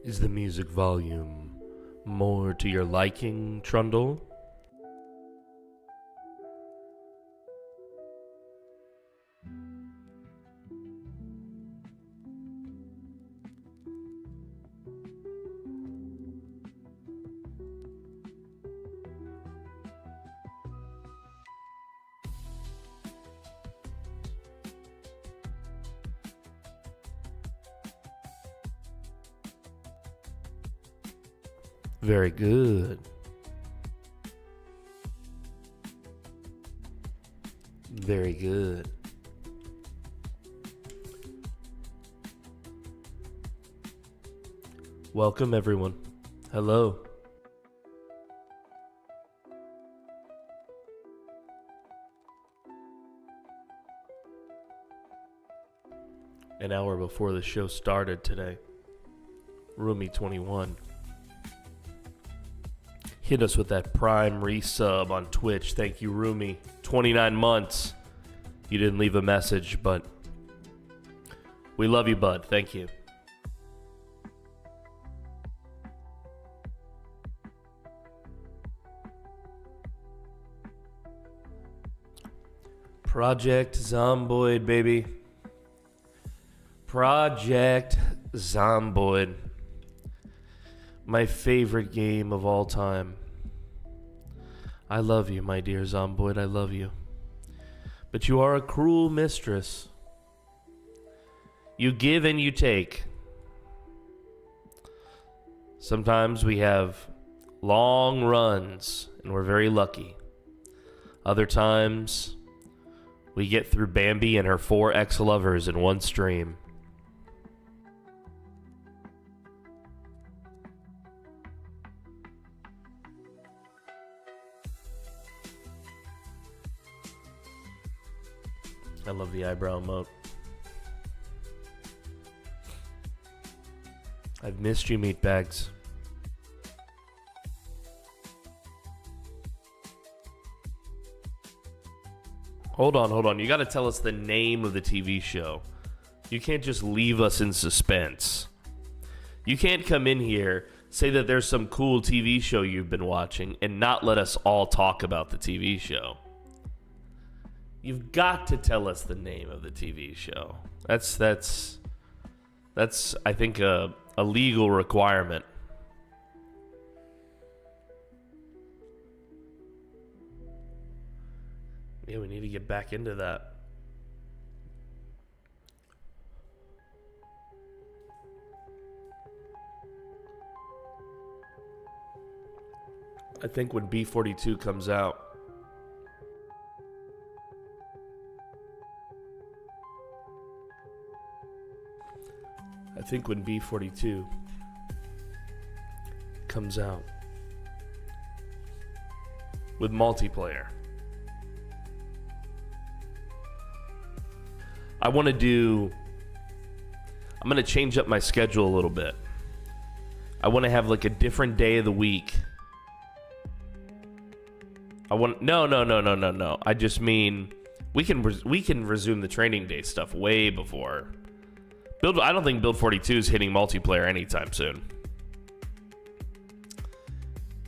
Is the music volume more to your liking, Trundle? Very good. Very good. Welcome, everyone. Hello. An hour before the show started today, Roomy21 hit us with that Prime resub on Twitch. Thank you, Roomy. 29 months. You didn't leave a message, but we love you, bud. Thank you. Project Zomboid, baby. Project Zomboid. My favorite game of all time. I love you, my dear Zomboid. I love you. But you are a cruel mistress. You give and you take. Sometimes we have long runs and we're very lucky. Other times we get through Bambi and her 4 ex-lovers in one stream. I love the eyebrow emote. I've missed you, meatbags. Hold on. You gotta tell us the name of the TV show. You can't just leave us in suspense. You can't come in here, say that there's some cool TV show you've been watching, and not let us all talk about the TV show. You've got to tell us the name of the TV show. That's I think a legal requirement. Yeah, we need to get back into that. I think when B42 comes out, with multiplayer, I'm going to change up my schedule a little bit. I want to have like a different day of the week. No. I just mean we can resume the training day stuff way before. I don't think Build 42 is hitting multiplayer anytime soon.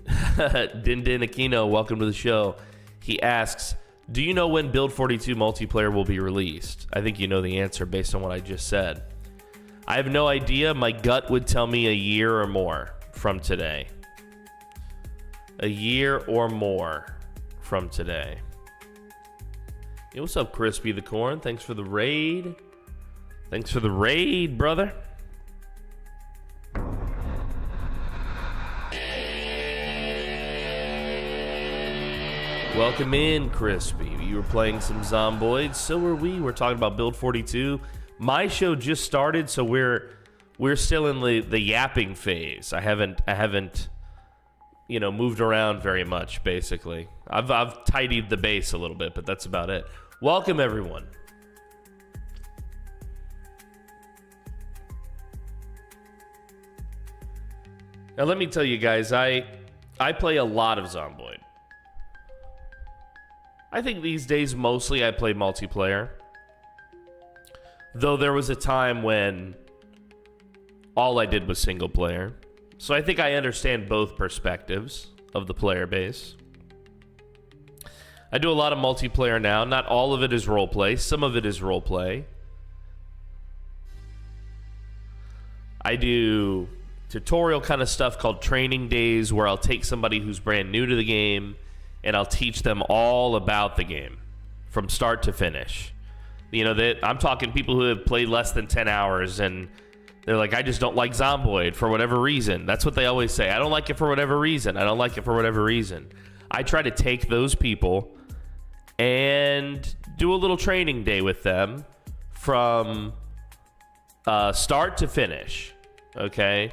Din Aquino, welcome to the show. He asks, do you know when Build 42 multiplayer will be released? I think you know the answer based on what I just said. I have no idea. My gut would tell me a year or more from today. A year or more from today. Hey, what's up, Crispy the Corn? Thanks for the raid. Thanks for the raid, brother. Welcome in, Crispy. You were playing some Zomboid. So were we. We're talking about Build 42. My show just started, so we're still in the yapping phase. I haven't moved around very much. Basically, I've tidied the base a little bit, but that's about it. Welcome, everyone. Now, let me tell you guys, I play a lot of Zomboid. I think these days, mostly I play multiplayer. Though there was a time when all I did was single player. So I think I understand both perspectives of the player base. I do a lot of multiplayer now. Not all of it is roleplay. Some of it is roleplay. I do tutorial kind of stuff called training days, where I'll take somebody who's brand new to the game and I'll teach them all about the game from start to finish. You know, I'm talking people who have played less than 10 hours and they're like, I just don't like Zomboid for whatever reason. That's what they always say. I don't like it for whatever reason. I don't like it for whatever reason. I try to take those people and do a little training day with them from start to finish, okay?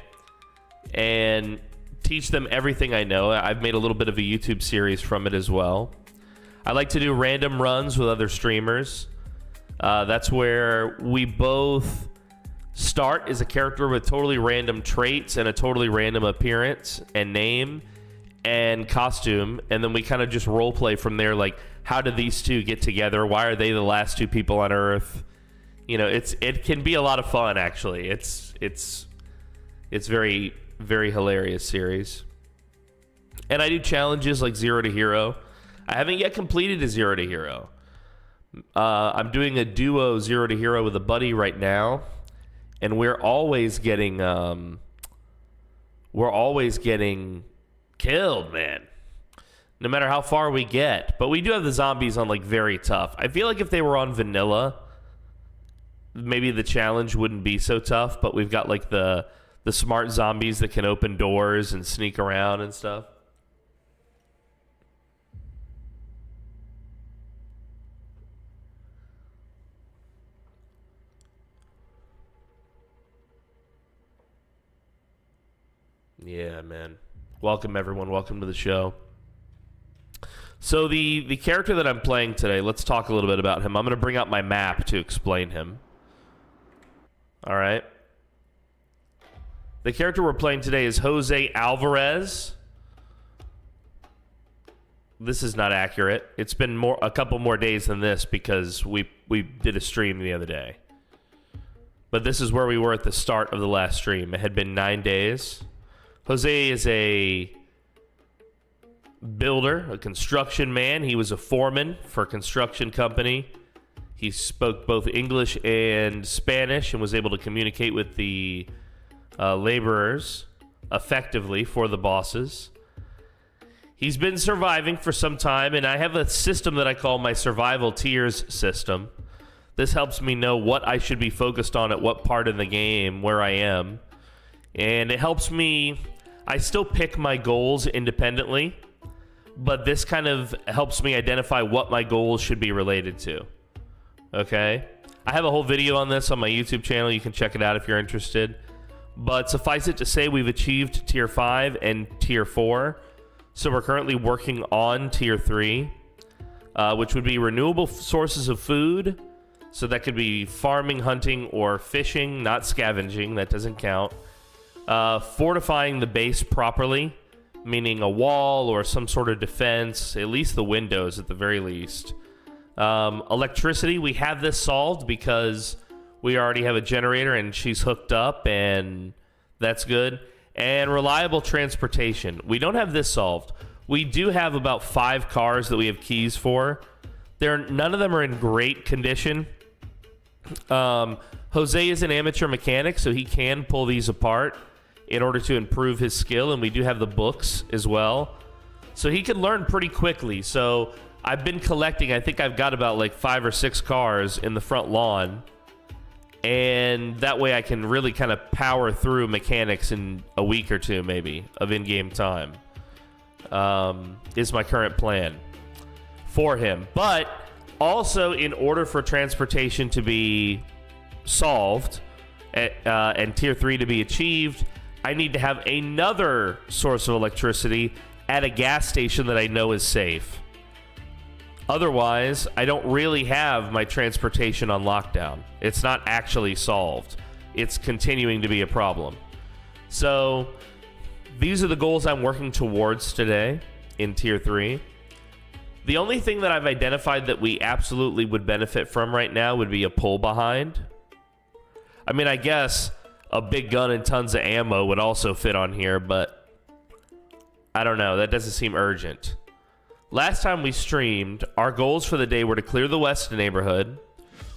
And teach them everything I know. I've made a little bit of a YouTube series from it as well. I like to do random runs with other streamers. That's where we both start as a character with totally random traits and a totally random appearance and name and costume, and then we kind of just role play from there. Like, how did these two get together? Why are they the last two people on Earth? You know, it can be a lot of fun, actually. It's very, very hilarious series. And I do challenges like 0 to Hero. I haven't yet completed a 0 to Hero. I'm doing a duo 0 to Hero with a buddy right now, and we're always getting killed, man. No matter how far we get. But we do have the zombies on like very tough. I feel like if they were on vanilla, maybe the challenge wouldn't be so tough, but we've got like the smart zombies that can open doors and sneak around and stuff. Yeah, man. Welcome, everyone. Welcome to the show. So the character that I'm playing today, let's talk a little bit about him. I'm going to bring out my map to explain him. All right. The character we're playing today is Jose Alvarez. This is not accurate. It's been a couple more days than this because we did a stream the other day. But this is where we were at the start of the last stream. It had been 9 days. Jose is a builder, a construction man. He was a foreman for a construction company. He spoke both English and Spanish and was able to communicate with the laborers effectively for the bosses. He's been surviving for some time, and I have a system that I call my survival tiers system. This helps me know what I should be focused on at what part of the game, where I am. And it helps me, I still pick my goals independently, but this kind of helps me identify what my goals should be related to. Okay? I have a whole video on this on my YouTube channel. You can check it out if you're interested. But suffice it to say, we've achieved Tier 5 and Tier 4. So we're currently working on Tier 3, which would be renewable sources of food. So that could be farming, hunting, or fishing, not scavenging. That doesn't count. Fortifying the base properly, meaning a wall or some sort of defense, at least the windows at the very least. Electricity, we have this solved because we already have a generator and she's hooked up, and that's good. And reliable transportation. We don't have this solved. We do have about 5 cars that we have keys for. None of them are in great condition. Jose is an amateur mechanic, so he can pull these apart in order to improve his skill, and we do have the books as well. So he can learn pretty quickly. So I've been collecting, I think I've got about like 5 or 6 cars in the front lawn, and that way I can really kind of power through mechanics in a week or two maybe of in-game time, is my current plan for him. But also, in order for transportation to be solved and Tier 3 to be achieved, I need to have another source of electricity at a gas station that I know is safe. Otherwise, I don't really have my transportation on lockdown. It's not actually solved. It's continuing to be a problem. So these are the goals I'm working towards today in Tier 3. The only thing that I've identified that we absolutely would benefit from right now would be a pull behind. I mean, I guess a big gun and tons of ammo would also fit on here, but I don't know. That doesn't seem urgent. Last time we streamed, our goals for the day were to clear the west neighborhood,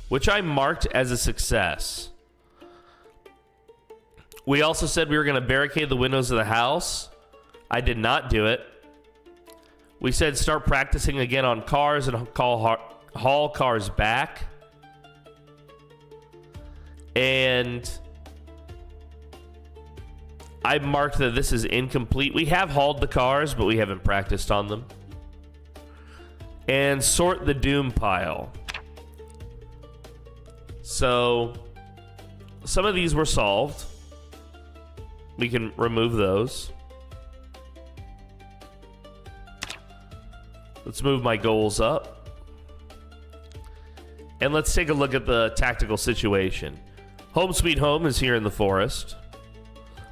which I marked as a success. We also said we were going to barricade the windows of the house. I did not do it. We said start practicing again on cars and haul cars back. And I marked that this is incomplete. We have hauled the cars, but we haven't practiced on them. And sort the doom pile. So some of these were solved. We can remove those. Let's move my goals up. And let's take a look at the tactical situation. Home Sweet Home is here in the forest.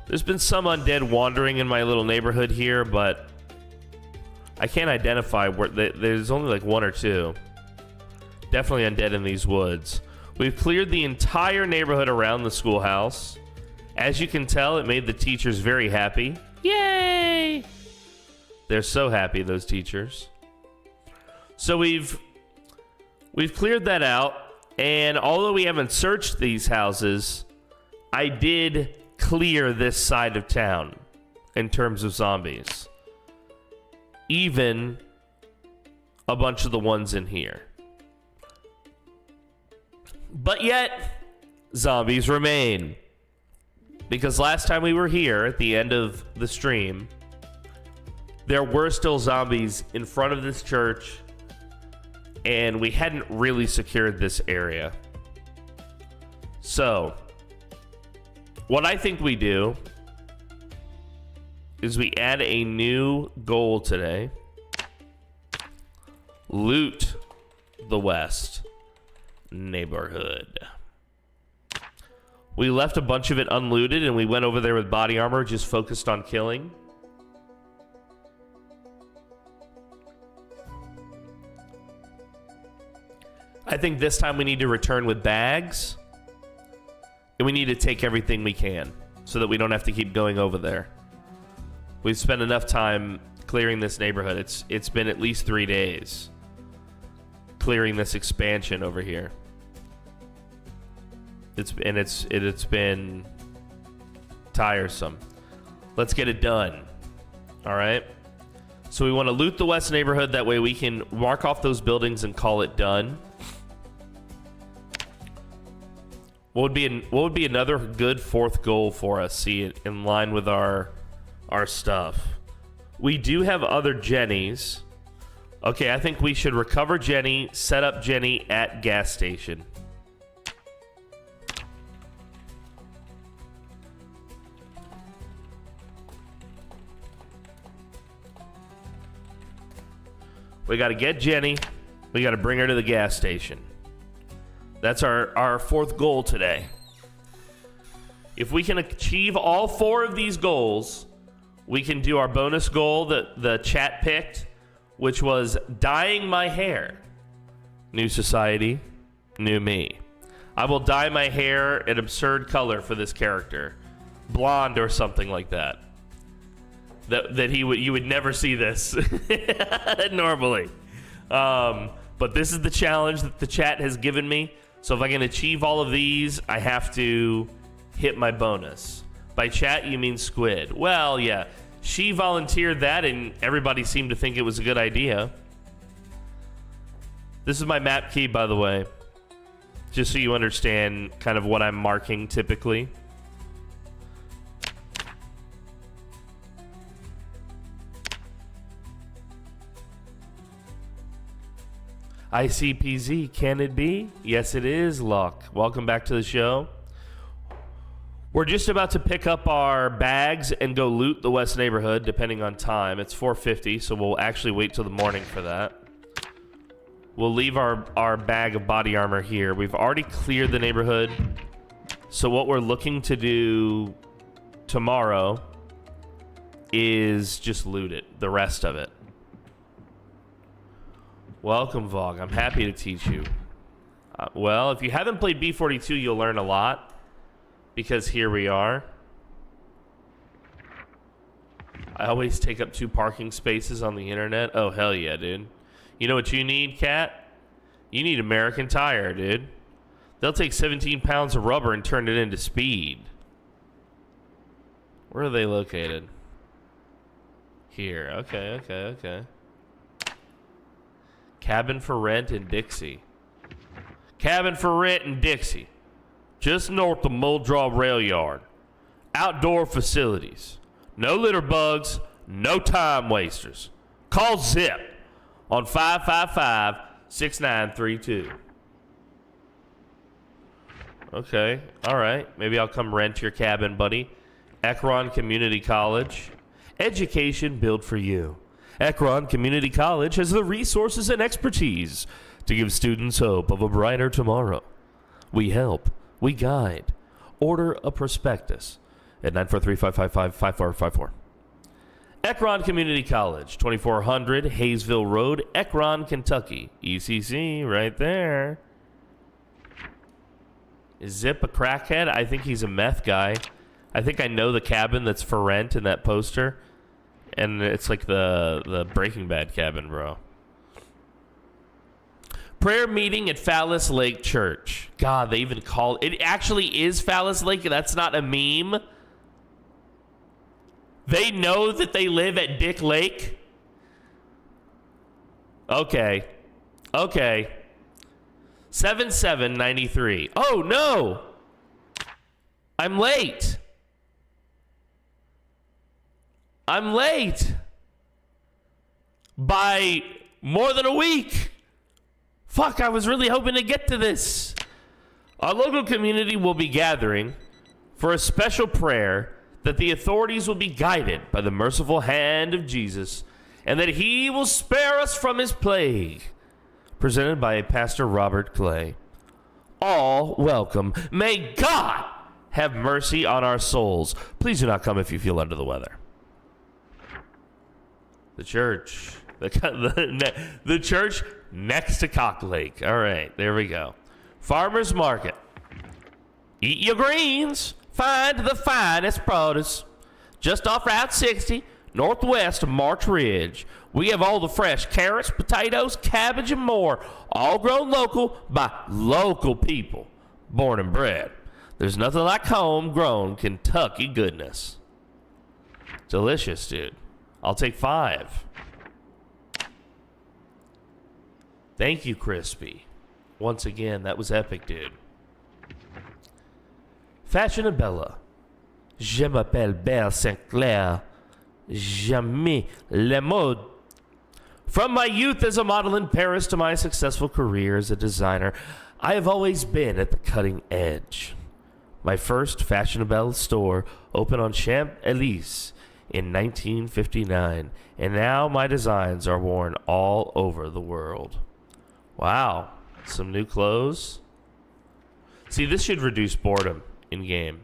There's been some undead wandering in my little neighborhood here, but I can't identify where. There's only like one or two. Definitely undead in these woods. We've cleared the entire neighborhood around the schoolhouse. As you can tell, it made the teachers very happy. Yay! They're so happy, those teachers. So we've cleared that out, and although we haven't searched these houses, I did clear this side of town in terms of zombies. Even a bunch of the ones in here. But yet, zombies remain. Because last time we were here, at the end of the stream, there were still zombies in front of this church, and we hadn't really secured this area. So, what I think we do is we add a new goal today. Loot the west neighborhood. We left a bunch of it unlooted, and we went over there with body armor, just focused on killing. I think this time we need to return with bags, and we need to take everything we can so that we don't have to keep going over there. We've spent enough time clearing this neighborhood. It's been at least 3 days clearing this expansion over here. It's been tiresome. Let's get it done. All right. So we want to loot the west neighborhood. That way we can mark off those buildings and call it done. What would be another good fourth goal for us? See it in line with our stuff. We do have other Jennies. Okay, I think we should recover Jenny, set up Jenny at gas station. We got to get Jenny. We got to bring her to the gas station. That's our fourth goal today. If we can achieve all 4 of these goals, we can do our bonus goal that the chat picked, which was dyeing my hair. New society, new me. I will dye my hair an absurd color for this character. Blonde or something like that. You would never see this normally. But this is the challenge that the chat has given me. So if I can achieve all of these, I have to hit my bonus. By chat, you mean Squid. Well, yeah. She volunteered that, and everybody seemed to think it was a good idea. This is my map key, by the way. Just so you understand kind of what I'm marking typically. ICPZ, can it be? Yes, it is, Locke. Welcome back to the show. We're just about to pick up our bags and go loot the west neighborhood, depending on time. It's 4:50, so we'll actually wait till the morning for that. We'll leave our bag of body armor here. We've already cleared the neighborhood. So what we're looking to do tomorrow is just loot it, the rest of it. Welcome, Vog. I'm happy to teach you. Well, if you haven't played B42, you'll learn a lot. because here we are. I always take up 2 parking spaces on the internet. Oh, hell yeah, dude. You know what you need, Cat? You need American Tire, dude. They'll take 17 pounds of rubber and turn it into speed. Where are they located? Here. Okay. Cabin for rent in Dixie. Cabin for rent in Dixie. Just north of Muldraw Rail Yard. Outdoor facilities. No litter bugs. No time wasters. Call Zip on 555-6932. Okay. All right. Maybe I'll come rent your cabin, buddy. Ekron Community College. Education built for you. Ekron Community College has the resources and expertise to give students hope of a brighter tomorrow. We help. We guide. Order a prospectus at 943-555-5454. Ekron Community College, 2400 Hayesville Road, Ekron, Kentucky. ECC, right there. Is Zip a crackhead? I think he's a meth guy. I think I know the cabin that's for rent in that poster. And it's like the Breaking Bad cabin, bro. Prayer meeting at Fallis Lake Church. God, they even call it. It actually is Fallis Lake. That's not a meme. They know that they live at Dick Lake. Okay. 7793. Oh, no. I'm late. By more than a week. Fuck, I was really hoping to get to this. Our local community will be gathering for a special prayer that the authorities will be guided by the merciful hand of Jesus and that he will spare us from his plague. Presented by Pastor Robert Clay. All welcome. May God have mercy on our souls. Please do not come if you feel under the weather. The church. The church next to Cock Lake. All right, there we go. Farmer's Market. Eat your greens. Find the finest produce. Just off Route 60, northwest of March Ridge. We have all the fresh carrots, potatoes, cabbage, and more. All grown local by local people. Born and bred. There's nothing like homegrown Kentucky goodness. Delicious, dude. I'll take 5. Thank you, Crispy. Once again, that was epic, dude. Fashionabella. Je m'appelle Belle Sinclair. Jamais le mode. From my youth as a model in Paris to my successful career as a designer, I have always been at the cutting edge. My first Fashionabella store opened on Champs-Élysées in 1959, and now my designs are worn all over the world. Wow, some new clothes. See, this should reduce boredom in game.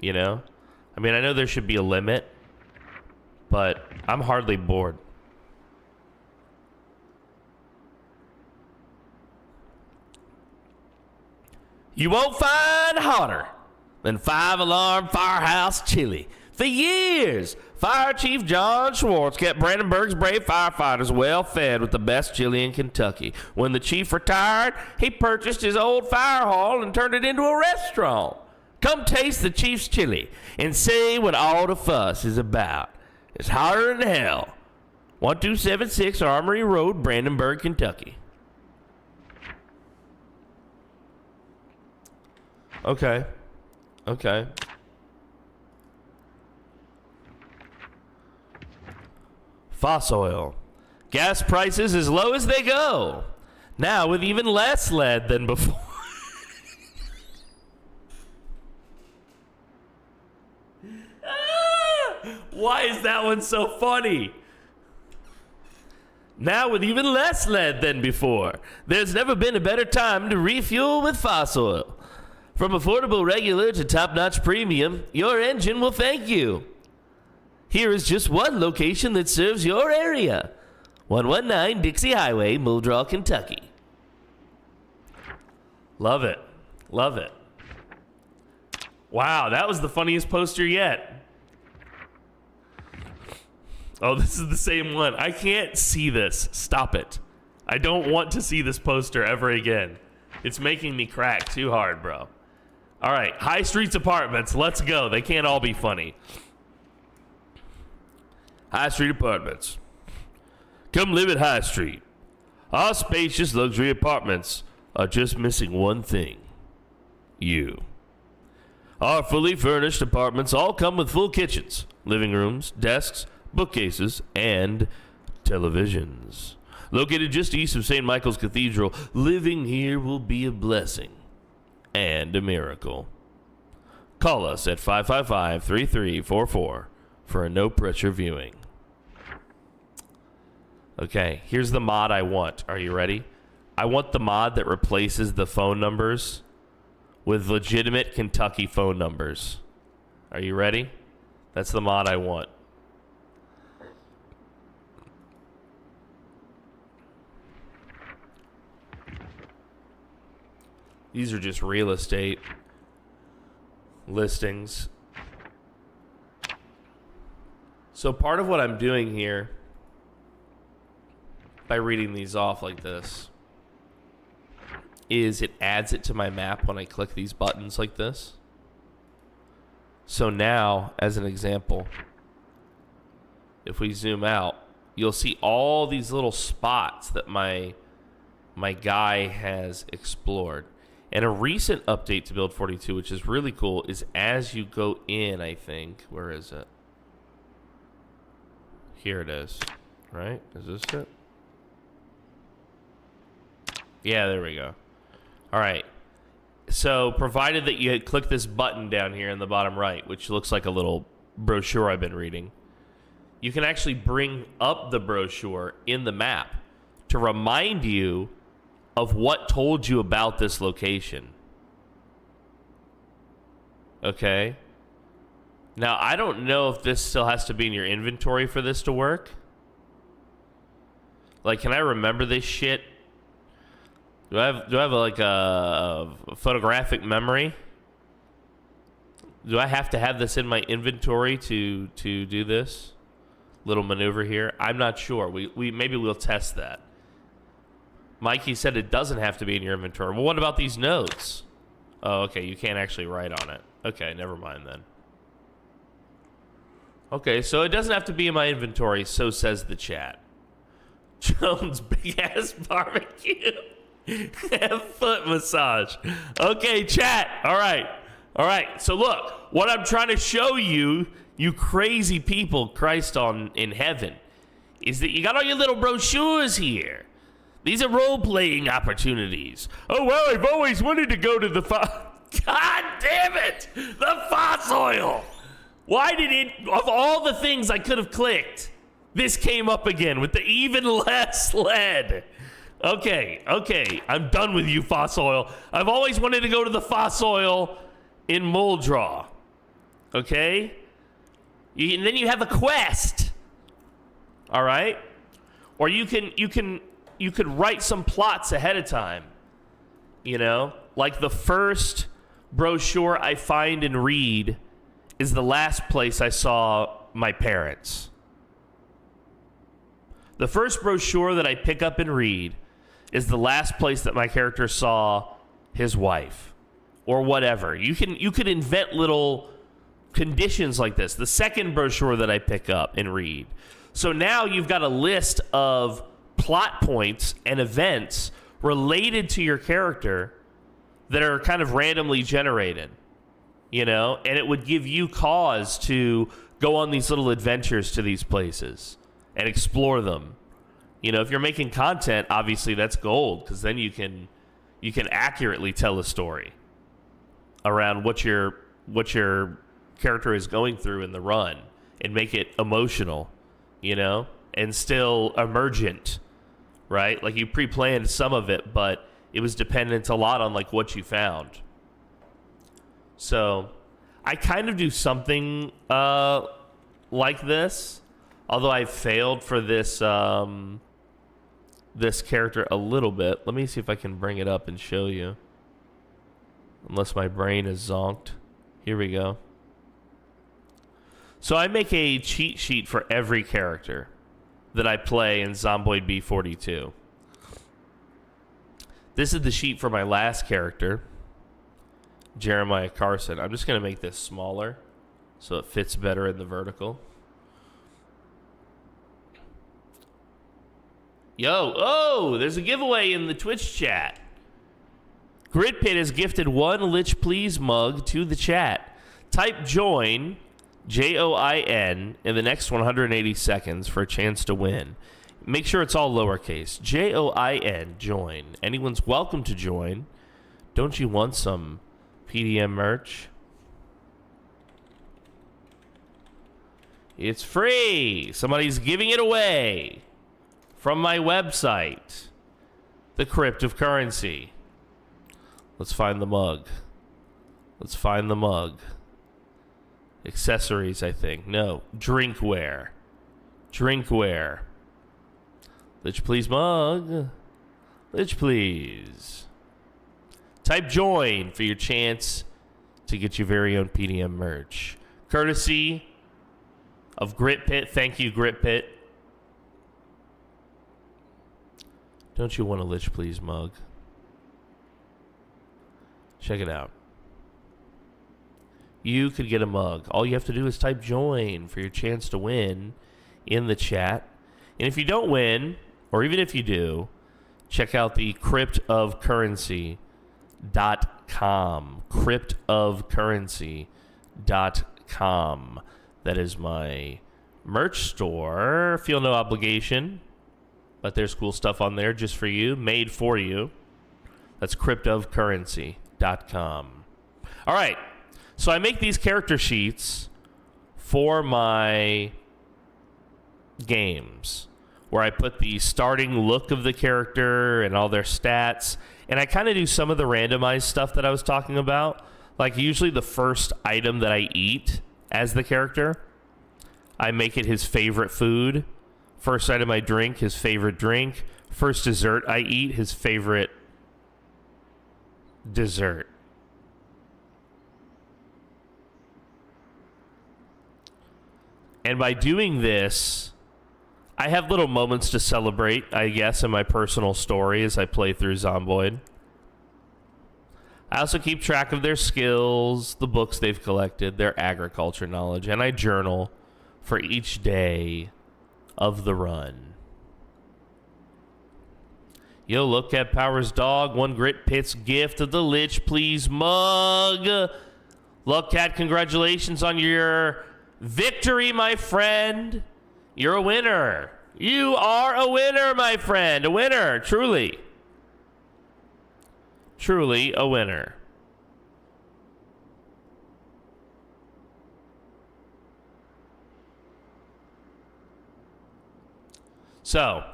You know? I mean, I know there should be a limit, but I'm hardly bored. You won't find hotter than 5-alarm firehouse chili. For years, Fire Chief John Schwartz kept Brandenburg's brave firefighters well fed with the best chili in Kentucky. When the chief retired, he purchased his old fire hall and turned it into a restaurant. Come taste the chief's chili and see what all the fuss is about. It's hotter than hell. 1276 Armory Road, Brandenburg, Kentucky. Okay. Fossil. Gas prices as low as they go. Now with even less lead than before. Why is that one so funny? Now with even less lead than before. There's never been a better time to refuel with Fossil. From affordable regular to top-notch premium, your engine will thank you. Here is just one location that serves your area. 119 Dixie Highway, Muldraw, Kentucky. Love it. Wow, that was the funniest poster yet. Oh, this is the same one. I can't see this. Stop it. I don't want to see this poster ever again. It's making me crack too hard, bro. All right, High Streets Apartments. Let's go. They can't all be funny. High Street Apartments. Come live at High Street. Our spacious luxury apartments are just missing one thing. You. Our fully furnished apartments all come with full kitchens, living rooms, desks, bookcases, and televisions. Located just east of St. Michael's Cathedral, living here will be a blessing and a miracle. Call us at 555-3344 for a no-pressure viewing. Okay, here's the mod I want. Are you ready? I want the mod that replaces the phone numbers with legitimate Kentucky phone numbers. Are you ready? That's the mod I want. These are just real estate listings. So part of what I'm doing here by reading these off like this is it adds it to my map when I click these buttons like this. So now, as an example, if we zoom out, you'll see all these little spots that my guy has explored. And a recent update to Build 42, which is really cool, is as you go in, I think, where is it? Here it is, right? Is this it? Yeah, there we go. All right. So provided that you had clicked this button down here in the bottom right, which looks like a little brochure I've been reading, you can actually bring up the brochure in the map to remind you of what told you about this location. Okay? Now, I don't know if this still has to be in your inventory for this to work. Like, can I remember this shit? Do I have like a photographic memory? Do I have to have this in my inventory to do this little maneuver here? I'm not sure. Maybe we'll test that. Mikey said it doesn't have to be in your inventory. Well, what about these notes? Oh, okay, you can't actually write on it. Okay, never mind then. Okay, so it doesn't have to be in my inventory, so says the chat. Jones big ass barbecue. Foot massage. Okay, chat. All right. So look, what I'm trying to show you, you crazy people, Christ in heaven, is that you got all your little brochures here. These are role-playing opportunities. Oh, well, I've always wanted to go to the God damn it! The Fossil! Why did it, of all the things I could have clicked, this came up again with the even less lead. Okay, I'm done with you, Fossil. I've always wanted to go to the Fossil in Muldraw. Okay? And then you have a quest. All right? Or you could write some plots ahead of time. You know? Like the first brochure I find and read is the last place I saw my parents. The first brochure that I pick up and read is the last place that my character saw his wife or whatever. You could invent little conditions like this. The second brochure that I pick up and read. So now you've got a list of plot points and events related to your character that are kind of randomly generated, you know, and it would give you cause to go on these little adventures to these places and explore them. You know, if you're making content, obviously that's gold, because then you can accurately tell a story around what your character is going through in the run and make it emotional, you know, and still emergent, right? Like you pre-planned some of it, but it was dependent a lot on like what you found. So I kind of do something like this, although I failed for this this character a little bit. Let me see if I can bring it up and show you. Unless my brain is zonked. Here we go. So I make a cheat sheet for every character that I play in Zomboid B42. This is the sheet for my last character, Jeremiah Carson. I'm just going to make this smaller so it fits better in the vertical. Yo, oh, there's a giveaway in the Twitch chat. Gritpit has gifted one Lich Please mug to the chat. Type join, Join, in the next 180 seconds for a chance to win. Make sure it's all lowercase. Join, join. Anyone's welcome to join. Don't you want some PDM merch? It's free. Somebody's giving it away from my website, The Crypt of Currency. Let's find the mug. Let's find the mug. Accessories, I think. No, drinkware. Drinkware. Lich Please mug. Lich Please. Type join for your chance to get your very own PDM merch. Courtesy of Gritpit. Thank you, Gritpit. Don't you want a Lich Please mug? Check it out. You could get a mug. All you have to do is type join for your chance to win in the chat. And if you don't win, or even if you do, check out the cryptofcurrency.com. Cryptofcurrency.com. That is my merch store. Feel no obligation, but there's cool stuff on there just for you, made for you. That's cryptofcurrency.com. All right. So I make these character sheets for my games where I put the starting look of the character and all their stats. And I kind of do some of the randomized stuff that I was talking about. Like usually the first item that I eat as the character, I make it his favorite food. First item I drink, his favorite drink. First dessert I eat, his favorite dessert. And by doing this, I have little moments to celebrate, I guess, in my personal story as I play through Zomboid. I also keep track of their skills, the books they've collected, their agriculture knowledge, and I journal for each day of the run. Yo, look at Power's dog. One Gritpit's gift of the Lich Please mug. Look at, congratulations on your victory, my friend. You're a winner. You are a winner, my friend. A winner, truly. Truly a winner. So,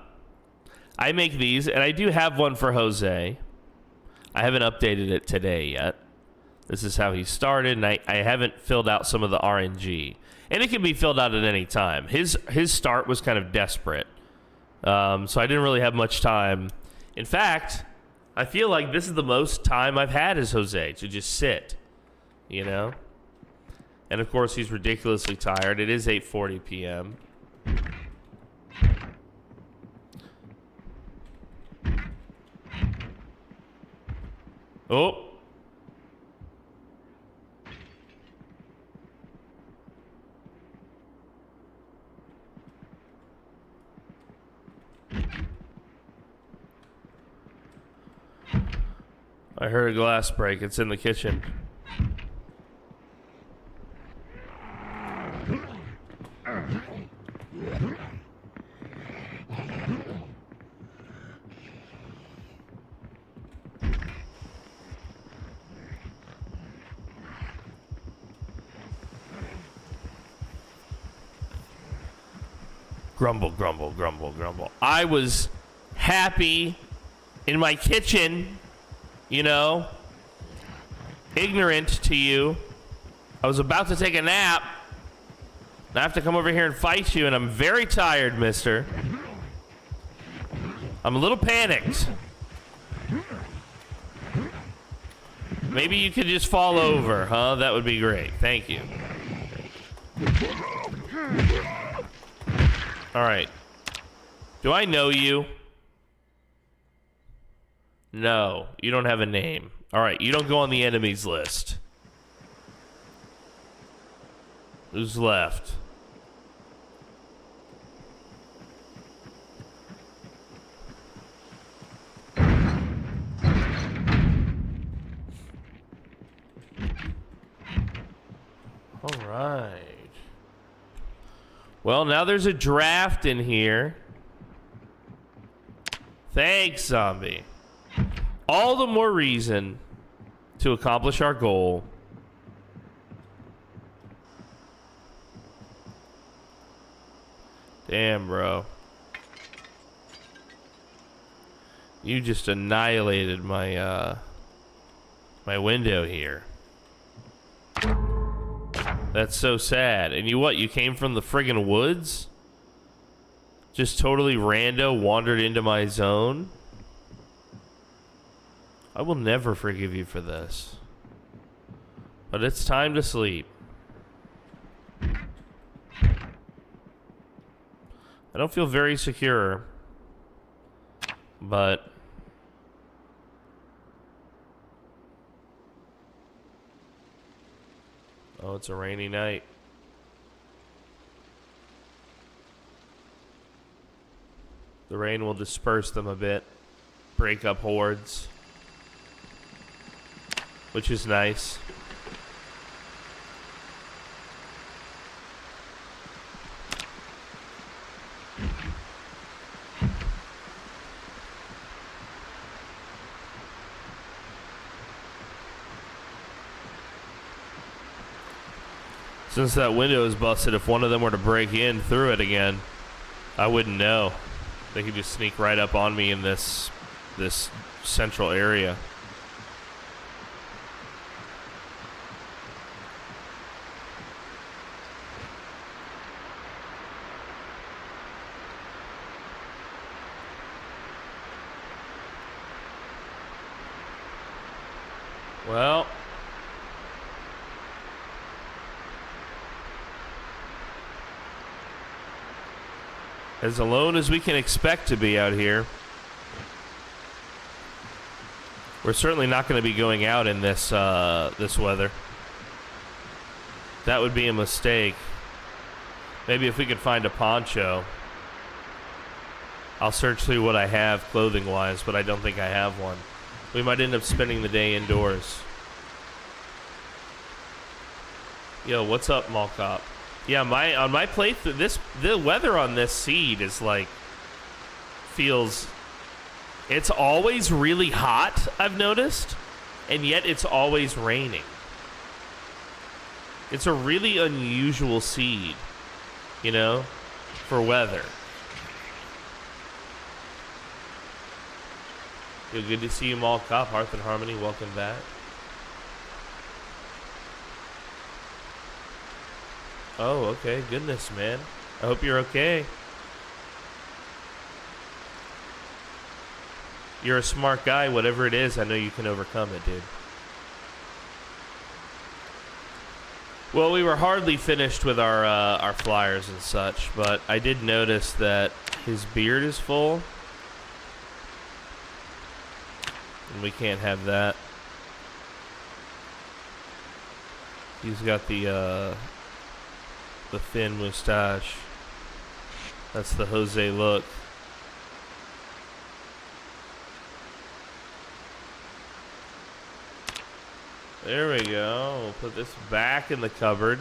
I make these, and I do have one for Jose. I haven't updated it today yet. This is how he started, and I haven't filled out some of the RNG. And it can be filled out at any time. His start was kind of desperate. So I didn't really have much time. In fact, I feel like this is the most time I've had as Jose to just sit, you know? And of course, he's ridiculously tired. It is 8:40 p.m. Oh. I heard a glass break. It's in the kitchen. Grumble, grumble, grumble, grumble. I was happy in my kitchen, you know, ignorant to you. I was about to take a nap. I have to come over here and fight you, and I'm very tired, mister. I'm a little panicked. Maybe you could just fall over, huh? That would be great. Thank you. All right. Do I know you? No, you don't have a name. All right, you don't go on the enemies list. Who's left? All right. Well, now there's a draft in here. Thanks, zombie. All the more reason to accomplish our goal. Damn, bro. You just annihilated my my window here. That's so sad. And you came from the friggin' woods? Just totally rando wandered into my zone? I will never forgive you for this. But it's time to sleep. I don't feel very secure. But oh, it's a rainy night. The rain will disperse them a bit, break up hordes, which is nice. Since that window is busted, if one of them were to break in through it again, I wouldn't know. They could just sneak right up on me in this central area. Well, as alone as we can expect to be out here. We're certainly not going to be going out in this this weather. That would be a mistake. Maybe if we could find a poncho. I'll search through what I have clothing-wise, but I don't think I have one. We might end up spending the day indoors. Yo, what's up, Mall Cop? Yeah, on my playthrough, the weather on this seed is like it's always really hot, I've noticed, and yet it's always raining. It's a really unusual seed, you know, for weather. Yo, good to see you, Mall Cop. Hearth and Harmony, welcome back. Oh, okay. Goodness, man. I hope you're okay. You're a smart guy. Whatever it is, I know you can overcome it, dude. Well, we were hardly finished with our flyers and such, but I did notice that his beard is full. And we can't have that. He's got the thin mustache. That's the Jose look. There we go. We'll put this back in the cupboard.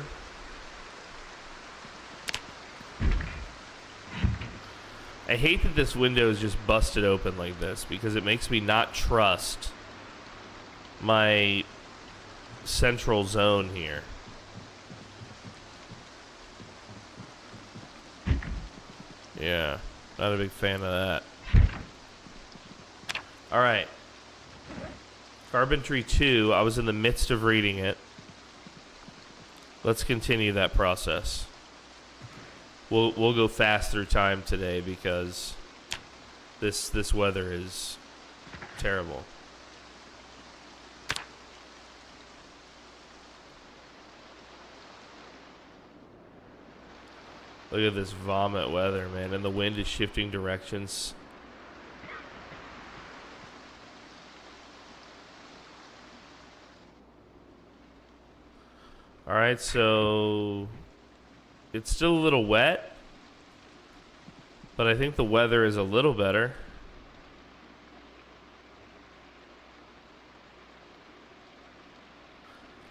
I hate that this window is just busted open like this because it makes me not trust my central zone here. Yeah, not a big fan of that. All right. Carpentry 2, I was in the midst of reading it. Let's continue that process. We'll go fast through time today because this weather is terrible. Look at this vomit weather, man. And the wind is shifting directions. All right, so it's still a little wet, but I think the weather is a little better.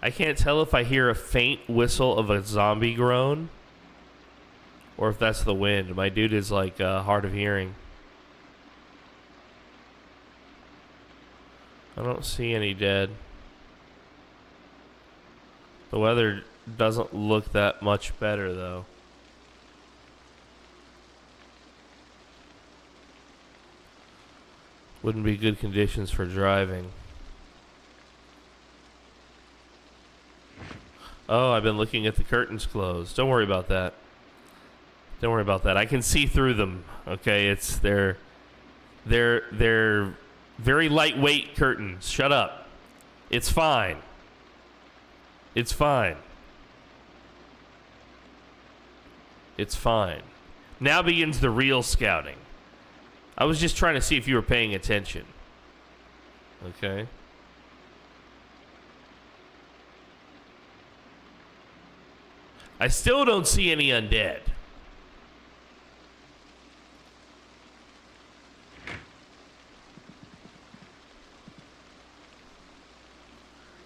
I can't tell if I hear a faint whistle of a zombie groan or if that's the wind. My dude is like hard of hearing. I don't see any dead. The weather doesn't look that much better, though. Wouldn't be good conditions for driving. Oh, I've been looking at the curtains closed. Don't worry about that. Don't worry about that. I can see through them. Okay, they're very lightweight curtains. Shut up. It's fine. It's fine. It's fine. Now begins the real scouting. I was just trying to see if you were paying attention. Okay. I still don't see any undead.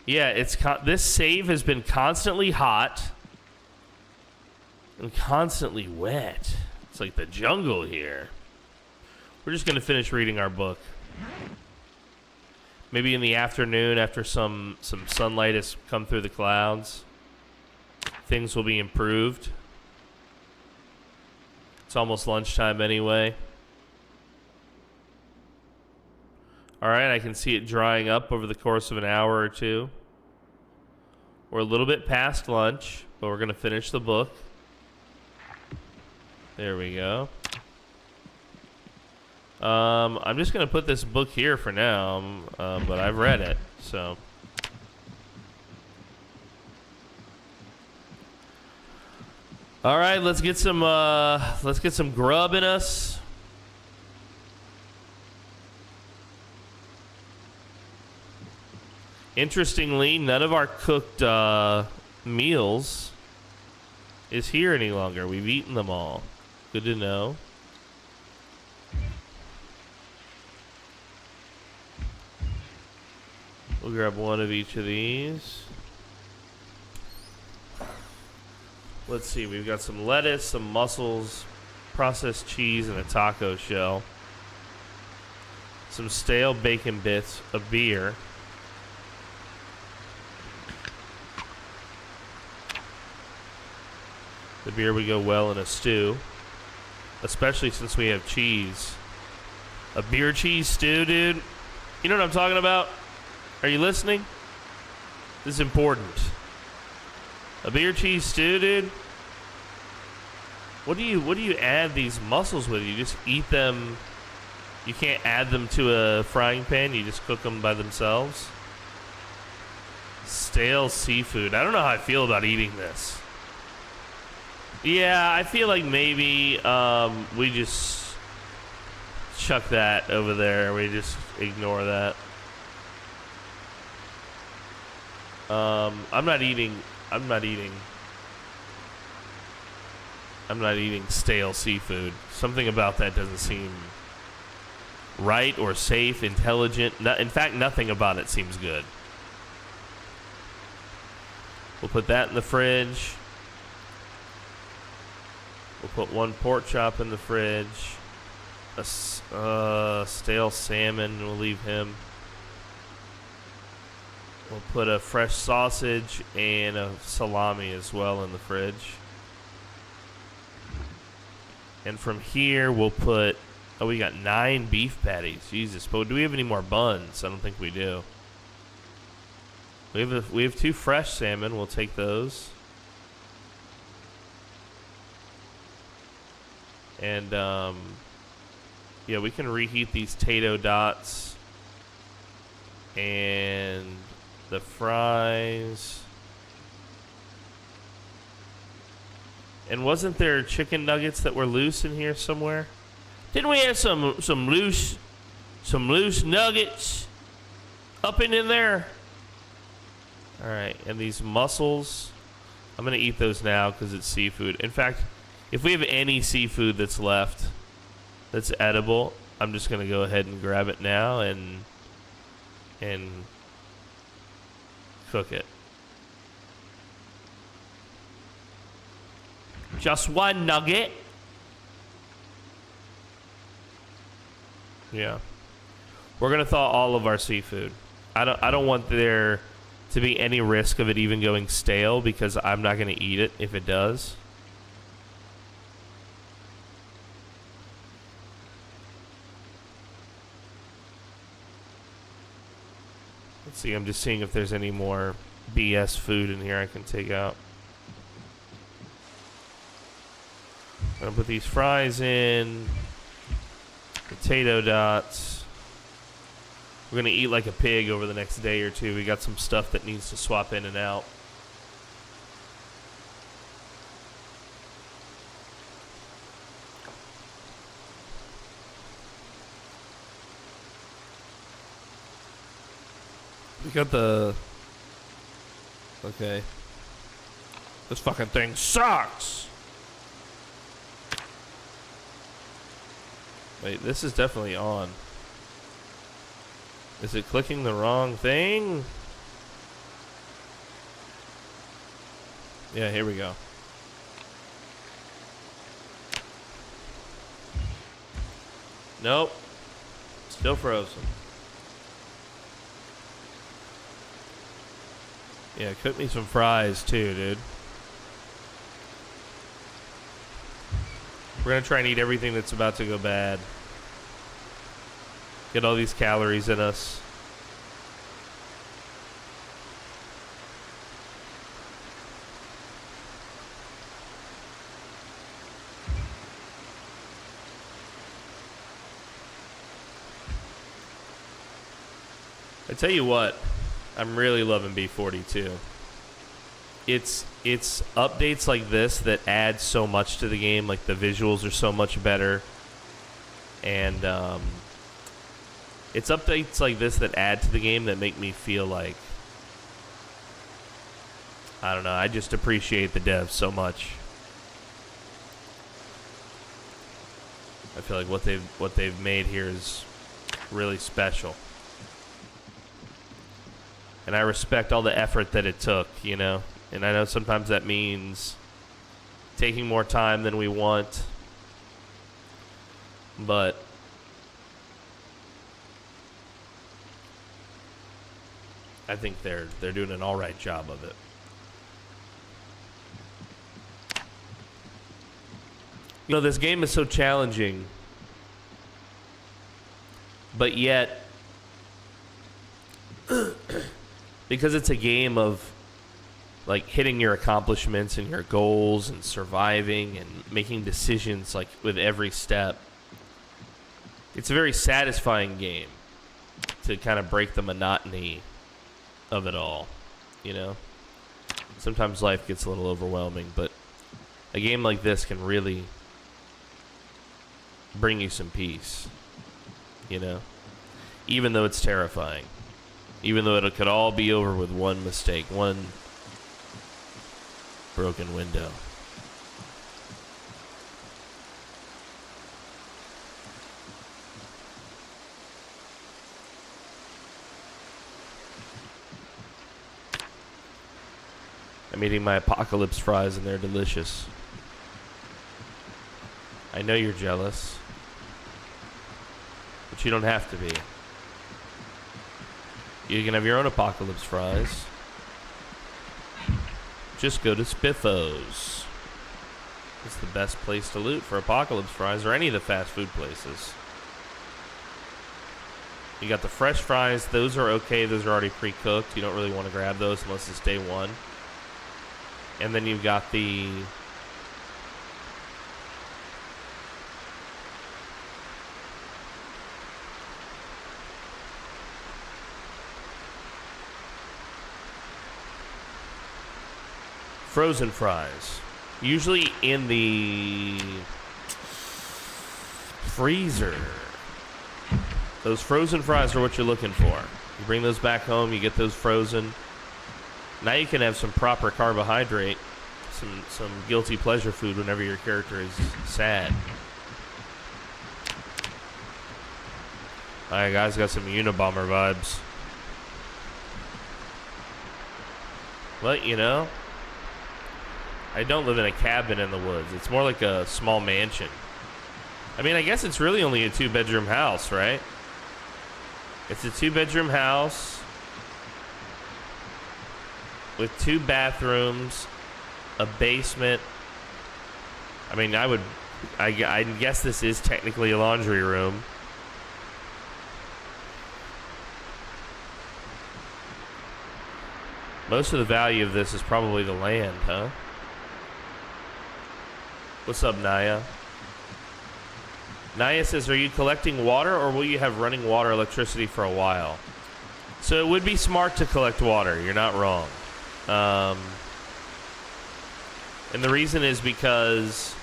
Yeah, it's this save has been constantly hot and constantly wet. It's like the jungle here. We're just going to finish reading our book. Maybe in the afternoon after some sunlight has come through the clouds, things will be improved. It's almost lunchtime anyway. All right, I can see it drying up over the course of an hour or two. We're a little bit past lunch, but we're going to finish the book. There we go. I'm just going to put this book here for now, but I've read it, so. All right, let's get some grub in us. Interestingly, none of our cooked meals is here any longer. We've eaten them all. Good to know. We'll grab one of each of these. Let's see, we've got some lettuce, some mussels, processed cheese, and a taco shell. Some stale bacon bits, a beer. The beer would go well in a stew, especially since we have cheese. A beer cheese stew, dude. You know what I'm talking about? Are you listening? This is important. A beer cheese stew, dude. What do you add these mussels with? You just eat them. You can't add them to a frying pan. You just cook them by themselves. Stale seafood. I don't know how I feel about eating this. Yeah, I feel like maybe we just chuck that over there. We just ignore that. I'm not eating stale seafood. Something about that doesn't seem right or safe, intelligent. In fact, nothing about it seems good. We'll put that in the fridge. We'll put one pork chop in the fridge. A stale salmon, we'll leave him. We'll put a fresh sausage and a salami as well in the fridge. And from here, we'll put... Oh, we got 9 beef patties. Jesus. But do we have any more buns? I don't think we do. We have 2 fresh salmon. We'll take those. And, yeah, we can reheat these tato dots. And the fries. And wasn't there chicken nuggets that were loose in here somewhere? Didn't we have some loose nuggets up in there? All right, and these mussels, I'm gonna eat those now because it's seafood. In fact, if we have any seafood that's left that's edible, I'm just gonna go ahead and grab it now and cook it. Just one nugget. Yeah. We're gonna thaw all of our seafood. I don't want there to be any risk of it even going stale because I'm not gonna eat it if it does. Let's see, I'm just seeing if there's any more BS food in here I can take out. I'm gonna put these fries in. Potato dots. We're gonna eat like a pig over the next day or two. We got some stuff that needs to swap in and out. We got the... Okay. This fucking thing sucks! Wait, this is definitely on. Is it clicking the wrong thing? Yeah, here we go. Nope. Still frozen. Yeah, cook me some fries too, dude. We're gonna try and eat everything that's about to go bad. Get all these calories in us. I tell you what, I'm really loving B42. It's updates like this that add so much to the game. Like the visuals are so much better, and it's updates like this that add to the game that make me feel like, I don't know, I just appreciate the devs so much. I feel like what they've made here is really special. And I respect all the effort that it took, you know? And I know sometimes that means taking more time than we want. But I think they're doing an all right job of it. You know, this game is so challenging, but yet because it's a game of like hitting your accomplishments and your goals and surviving and making decisions like with every step, it's a very satisfying game to kind of break the monotony of it all, you know? Sometimes life gets a little overwhelming, but a game like this can really bring you some peace, you know? Even though it's terrifying. Even though it could all be over with one mistake, one broken window. I'm eating my apocalypse fries and they're delicious. I know you're jealous, but you don't have to be. You can have your own apocalypse fries. Just go to Spiffos. It's the best place to loot for apocalypse fries or any of the fast food places. You got the fresh fries. Those are okay. Those are already pre-cooked. You don't really want to grab those unless it's day one. And then you've got the frozen fries. Usually in the freezer. Those frozen fries are what you're looking for. You bring those back home, you get those frozen. Now you can have some proper carbohydrate, some guilty pleasure food whenever your character is sad. Alright guys, got some Unabomber vibes. But, you know, I don't live in a cabin in the woods. It's more like a small mansion. I mean, I guess it's really only a 2-bedroom house, right? It's a 2-bedroom house with 2 bathrooms, a basement. I mean, I guess this is technically a laundry room. Most of the value of this is probably the land, huh? What's up, Naya? Naya says, are you collecting water or will you have running water electricity for a while? So it would be smart to collect water. You're not wrong. And the reason is because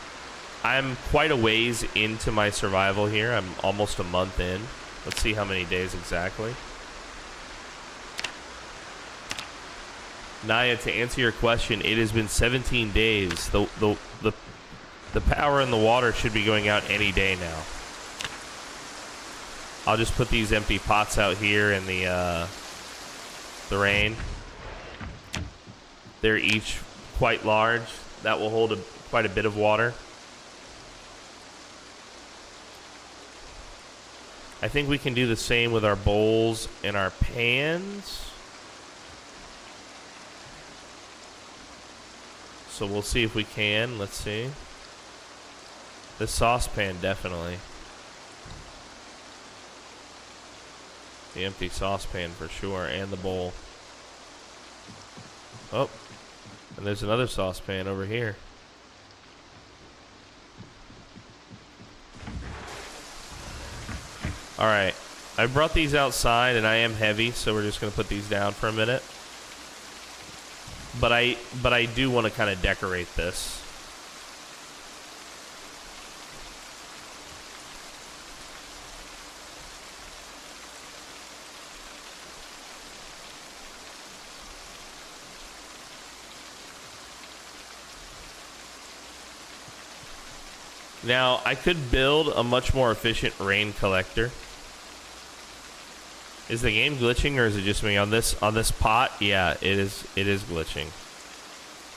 I'm quite a ways into my survival here. I'm almost a month in. Let's see how many days exactly. Naya, to answer your question, it has been 17 days. The power in the water should be going out any day now. I'll just put these empty pots out here in the rain. They're each quite large. That will hold quite a bit of water. I think we can do the same with our bowls and our pans. So we'll see if we can. Let's see. The saucepan, definitely. The empty saucepan for sure, and the bowl. Oh, and there's another saucepan over here. Alright, I brought these outside, and I am heavy, so we're just going to put these down for a minute. But I do want to kind of decorate this. Now, I could build a much more efficient rain collector. Is the game glitching or is it just me on this pot? Yeah, it is glitching.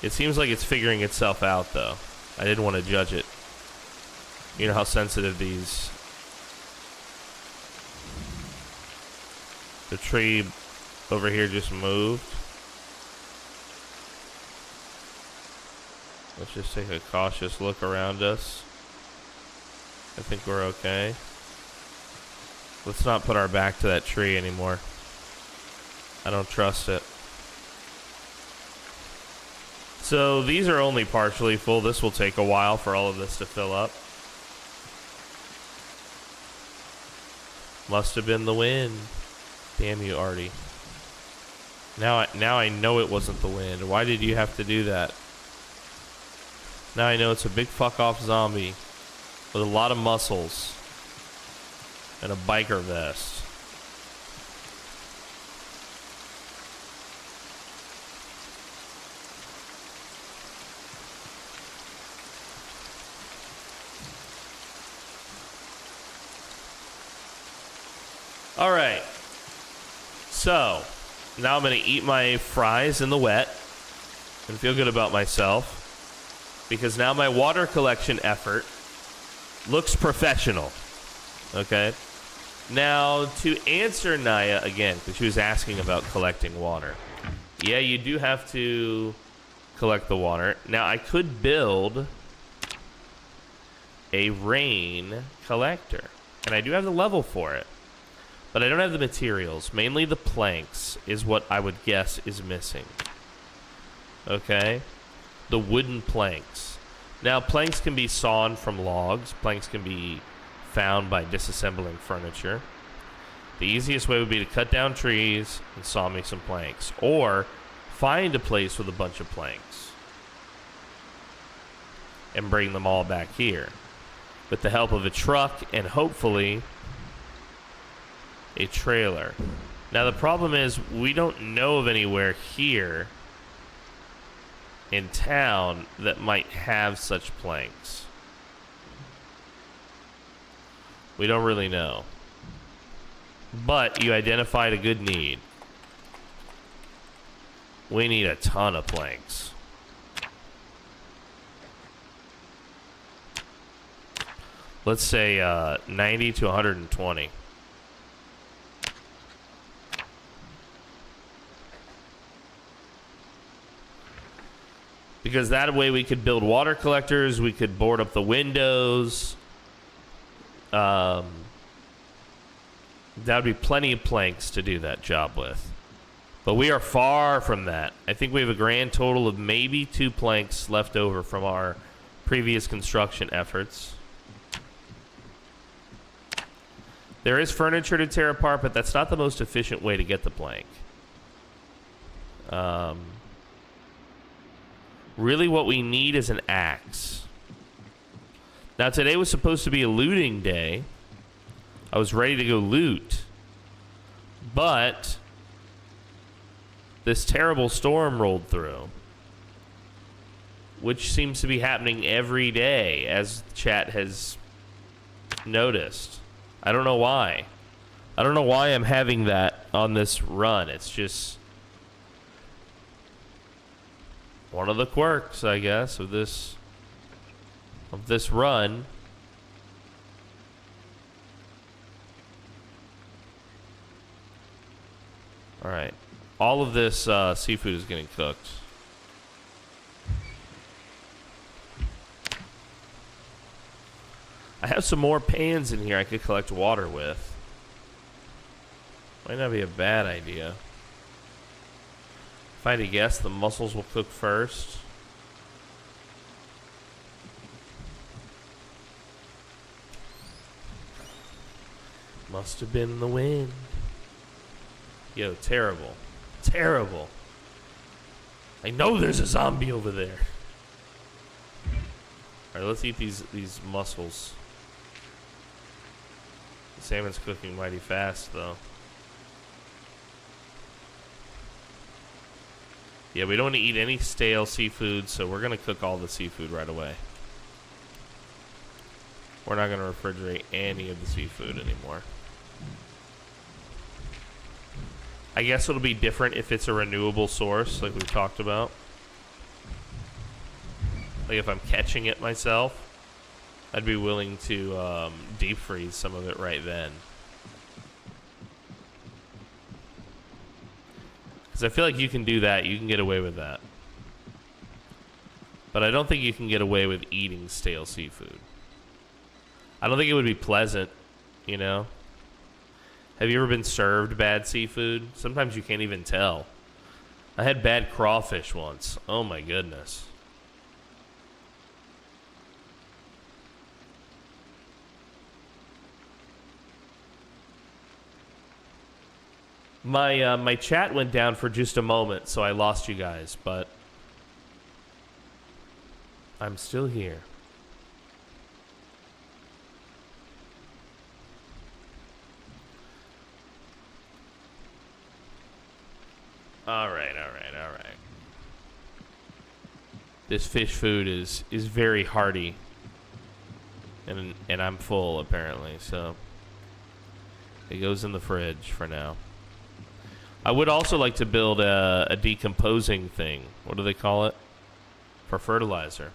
It seems like it's figuring itself out though. I didn't want to judge it. You know how sensitive these. The tree over here just moved. Let's just take a cautious look around us. I think we're okay. Let's not put our back to that tree anymore. I don't trust it. So these are only partially full. This will take a while for all of this to fill up. Must have been the wind. Damn you, Artie. Now I know it wasn't the wind. Why did you have to do that? Now I know it's a big fuck off zombie with a lot of muscles and a biker vest. All right. So, now I'm going to eat my fries in the wet and feel good about myself because now my water collection effort looks professional. Okay? Now, to answer Naya again, because she was asking about collecting water. Yeah, you do have to collect the water. Now, I could build a rain collector, and I do have the level for it. But I don't have the materials. Mainly the planks is what I would guess is missing. Okay? The wooden planks. Now, planks can be sawn from logs. Planks can be found by disassembling furniture. The easiest way would be to cut down trees and saw me some planks. Or find a place with a bunch of planks. and bring them all back here with the help of a truck and hopefully a trailer. Now the problem is we don't know of anywhere here in town that might have such planks. We don't really know. But you identified a good need. We need a ton of planks. Let's say 90 to 120. Because that way we could build water collectors, we could board up the windows. That would be plenty of planks to do that job with. But we are far from that. I think we have a grand total of maybe 2 planks left over from our previous construction efforts. There is furniture to tear apart, but that's not the most efficient way to get the plank. Really what we need is an axe. Now today was supposed to be a looting day. I was ready to go loot. But this terrible storm rolled through, which seems to be happening every day, as chat has noticed. I don't know why. I don't know why I'm having that on this run. It's just one of the quirks, I guess, of this run. All right. All of this seafood is getting cooked. I have some more pans in here I could collect water with. Might not be a bad idea. If I had to guess, the mussels will cook first. Must have been the wind. Yo, terrible. Terrible. I know there's a zombie over there. Alright, let's eat these mussels. The salmon's cooking mighty fast, though. Yeah, we don't want to eat any stale seafood, so we're going to cook all the seafood right away. We're not going to refrigerate any of the seafood anymore. I guess it'll be different if it's a renewable source, like we talked about. Like if I'm catching it myself, I'd be willing to deep freeze some of it right then. Because I feel like you can do that. You can get away with that. But I don't think you can get away with eating stale seafood. I don't think it would be pleasant, you know? Have you ever been served bad seafood? Sometimes you can't even tell. I had bad crawfish once. Oh my goodness. My chat went down for just a moment, so I lost you guys, but I'm still here. All right. This fish food is very hearty, and I'm full apparently, so it goes in the fridge for now. I would also like to build a decomposing thing. What do they call it? For fertilizer.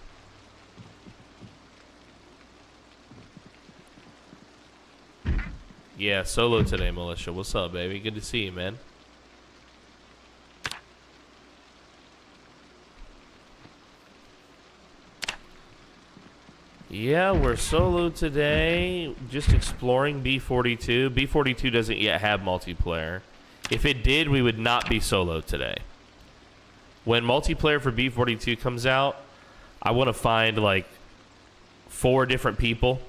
Yeah, solo today, Militia. What's up, baby? Good to see you, man. Yeah, we're solo today. Just exploring B42. B42 doesn't yet have multiplayer. If it did, we would not be solo today. When multiplayer for B42 comes out, I want to find like 4 different people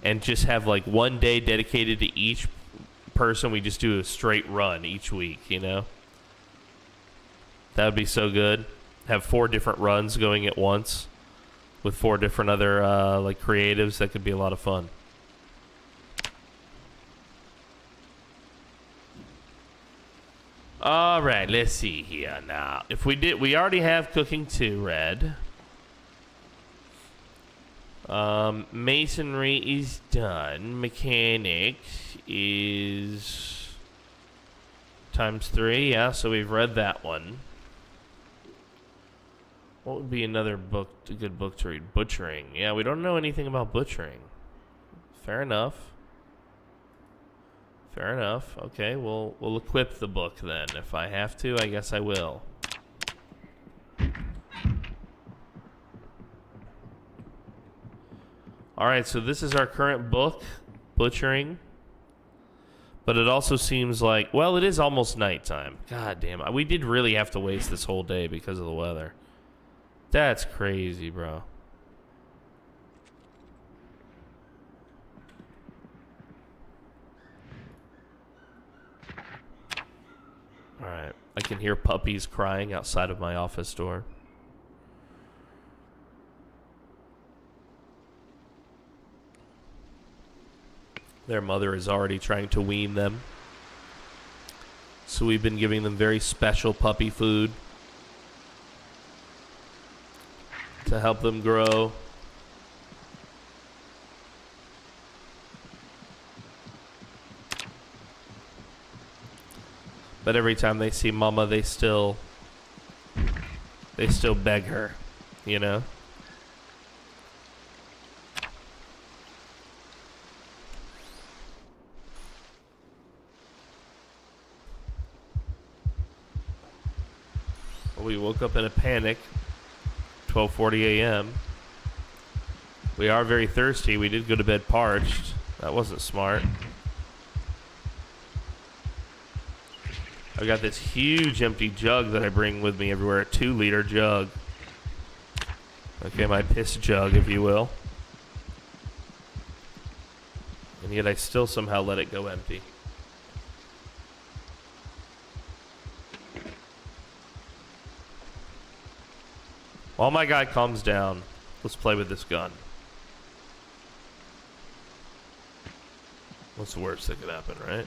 and just have like one day dedicated to each person. We just do a straight run each week, you know? That would be so good. Have 4 different runs going at once. with 4 different other like creatives. That could be a lot of fun. All right, let's see here now. If we already have cooking 2, Red. Masonry is done. Mechanics is ×3. Yeah, so we've read that one. What would be another book, a good book to read? Butchering. Yeah, we don't know anything about butchering. Fair enough. Fair enough. Okay, we'll equip the book then. If I have to, I guess I will. Alright, so this is our current book, Butchering. But it also seems like, well, it is almost nighttime. God damn, we did really have to waste this whole day because of the weather. That's crazy, bro. Alright, I can hear puppies crying outside of my office door. Their mother is already trying to wean them. So we've been giving them very special puppy food to help them grow. But every time they see Mama, they still beg her, you know? We woke up in a panic, 12:40 a.m. We are very thirsty. We did go to bed parched. That wasn't smart. I've got this huge empty jug that I bring with me everywhere, a 2-liter jug. Okay, my piss jug, if you will. And yet I still somehow let it go empty. While my guy calms down, let's play with this gun. What's the worst that could happen, right?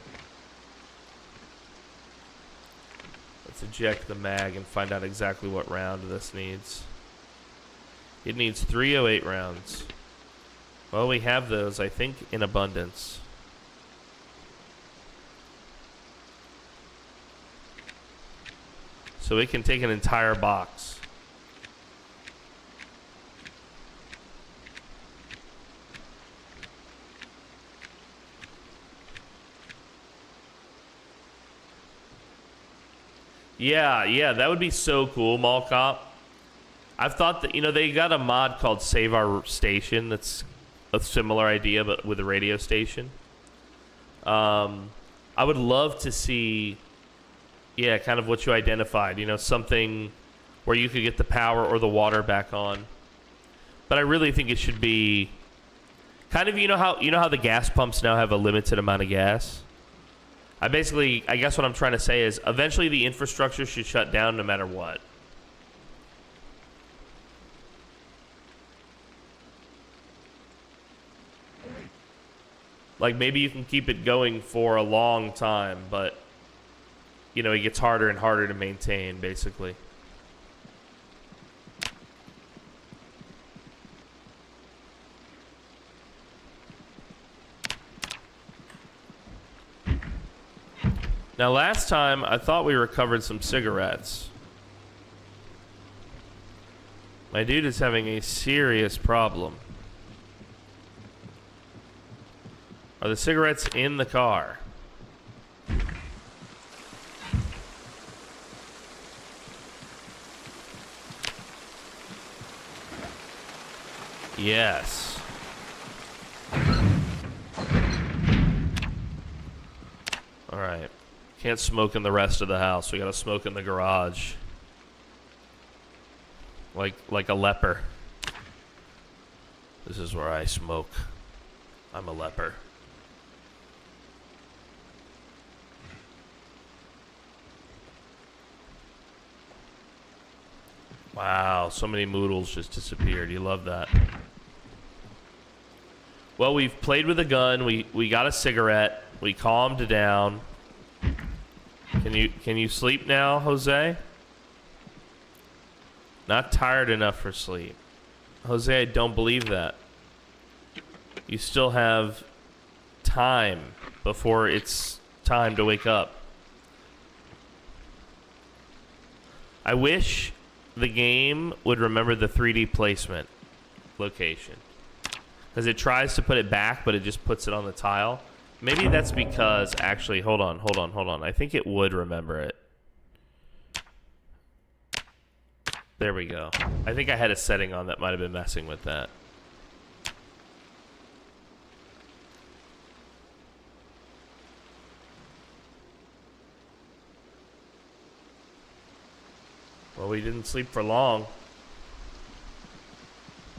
Let's eject the mag and find out exactly what round this needs. It needs 308 rounds. Well, we have those, I think, in abundance. So we can take an entire box. Yeah, that would be so cool, Mall Cop. I've thought that, you know, they got a mod called Save Our Station that's a similar idea, but with a radio station. I would love to see, yeah, kind of what you identified, you know, something where you could get the power or the water back on. But I really think it should be kind of, you know how the gas pumps now have a limited amount of gas? I guess what I'm trying to say is eventually the infrastructure should shut down no matter what. Like maybe you can keep it going for a long time, but you know, it gets harder and harder to maintain, basically. Now, last time, I thought we recovered some cigarettes. My dude is having a serious problem. Are the cigarettes in the car? Yes. All right. Can't smoke in the rest of the house. We gotta smoke in the garage. Like a leper. This is where I smoke. I'm a leper. Wow, so many moodles just disappeared. You love that. Well, we've played with a gun. We got a cigarette. We calmed down. Can you sleep now, Jose? Not tired enough for sleep. Jose, I don't believe that. You still have time before it's time to wake up. I wish the game would remember the 3D placement location. Because it tries to put it back, but it just puts it on the tile. Maybe that's because, actually, hold on. I think it would remember it. There we go. I think I had a setting on that might have been messing with that. Well, we didn't sleep for long.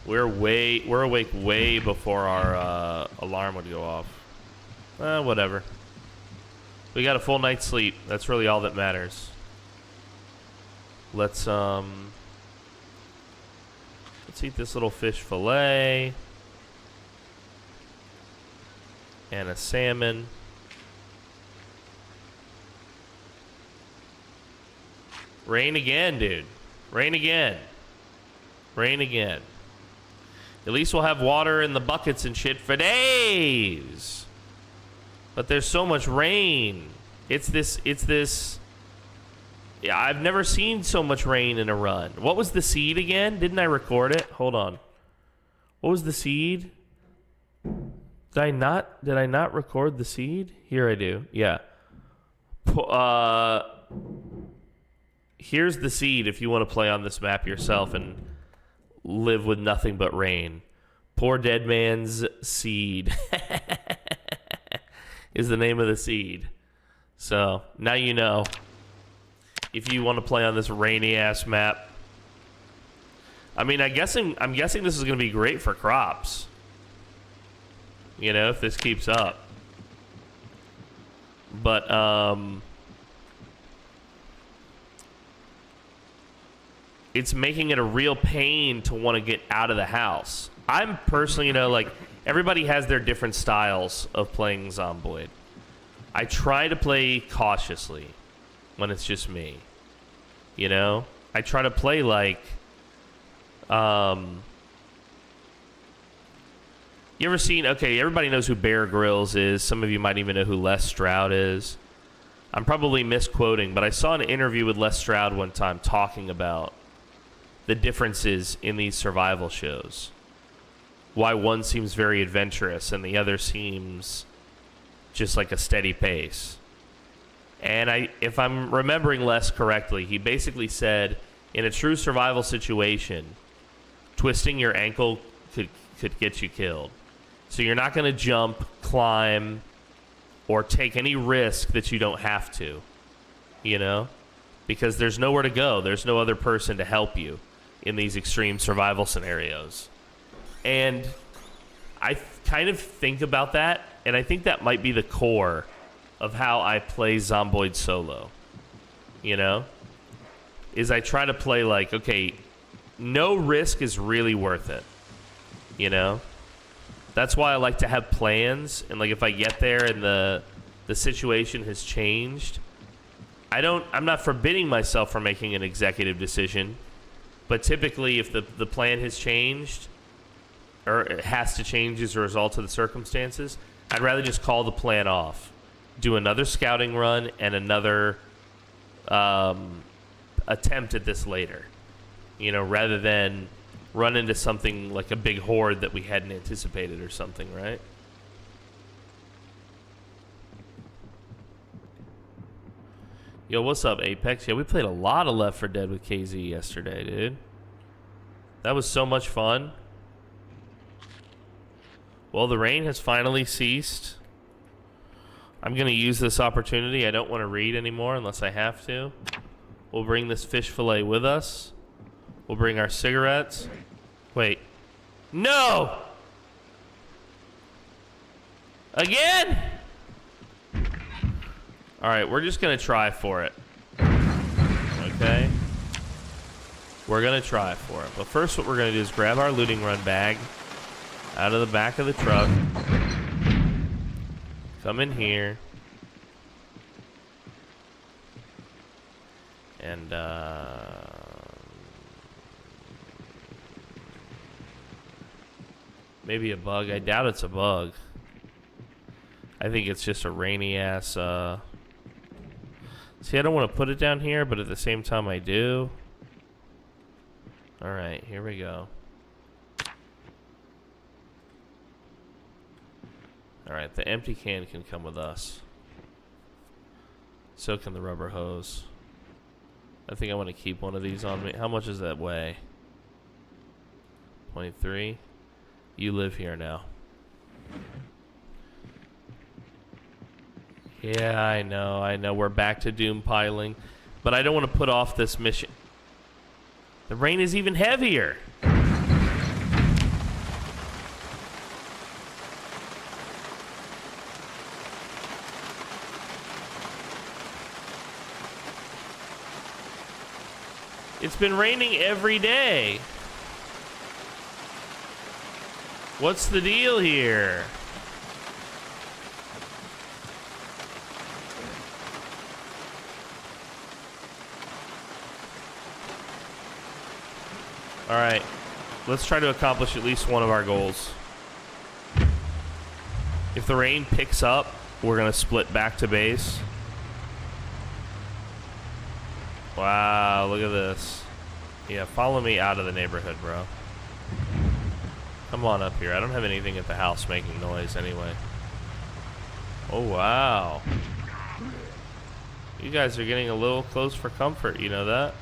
We're awake way before our alarm would go off. Whatever. We got a full night's sleep. That's really all that matters. Let's eat this little fish fillet and a salmon. Rain again, dude. Rain again. Rain again. At least we'll have water in the buckets and shit for days. But there's so much rain. It's this. Yeah, I've never seen so much rain in a run. What was the seed again? Didn't I record it? Hold on. What was the seed? Did I not record the seed? Here I do. Yeah. Here's the seed if you want to play on this map yourself and live with nothing but rain. PoorDeadMan's seed is the name of the seed. So now you know. If you want to play on this rainy ass map. I mean, I'm guessing this is going to be great for crops. You know, if this keeps up. But it's making it a real pain to want to get out of the house. I'm personally, you know, like, everybody has their different styles of playing Zomboid. I try to play cautiously when it's just me. You know? I try to play like, you ever seen, okay, everybody knows who Bear Grylls is. Some of you might even know who Les Stroud is. I'm probably misquoting, but I saw an interview with Les Stroud one time talking about the differences in these survival shows. Why one seems very adventurous and the other seems just like a steady pace. And if I'm remembering Les correctly, he basically said, in a true survival situation, twisting your ankle could get you killed. So you're not going to jump, climb, or take any risk that you don't have to, you know? Because there's nowhere to go. There's no other person to help you in these extreme survival scenarios. And I kind of think about that, and I think that might be the core of how I play Zomboid solo. You know? Is I try to play like, okay, no risk is really worth it. You know? That's why I like to have plans, and like if I get there and the situation has changed, I'm not forbidding myself from making an executive decision, but typically if the plan has changed, or it has to change as a result of the circumstances, I'd rather just call the plan off. Do another scouting run and another attempt at this later. You know, rather than run into something like a big horde that we hadn't anticipated or something, right? Yo, what's up, Apex? Yeah, we played a lot of Left 4 Dead with KZ yesterday, dude. That was so much fun. Well, the rain has finally ceased. I'm going to use this opportunity. I don't want to read anymore unless I have to. We'll bring this fish fillet with us. We'll bring our cigarettes. Wait. No! Again? Alright, we're just going to try for it. Okay? We're going to try for it. But first what we're going to do is grab our looting run bag out of the back of the truck. Come in here. And, maybe a bug. I doubt it's a bug. I think it's just a rainy ass, See, I don't want to put it down here, but at the same time I do. Alright, here we go. Alright, the empty can come with us. So can the rubber hose. I think I want to keep one of these on me. How much does that weigh? 23. You live here now. Yeah, I know. We're back to doom piling. But I don't want to put off this mission. The rain is even heavier. It's been raining every day. What's the deal here? All right, let's try to accomplish at least one of our goals. If the rain picks up, we're gonna split back to base. Wow, look at this. Yeah, follow me out of the neighborhood, bro. Come on up here. I don't have anything at the house making noise anyway. Oh, wow. You guys are getting a little close for comfort, you know that?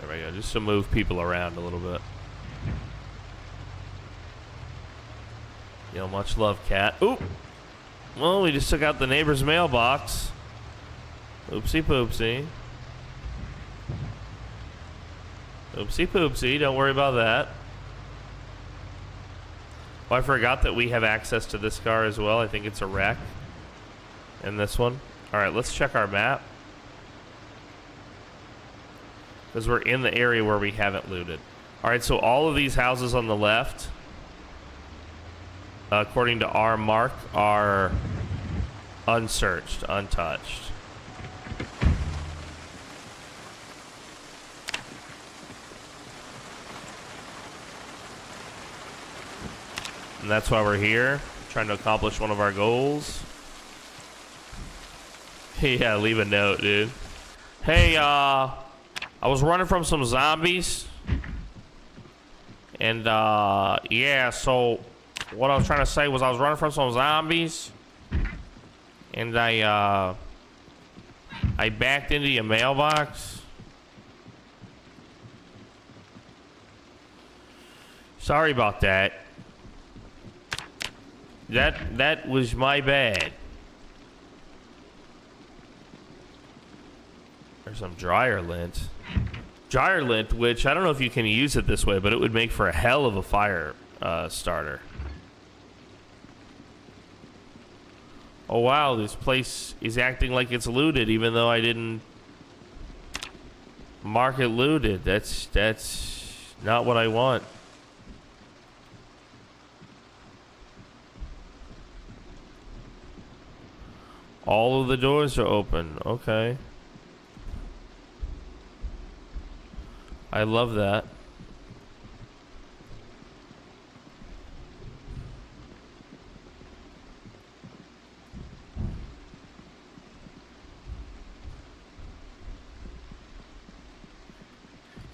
There we go, just to move people around a little bit. Yo, much love, cat. Oop! Well, we just took out the neighbor's mailbox. Oopsie poopsie. Oopsie poopsie, don't worry about that. Oh, I forgot that we have access to this car as well. I think it's a wreck. And this one. Alright, let's check our map. Because we're in the area where we haven't looted. Alright, so all of these houses on the left, according to our mark, are unsearched, untouched. And that's why we're here, trying to accomplish one of our goals. Yeah, leave a note, dude. Hey, I was running from some zombies. And, yeah, so what I was trying to say was I was running from some zombies. And I backed into your mailbox. Sorry about that. That was my bad. There's some dryer lint. Dryer lint, which I don't know if you can use it this way, but it would make for a hell of a fire starter. Oh wow, this place is acting like it's looted, even though I didn't mark it looted. That's not what I want. All of the doors are open. Okay. I love that.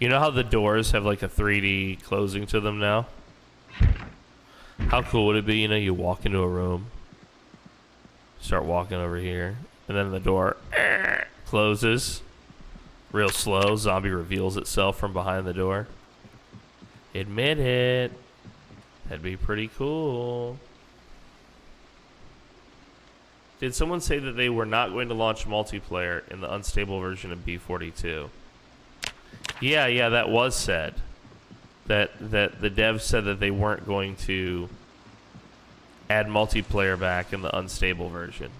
You know how the doors have like a 3D closing to them now? How cool would it be, you know, you walk into a room, start walking over here, and then the door closes real slow. Zombie reveals itself from behind the door. Admit it. That'd be pretty cool. Did someone say that they were not going to launch multiplayer in the unstable version of B42? Yeah, that was said. That the devs said that they weren't going to add multiplayer back in the unstable version.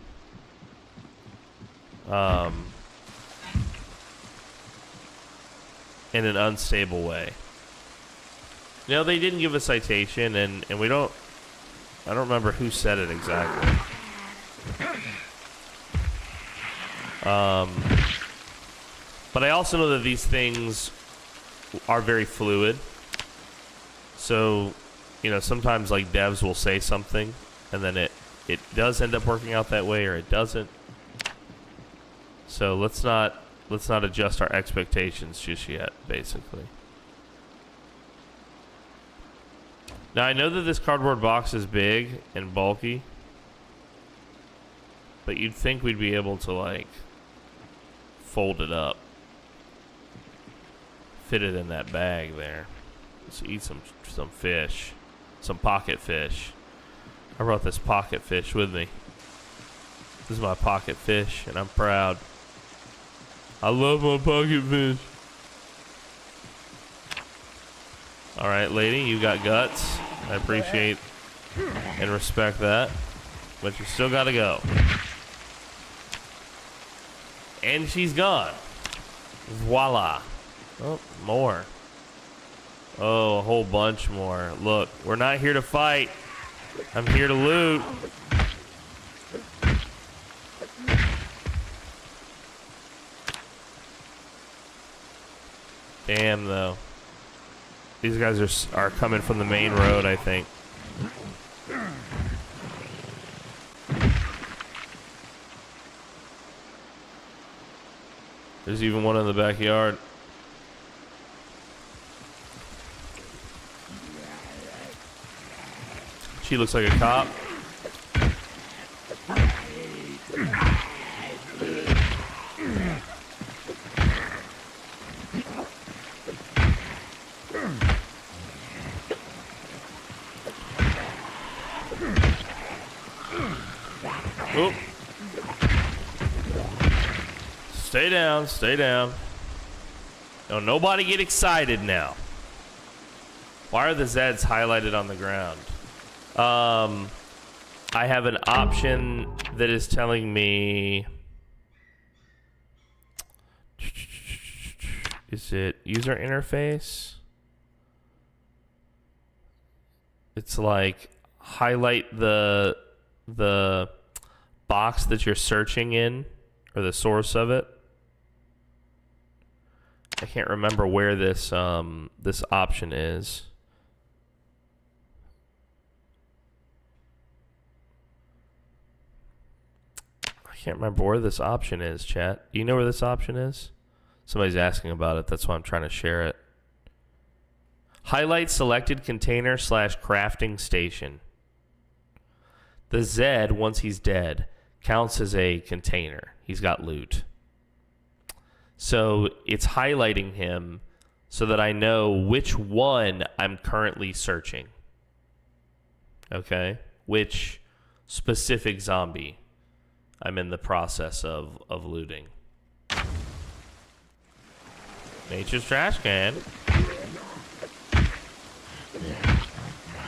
In an unstable way. You know, they didn't give a citation, and we don't... I don't remember who said it exactly. But I also know that these things are very fluid. So, you know, sometimes like devs will say something and then it does end up working out that way, or it doesn't. So let's not adjust our expectations just yet, basically. Now I know that this cardboard box is big and bulky, but you'd think we'd be able to like fold it up. Fit it in that bag there. Let's eat some fish. Some pocket fish. I brought this pocket fish with me. This is my pocket fish, and I'm proud. I love my pocket fish. Alright, lady, you got guts. I appreciate and respect that. But you still gotta go. And she's gone. Voila. Oh, more. Oh, a whole bunch more. Look, we're not here to fight. I'm here to loot. Damn, though. These guys are coming from the main road, I think. There's even one in the backyard. She looks like a cop. Oop. Stay down, stay down. Don't nobody get excited now. Why are the Zeds highlighted on the ground? I have an option that is telling me... Is it user interface? It's like highlight the box that you're searching in, or the source of it. I can't remember where this this option is. I can't remember where this option is, chat. Do you know where this option is? Somebody's asking about it. That's why I'm trying to share it. Highlight selected container / crafting station. The Zed, once he's dead, counts as a container. He's got loot. So it's highlighting him so that I know which one I'm currently searching. Okay? Which specific zombie I'm in the process of looting. Nature's trash can.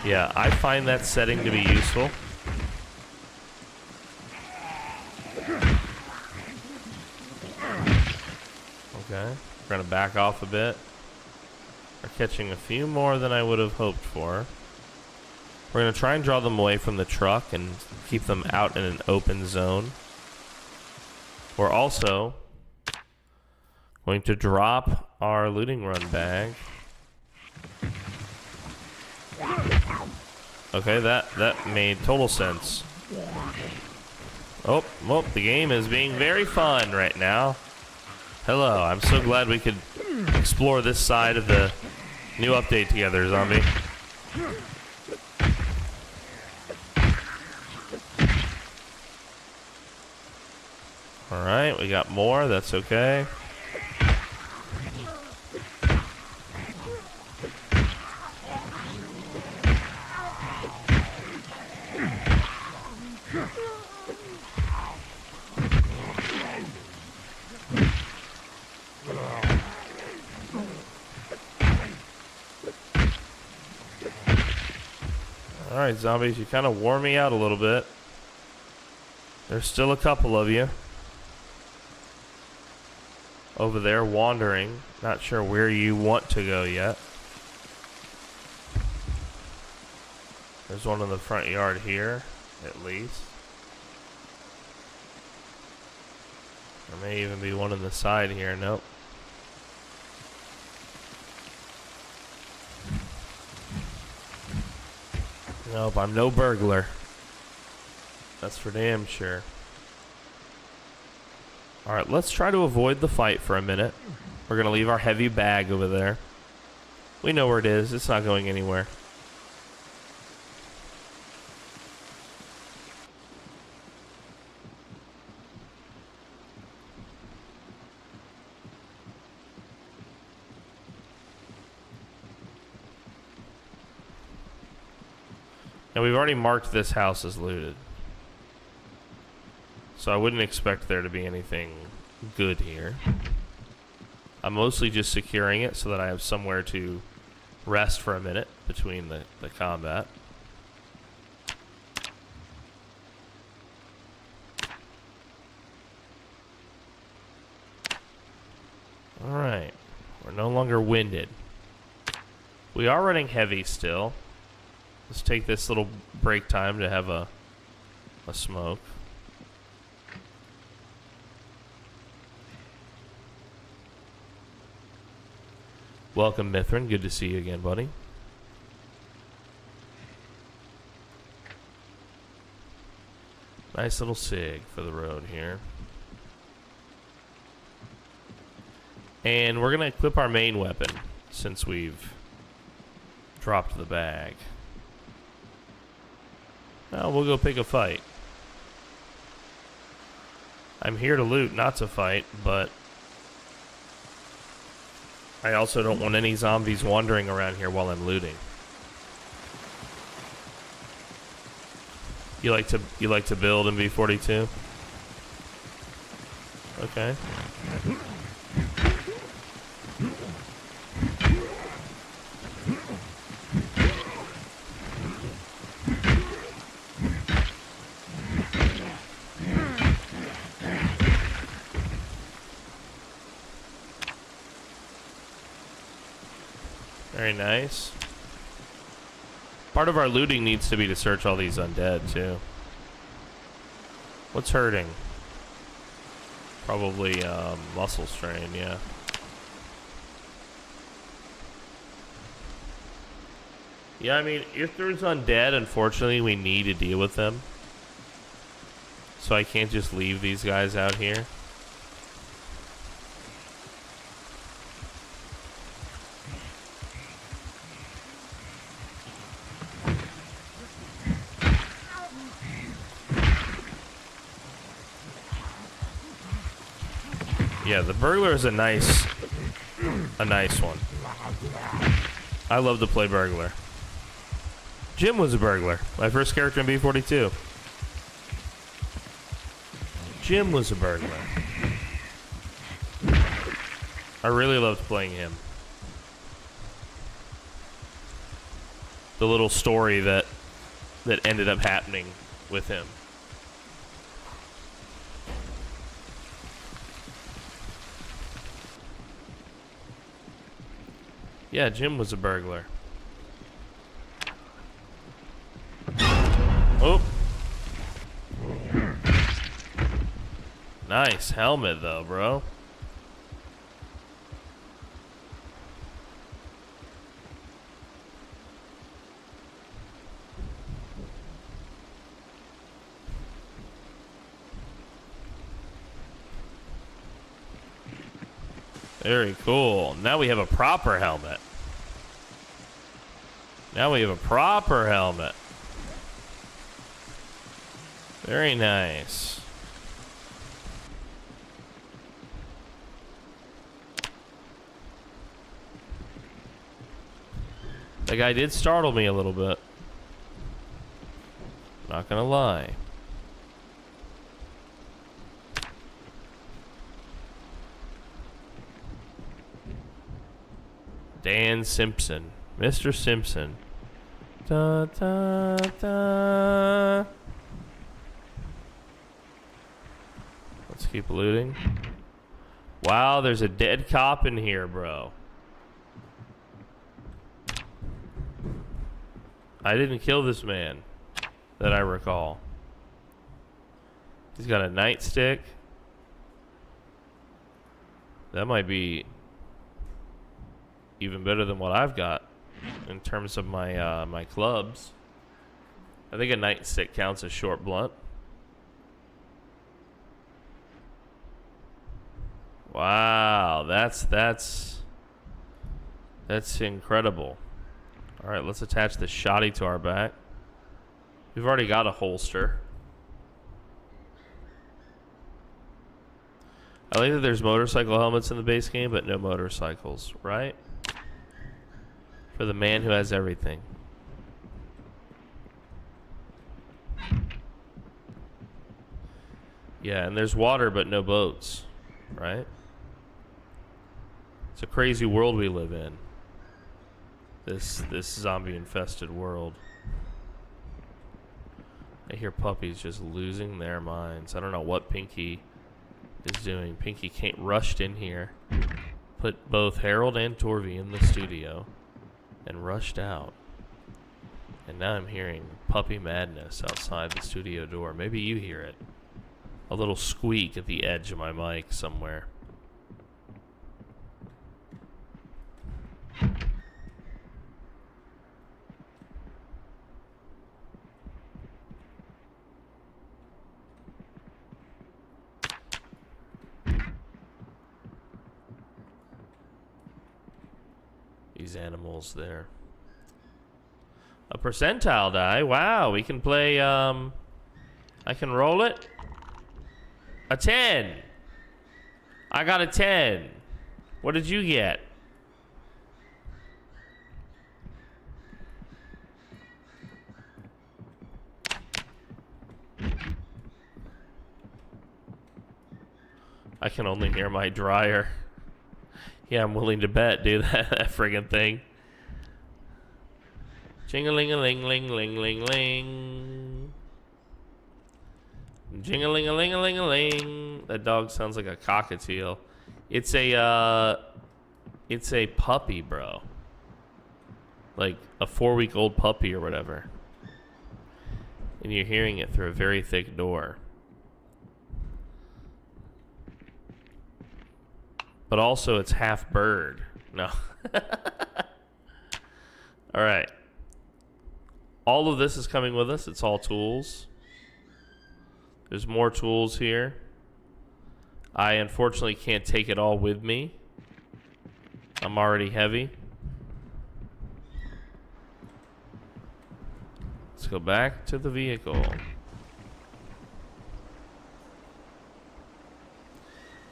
Yeah, I find that setting to be useful. Okay, we're gonna back off a bit. We're catching a few more than I would have hoped for. We're gonna try and draw them away from the truck and keep them out in an open zone. We're also going to drop our looting run bag. Okay, that made total sense. Oh, well, the game is being very fun right now. Hello, I'm so glad we could explore this side of the new update together, zombie. Alright, we got more, that's okay. Alright, zombies, you kind of wore me out a little bit. There's still a couple of you over there wandering. Not sure where you want to go yet. There's one in the front yard here, at least. There may even be one on the side here. Nope. Nope, I'm no burglar. That's for damn sure. Alright, let's try to avoid the fight for a minute. We're going to leave our heavy bag over there. We know where it is. It's not going anywhere. Now, we've already marked this house as looted. So I wouldn't expect there to be anything good here. I'm mostly just securing it so that I have somewhere to rest for a minute between the combat. Alright. We're no longer winded. We are running heavy still. Let's take this little break time to have a smoke. Welcome, Mithrin. Good to see you again, buddy. Nice little sig for the road here. And we're going to equip our main weapon since we've dropped the bag. Now we'll go pick a fight. I'm here to loot, not to fight, but I also don't want any zombies wandering around here while I'm looting. You like to build in B42? Okay. Very nice. Part of our looting needs to be to search all these undead, too. What's hurting? Probably muscle strain, yeah. Yeah, I mean, if there's undead, unfortunately, we need to deal with them. So I can't just leave these guys out here. Yeah, the burglar is a nice one. I love to play burglar. Jim was a burglar. My first character in B42. Jim was a burglar. I really loved playing him. The little story that ended up happening with him. Yeah, Jim was a burglar. Oh. Nice helmet, though, bro. Very cool. Now we have a proper helmet. Now we have a proper helmet. Very nice. That guy did startle me a little bit. Not gonna lie. Dan Simpson. Mr. Simpson. Da, da, da. Let's keep looting. Wow, there's a dead cop in here, bro. I didn't kill this man that I recall. He's got a nightstick. That might be even better than what I've got in terms of my my clubs. I think a nightstick counts as short blunt. Wow, that's incredible. All right, let's attach the shotty to our back. We've already got a holster. I like that there's motorcycle helmets in the base game, but no motorcycles, right? For the man who has everything. Yeah, and there's water, but no boats, right? It's a crazy world we live in. This zombie-infested world. I hear puppies just losing their minds. I don't know what Pinky is doing. Pinky rushed in here, put both Harold and Torvey in the studio, and rushed out. And now I'm hearing puppy madness outside the studio door. Maybe you hear it. A little squeak at the edge of my mic somewhere. These animals there. A percentile die. Wow, we can play, I can roll it. A 10. I got a 10. What did you get? I can only hear my dryer. Yeah, I'm willing to bet, dude, that friggin' thing. Jing-a-ling-a-ling-ling-ling-ling-ling. Jing-a-ling-a-ling-a-ling-a-ling-a-ling. That dog sounds like a cockatiel. It's a puppy, bro. Like a 4-week-old puppy or whatever. And you're hearing it through a very thick door. But also it's half bird. No. All right. All of this is coming with us. It's all tools. There's more tools here. I unfortunately can't take it all with me. I'm already heavy. Let's go back to the vehicle.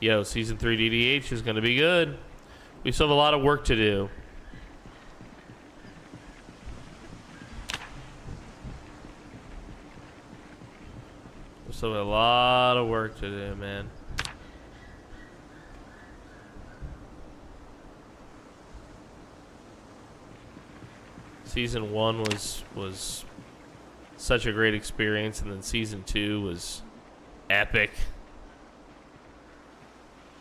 Yo, Season 3 DDH is going to be good. We still have a lot of work to do. We still have a lot of work to do, man. Season 1 was such a great experience, and then Season 2 was epic.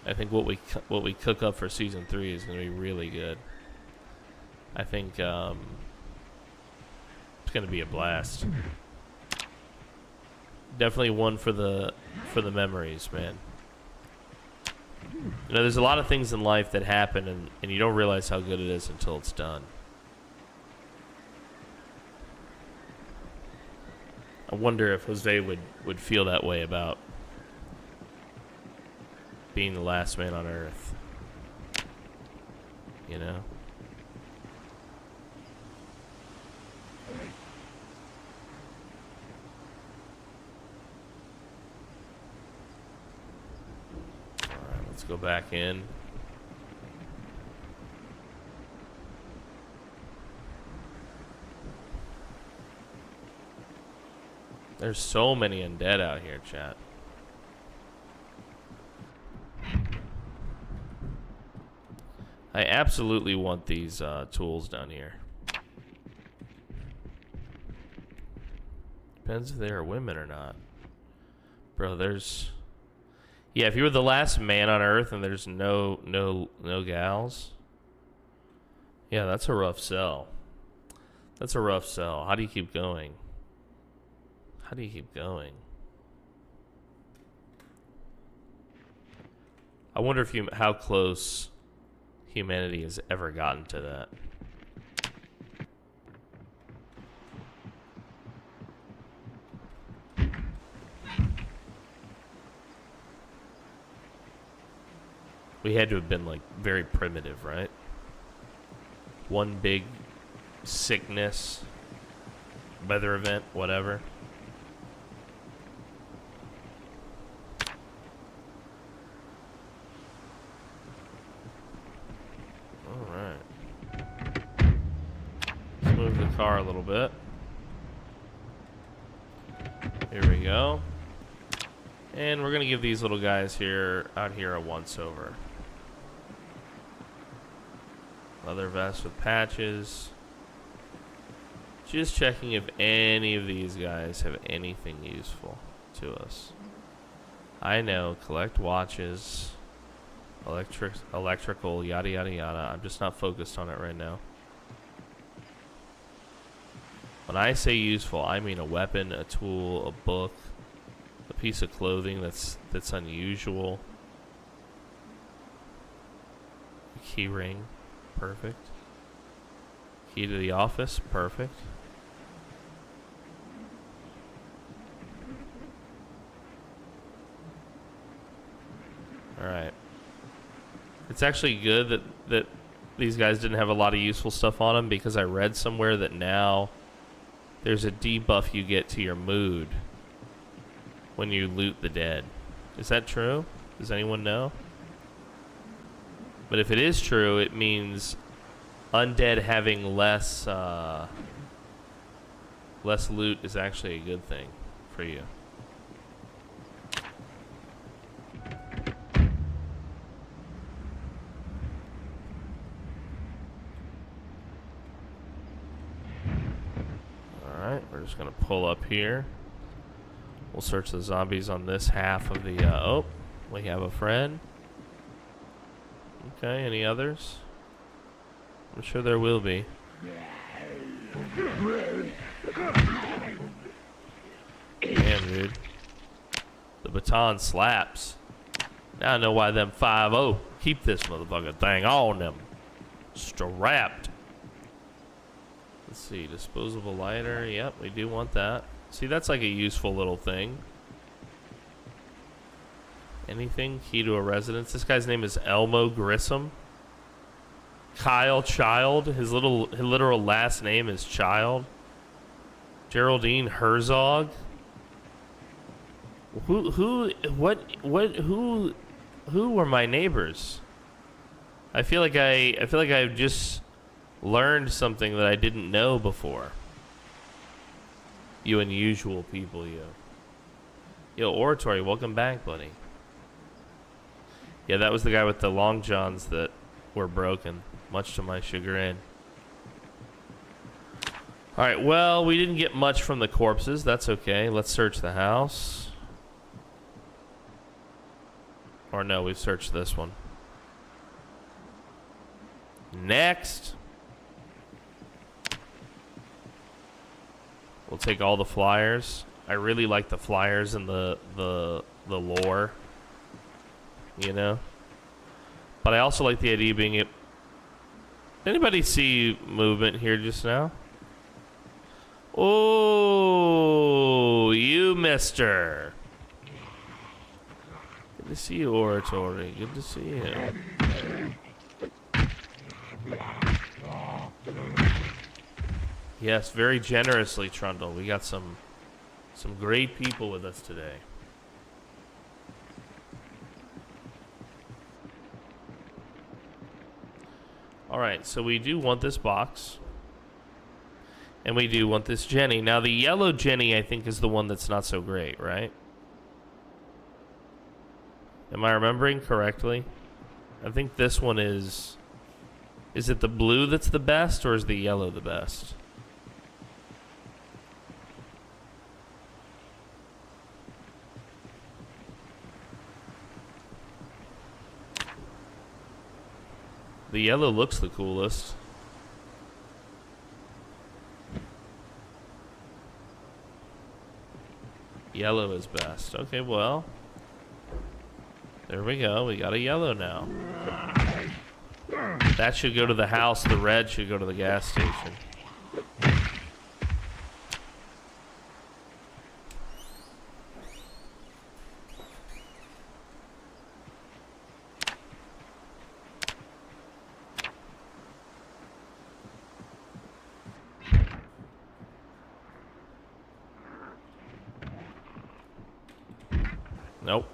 I think what we cook up for Season 3 is going to be really good. I think it's going to be a blast. Definitely one for the memories, man. You know, there's a lot of things in life that happen, and you don't realize how good it is until it's done. I wonder if Jose would feel that way about being the last man on Earth. You know? Alright, let's go back in. There's so many undead out here, chat. I absolutely want these tools down here. Depends if they are women or not. Bro, there's... Yeah, if you were the last man on Earth and there's no gals... Yeah, that's a rough sell. That's a rough sell. How do you keep going? How do you keep going? I wonder if how close humanity has ever gotten to that. We had to have been like very primitive, right? One big sickness, weather event, whatever. All right. Let's move the car a little bit. Here we go. And we're gonna give these little guys out here a once over. Leather vest with patches. Just checking if any of these guys have anything useful to us. I know, collect watches, electrical, yada yada yada. I'm just not focused on it right now. When I say useful, I mean a weapon, a tool, a book, a piece of clothing that's unusual. A key ring. Perfect. Key to the office. Perfect. Alright. It's actually good that these guys didn't have a lot of useful stuff on them, because I read somewhere that now there's a debuff you get to your mood when you loot the dead. Is that true? Does anyone know? But if it is true, it means undead having less loot is actually a good thing for you. Alright, we're just going to pull up here. We'll search the zombies on this half of the... oh, we have a friend. Okay, any others? I'm sure there will be. Damn, dude. The baton slaps. Now I know why them 5-0 keep this motherfucking thing on them. Strapped. Let's see, disposable lighter. Yep, we do want that. See, that's like a useful little thing. Anything? Key to a residence. This guy's name is Elmo Grissom. Kyle Child. His literal last name is Child. Geraldine Herzog. Who were my neighbors? I feel like I've just learned something that I didn't know before. You unusual people, you. Yo, Oratory, welcome back, buddy. Yeah, that was the guy with the long johns that were broken, much to my chagrin. Alright, well, we didn't get much from the corpses. That's okay. Let's search the house. Or no, we've searched this one. Next. We'll take all the flyers. I really like the flyers and the lore. You know? But I also like the idea of being it. Anybody see movement here just now? Oh, you mister. Good to see you, Oratory. Good to see you. Yes, very generously, Trundle. We got some great people with us today. Alright, so we do want this box. And we do want this Jenny. Now, the yellow Jenny, I think, is the one that's not so great, right? Am I remembering correctly? I think this one is... Is it the blue that's the best, or is the yellow the best? The yellow looks the coolest. Yellow is best. Okay, well. There we go. We got a yellow now. That should go to the house. The red should go to the gas station. Nope.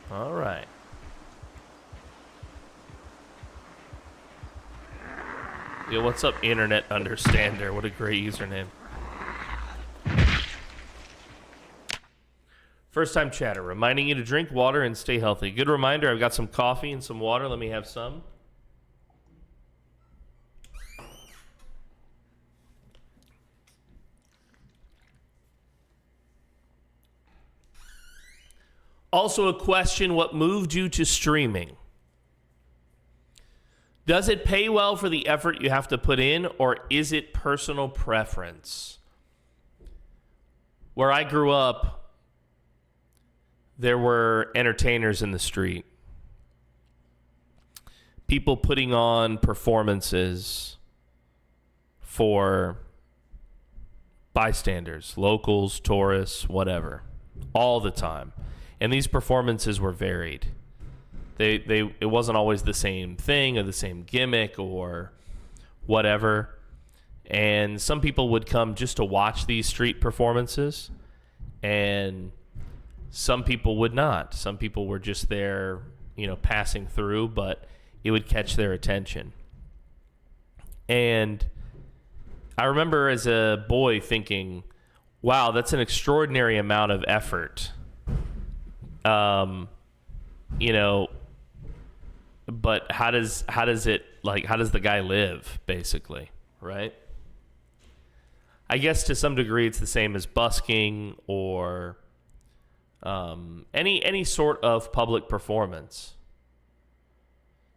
All right. Yo, what's up, Internet Understander? What a great username. First time chatter, reminding you to drink water and stay healthy. Good reminder, I've got some coffee and some water. Let me have some. Also a question, what moved you to streaming? Does it pay well for the effort you have to put in, or is it personal preference? Where I grew up, there were entertainers in the street. People putting on performances for bystanders, locals, tourists, whatever, all the time. And these performances were varied. It wasn't always the same thing or the same gimmick or whatever. And some people would come just to watch these street performances, and some people would not. Some people were just there, you know, passing through, but it would catch their attention. And I remember as a boy thinking, wow, that's an extraordinary amount of effort. You know, but how does the guy live, basically, right? I guess to some degree it's the same as busking or any sort of public performance.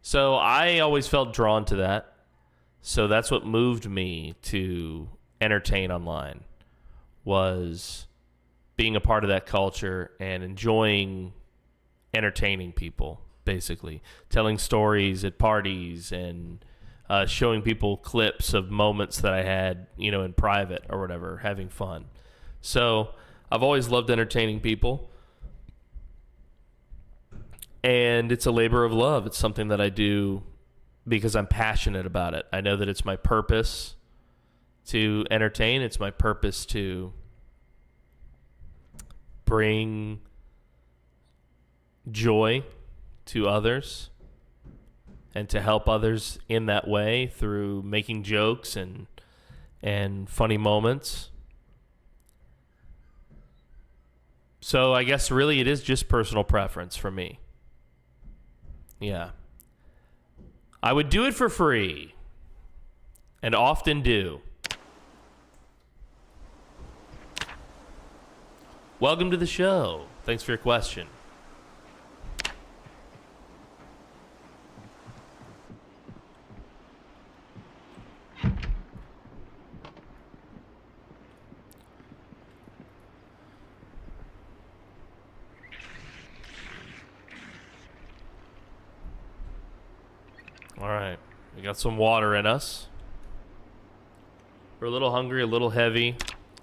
So I always felt drawn to that. So that's what moved me to entertain online, was being a part of that culture and enjoying entertaining people, basically. Telling stories at parties and showing people clips of moments that I had, you know, in private or whatever, having fun. So I've always loved entertaining people. And it's a labor of love. It's something that I do because I'm passionate about it. I know that it's my purpose to entertain. It's my purpose to bring joy to others and to help others in that way through making jokes and funny moments. So I guess really it is just personal preference for me. Yeah. I would do it for free, and often do. Welcome to the show. Thanks for your question. All right, we got some water in us. We're a little hungry, a little heavy,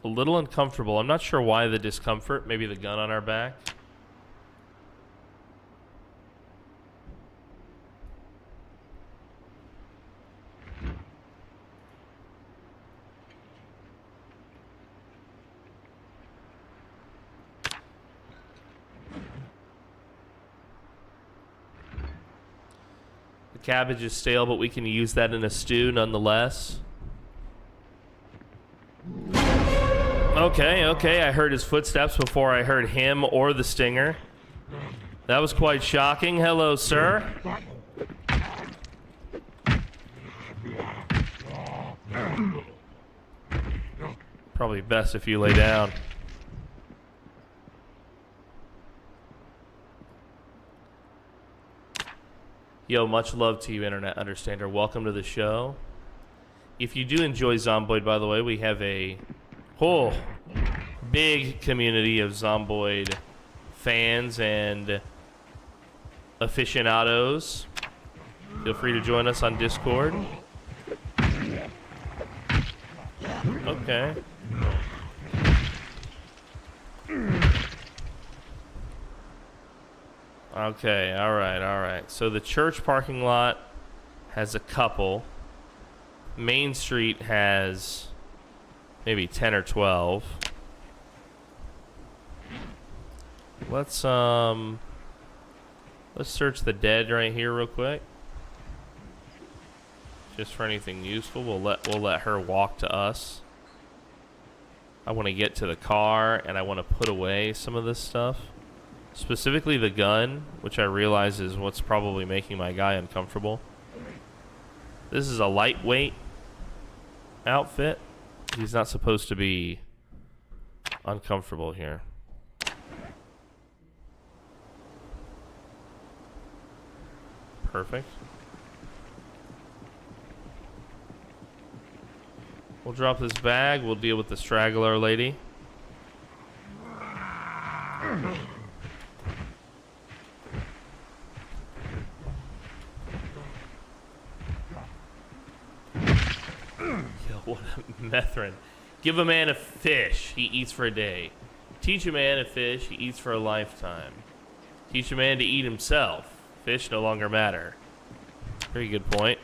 a little uncomfortable. I'm not sure why the discomfort. Maybe the gun on our back. Cabbage is stale, but we can use that in a stew nonetheless. Okay, I heard his footsteps before I heard him or the stinger. That was quite shocking. Hello, sir. Probably best if you lay down. Yo, much love to you, Internet Understander. Welcome to the show. If you do enjoy Zomboid, by the way, we have a whole big community of Zomboid fans and aficionados. Feel free to join us on Discord. Okay. Okay, alright. So the church parking lot has a couple. Main Street has maybe 10 or 12. Let's search the dead right here real quick. Just for anything useful. We'll let her walk to us. I want to get to the car and I want to put away some of this stuff. Specifically the gun, which I realize is what's probably making my guy uncomfortable. This is a lightweight outfit. He's not supposed to be uncomfortable here. Perfect. We'll drop this bag. We'll deal with the straggler lady. Yo, what a methrin. Give a man a fish, he eats for a day. Teach a man a fish, he eats for a lifetime. Teach a man to eat himself. Fish no longer matter. Very good point.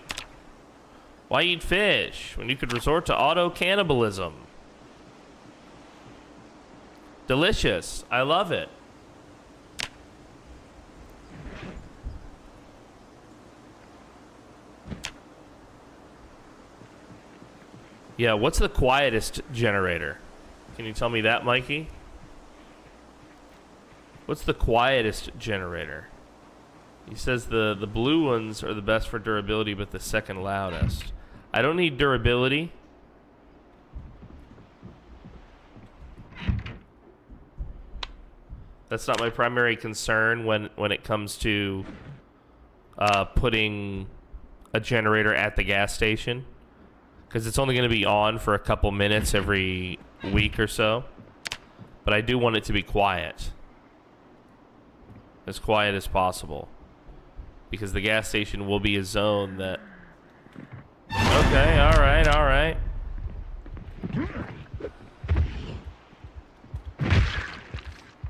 Why eat fish when you could resort to auto-cannibalism? Delicious. I love it. Yeah, what's the quietest generator? Can you tell me that, Mikey? What's the quietest generator? He says the blue ones are the best for durability, but the second loudest. I don't need durability. That's not my primary concern when it comes to putting a generator at the gas station. Because it's only going to be on for a couple minutes every week or so. But I do want it to be quiet. As quiet as possible. Because the gas station will be a zone that... Okay, alright.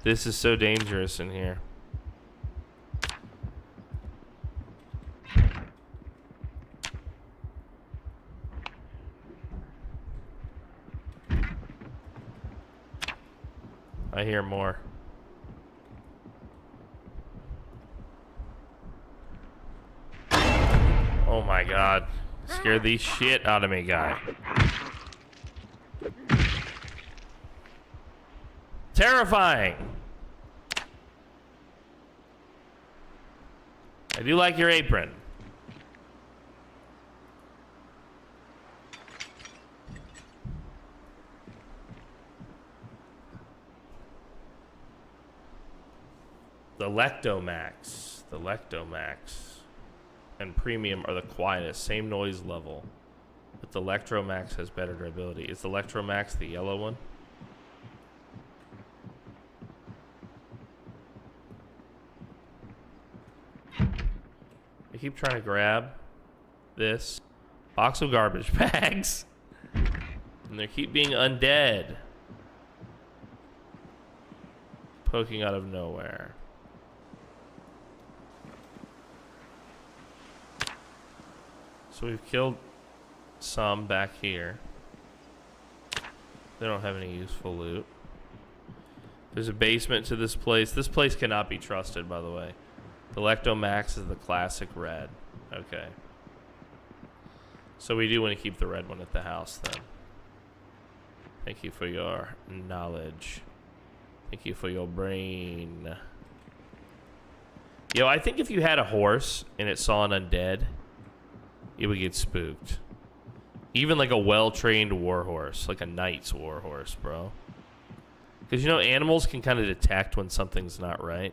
This is so dangerous in here. I hear more. Oh my god. Scared the shit out of me, guy. Terrifying. I do like your apron. The Lectomax and Premium are the quietest, same noise level, but the Lectromax has better durability. Is the Lectromax the yellow one? I keep trying to grab this box of garbage bags, and they keep being undead, poking out of nowhere. So we've killed some back here. They don't have any useful loot. There's a basement to this place. This place cannot be trusted, by the way. The Lectomax is the classic red. Okay. So we do want to keep the red one at the house then. Thank you for your knowledge. Thank you for your brain. Yo, I think if you had a horse and it saw an undead, it would get spooked. Even like a well-trained warhorse, like a knight's warhorse, bro. Because, you know, animals can kind of detect when something's not right.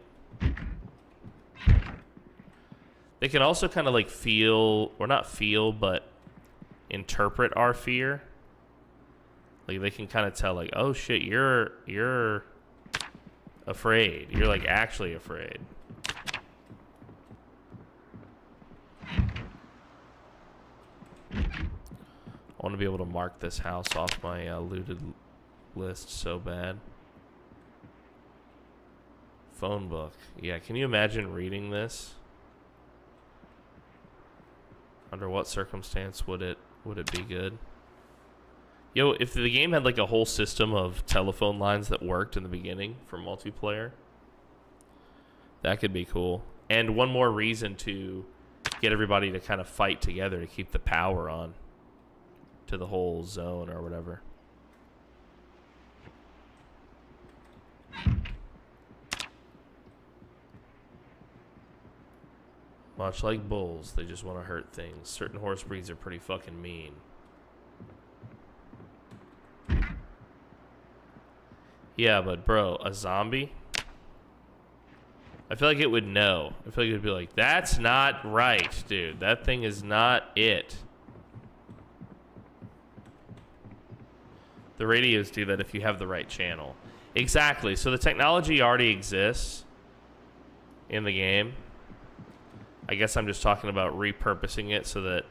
They can also kind of like feel, or not feel, but interpret our fear. Like they can kind of tell like, oh shit, you're afraid. You're like actually afraid. I want to be able to mark this house off my looted list so bad. Phone book. Yeah, can you imagine reading this? Under what circumstance would it be good? Yo, if the game had like a whole system of telephone lines that worked in the beginning for multiplayer, that could be cool. And one more reason to get everybody to kind of fight together to keep the power on to the whole zone or whatever. Much like bulls, they just want to hurt things. Certain horse breeds are pretty fucking mean. Yeah, but bro, a zombie? I feel like it would know. I feel like it would be like, that's not right, dude. That thing is not it. The radios do that if you have the right channel. Exactly. So the technology already exists in the game. I guess I'm just talking about repurposing it so that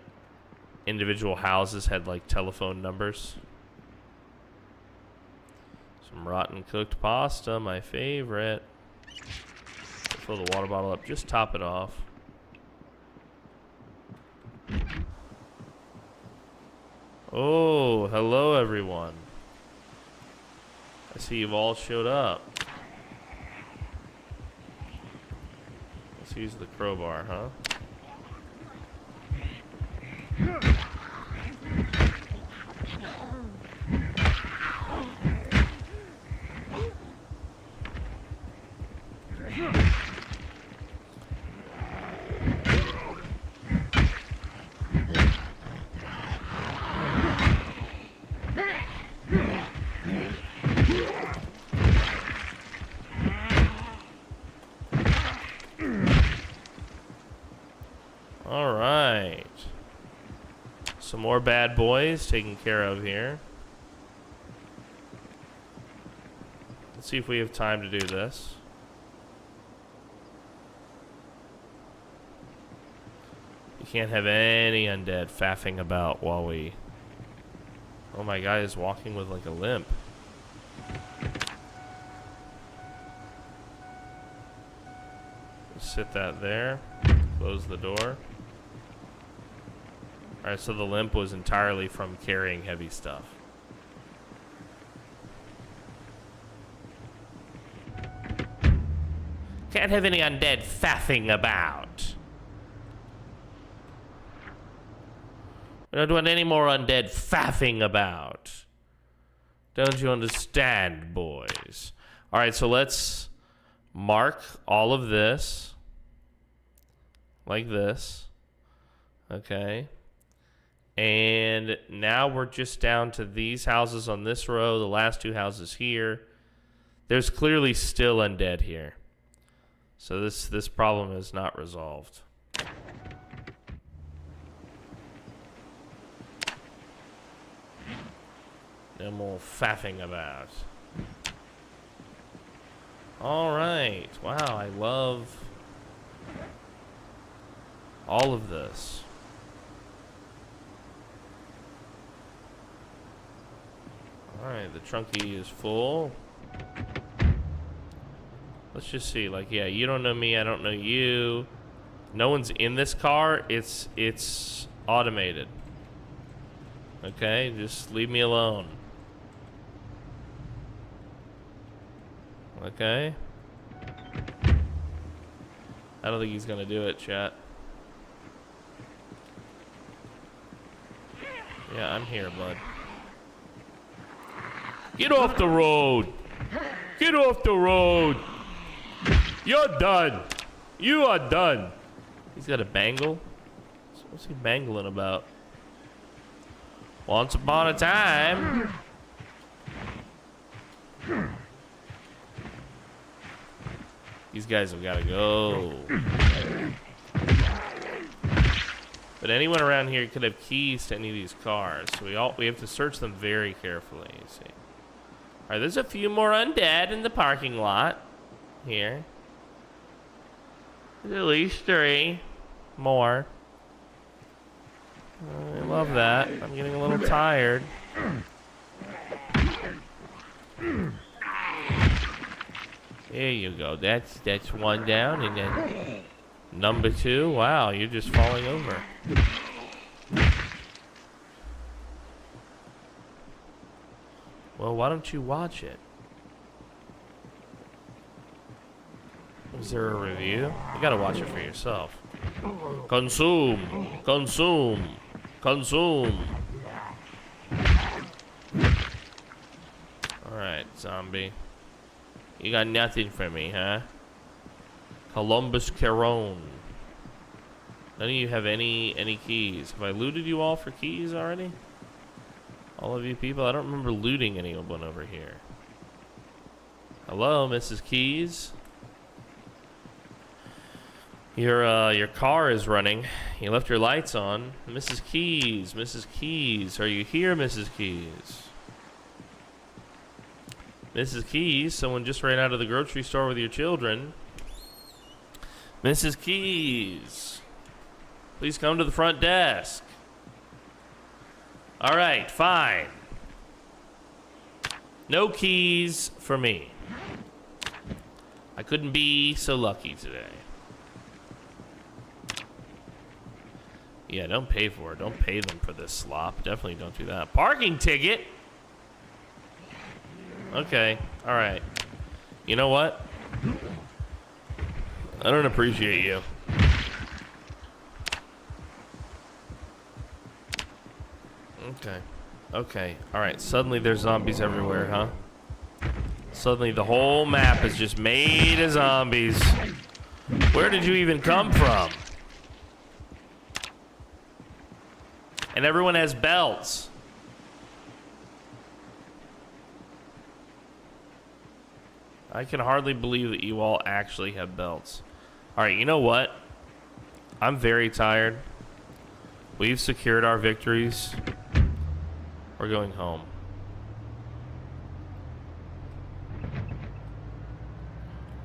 individual houses had like telephone numbers. Some rotten cooked pasta, my favorite. Fill the water bottle up, just top it off. Oh, hello everyone. I see you've all showed up. Let's use the crowbar, huh? Alright. Some more bad boys taken care of here. Let's see if we have time to do this. You can't have any undead faffing about while we... Oh, my guy is walking with like a limp. Sit that there. Close the door. Alright, so the limp was entirely from carrying heavy stuff. Can't have any undead faffing about. We don't want any more undead faffing about. Don't you understand, boys? Alright, so let's mark all of this. Like this. Okay. And now we're just down to these houses on this row, the last two houses here. There's clearly still undead here. So this problem is not resolved. No more faffing about. Alright. Wow, I love all of this. Alright, the trunky is full. Let's just see, like, yeah, you don't know me, I don't know you. No one's in this car, it's automated. Okay, just leave me alone. Okay. I don't think he's gonna do it, chat. Yeah, I'm here, bud. Get off the road! Get off the road! You're done! You are done! He's got a bangle? What's he bangling about? Once upon a time. These guys have got to go. But anyone around here could have keys to any of these cars, so we have to search them very carefully. You see. All right, there's a few more undead in the parking lot here. There's at least 3 more. I love that. I'm getting a little tired. There you go. That's one down, and then number 2. Wow, you're just falling over. Well, why don't you watch it? Is there a review? You gotta watch it for yourself. Consume, consume, consume. Alright, zombie. You got nothing for me, huh? Columbus Caron. None of you have any keys. Have I looted you all for keys already? All of you people? I don't remember looting anyone over here. Hello, Mrs. Keys? Your car is running. You left your lights on. Mrs. Keys, Mrs. Keys, are you here, Mrs. Keys? Mrs. Keys, someone just ran out of the grocery store with your children. Mrs. Keys, please come to the front desk. All right, fine. No keys for me. I couldn't be so lucky today. Yeah, don't pay for it. Don't pay them for this slop. Definitely don't do that. Parking ticket? Okay, all right. You know what? I don't appreciate you. Okay. Okay. All right. Suddenly there's zombies everywhere, huh? Suddenly the whole map is just made of zombies. Where did you even come from? And everyone has belts. I can hardly believe that you all actually have belts. All right, you know what? I'm very tired. We've secured our victories. We're going home.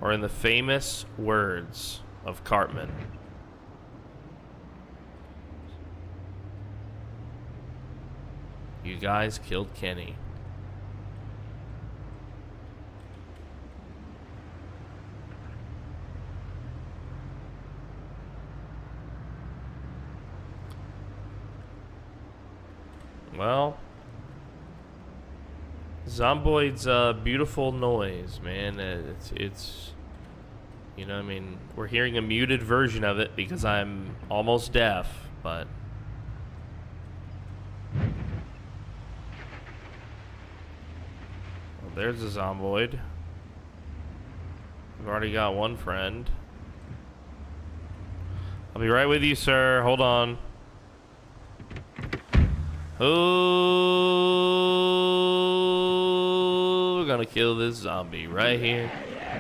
Or in the famous words of Cartman, you guys killed Kenny. Well, Zomboid's beautiful noise, man. It's you know, I mean, we're hearing a muted version of it because I'm almost deaf, but well, there's a Zomboid. I've already got one friend. I'll be right with you, sir. Hold on. Oh, we're gonna kill this zombie right here.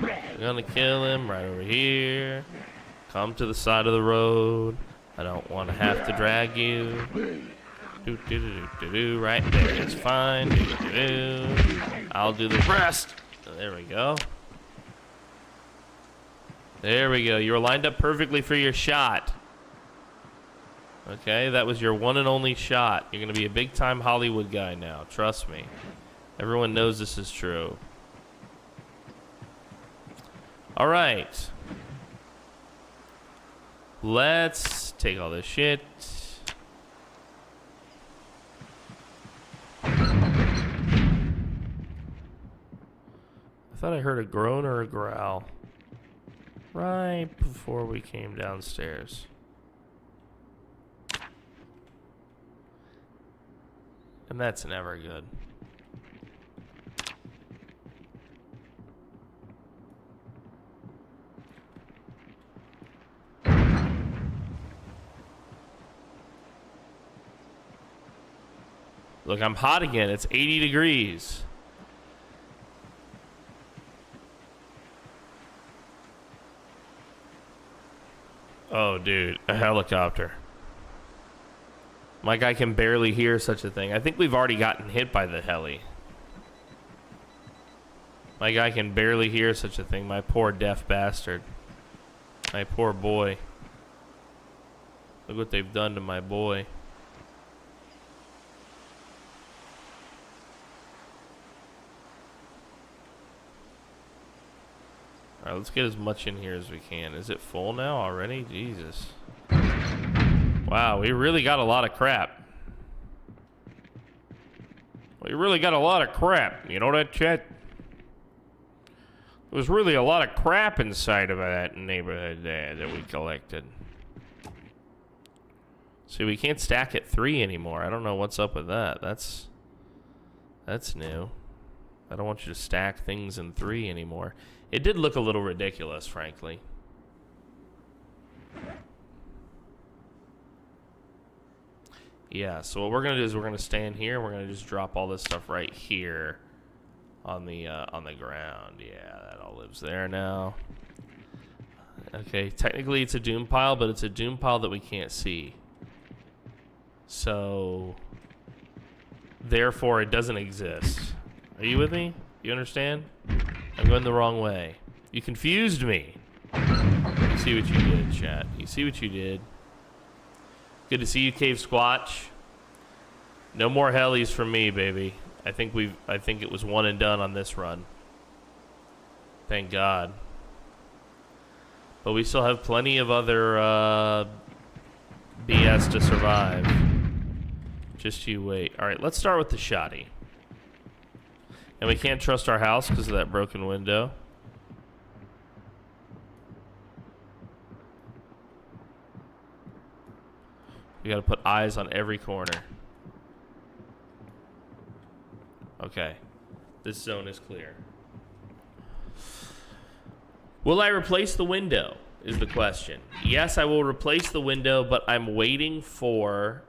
We're gonna kill him right over here. Come to the side of the road. I don't want to have to drag you. Do do do do do. Right there, it's fine. Do do do. I'll do the rest. There we go. There we go. You were lined up perfectly for your shot. Okay, that was your one and only shot. You're going to be a big-time Hollywood guy now. Trust me. Everyone knows this is true. All right. Let's take all this shit. I thought I heard a groan or a growl right before we came downstairs. And that's never good. Look, I'm hot again. It's 80 degrees. Oh, dude. A helicopter. My guy can barely hear such a thing. I think we've already gotten hit by the heli. My guy can barely hear such a thing. My poor deaf bastard. My poor boy. Look what they've done to my boy. Alright, let's get as much in here as we can. Is it full now already? Jesus. Wow, we really got a lot of crap. We really got a lot of crap. You know that, chat? There was really a lot of crap inside of that neighborhood there that we collected. See, we can't stack at 3 anymore. I don't know what's up with that. That's new. I don't want you to stack things in 3 anymore. It did look a little ridiculous, frankly. Yeah, so what we're gonna do is we're gonna stand here and we're gonna just drop all this stuff right here on the ground. Yeah, that all lives there now. Okay, technically it's a doom pile, but it's a doom pile that we can't see. So therefore it doesn't exist. Are you with me? You understand? I'm going the wrong way. You confused me. You see what you did, chat. You see what you did. Good to see you, Cave Squatch. No more helis from me, baby. I think it was one and done on this run. Thank God. But we still have plenty of other BS to survive. Just you wait. Alright, let's start with the shoddy. And we can't trust our house because of that broken window. We gotta put eyes on every corner. Okay. This zone is clear. Will I replace the window? Is the question. Yes, I will replace the window, but I'm waiting for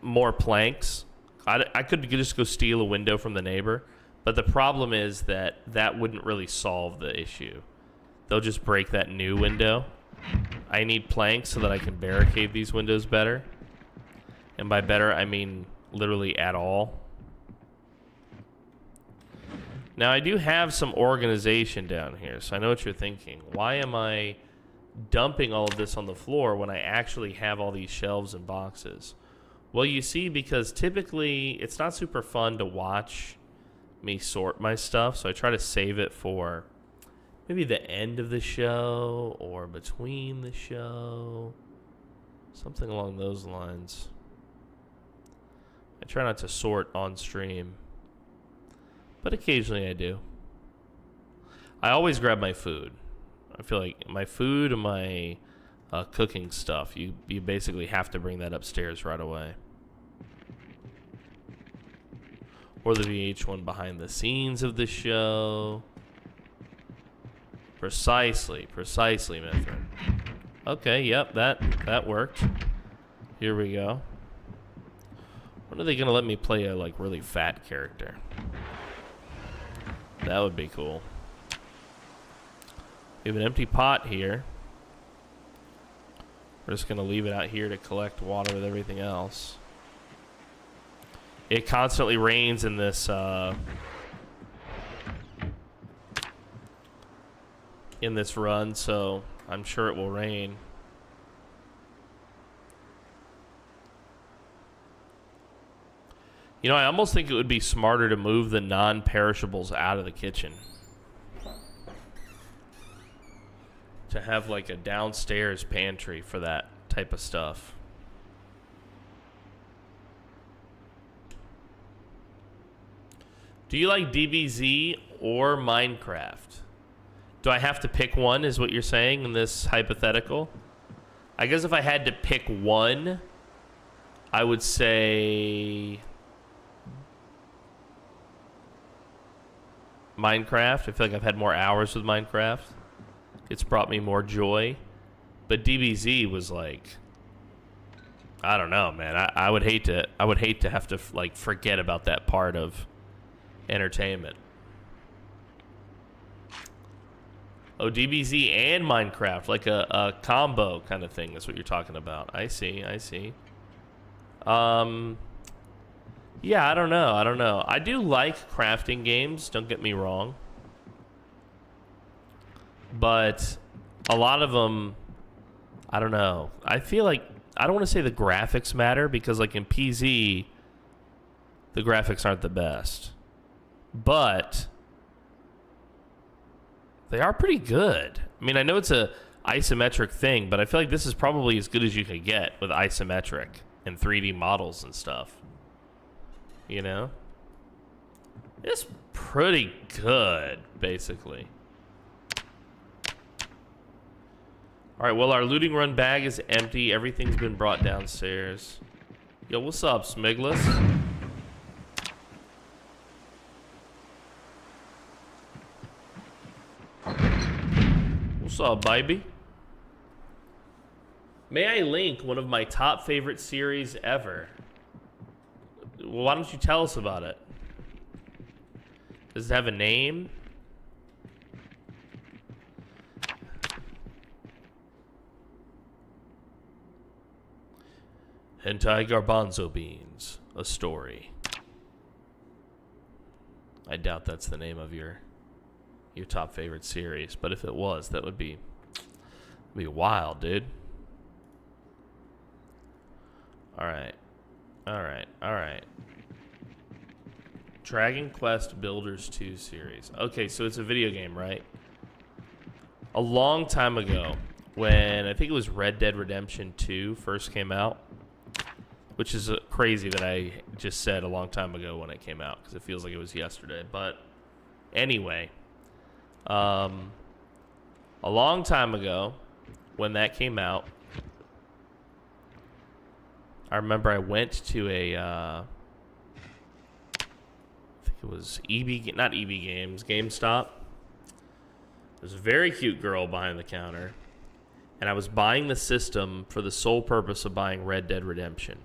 more planks. I could just go steal a window from the neighbor, but the problem is that that wouldn't really solve the issue. They'll just break that new window. I need planks so that I can barricade these windows better. And by better, I mean literally at all. Now, I do have some organization down here, so I know what you're thinking. Why am I dumping all of this on the floor when I actually have all these shelves and boxes? Well, you see, because typically it's not super fun to watch me sort my stuff, so I try to save it for maybe the end of the show or between the show. Something along those lines. I try not to sort on stream, but occasionally I do. I always grab my food. I feel like my food and my cooking stuff, you basically have to bring that upstairs right away. Or the VH1 behind the scenes of the show. Precisely, Mithrin. Okay, yep, that worked. Here we go. When are they gonna let me play a like really fat character? That would be cool. We have an empty pot here. We're just gonna leave it out here to collect water with everything else. It constantly rains in this run, so I'm sure it will rain. You know, I almost think it would be smarter to move the non-perishables out of the kitchen. To have like a downstairs pantry for that type of stuff. Do you like DBZ or Minecraft? Do I have to pick one, is what you're saying in this hypothetical? I guess if I had to pick one, I would say Minecraft. I feel like I've had more hours with Minecraft. It's brought me more joy. But DBZ was like I don't know, man. I would hate to have to like forget about that part of entertainment. Oh, DBZ and Minecraft, like a combo kind of thing. That's what you're talking about. I see. Yeah, I don't know. I do like crafting games, don't get me wrong. But a lot of them, I don't know. I feel like, I don't want to say the graphics matter, because like in PZ, the graphics aren't the best. But they are pretty good. I mean, I know it's a isometric thing, but I feel like this is probably as good as you could get with isometric and 3D models and stuff. You know? It's pretty good, basically. Alright, well, our looting run bag is empty. Everything's been brought downstairs. Yo, what's up, Smigless? What's up, baby? May I link one of my top favorite series ever? Well, why don't you tell us about it? Does it have a name? Hentai Garbanzo Beans, a story. I doubt that's the name of your top favorite series, but if it was, that would be wild, dude. All right. Dragon Quest Builders 2 series. Okay, so it's a video game, right? A long time ago, when I think it was Red Dead Redemption 2 first came out, which is crazy that I just said a long time ago when it came out, because it feels like it was yesterday. But anyway, a long time ago when that came out, I remember I went to a, I think it was not EB Games, GameStop. There's a very cute girl behind the counter, and I was buying the system for the sole purpose of buying Red Dead Redemption.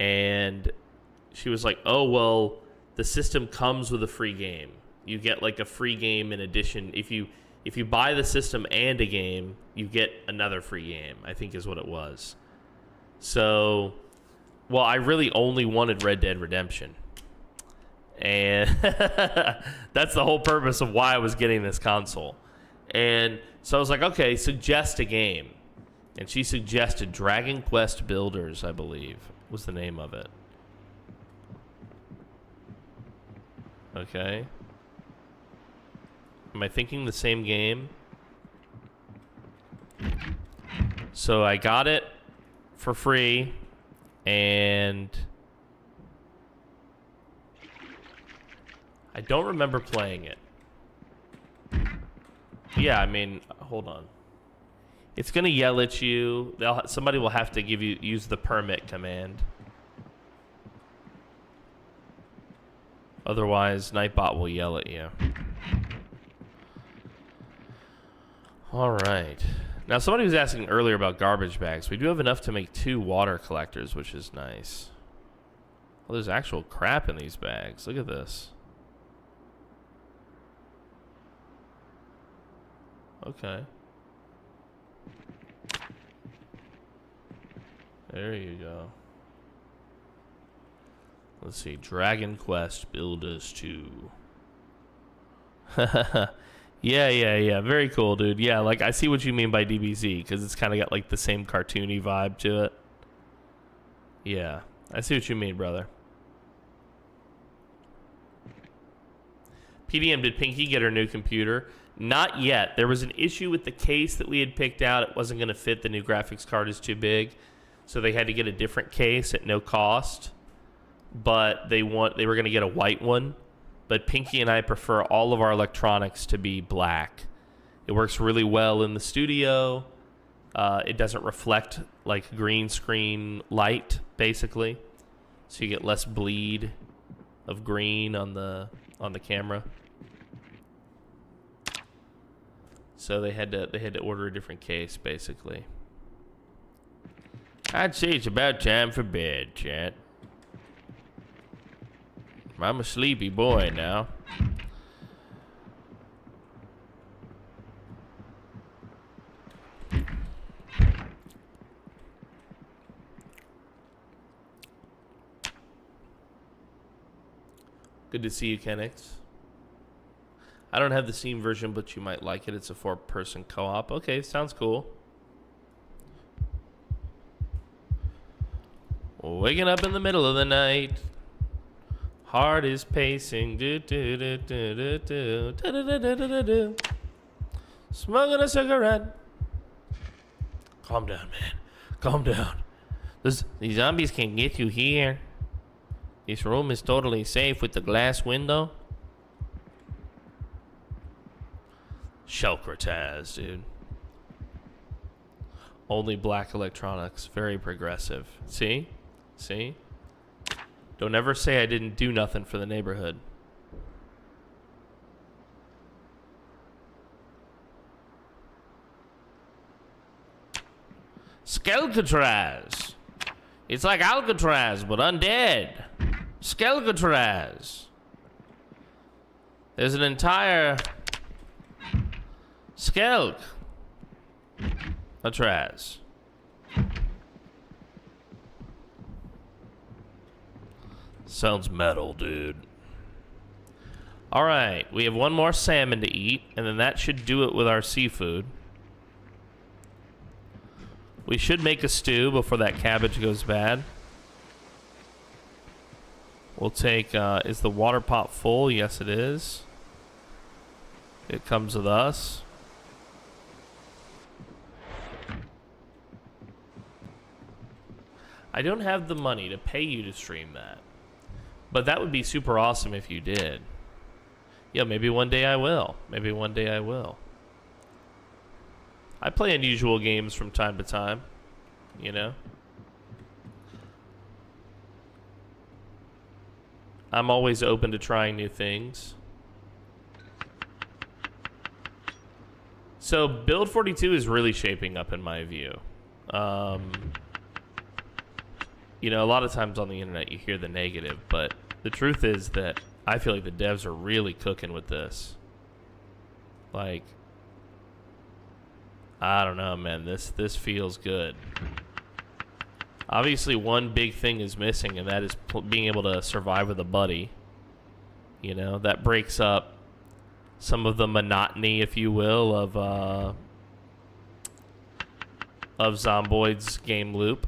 And she was like, oh, well, the system comes with a free game. You get like a free game in addition. If you buy the system and a game, you get another free game, I think is what it was. So, well, I really only wanted Red Dead Redemption. And that's the whole purpose of why I was getting this console. And so I was like, okay, suggest a game. And she suggested Dragon Quest Builders, I believe, was the name of it. Okay. Am I thinking the same game? So I got it for free, and I don't remember playing it. Yeah, I mean, hold on. It's gonna yell at you. Somebody will have to use the permit command. Otherwise, Nightbot will yell at you. All right. Now, somebody was asking earlier about garbage bags. We do have enough to make 2 water collectors, which is nice. Well, there's actual crap in these bags. Look at this. Okay. There you go. Let's see. Dragon Quest Builders 2. Yeah. Very cool, dude. Yeah, like, I see what you mean by DBZ, because it's kind of got, like, the same cartoony vibe to it. Yeah, I see what you mean, brother. PDM, did Pinky get her new computer? Not yet. There was an issue with the case that we had picked out. It wasn't going to fit. The new graphics card is too big. So they had to get a different case at no cost. But they were going to get a white one. But Pinky and I prefer all of our electronics to be black. It works really well in the studio. It doesn't reflect like green screen light, basically. So you get less bleed of green on the camera. So they had to order a different case, basically. I'd say it's about time for bed, chat. I'm a sleepy boy now. Good to see you, Kenix. I don't have the Steam version, but you might like it. It's a 4-person co-op. Okay, sounds cool. Waking up in the middle of the night. Heart is pacing. Do, do, do, do, do, do, do, do, do, do, do. Smoking a cigarette. Calm down, man. Calm down. These zombies can get you here. This room is totally safe with the glass window. Shelkrataz, dude. Only black electronics. Very progressive. See? See? Don't ever say I didn't do nothing for the neighborhood. Skelkatraz. It's like Alcatraz, but undead. Skelkatraz. There's an entire Skelk. Atraz. Sounds metal, dude. Alright, we have one more salmon to eat, and then that should do it with our seafood. We should make a stew before that cabbage goes bad. We'll take, is the water pot full? Yes, it is. It comes with us. I don't have the money to pay you to stream that. But that would be super awesome if you did. Yeah, maybe one day I will. Maybe one day I will. I play unusual games from time to time, you know? I'm always open to trying new things. So, Build 42 is really shaping up in my view. You know, a lot of times on the internet you hear the negative, but the truth is that I feel like the devs are really cooking with this. Like, I don't know, man. This feels good. Obviously, one big thing is missing, and that is being able to survive with a buddy. You know, that breaks up some of the monotony, if you will, of Zomboid's game loop.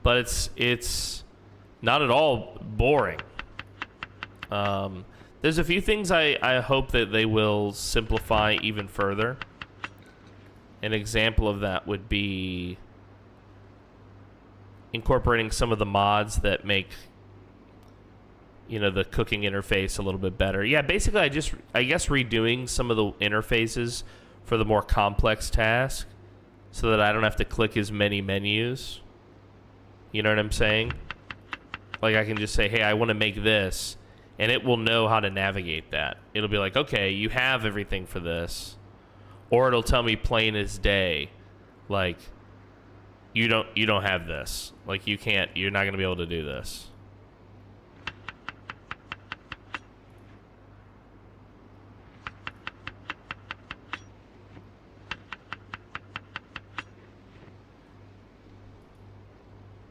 But it's not at all boring. There's a few things I hope that they will simplify even further. An example of that would be incorporating some of the mods that make, you know, the cooking interface a little bit better. Yeah, basically I guess redoing some of the interfaces for the more complex tasks so that I don't have to click as many menus. You know what I'm saying? Like, I can just say, hey, I want to make this, and it will know how to navigate that. It'll be like, okay, you have everything for this. Or it'll tell me plain as day, like, you don't have this. Like, you're not going to be able to do this.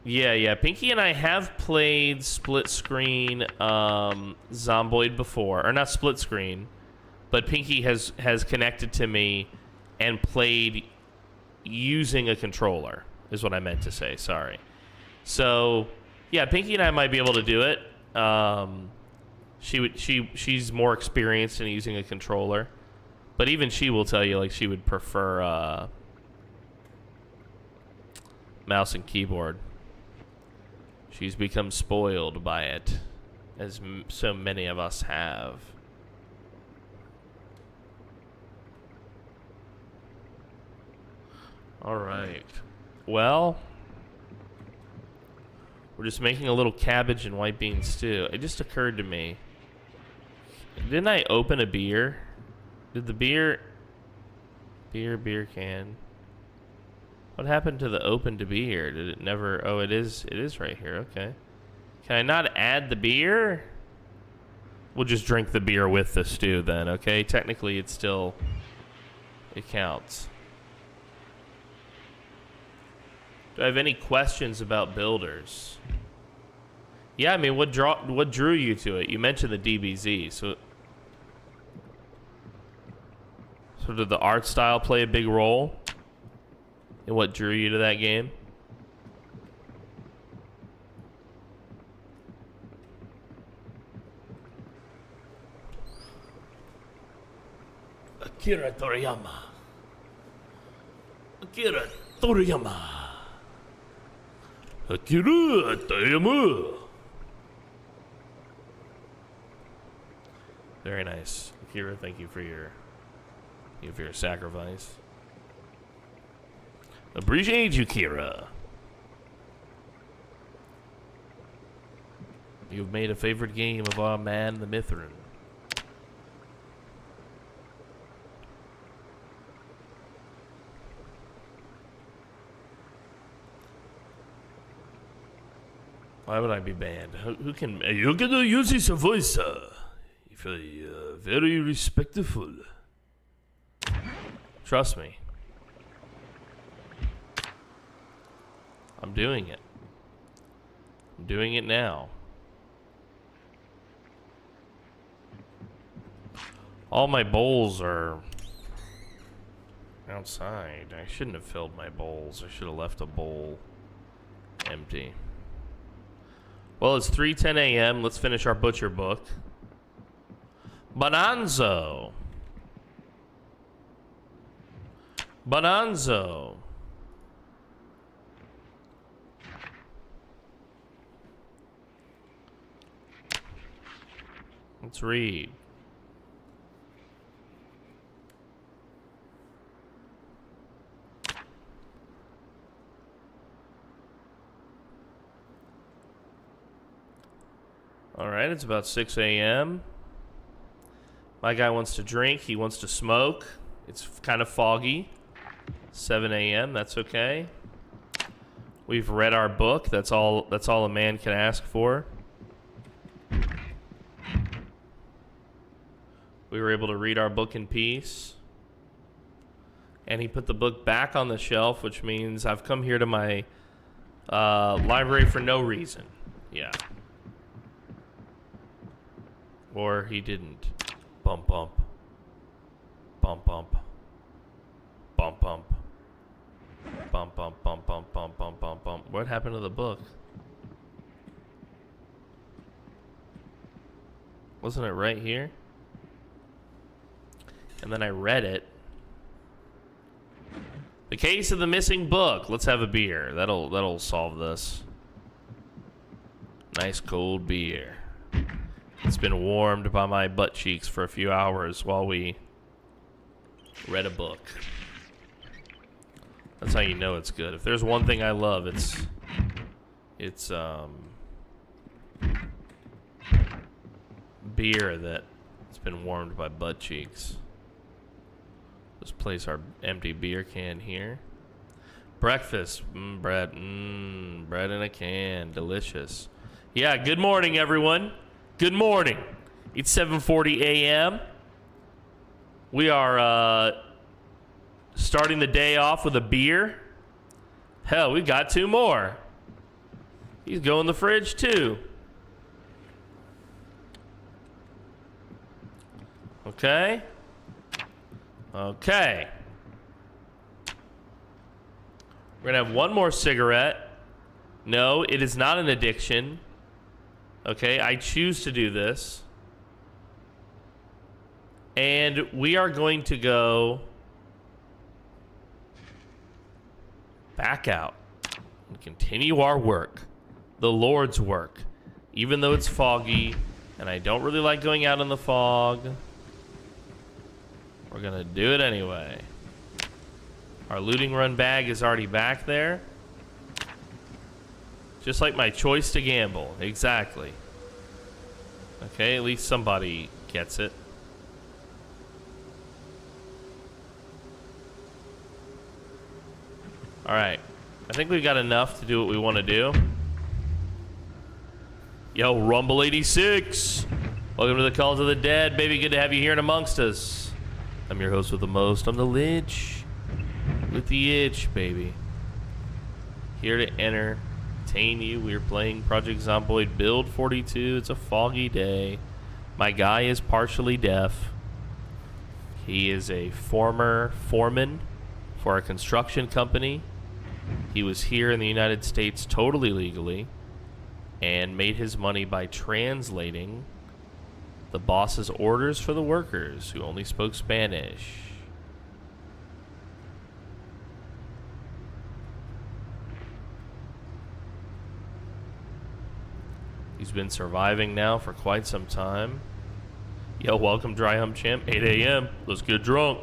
Yeah, Pinky and I have played split screen Zomboid before. Or not split screen, but Pinky has connected to me and played using a controller, is what I meant to say, sorry. So, yeah, Pinky and I might be able to do it. She's more experienced in using a controller. But even she will tell you, like, she would prefer mouse and keyboard. She's become spoiled by it, as so many of us have. All right. Well, we're just making a little cabbage and white bean stew. It just occurred to me. Didn't I open a beer? Did the beer can? What happened to the open to beer? Did it never... Oh, it is right here. Okay. Can I not add the beer? We'll just drink the beer with the stew then, okay? Technically, it's still... It counts. Do I have any questions about builders? Yeah, I mean, what drew you to it? You mentioned the DBZ, so did the art style play a big role in what drew you to that game? Akira Toriyama. Akira Toriyama. Akira Toriyama. Very nice. Akira, thank you for your sacrifice. Appreciate you, Kira. You've made a favorite game of our man, the Mithrin. Why would I be banned? Who can... You can use his voice, if very respectful. Trust me. I'm doing it. I'm doing it now. All my bowls are outside. I shouldn't have filled my bowls. I should have left a bowl empty. Well, it's 3:10 a.m. Let's finish our butcher book. Bonanzo. Bonanzo. Let's read. All right, it's about 6 a.m. My guy wants to drink. He wants to smoke. It's kind of foggy. 7 a.m. That's okay. We've read our book. That's all a man can ask for. We were able to read our book in peace. And he put the book back on the shelf, which means I've come here to my library for no reason. Yeah. Or he didn't. Bump, bump. Bump, bump. Bump, bump. Bump, bump, bump, bump, bump, bump, bump, bump. What happened to the book? Wasn't it right here? And then I read it. The case of the missing book. Let's have a beer. That'll solve this. Nice cold beer. It's been warmed by my butt cheeks for a few hours while we read a book. That's how you know it's good. If there's one thing I love, it's beer that's been warmed by butt cheeks. Let's place our empty beer can here. Breakfast, bread in a can, delicious. Yeah, good morning, everyone. Good morning. It's 7:40 a.m. We are starting the day off with a beer. Hell, we got two more. These go in the fridge too. Okay. Okay. We're gonna have one more cigarette. No, it is not an addiction. Okay, I choose to do this. And we are going to go back out and continue our work. The Lord's work. Even though it's foggy and I don't really like going out in the fog, we're gonna do it anyway. Our looting run bag is already back there. Just like my choice to gamble. Exactly. Okay, at least somebody gets it. All right. I think we've got enough to do what we want to do. Yo, Rumble 86. Welcome to the Calls of the Dead, baby. Good to have you here and amongst us. I'm your host with the most. I'm the Lich with the itch, baby. Here to entertain you. We're playing Project Zomboid Build 42. It's a foggy day. My guy is partially deaf. He is a former foreman for a construction company. He was here in the United States totally legally and made his money by translating the boss's orders for the workers who only spoke Spanish. He's been surviving now for quite some time. Yo, welcome, Dry Hump Champ. 8 a.m. Let's get drunk.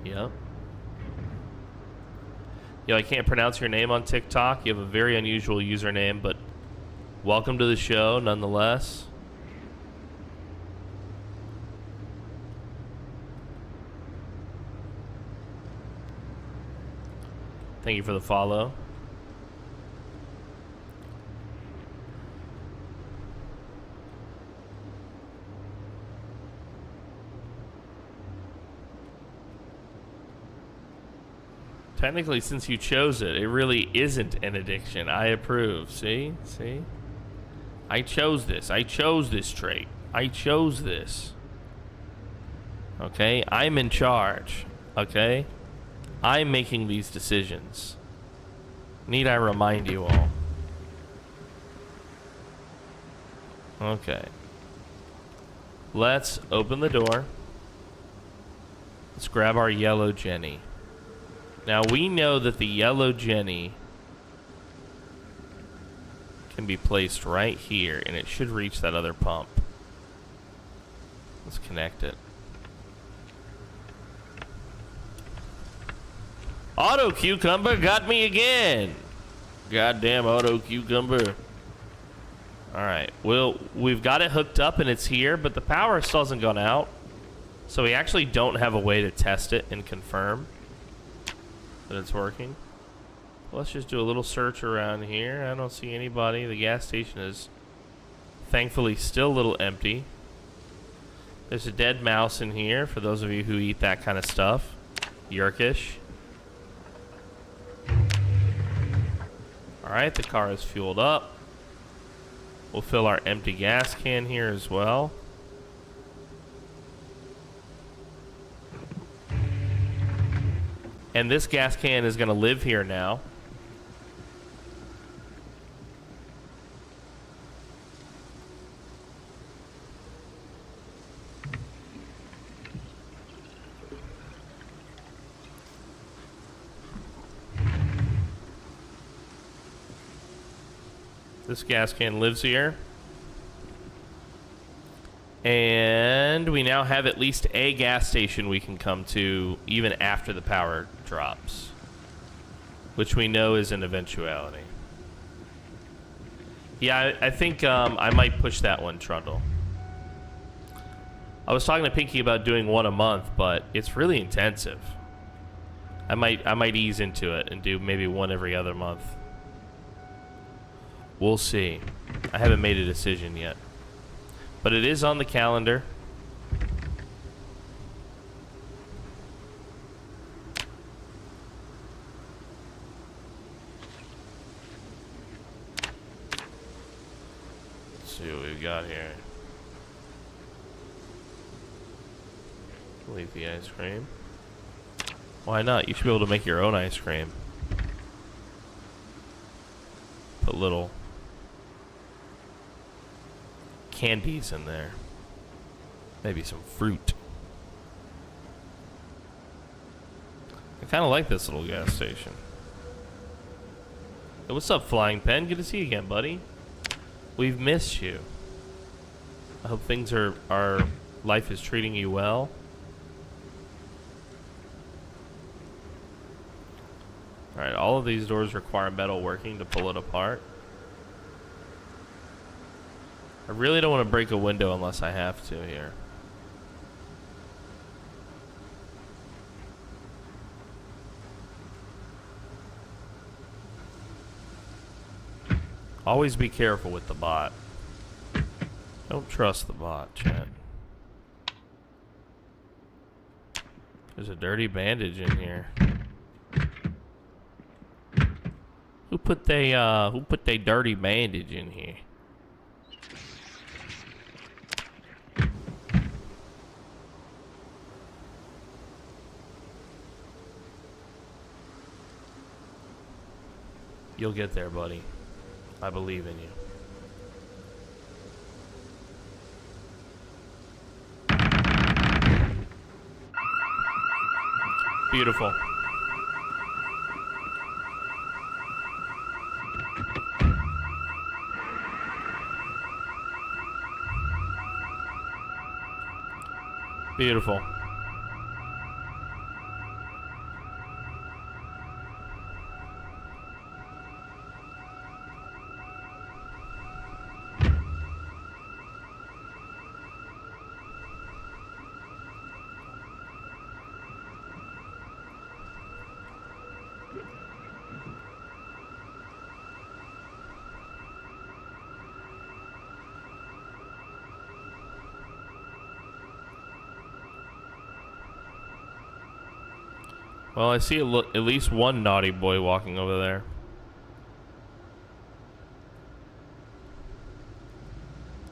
Yep. Yo, I can't pronounce your name on TikTok. You have a very unusual username, but welcome to the show nonetheless. Thank you for the follow. Technically, since you chose it, it really isn't an addiction. I approve. See? See? I chose this. I chose this trait. I chose this. Okay? I'm in charge. Okay? I'm making these decisions. Need I remind you all? Okay. Let's open the door. Let's grab our yellow Jenny. Now, we know that the yellow Jenny can be placed right here, and it should reach that other pump. Let's connect it. Auto Cucumber got me again. Goddamn Auto Cucumber. Alright, well, we've got it hooked up, and it's here, but the power still hasn't gone out. So we actually don't have a way to test it and confirm that it's working. Let's just do a little search around here. I don't see anybody. The gas station is thankfully still a little empty. There's a dead mouse in here for those of you who eat that kind of stuff. Yerkish. Alright, the car is fueled up. We'll fill our empty gas can here as well. And this gas can is going to live here now. This gas can lives here. And we now have at least a gas station we can come to even after the power drops, which we know is an eventuality. Yeah, I think I might push that one, Trundle. I was talking to Pinky about doing one a month, but it's really intensive. I might ease into it and do maybe one every other month. We'll see. I haven't made a decision yet. But it is on the calendar. Let's see what we've got here. Leave the ice cream. Why not? You should be able to make your own ice cream. Put little candies in there. Maybe some fruit. I kind of like this little gas station. Hey, what's up, Flying Pen? Good to see you again, buddy. We've missed you. I hope things are life is treating you well. Alright, all of these doors require metal working to pull it apart. I really don't want to break a window unless I have to here. Always be careful with the bot. Don't trust the bot, chat. There's a dirty bandage in here. Who put they dirty bandage in here? You'll get there, buddy. I believe in you. Beautiful. Beautiful. Well, I see at least one naughty boy walking over there.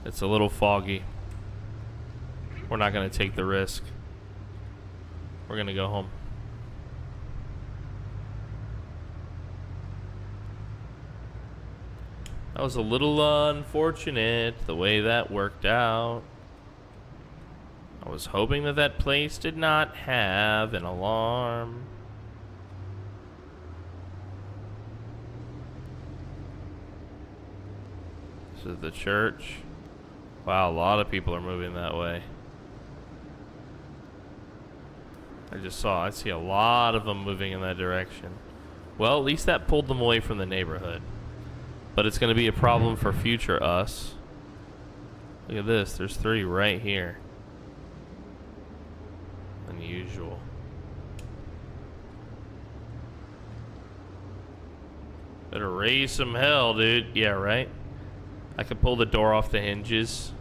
It's a little foggy. We're not going to take the risk. We're going to go home. That was a little unfortunate, the way that worked out. I was hoping that that place did not have an alarm. This is the church. Wow, a lot of people are moving that way. I see a lot of them moving in that direction. Well, at least that pulled them away from the neighborhood. But it's going to be a problem for future us. Look at this, there's 3 right here. Unusual. Better raise some hell, dude. Yeah, right? I could pull the door off the hinges.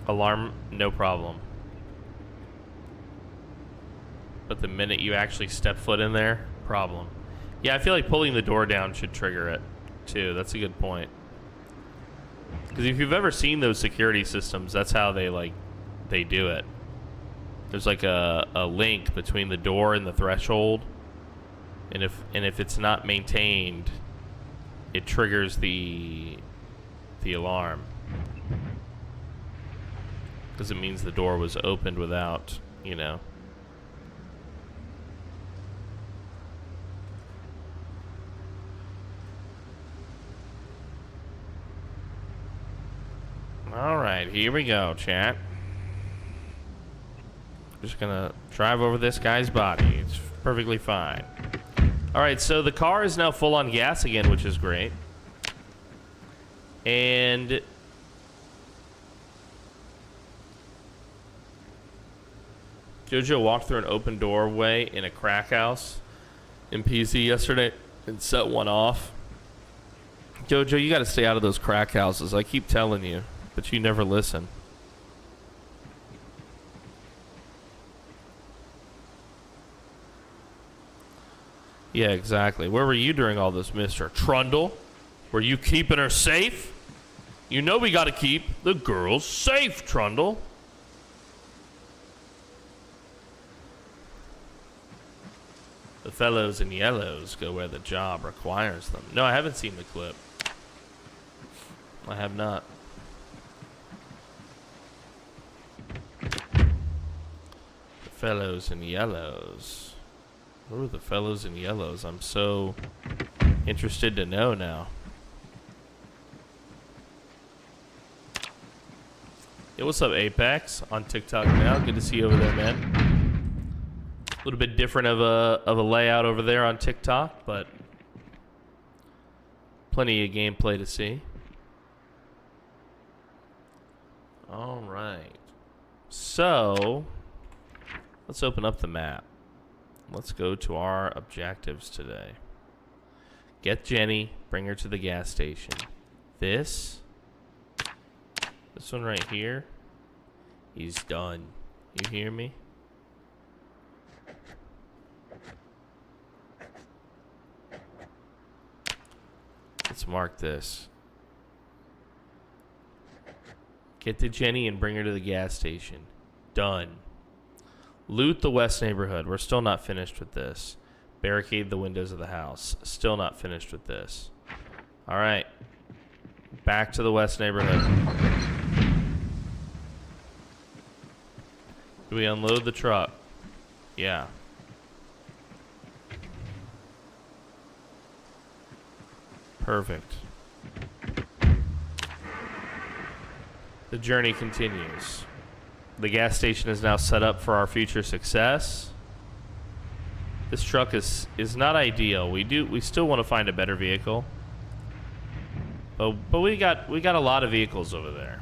Alarm, no problem. But the minute you actually step foot in there, problem. Yeah, I feel like pulling the door down should trigger it, too. That's a good point. Because if you've ever seen those security systems, that's how they do it. There's like a link between the door and the threshold. And if it's not maintained, it triggers the alarm. Because it means the door was opened without, you know. Alright, here we go, chat. Just gonna drive over this guy's body. It's perfectly fine. Alright, so the car is now full on gas again, which is great. And Jojo walked through an open doorway in a crack house in PC yesterday and set one off. Jojo, you gotta stay out of those crack houses. I keep telling you, but you never listen. Yeah, exactly. Where were you during all this, Mr. Trundle? Were you keeping her safe? You know we gotta keep the girls safe, Trundle. The fellows in yellows go where the job requires them. No, I haven't seen the clip. I have not. The fellows in yellows. Who are the fellows in yellows? I'm so interested to know now. Hey, what's up, Apex? On TikTok now. Good to see you over there, man. A little bit different of a layout over there on TikTok, but plenty of gameplay to see. All right. So, let's open up the map. Let's go to our objectives today. Get Jenny, bring her to the gas station. This one right here, he's done. You hear me? Let's mark this. Get to Jenny and bring her to the gas station. Done. Loot the west neighborhood. We're still not finished with this. Barricade the windows of the house. Still not finished with this. All right. Back to the west neighborhood. Do we unload the truck? Yeah. Perfect. The journey continues. The gas station is now set up for our future success. This truck is not ideal. We still want to find a better vehicle. But we got a lot of vehicles over there.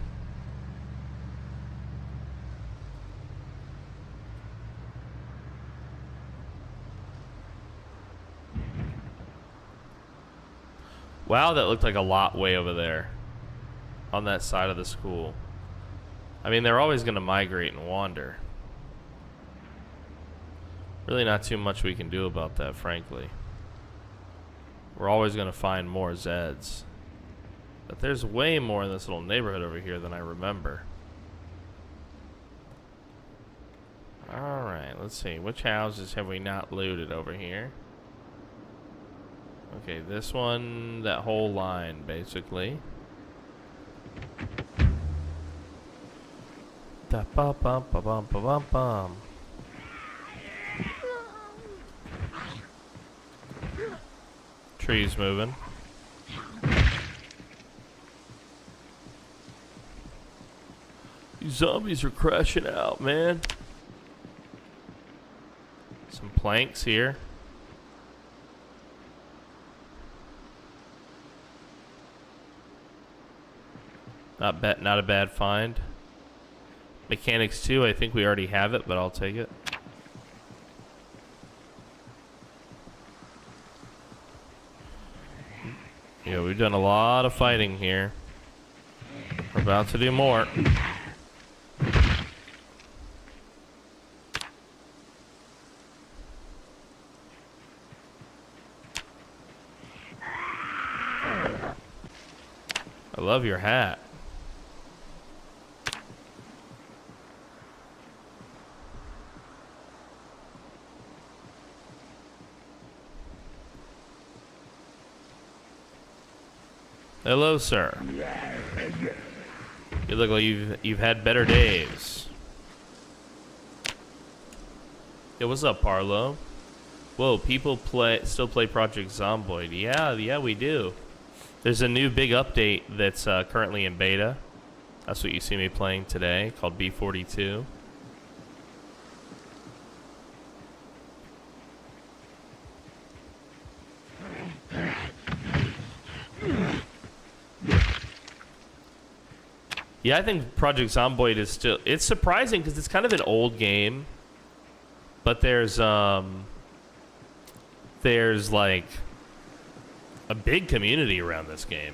Wow, that looked like a lot way over there on that side of the school. I mean, they're always going to migrate and wander. Really not too much we can do about that, frankly. We're always going to find more Zeds. But there's way more in this little neighborhood over here than I remember. Alright, let's see. Which houses have we not looted over here? Okay, this one, that whole line, basically. Da ba bum ba bum ba bum bum. Trees moving. These zombies are crashing out, man. Some planks here. Not a bad find. Mechanics 2, I think we already have it, but I'll take it. Yeah, we've done a lot of fighting here. We're about to do more. I love your hat. Hello, sir. You look like you've had better days. Yo, what's up, Parlo? Whoa, people still play Project Zomboid. Yeah, we do. There's a new big update that's currently in beta. That's what you see me playing today, called B42. Yeah, I think Project Zomboid is still... It's surprising because it's kind of an old game. But there's like a big community around this game.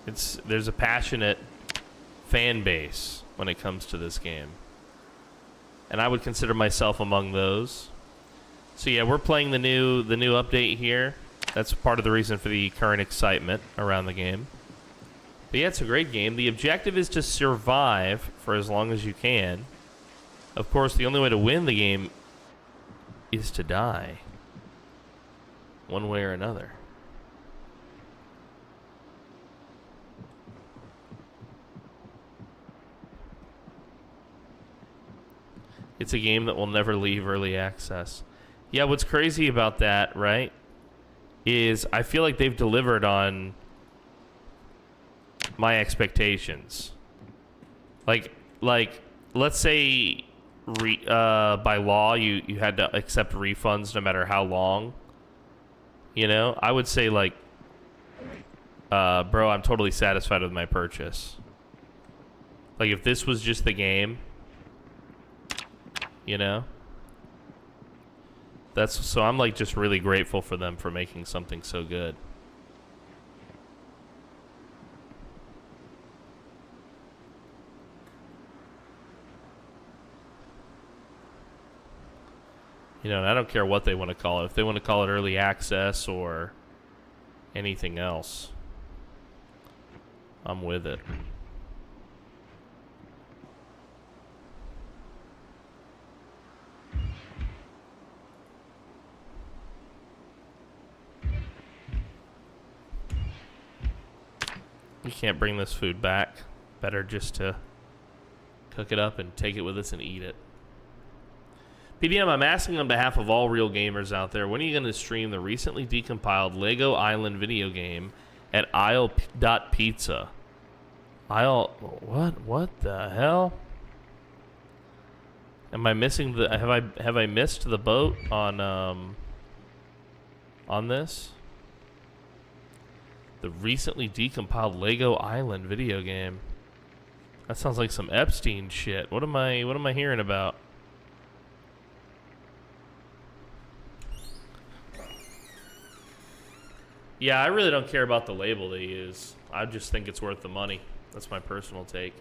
There's a passionate fan base when it comes to this game. And I would consider myself among those. So yeah, we're playing the new update here. That's part of the reason for the current excitement around the game. But yeah, it's a great game. The objective is to survive for as long as you can. Of course, the only way to win the game is to die. One way or another. It's a game that will never leave early access. Yeah, what's crazy about that, right, is I feel like they've delivered on my expectations. Like let's say by law you had to accept refunds no matter how long. You know, I would say like, bro, I'm totally satisfied with my purchase. Like if this was just the game, you know, so I'm like just really grateful for them for making something so good. You know, and I don't care what they want to call it. If they want to call it early access or anything else, I'm with it. We can't bring this food back. Better just to cook it up and take it with us and eat it. PDM, I'm asking on behalf of all real gamers out there, when are you going to stream the recently decompiled Lego Island video game at Isle.pizza? Isle, what the hell? Am I missing the, have I missed the boat on this? The recently decompiled Lego Island video game. That sounds like some Epstein shit. What am I hearing about? Yeah, I really don't care about the label they use. I just think it's worth the money. That's my personal take.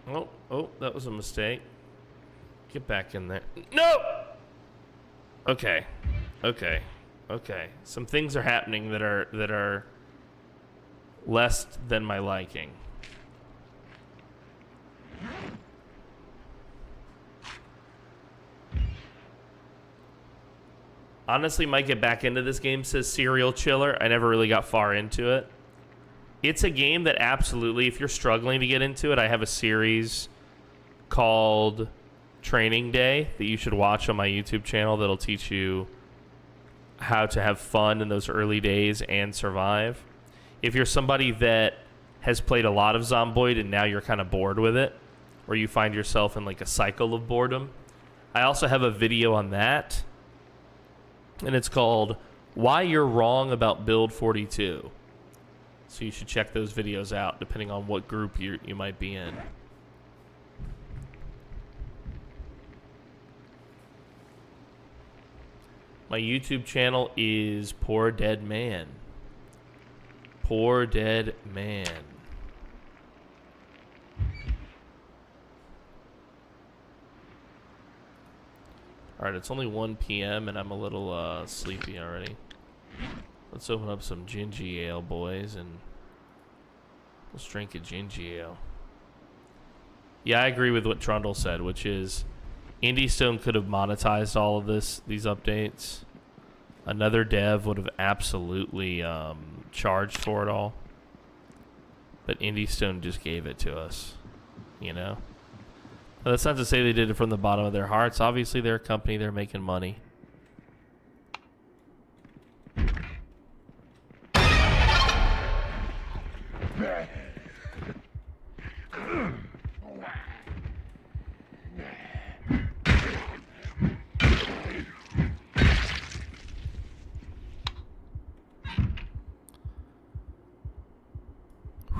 Oh, that was a mistake. Get back in there. No! Okay. Some things are happening that are less than my liking. Honestly, might get back into this game, says Serial Chiller. I never really got far into it. It's a game that absolutely, if you're struggling to get into it, I have a series called Training Day that you should watch on my YouTube channel that'll teach you how to have fun in those early days and survive. If you're somebody that has played a lot of Zomboid and now you're kind of bored with it, or you find yourself in like a cycle of boredom, I also have a video on that, and it's called Why You're Wrong About Build 42. So you should check those videos out depending on what group you might be in. My YouTube channel is PoorDeadMan. PoorDeadMan. Alright, it's only 1 p.m. and I'm a little sleepy already. Let's open up some gingy ale, boys, and let's drink a gingy ale. Yeah, I agree with what Trundle said, which is Indie Stone could have monetized all of these updates. Another dev would have absolutely charged for it all. But Indie Stone just gave it to us, you know? But that's not to say they did it from the bottom of their hearts. Obviously, they're a company, they're making money.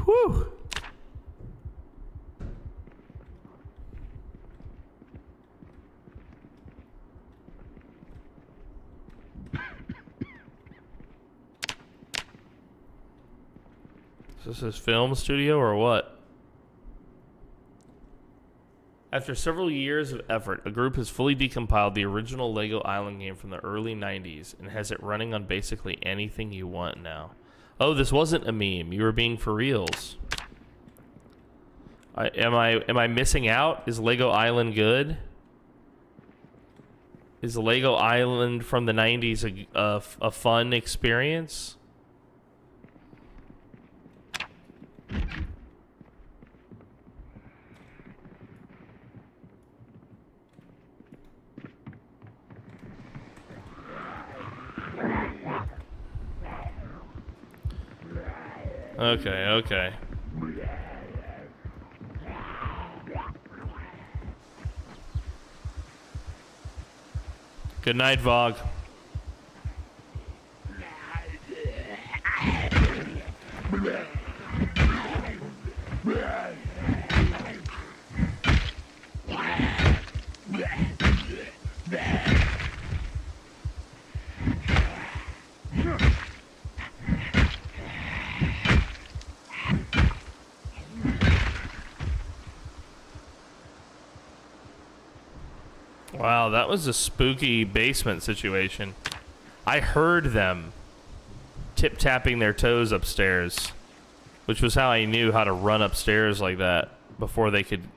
Whew. Is this his film studio or what? After several years of effort, a group has fully decompiled the original Lego Island game from the early 90s and has it running on basically anything you want now. Oh, this wasn't a meme. You were being for reals. Am I missing out? Is Lego Island good? Is Lego Island from the 90s a fun experience? Okay. Good night, Vogue. Wow, that was a spooky basement situation. I heard them tip-tapping their toes upstairs, which was how I knew how to run upstairs like that before they could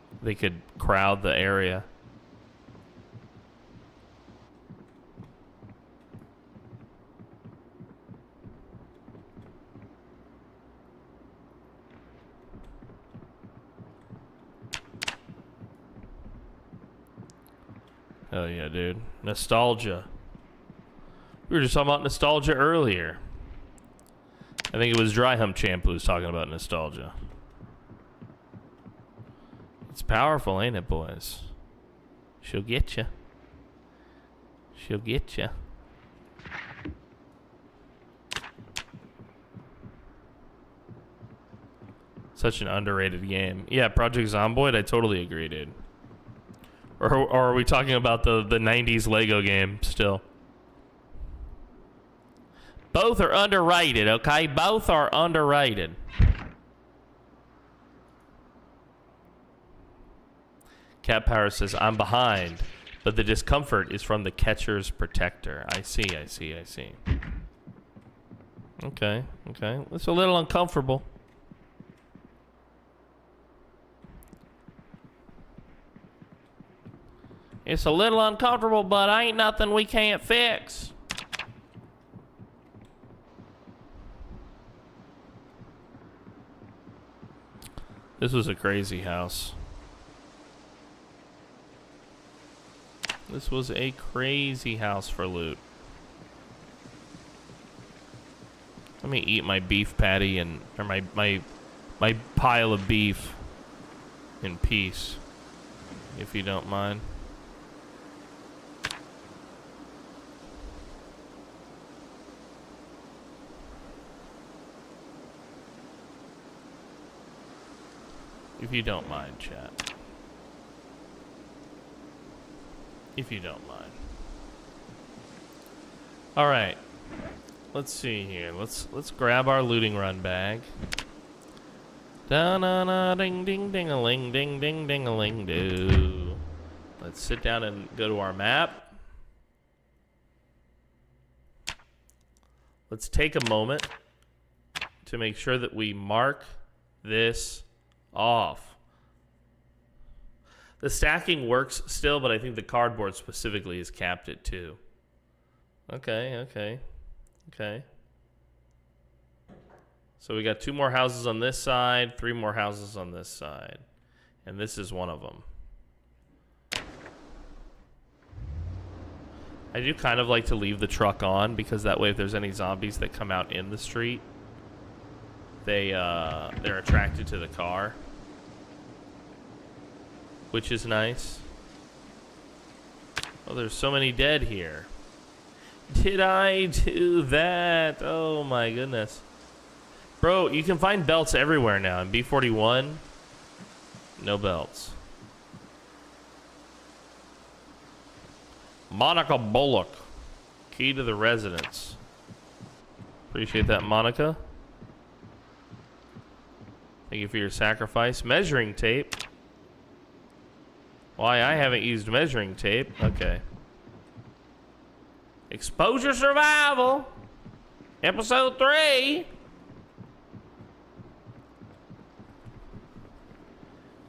crowd the area. Hell yeah, dude. Nostalgia. We were just talking about nostalgia earlier. I think it was Dry Hump Champ who was talking about nostalgia. It's powerful, ain't it, boys? She'll get you. She'll get you. Such an underrated game. Yeah, Project Zomboid, I totally agree, dude. Or are we talking about the 90s Lego game still? Both are underrated, okay? Both are underrated. Cat Power says, I'm behind, but the discomfort is from the catcher's protector. I see. Okay. It's a little uncomfortable. It's a little uncomfortable, but ain't nothing we can't fix. This was a crazy house. This was a crazy house for loot. Let me eat my beef patty or my pile of beef in peace, if you don't mind. If you don't mind, chat. If you don't mind. All right. Let's see here. Let's grab our looting run bag. Da na na ding ding ding a ling ding ding ding a ling do. Let's sit down and go to our map. Let's take a moment to make sure that we mark this off. The stacking works still, but I think the cardboard specifically has capped it too. Okay. So we got 2 more houses on this side, 3 more houses on this side. And this is one of them. I do kind of like to leave the truck on, because that way if there's any zombies that come out in the street, they're attracted to the car, which is nice. Oh, there's so many dead here. Did I do that? Oh my goodness. Bro, you can find belts everywhere now. In B41, no belts. Monica Bullock, key to the residence. Appreciate that, Monica. Thank you for your sacrifice. Measuring tape. Why, I haven't used measuring tape. Okay. Exposure Survival. Episode 3.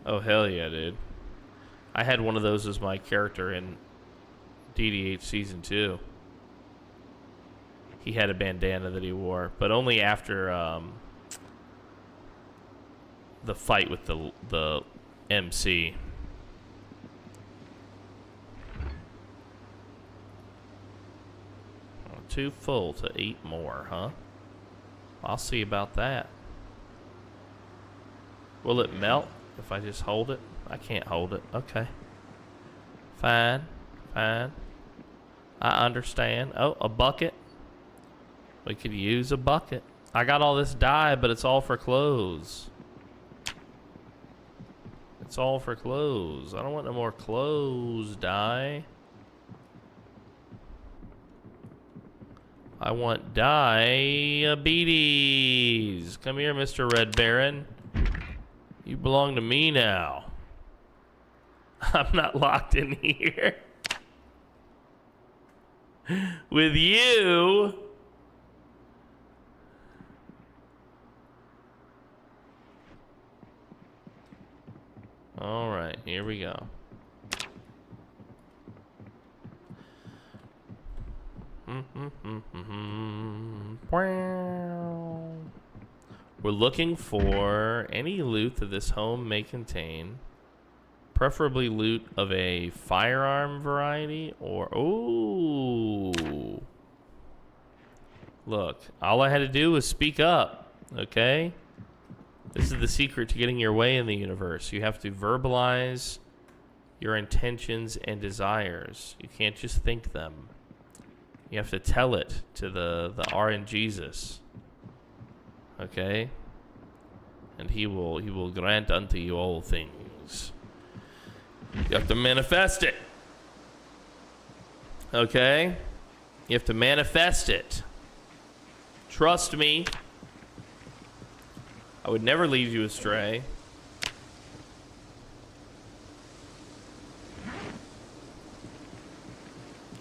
Oh, hell yeah, dude. I had one of those as my character in DDH Season 2. He had a bandana that he wore, but only after the fight with the MC. Too full to eat more, huh? I'll see about that. Will it melt if I just hold it? I can't hold it. Okay. Fine. I understand. Oh, a bucket. We could use a bucket. I got all this dye, but it's all for clothes. It's all for clothes. I don't want no more clothes dye. I want diabetes. Come here, Mr. Red Baron. You belong to me now. I'm not locked in here. with you. All right, here we go. We're looking for any loot that this home may contain. Preferably loot of a firearm variety or... Ooh. Look, all I had to do was speak up, okay? This is the secret to getting your way in the universe. You have to verbalize your intentions and desires. You can't just think them. You have to tell it to the RNGesus. Okay? And he will grant unto you all things. You have to manifest it. Okay? You have to manifest it. Trust me. I would never lead you astray.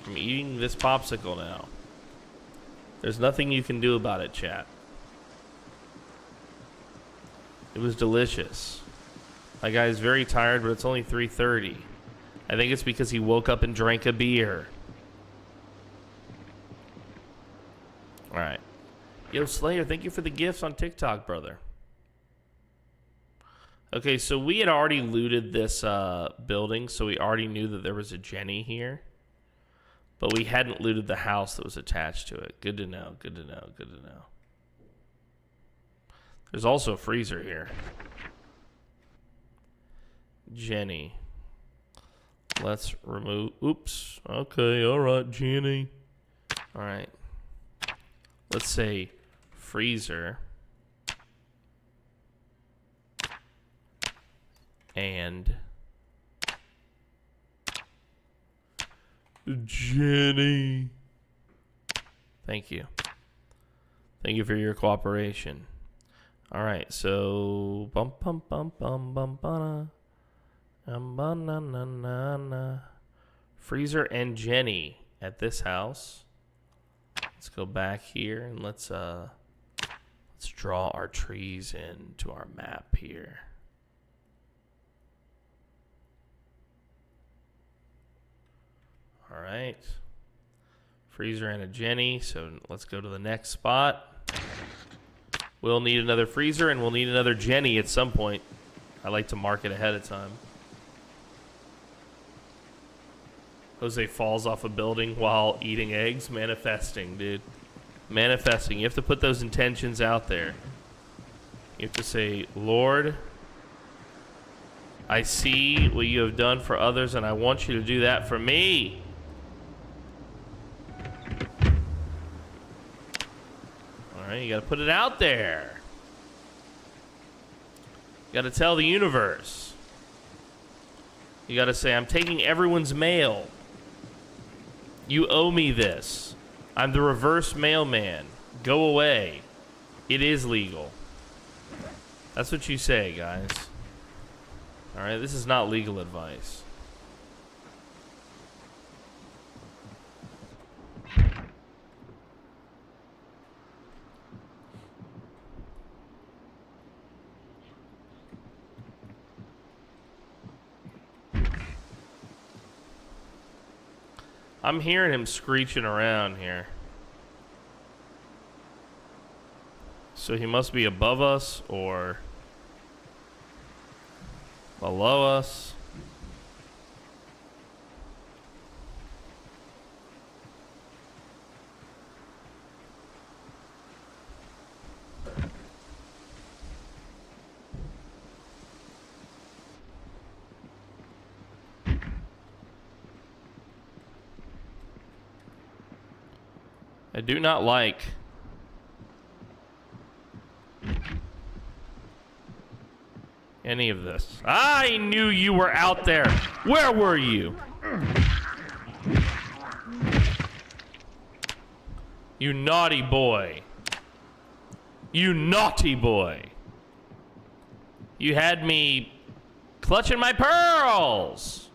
I'm eating this popsicle now. There's nothing you can do about it, chat. It was delicious. My guy's very tired, but it's only 3:30. I think it's because he woke up and drank a beer. Alright. Yo, Slayer, thank you for the gifts on TikTok, brother. Okay, so we had already looted this building, so we already knew that there was a Jenny here. But we hadn't looted the house that was attached to it. Good to know, good to know, good to know. There's also a freezer here. Jenny. Let's remove... Oops. Okay, alright, Jenny. Alright. Let's say freezer. And... Jenny. Thank you. Thank you for your cooperation. Alright, so... Bum bum bum bum bum bum. Freezer and Jenny at this house. Let's go back here and let's draw our trees into our map here. All right. Freezer and a Jenny, so let's go to the next spot. We'll need another freezer and we'll need another Jenny at some point. I like to mark it ahead of time. Jose falls off a building while eating eggs. Manifesting, dude. Manifesting. You have to put those intentions out there. You have to say, Lord, I see what you have done for others, and I want you to do that for me. All right, you got to put it out there. You got to tell the universe. You got to say, I'm taking everyone's mail. You owe me this. I'm the reverse mailman. Go away. It is legal. That's what you say, guys. Alright, this is not legal advice. I'm hearing him screeching around here. So he must be above us or below us. I do not like any of this. I knew you were out there. Where were you? You naughty boy. You naughty boy. You had me clutching my pearls.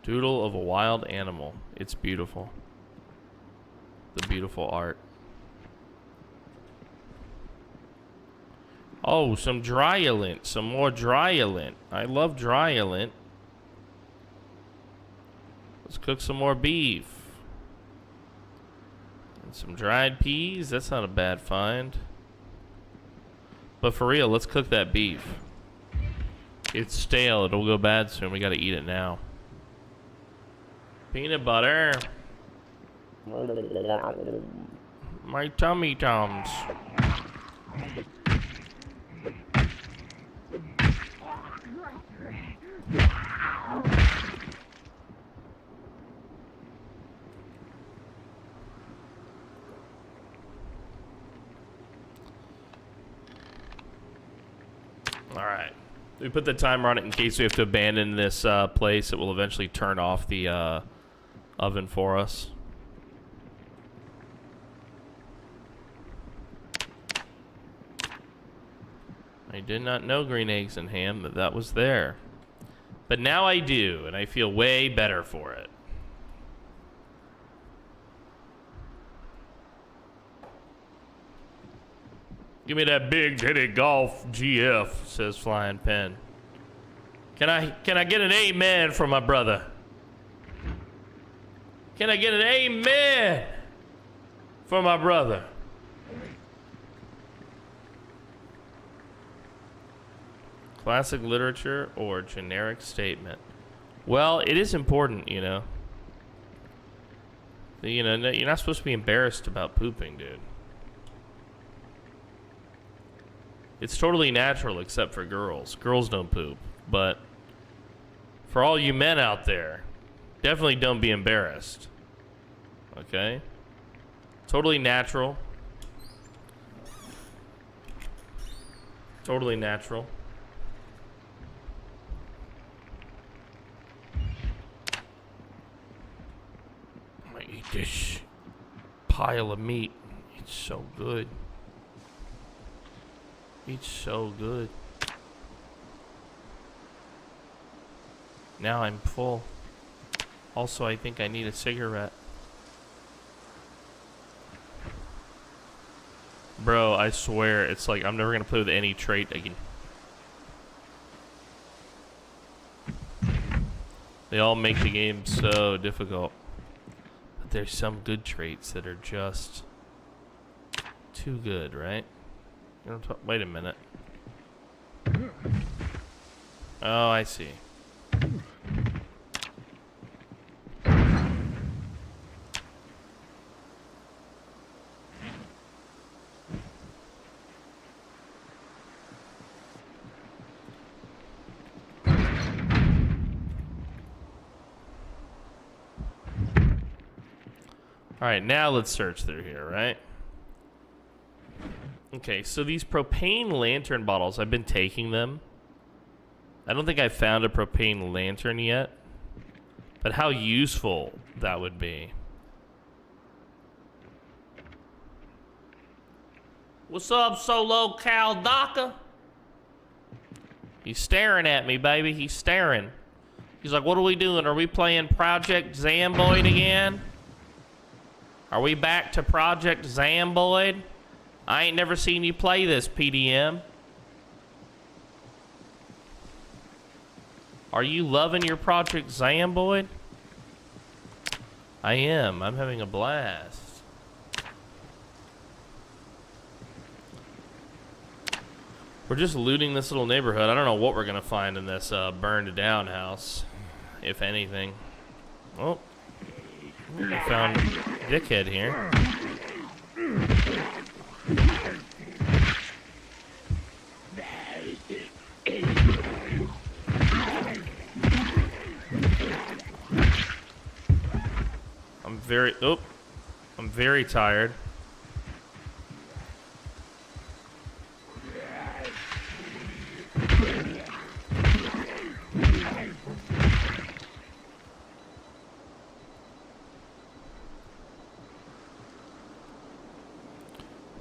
Doodle of a wild animal. It's beautiful. The beautiful art. Oh, some Dryolent. Some more Dryolent. I love Dryolent. Let's cook some more beef. And some dried peas. That's not a bad find. But for real, let's cook that beef. It's stale. It'll go bad soon. We gotta eat it now. Peanut butter. My tummy tums. Alright. We put the timer on it in case we have to abandon this place. It will eventually turn off the oven for us. I did not know green eggs and ham, but that was there. But now I do, and I feel way better for it. Give me that big titty golf GF, says Flying Pen. Can I get an amen from my brother? Can I get an amen for my brother? Classic literature or generic statement? Well, it is important, you know. You know, you're not supposed to be embarrassed about pooping, dude. It's totally natural except for girls. Girls don't poop. But for all you men out there, definitely don't be embarrassed. Okay? Totally natural. Totally natural. I'm gonna eat this pile of meat. It's so good. It's so good. Now I'm full. Also, I think I need a cigarette. Bro, I swear, it's like I'm never gonna play with any trait again. They all make the game so difficult. But there's some good traits that are just too good, right? Wait a minute. Oh, I see. All right, now let's search through here, right? Okay, so these propane lantern bottles, I've been taking them. I don't think I found a propane lantern yet, but how useful that would be. What's up, Solo Cal Daka? He's staring at me, baby. He's staring. He's like, what are we doing? Are we playing Project Zomboid again? Are we back to Project Zomboid? I ain't never seen you play this, PDM. Are you loving your Project Zomboid? I am. I'm having a blast. We're just looting this little neighborhood. I don't know what we're gonna find in this burned down house, if anything. Oh, we found Dickhead here. I'm very tired.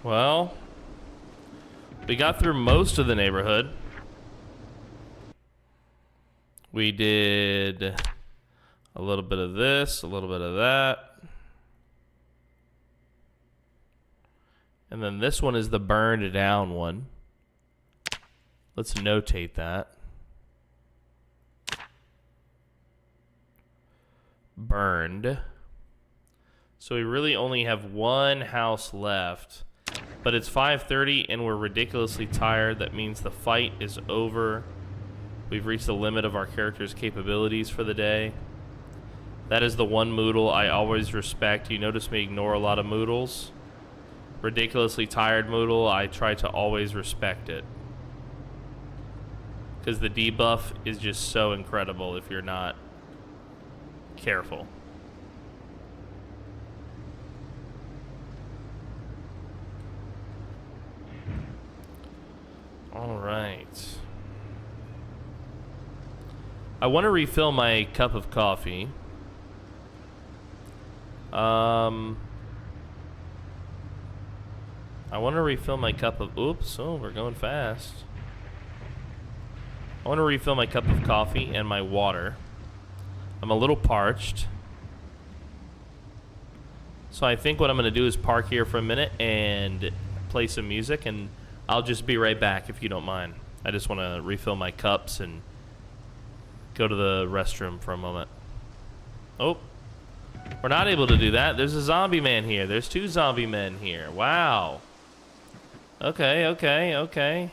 Well, we got through most of the neighborhood. We did A little bit of this, a little bit of that. And then this one is the burned down one. Let's notate that. Burned. So we really only have one house left. But it's 5:30 and we're ridiculously tired. That means the fight is over. We've reached the limit of our character's capabilities for the day. That is the one moodle I always respect. You notice me ignore a lot of moodles. Ridiculously tired moodle, I try to always respect it. Because the debuff is just so incredible if you're not careful. All right. I want to refill my cup of coffee. I want to refill my cup of... Oops, oh, we're going fast. I want to refill my cup of coffee and my water. I'm a little parched. So I think what I'm going to do is park here for a minute and play some music, and I'll just be right back if you don't mind. I just want to refill my cups and go to the restroom for a moment. Oh, we're not able to do that. There's a zombie man here. There's two zombie men here. Wow. Okay, okay, okay.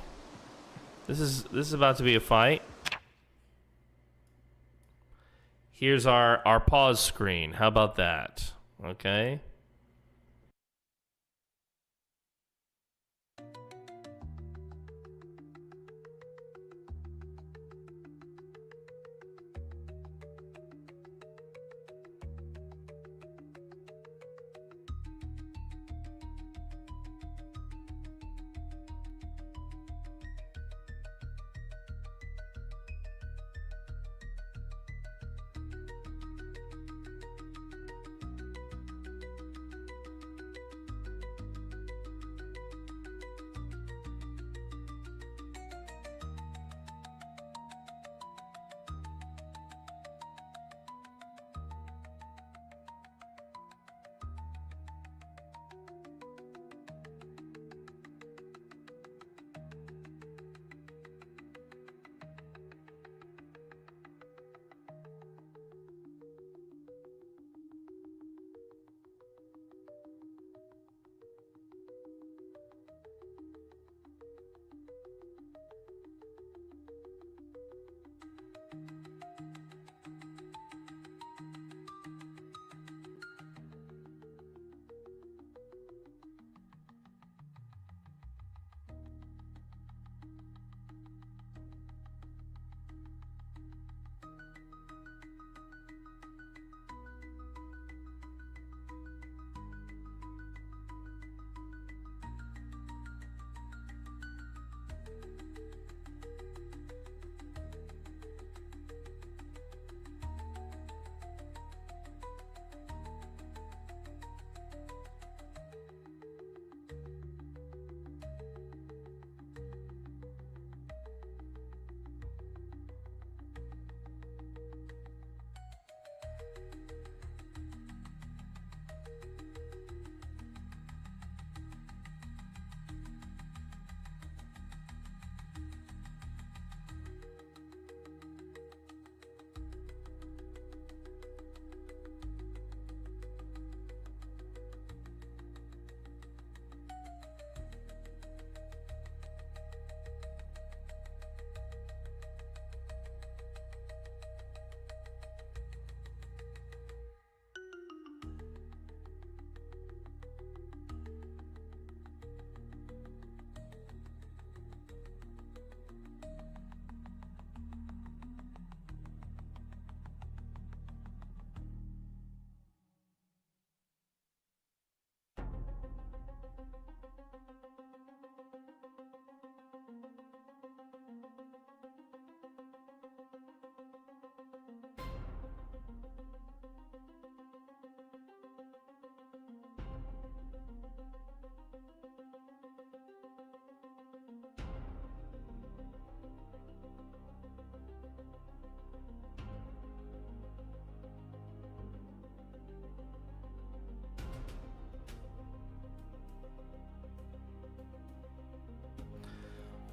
This is about to be a fight. Here's our pause screen. How about that? Okay.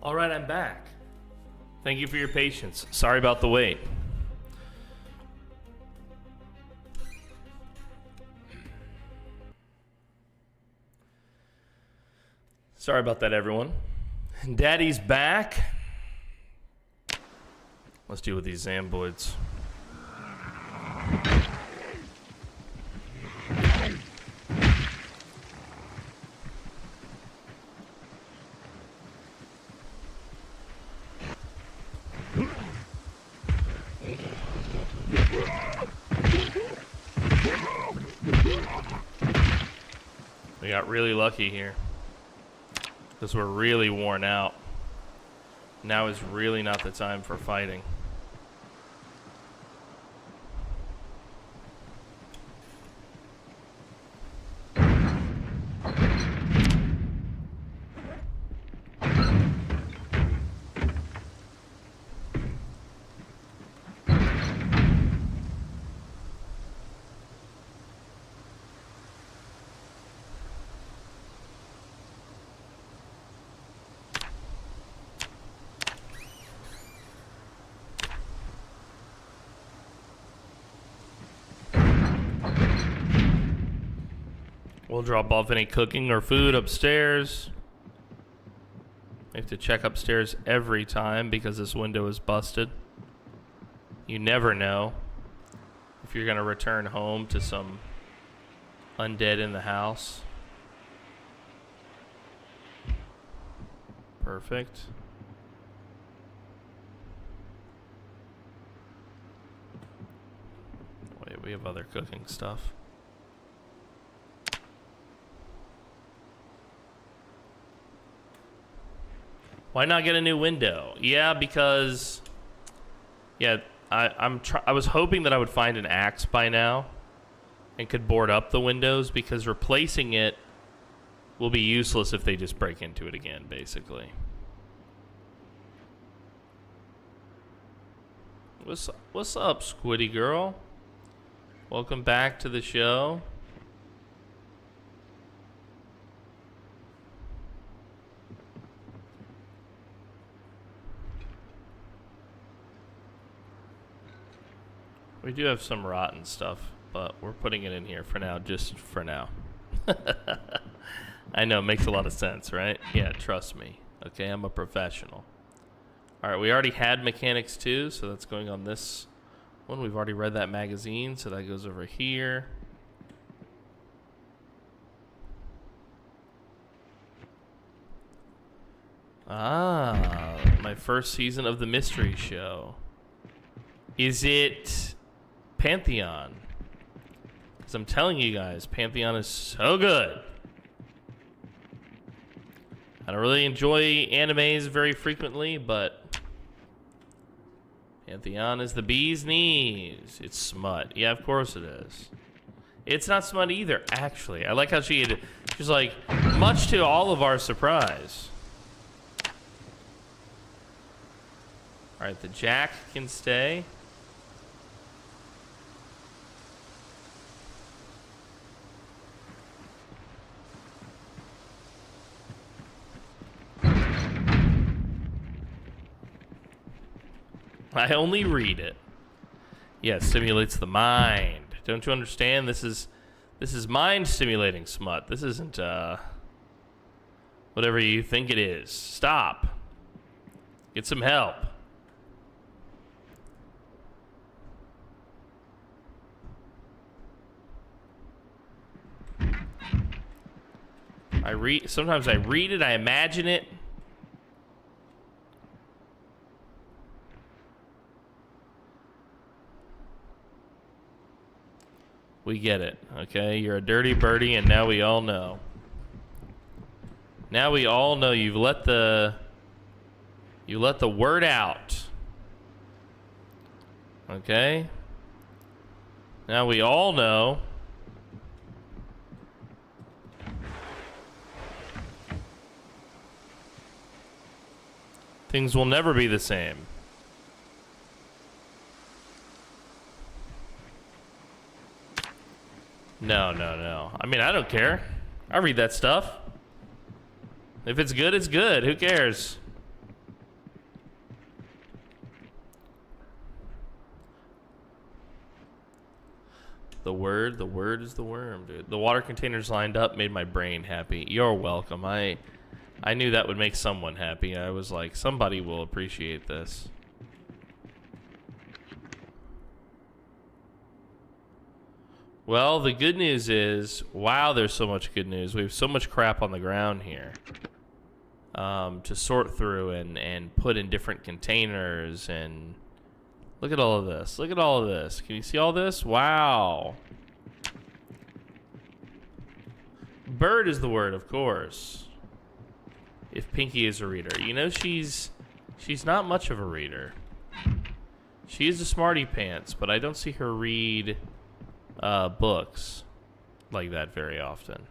All right, I'm back. Thank you for your patience. Sorry about the wait. Sorry about that, everyone. Daddy's back. Let's deal with these Zomboids. We got really lucky here because we're really worn out. Now is really not the time for fighting. We'll drop off any cooking or food upstairs. We have to check upstairs every time because this window is busted. You never know if you're gonna return home to some undead in the house. Perfect. Wait, we have other cooking stuff. Why not get a new window? Yeah, because I was hoping that I would find an axe by now and could board up the windows, because replacing it will be useless if they just break into it again, basically. What's up, Squiddy girl? Welcome back to the show. We do have some rotten stuff, but we're putting it in here for now, just for now. I know, it makes a lot of sense, right? Yeah, trust me. Okay, I'm a professional. All right, we already had Mechanics 2, so that's going on this one. We've already read that magazine, so that goes over here. Ah, my first season of the mystery show. Is it Pantheon? Because I'm telling you guys, Pantheon is so good. I don't really enjoy animes very frequently, but Pantheon is the bee's knees. It's smut. Yeah, of course it is. It's not smut either, actually. I like how she's like, much to all of our surprise. All right, the Jack can stay. I only read it. Yeah, it stimulates the mind. Don't you understand? This is mind stimulating smut. This isn't whatever you think it is. Stop. Get some help. Sometimes I read it, I imagine it. We get it, okay? You're a dirty birdie, and now we all know. Now we all know you've let the word out. Okay? Now we all know. Things will never be the same. No, no, no. I mean, I don't care. I read that stuff. If it's good, it's good. Who cares? The word is the worm, dude. The water containers lined up made my brain happy. You're welcome. I knew that would make someone happy. I was like, somebody will appreciate this. Well, the good news is, wow, there's so much good news. We have so much crap on the ground here to sort through and put in different containers. And look at all of this. Look at all of this. Can you see all this? Wow. Bird is the word, of course. If Pinky is a reader. You know, she's not much of a reader. She is a smarty pants, but I don't see her read books like that very often.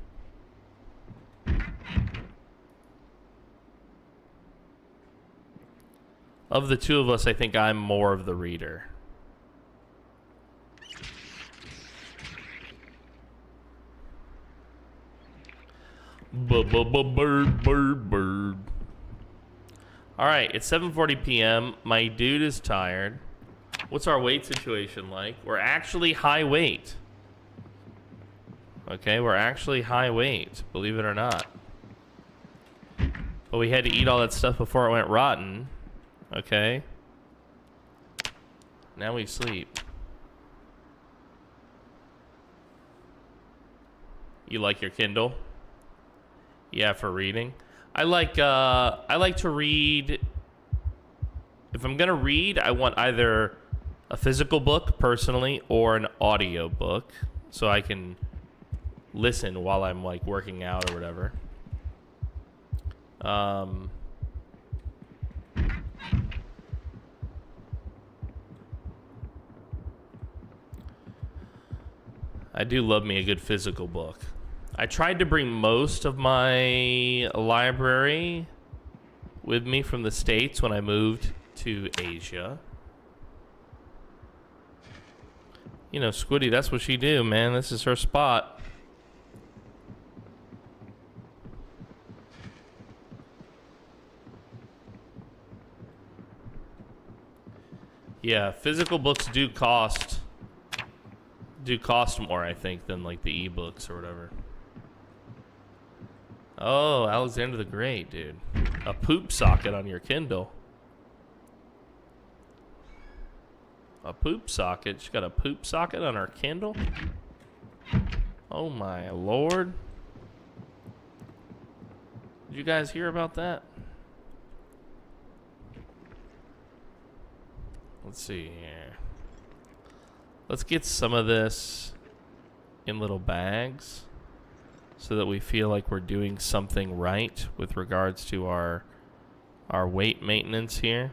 Of the two of us, I think I'm more of the reader. Bird. All right, it's 7:40 p.m. My dude is tired. What's our weight situation like? We're actually high weight. Okay, we're actually high weight, believe it or not. But we had to eat all that stuff before it went rotten. Okay. Now we sleep. You like your Kindle? Yeah, for reading. I like to read. If I'm gonna read, I want either a physical book personally or an audio book, so I can listen while I'm like working out or whatever. I do love me a good physical book. I tried to bring most of my library with me from the States when I moved to Asia. You know, Squiddy, that's what she do, man. This is her spot. Yeah, physical books do cost more, I think, than like the ebooks or whatever. Oh, Alexander the Great, dude. A poop socket on your Kindle. A poop socket? She got a poop socket on her Kindle? Oh my lord. Did you guys hear about that? Let's see here. Let's get some of this in little bags so that we feel like we're doing something right with regards to our weight maintenance here.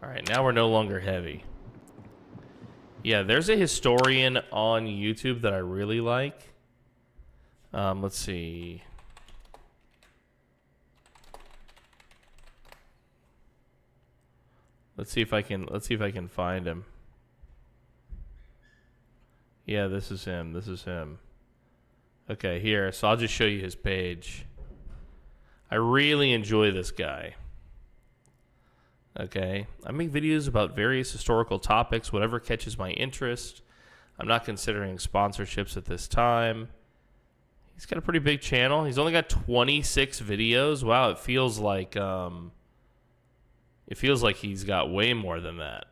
All right, now we're no longer heavy. Yeah, there's a historian on YouTube that I really like. Let's see. Let's see if I can find him. Yeah, this is him. This is him. Okay, here. So I'll just show you his page. I really enjoy this guy. Okay, I make videos about various historical topics, whatever catches my interest. I'm not considering sponsorships at this time. He's got a pretty big channel. He's only got 26 videos. Wow, it feels like he's got way more than that.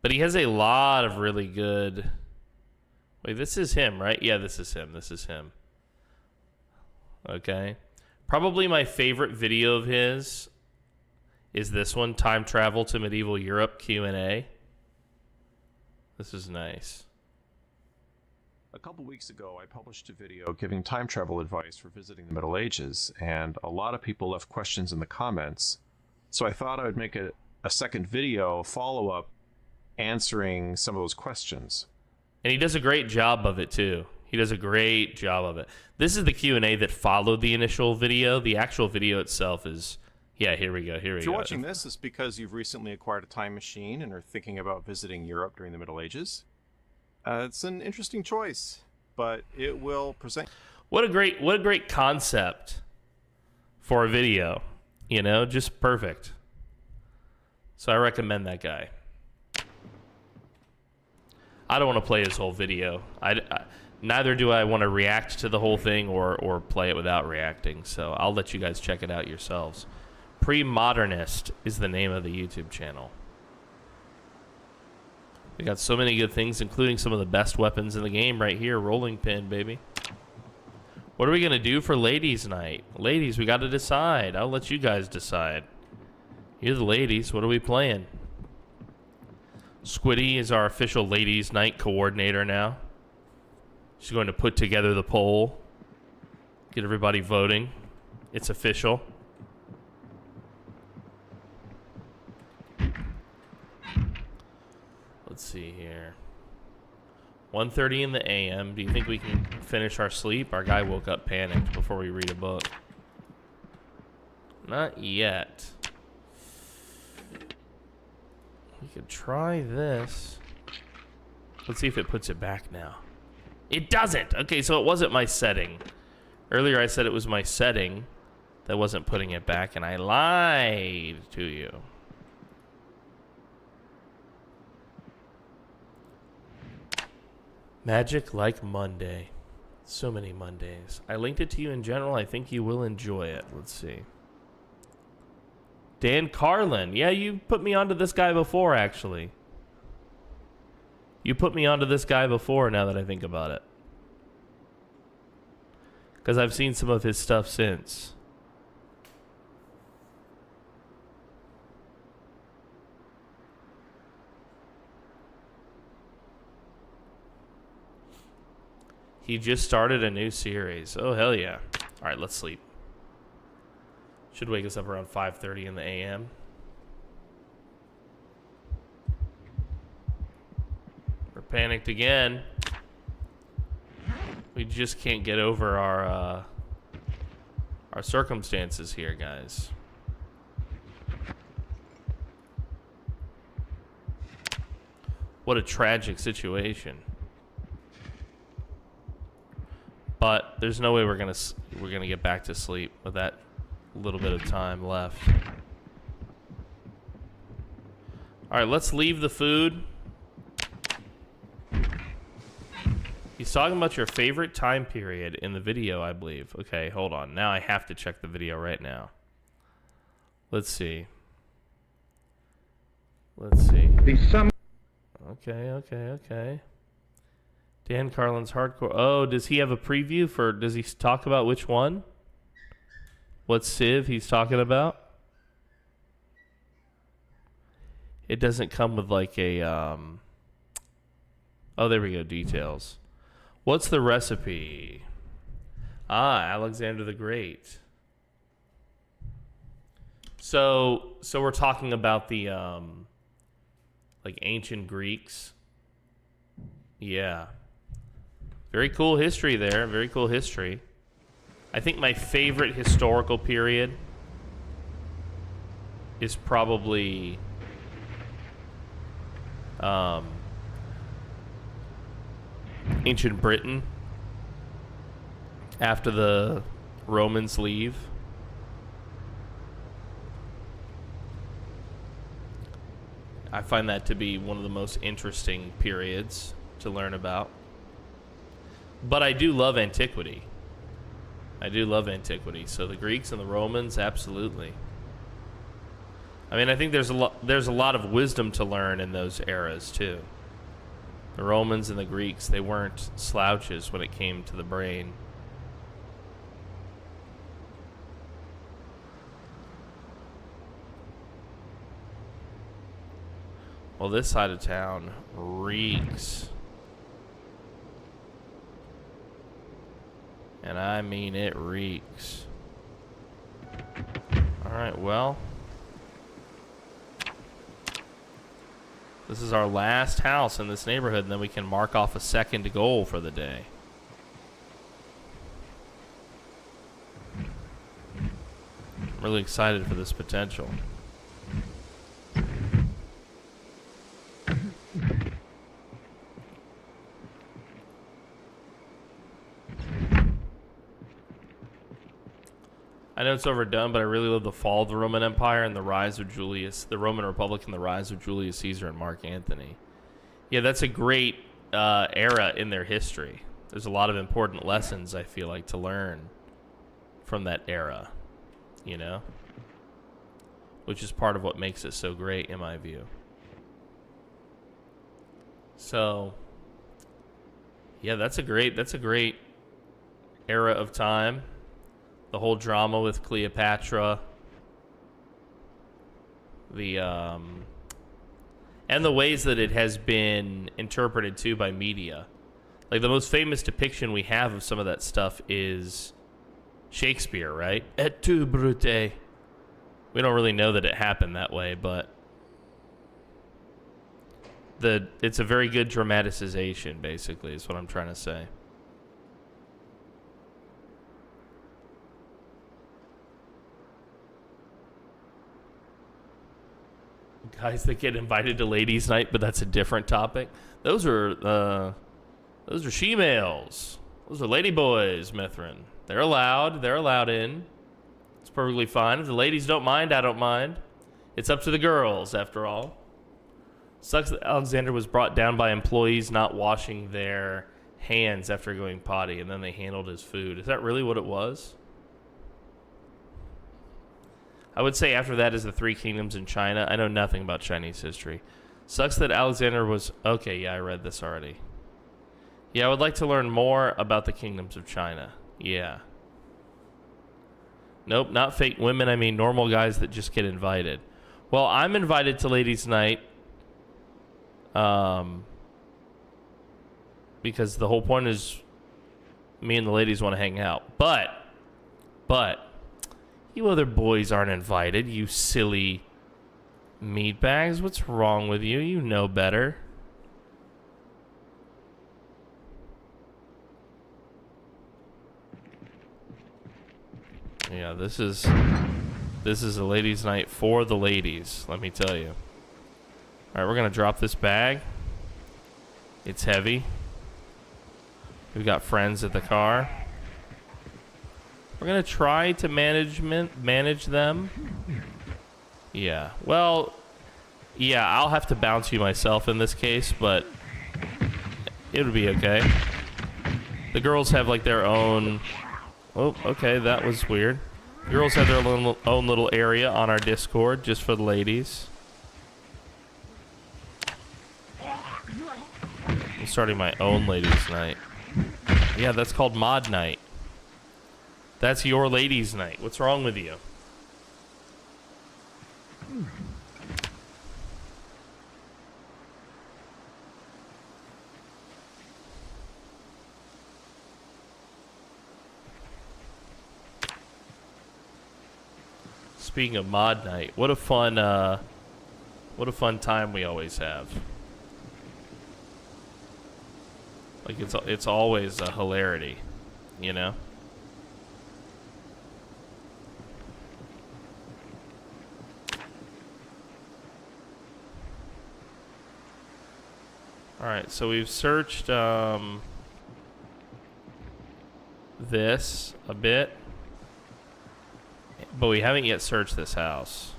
But he has a lot of really good... Wait, this is him, right? Yeah, this is him. This is him. Okay. Probably my favorite video of his is this one, Time Travel to Medieval Europe Q&A. This is nice. A couple weeks ago, I published a video giving time travel advice for visiting the Middle Ages, and a lot of people left questions in the comments. So I thought I would make a second video follow-up answering some of those questions. And he does a great job of it, too. He does a great job of it. This is the Q&A that followed the initial video. The actual video itself is... Yeah, here we go. Here we go. If you're watching this, it's because you've recently acquired a time machine and are thinking about visiting Europe during the Middle Ages. It's an interesting choice, but it will present... What a great concept for a video. You know, just perfect. So I recommend that guy. I don't want to play his whole video. Neither do I want to react to the whole thing or play it without reacting. So I'll let you guys check it out yourselves. Pre-Modernist is the name of the YouTube channel. We got so many good things, including some of the best weapons in the game right here. Rolling pin, baby. What are we going to do for ladies' night? Ladies, we got to decide. I'll let you guys decide. You're the ladies. What are we playing? Squiddy is our official ladies' night coordinator now. She's going to put together the poll. Get everybody voting. It's official. Let's see here. 1:30 in the AM. Do you think we can finish our sleep? Our guy woke up panicked before we read a book. Not yet. We could try this. Let's see if it puts it back now. It doesn't! Okay, so it wasn't my setting. Earlier I said it was my setting that wasn't putting it back, and I lied to you. Magic like Monday. So many Mondays. I linked it to you in general. I think you will enjoy it. Let's see. Dan Carlin. Yeah, you put me onto this guy before, actually. You put me onto this guy before, now that I think about it. Because I've seen some of his stuff since. He just started a new series. Oh, hell yeah. All right, let's sleep. Should wake us up around 5:30 in the AM. We're panicked again. We just can't get over our circumstances here, guys. What a tragic situation. But there's no way we're gonna get back to sleep with that little bit of time left. All right, let's leave the food. He's talking about your favorite time period in the video, I believe. Okay, hold on. Now I have to check the video right now. Let's see. Let's see. Okay. Dan Carlin's hardcore. Oh, does he have a preview for? Does he talk about which one? What Civ he's talking about? It doesn't come with like a. Oh, there we go. Details. What's the recipe? Ah, Alexander the Great. So we're talking about the like ancient Greeks. Yeah. Very cool history there. Very cool history. I think my favorite historical period is probably ancient Britain after the Romans leave. I find that to be one of the most interesting periods to learn about. But I do love antiquity. So the Greeks and the Romans, absolutely. I mean, I think there's a lot of wisdom to learn in those eras too. The Romans and the Greeks, they weren't slouches when it came to the brain. Well, this side of town reeks. And I mean it reeks. Alright, well. This is our last house in this neighborhood, and then we can mark off a second goal for the day. I'm really excited for this potential. I know it's overdone, but I really love the fall of the Roman Empire and the rise of the Roman Republic and the rise of Julius Caesar and Mark Antony. Yeah, that's a great era in their history. There's a lot of important lessons, I feel like, to learn from that era, you know? Which is part of what makes it so great, in my view. So, yeah, that's a great era of time. The whole drama with Cleopatra, and the ways that it has been interpreted too by media. Like the most famous depiction we have of some of that stuff is Shakespeare, right? Et tu, Brute. We don't really know that it happened that way, but it's a very good dramatization, basically, is what I'm trying to say. Guys that get invited to ladies' night, but that's a different topic. Those are she-males. Those are ladyboys, Mithrin. They're allowed in. It's perfectly fine. If the ladies don't mind, I don't mind. It's up to the girls, after all. Sucks that Alexander was brought down by employees not washing their hands after going potty, and then they handled his food. Is that really what it was? I would say after that is the Three Kingdoms in China. I know nothing about Chinese history. Sucks that Alexander was... Okay, yeah, I read this already. Yeah, I would like to learn more about the kingdoms of China. Yeah. Nope, not fake women. I mean normal guys that just get invited. Well, I'm invited to ladies' night. Because the whole point is me and the ladies want to hang out. But... You other boys aren't invited, you silly meatbags. What's wrong with you? You know better. Yeah, this is a ladies' night for the ladies, let me tell you. Alright, we're gonna drop this bag. It's heavy. We've got friends at the car. We're gonna try to manage them. Yeah. Well, yeah, I'll have to bounce you myself in this case, but it'll be okay. The girls have like their own... Oh, okay, that was weird. Girls have their own little area on our Discord just for the ladies. I'm starting my own ladies' night. Yeah, that's called Mod Night. That's your ladies' night. What's wrong with you? Speaking of mod night, what a fun time we always have. Like it's always a hilarity, you know? Alright, so we've searched this a bit, but we haven't yet searched this house.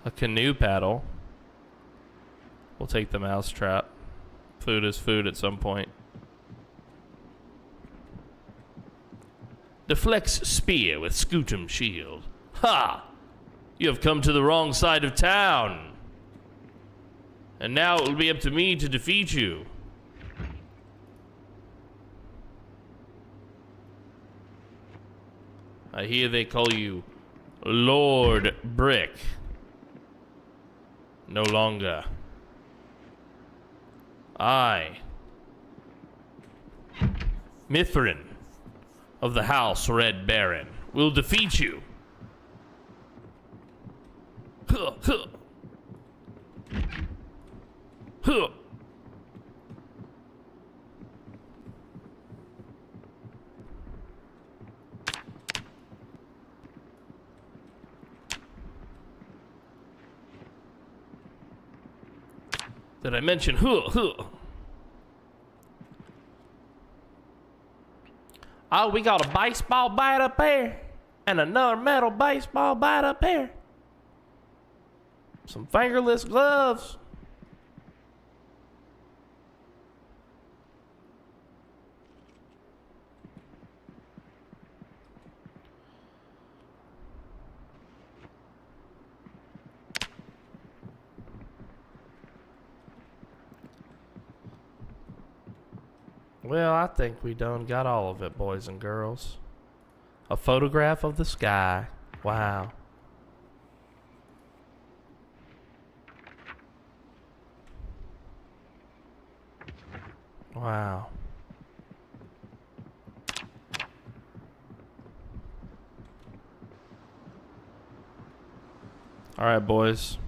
A canoe paddle. We'll take the mousetrap. Food is food at some point. Deflects spear with scutum shield. Ha! You have come to the wrong side of town. And now it will be up to me to defeat you. I hear they call you Lord Brick. No longer. I, Mithrin of the House Red Baron, will defeat you. Huh, huh. Huh. Did I mention huh? Oh, we got a baseball bat up there. And another metal baseball bat up here. Some fingerless gloves. Well, I think we done got all of it, boys and girls. A photograph of the sky. Wow. Wow. All right, boys.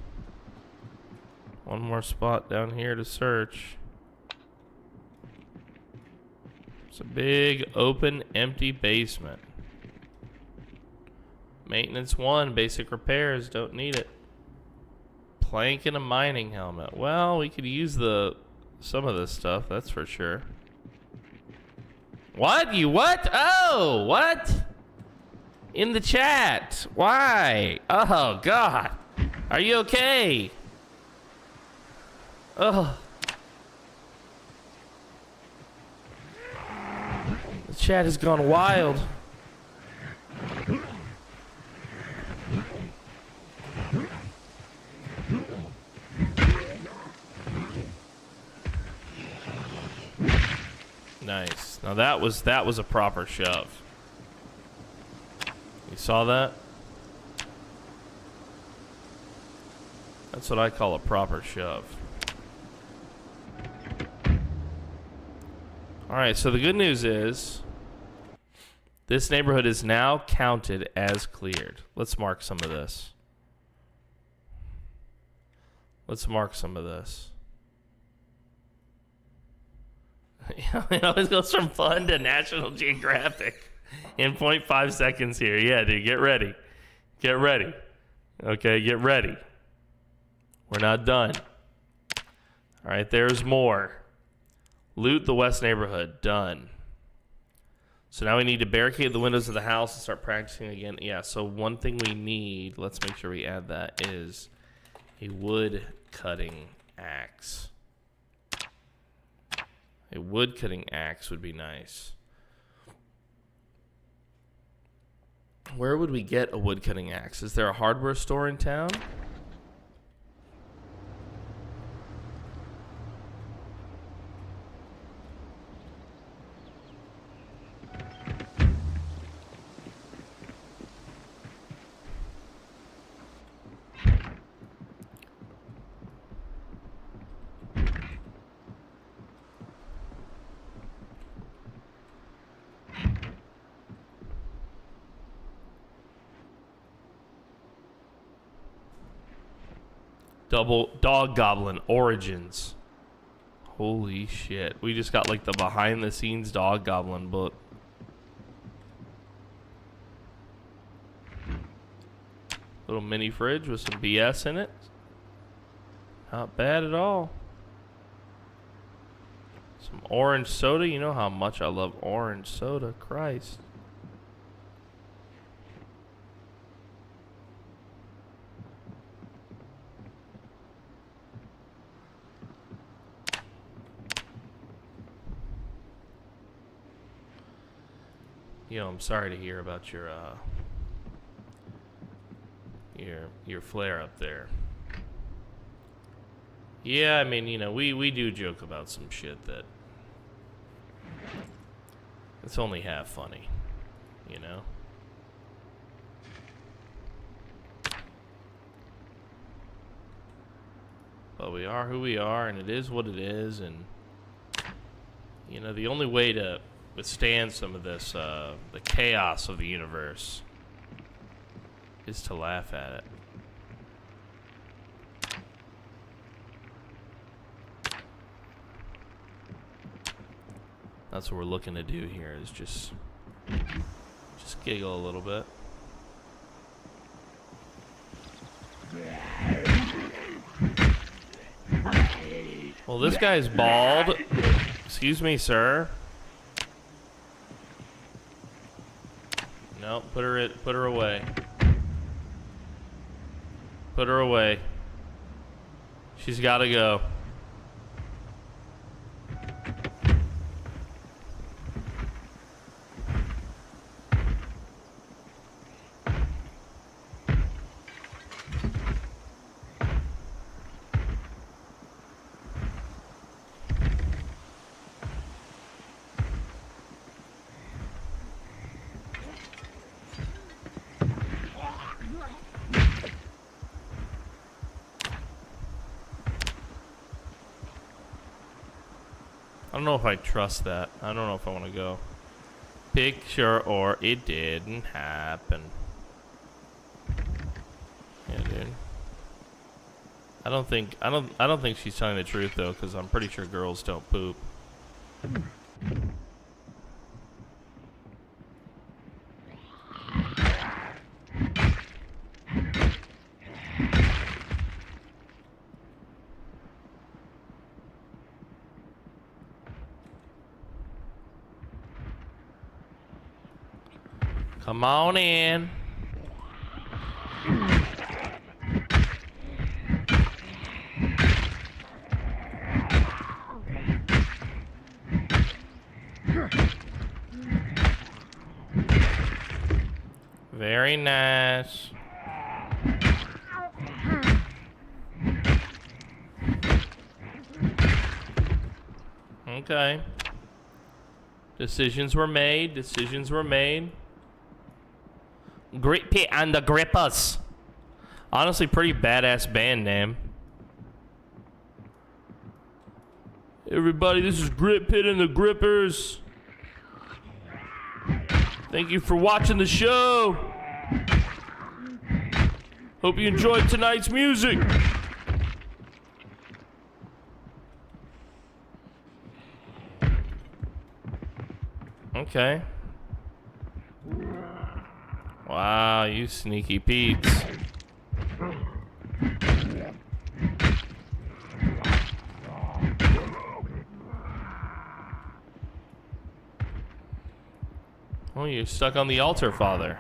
One more spot down here to search. It's a big, open, empty basement. Maintenance 1, basic repairs, don't need it. Plank and a mining helmet. Well, we could use some of this stuff, that's for sure. What? You what? Oh, what? In the chat. Why? Oh, God. Are you okay? Oh. The chat has gone wild. Nice. Now that was a proper shove. You saw that? That's what I call a proper shove. Alright, so the good news is this neighborhood is now counted as cleared. Let's mark some of this. Let's mark some of this. It always goes from fun to National Geographic in 0.5 seconds here. Yeah, dude, get ready. Get ready. Okay, get ready. We're not done. All right, there's more. Loot the west neighborhood. Done. So now we need to barricade the windows of the house and start practicing again. Yeah, so one thing we need, let's make sure we add that, is a wood cutting axe. A wood cutting axe would be nice. Where would we get a wood cutting axe? Is there a hardware store in town? Double Dog Goblin Origins. Holy shit. We just got like the behind the scenes Dog Goblin book. Little mini fridge with some BS in it. Not bad at all. Some orange soda. You know how much I love orange soda. Christ. You know, I'm sorry to hear about your flare up there. Yeah, I mean, you know, we do joke about some shit that it's only half funny, you know? But we are who we are, and it is what it is, and you know, the only way to withstand some of this, the chaos of the universe, is to laugh at it. That's what we're looking to do here, is just giggle a little bit. Well, this guy's bald. Excuse me, sir. No, put her away. Put her away. She's got to go. I don't know if I trust that. I don't know if I want to go. Picture or it didn't happen. Yeah, dude. I don't think she's telling the truth though, because I'm pretty sure girls don't poop. Come on in. Very nice. Okay. Decisions were made. Decisions were made. Grit Pit and the Grippers. Honestly, pretty badass band name. Everybody, this is Grit Pit and the Grippers. Thank you for watching the show. Hope you enjoyed tonight's music. Okay. Wow, you sneaky peeps. Oh, you're stuck on the altar, Father.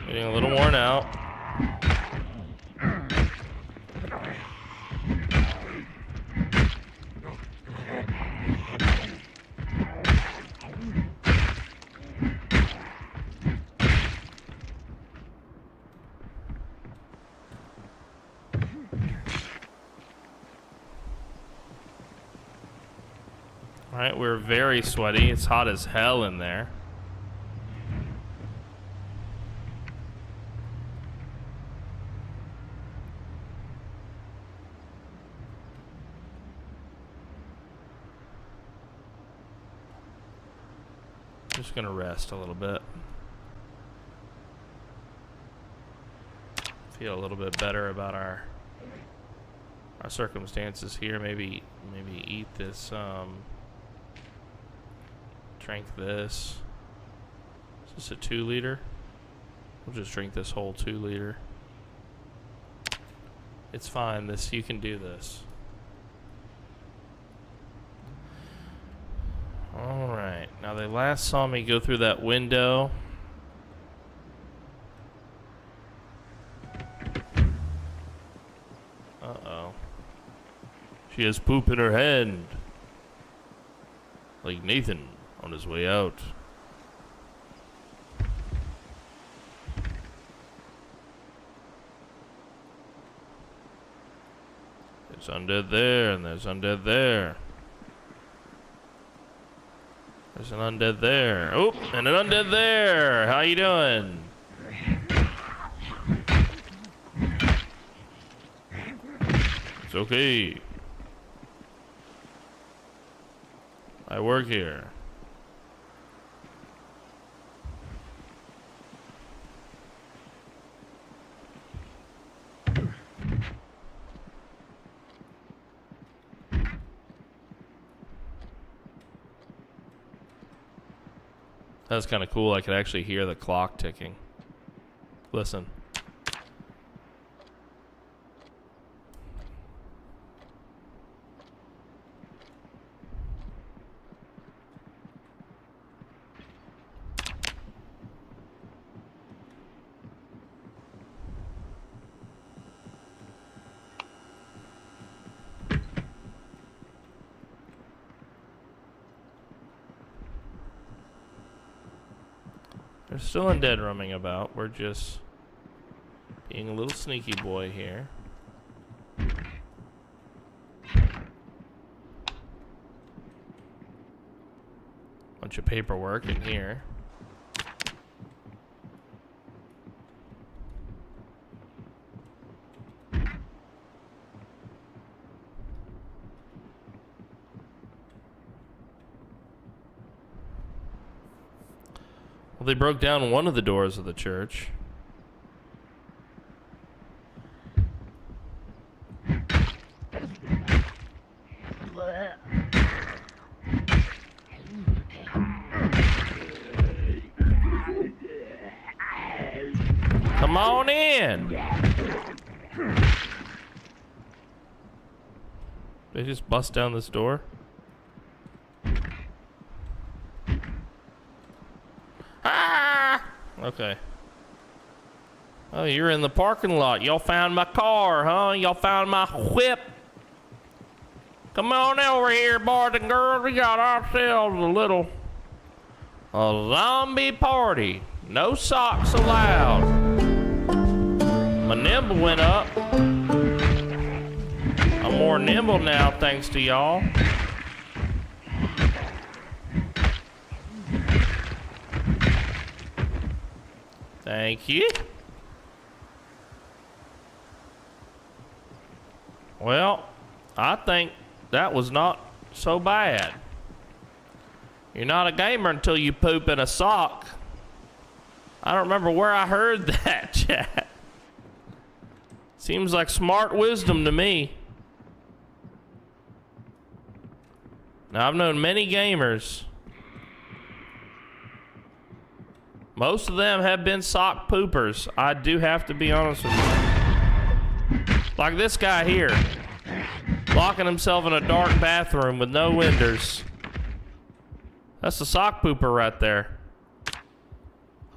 Getting a little worn out. Alright, we're very sweaty. It's hot as hell in there. Just gonna rest a little bit. Feel a little bit better about our circumstances here. Maybe eat this drink this. Is this a 2 liter? We'll just drink this whole 2 liter. It's fine. You can do this. Alright, now they last saw me go through that window. Uh-oh. She has poop in her hand. Like Nathan on his way out. There's undead there, and there's undead there. There's an undead there. Oh, and an undead there. How you doing? It's okay. I work here. That's kind of cool. I could actually hear the clock ticking. Listen. There's still undead roaming about. We're just being a little sneaky boy here. Bunch of paperwork in here. Well, they broke down one of the doors of the church. Come on in. They just bust down this door. Okay. Oh, you're in the parking lot. Y'all found my car, huh? Y'all found my whip. Come on over here, boys and girls. We got ourselves a zombie party. No socks allowed. My nimble went up. I'm more nimble now, thanks to y'all. Thank you. Well, I think that was not so bad. You're not a gamer until you poop in a sock. I don't remember where I heard that, chat. Seems like smart wisdom to me. Now, I've known many gamers. Most of them have been sock poopers. I do have to be honest with you. Like this guy here. Locking himself in a dark bathroom with no windows. That's a sock pooper right there.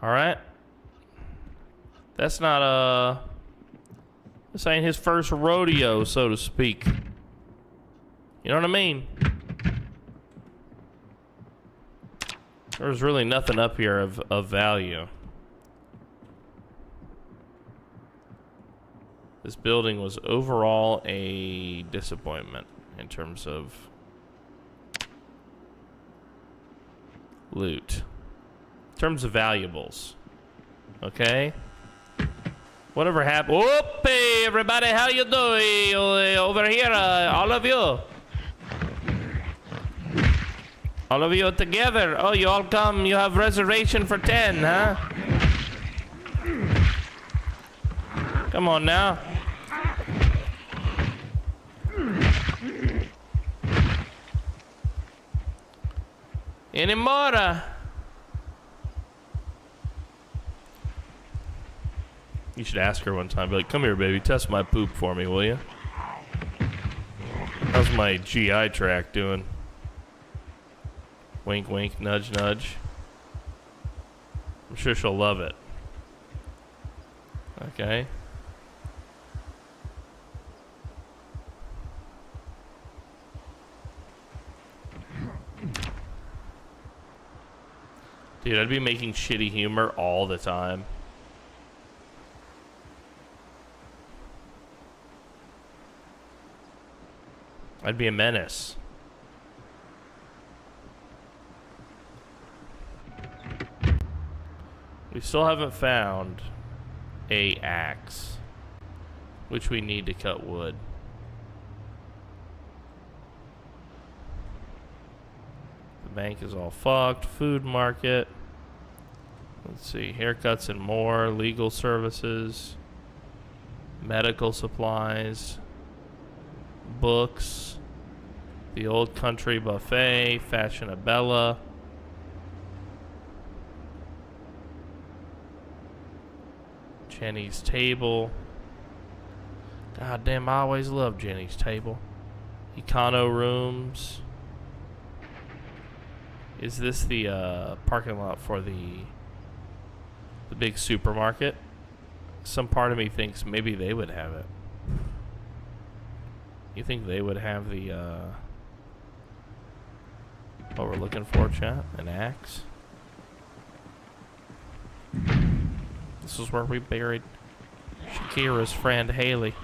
Alright? That's not this ain't his first rodeo, so to speak. You know what I mean? There's really nothing up here of value. This building was overall a disappointment in terms of loot. In terms of valuables. Okay? Whatever happened. Whoop! Hey, everybody, how you doing? Over here, all of you. All of you together. Oh, you all come. You have reservation for 10, huh? Come on now. Any more? You should ask her one time. Be like, come here, baby. Test my poop for me, will you? How's my GI tract doing? Wink, wink, nudge, nudge. I'm sure she'll love it. Okay. Dude, I'd be making shitty humor all the time. I'd be a menace. We still haven't found a axe, which we need to cut wood. The bank is all fucked. Food market. Let's see. Haircuts and more. Legal services. Medical supplies. Books. The Old Country Buffet. Fashionabella. Jenny's Table. God damn, I always loved Jenny's Table. Econo Rooms. Is this the parking lot for the big supermarket? Some part of me thinks maybe they would have it. You think they would have the what we're looking for, chat? An axe? This is where we buried Shakira's friend Haley.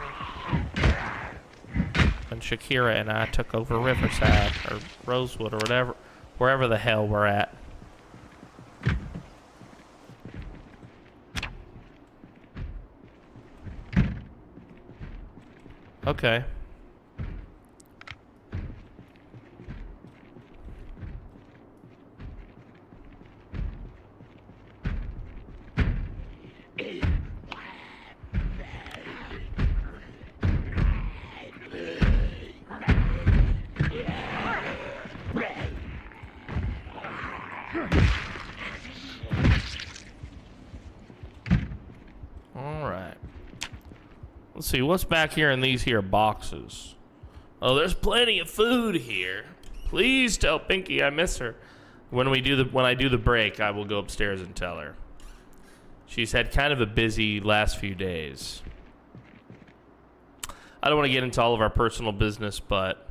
When Shakira and I took over Riverside or Rosewood or whatever, wherever the hell we're at. Okay. Let's see, what's back here in these here boxes? Oh, there's plenty of food here. Please tell Pinky I miss her. When I do the break, I will go upstairs and tell her. She's had kind of a busy last few days. I don't want to get into all of our personal business, but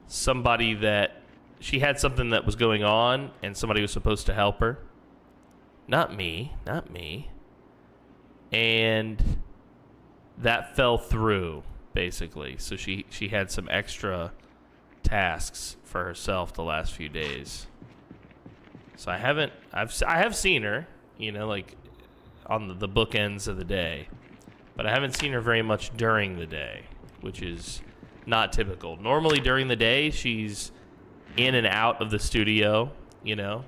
somebody that she had something that was going on and somebody was supposed to help her. Not me. And that fell through, basically. So she had some extra tasks for herself the last few days. So I have seen her, you know, like on the bookends of the day, but I haven't seen her very much during the day, which is not typical. Normally during the day, she's in and out of the studio, you know.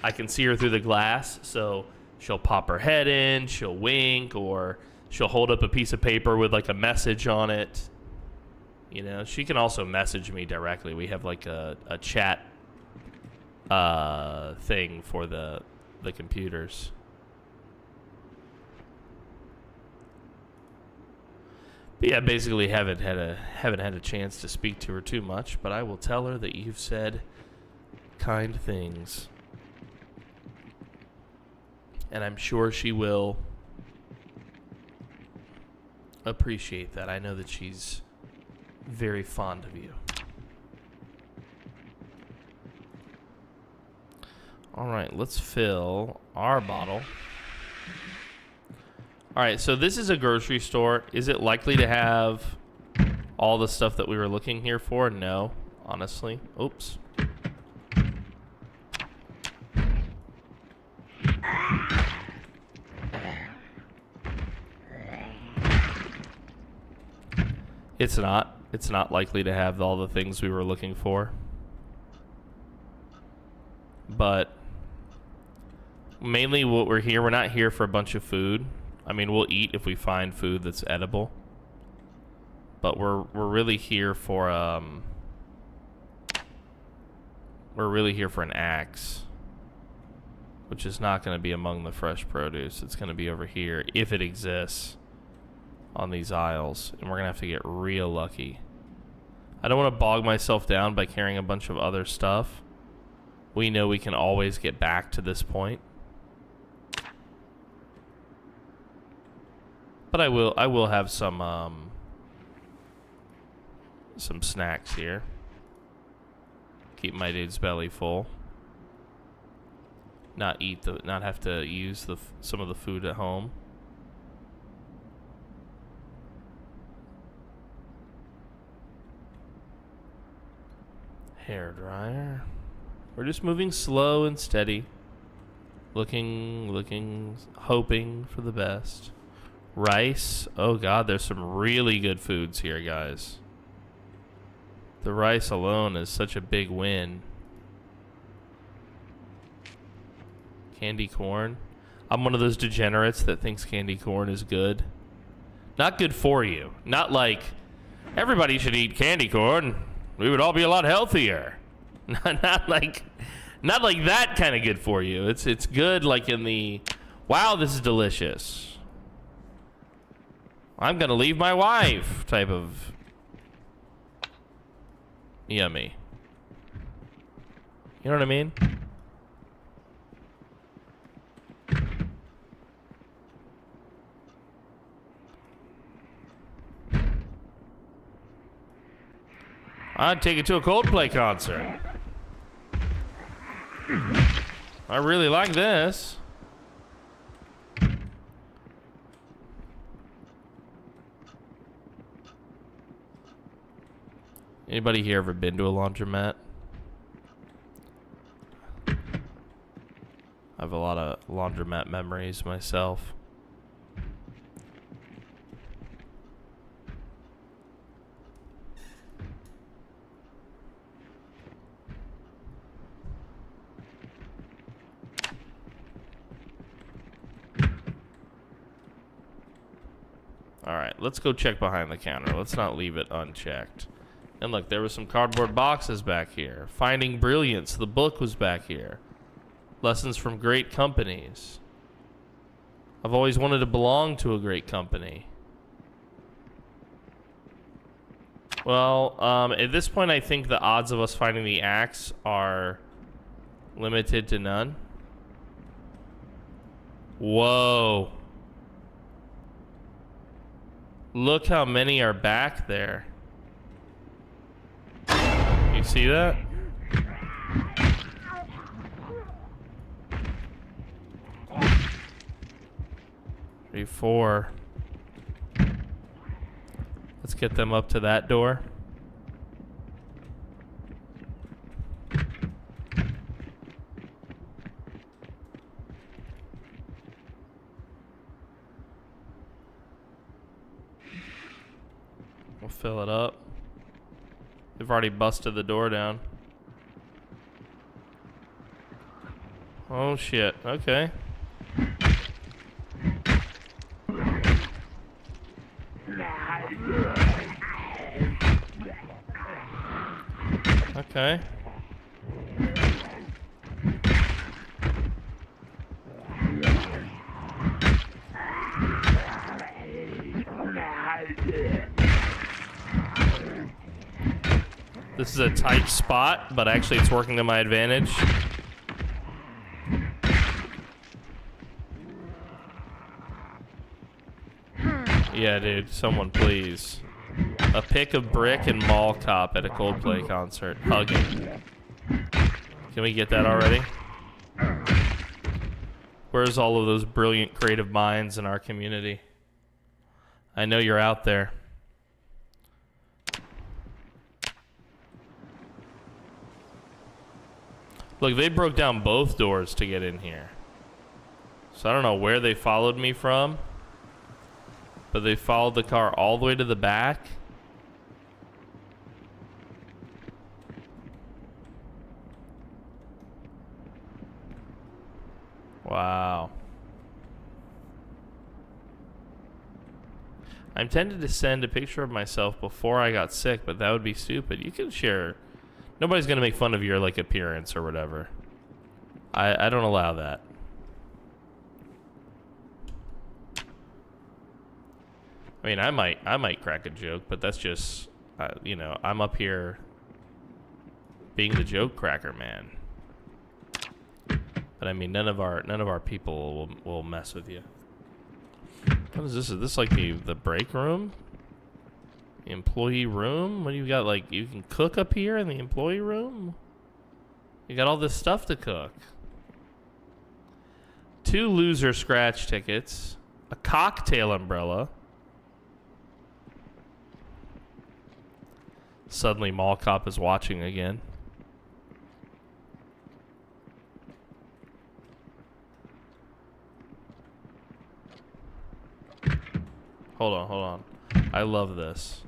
I can see her through the glass, so she'll pop her head in, she'll wink, or she'll hold up a piece of paper with like a message on it. You know, she can also message me directly. We have like a chat thing for the computers. But yeah, basically haven't had a chance to speak to her too much, but I will tell her that you've said kind things. And I'm sure she will appreciate that. I know that she's very fond of you. All right, let's fill our bottle. All right, so this is a grocery store. Is it likely to have all the stuff that we were looking here for? No, honestly. Oops. It's not likely to have all the things we were looking for. But mainly what we're not here for a bunch of food. I mean, we'll eat if we find food that's edible. But we're really here for an axe, which is not going to be among the fresh produce. It's going to be over here if it exists on these aisles, and we're gonna have to get real lucky. I don't want to bog myself down by carrying a bunch of other stuff. We know we can always get back to this point. But I will have some snacks here. Keep my dude's belly full. Not have to use some of the food at home. Hair dryer. We're just moving slow and steady. Looking, hoping for the best. Rice. Oh god, there's some really good foods here, guys. The rice alone is such a big win. Candy corn. I'm one of those degenerates that thinks candy corn is good. Not good for you. Not like everybody should eat candy corn. We would all be a lot healthier. Not like that kind of good for you. It's good like in the Wow, this is delicious. I'm gonna leave my wife type of yummy. You know what I mean? I'd take it to a Coldplay concert. I really like this. Anybody here ever been to a laundromat? I have a lot of laundromat memories myself. All right, let's go check behind the counter. Let's not leave it unchecked. And look, there were some cardboard boxes back here. Finding Brilliance, the book was back here. Lessons from Great Companies. I've always wanted to belong to a great company. Well, at this point, I think the odds of us finding the axe are limited to none. Whoa. Look how many are back there. You see that? Three, four. Let's get them up to that door. We'll fill it up. They've already busted the door down. Oh shit, okay. Okay. This is a tight spot, but actually it's working to my advantage. Yeah, dude, someone please. A pick of brick and mall cop at a Coldplay concert. Hugging. Can we get that already? Where's all of those brilliant creative minds in our community? I know you're out there. Look, they broke down both doors to get in here. So I don't know where they followed me from, but they followed the car all the way to the back. Wow. I'm tempted to send a picture of myself before I got sick, but that would be stupid. You can share. Nobody's gonna make fun of your like appearance or whatever. I don't allow that. I mean, I might crack a joke, but that's just you know, I'm up here being the joke cracker man. But I mean, none of our people will mess with you. What is this? Is this like the break room? The employee room? What do you got? Like, you can cook up here in the employee room? You got all this stuff to cook. 2 loser scratch tickets. A cocktail umbrella. Suddenly Mall Cop is watching again. Hold on. I love this.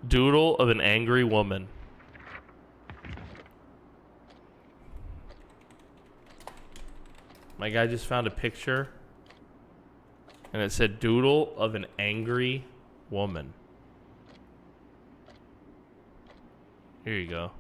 Doodle of an angry woman. My guy just found a picture and it said doodle of an angry woman. Here you go.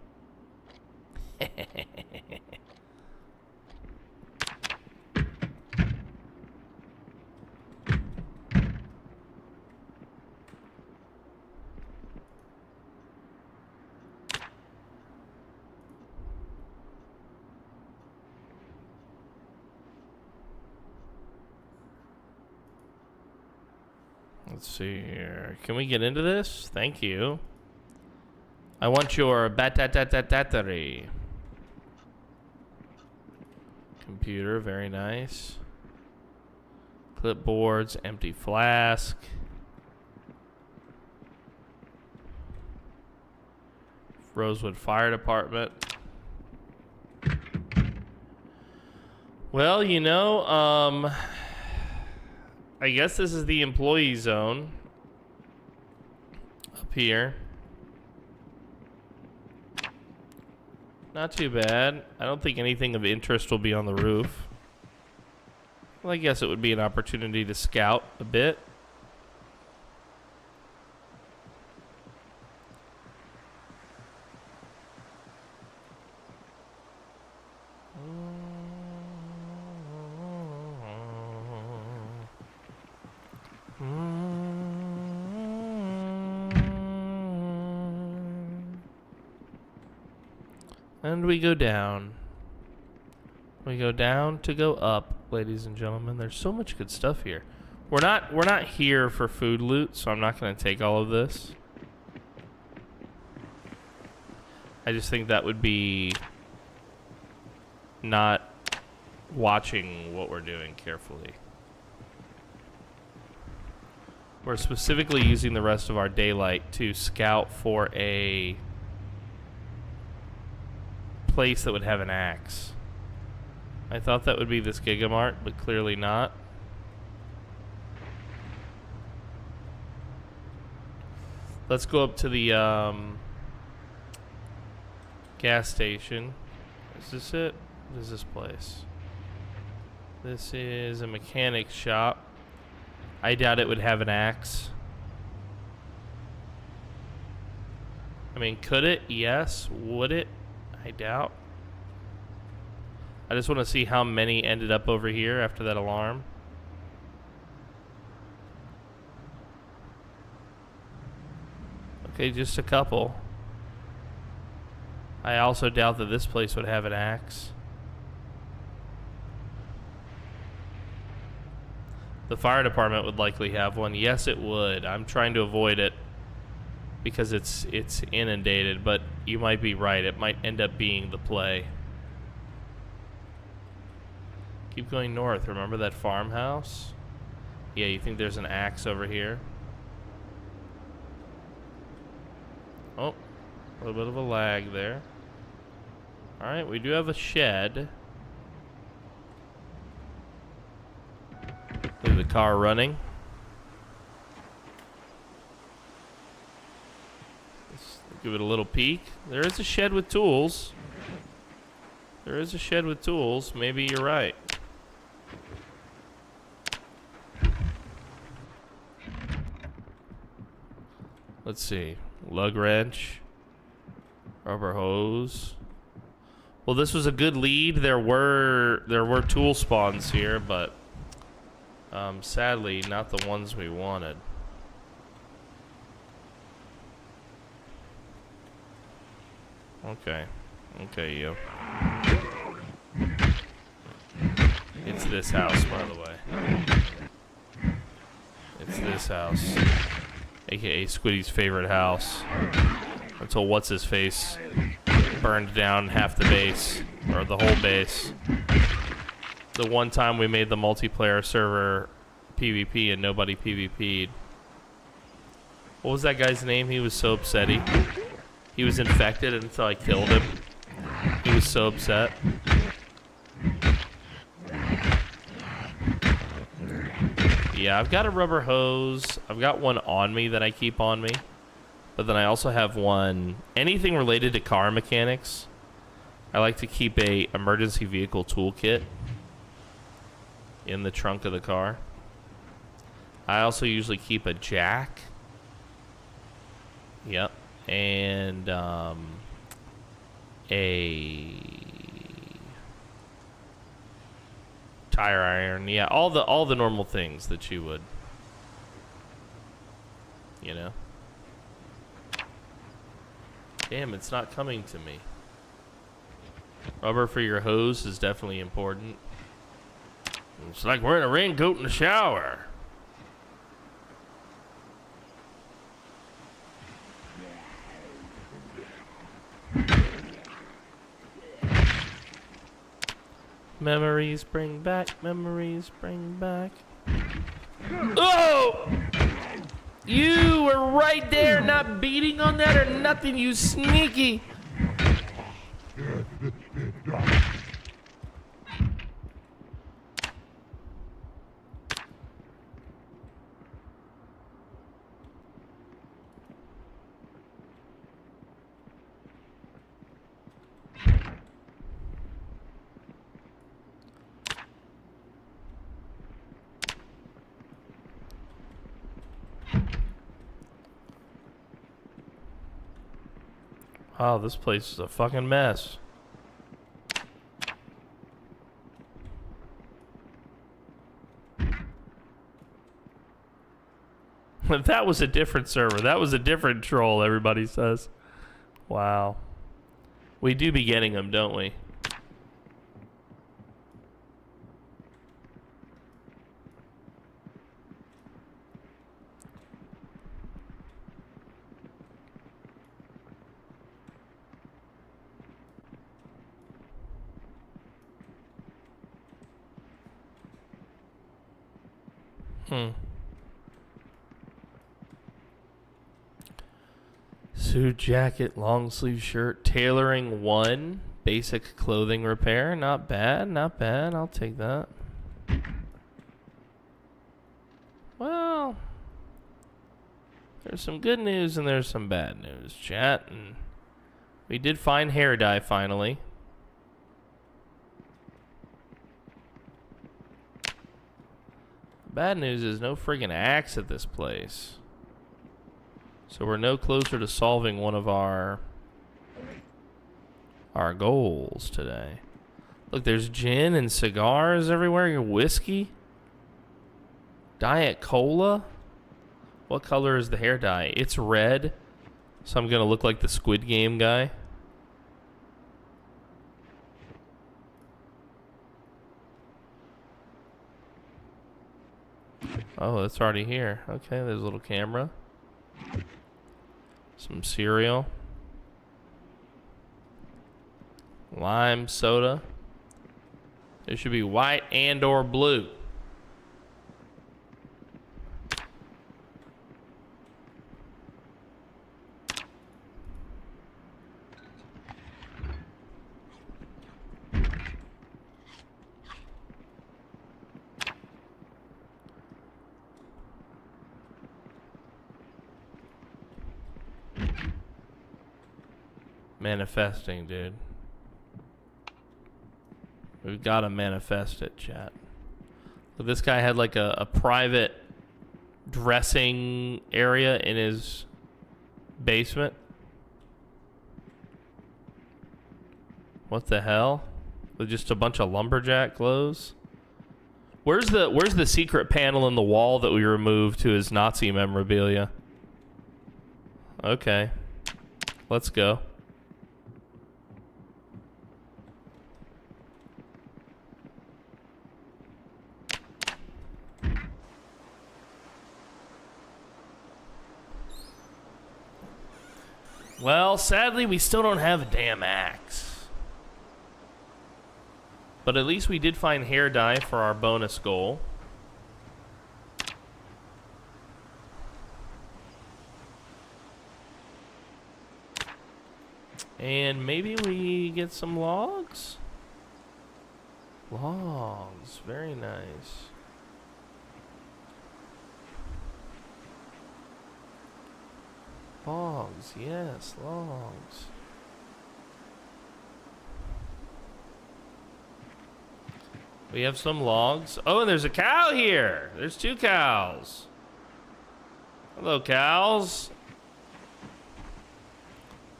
Let's see here. Can we get into this? Thank you. I want your battery. Computer, very nice. Clipboards, empty flask. Rosewood Fire Department. Well, you know, I guess this is the employee zone up here. Not too bad. I don't think anything of interest will be on the roof. Well, I guess it would be an opportunity to scout a bit. And we go down. We go down to go up, ladies and gentlemen. There's so much good stuff here. We're not here for food loot, so I'm not going to take all of this. I just think that would be not watching what we're doing carefully. We're specifically using the rest of our daylight to scout for a place that would have an axe. I thought that would be this Gigamart, but clearly not. Let's go up to the gas station. Is this it? What is this place? This is a mechanic shop. I doubt it would have an axe. I mean, could it? Yes. Would it? I doubt. I just want to see how many ended up over here after that alarm. Okay, just a couple. I also doubt that this place would have an axe. The fire department would likely have one. Yes, it would. I'm trying to avoid it because it's inundated, but you might be right. It might end up being the play. Keep going north. Remember that farmhouse? Yeah, you think there's an axe over here? Oh, a little bit of a lag there. Alright, we do have a shed. Leave the car running. Let's give it a little peek. There is a shed with tools. There is a shed with tools. Maybe you're right. Let's see. Lug wrench. Rubber hose. Well, this was a good lead. There were tool spawns here, but sadly not the ones we wanted. Okay. Okay, you. It's this house, by the way. It's this house. AKA Squiddy's favorite house. Until what's-his-face burned down half the base. Or the whole base. The one time we made the multiplayer server PvP and nobody PvP'd. What was that guy's name? He was so upset. He was infected until I killed him. He was so upset. Yeah, I've got a rubber hose. I've got one on me that I keep on me. But then I also have one, anything related to car mechanics. I like to keep a emergency vehicle toolkit in the trunk of the car. I also usually keep a jack. Yep. And a tire iron. Yeah, all the normal things that you would, you know. Damn, it's not coming to me. Rubber for your hose is definitely important. It's like wearing a raincoat in the shower. Memories bring back, memories bring back. Oh! You were right there, not beating on that or nothing, you sneaky. Oh, this place is a fucking mess. That was a different server. That was a different troll, everybody says. Wow. We do be getting them, don't we? Suit jacket, long sleeve shirt, tailoring 1, basic clothing repair. Not bad, not bad. I'll take that. Well, there's some good news and there's some bad news, chat. And we did find hair dye finally. Bad news is no friggin' axe at this place. So we're no closer to solving one of our goals today. Look, there's gin and cigars everywhere. Your whiskey. Diet Cola. What color is the hair dye? It's red. So I'm gonna look like the Squid Game guy. Oh, it's already here. Okay, there's a little camera. Some cereal. Lime soda. It should be white and or blue. Manifesting, dude. We've got to manifest it, chat. But this guy had like a private dressing area in his basement. What the hell? With just a bunch of lumberjack clothes? Where's the secret panel in the wall that we removed to his Nazi memorabilia? Okay. Let's go. Well, sadly, we still don't have a damn axe. But at least we did find hair dye for our bonus goal. And maybe we get some logs? Logs, very nice. Logs, yes, logs. We have some logs. Oh, and there's a cow here. There's 2 cows. Hello, cows.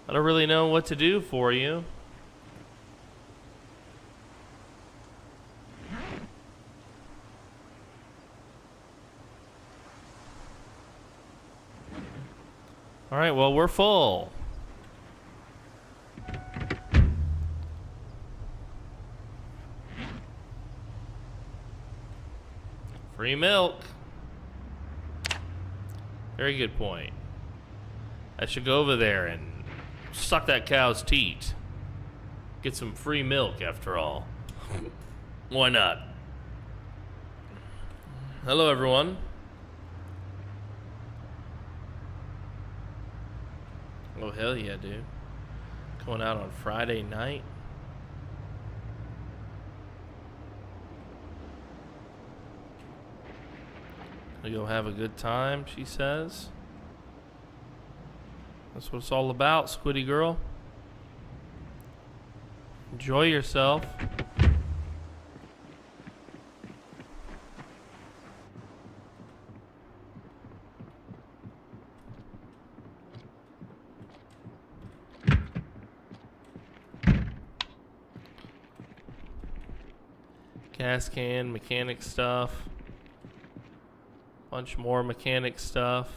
I don't really know what to do for you. All right, well, we're full. Free milk. Very good point. I should go over there and suck that cow's teat. Get some free milk, after all. Why not? Hello, everyone. Oh, hell yeah, dude. Going out on Friday night. We go have a good time, she says. That's what it's all about, Squiddy girl. Enjoy yourself. Gas can, mechanic stuff. Bunch more mechanic stuff.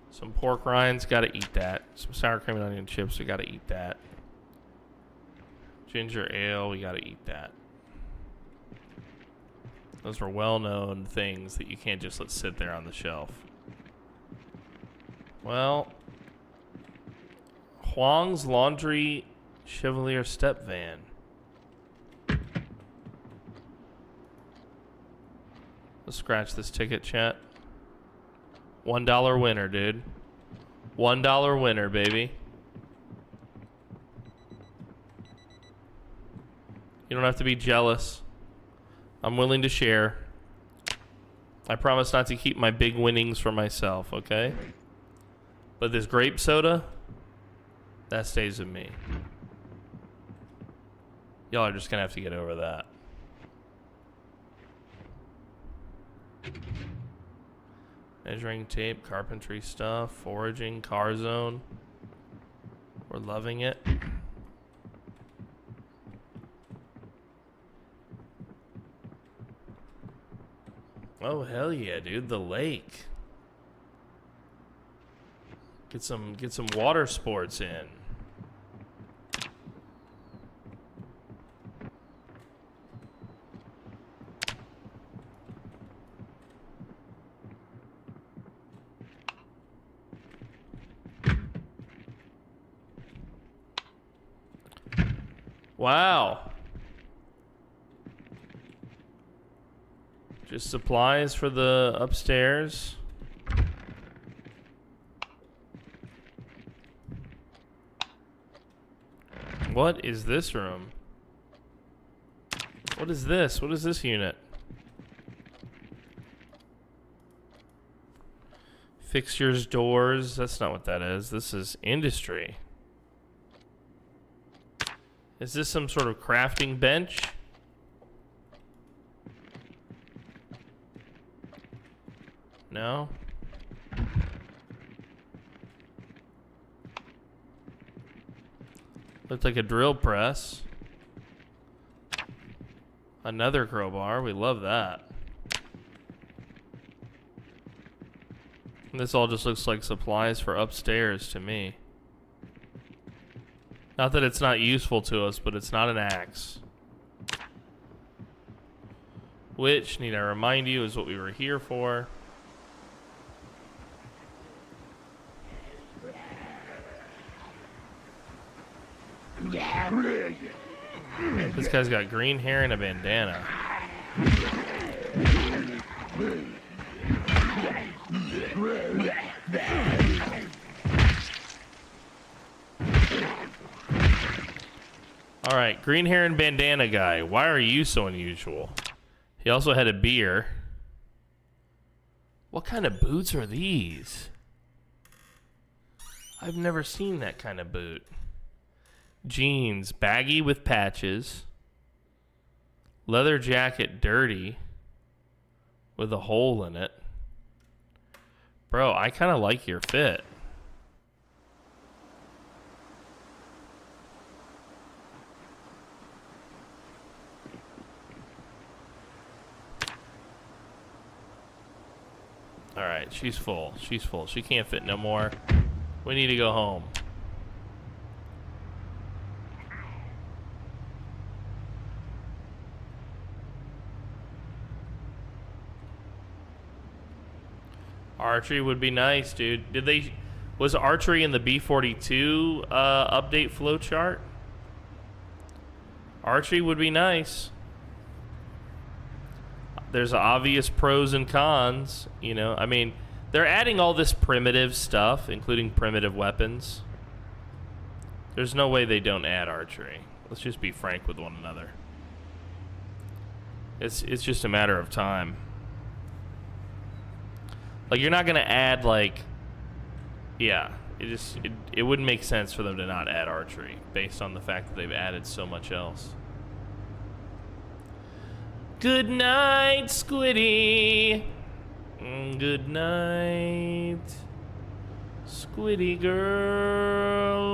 Some pork rinds, gotta eat that. Some sour cream and onion chips, we gotta eat that. Ginger ale, we gotta eat that. Those are well-known things that you can't just let sit there on the shelf. Well, Huang's Laundry Chevalier Step Van. Let's scratch this ticket, chat. $1 winner, dude. $1 winner, baby. You don't have to be jealous. I'm willing to share. I promise not to keep my big winnings for myself, okay? But this grape soda, that stays with me. Y'all are just gonna have to get over that. Measuring tape, carpentry stuff, foraging, car zone. We're loving it. Oh hell yeah, dude, the lake. Get some water sports in. Wow. Just supplies for the upstairs. What is this room? What is this? What is this unit? Fixtures, doors. That's not what that is. This is industry. Is this some sort of crafting bench? No. Looks like a drill press. Another crowbar. We love that. And this all just looks like supplies for upstairs to me. Not that it's not useful to us, but it's not an axe. Which, need I remind you, is what we were here for. This guy's got green hair and a bandana. Alright, green hair and bandana guy. Why are you so unusual? He also had a beer. What kind of boots are these? I've never seen that kind of boot. Jeans, baggy with patches. Leather jacket, dirty. With a hole in it. Bro, I kind of like your fit. Alright, she's full. She's full. She can't fit no more. We need to go home. Archery would be nice, dude. Was archery in the B42 update flowchart? Archery would be nice. there's obvious pros and cons, you know. I mean, they're adding all this primitive stuff, including primitive weapons. There's no way they don't add archery. Let's just be frank with one another. It's just a matter of time. Like, you're not gonna add, like, yeah, it wouldn't make sense for them to not add archery based on the fact that they've added so much else. Good night, Squiddy. Good night, Squiddy girl.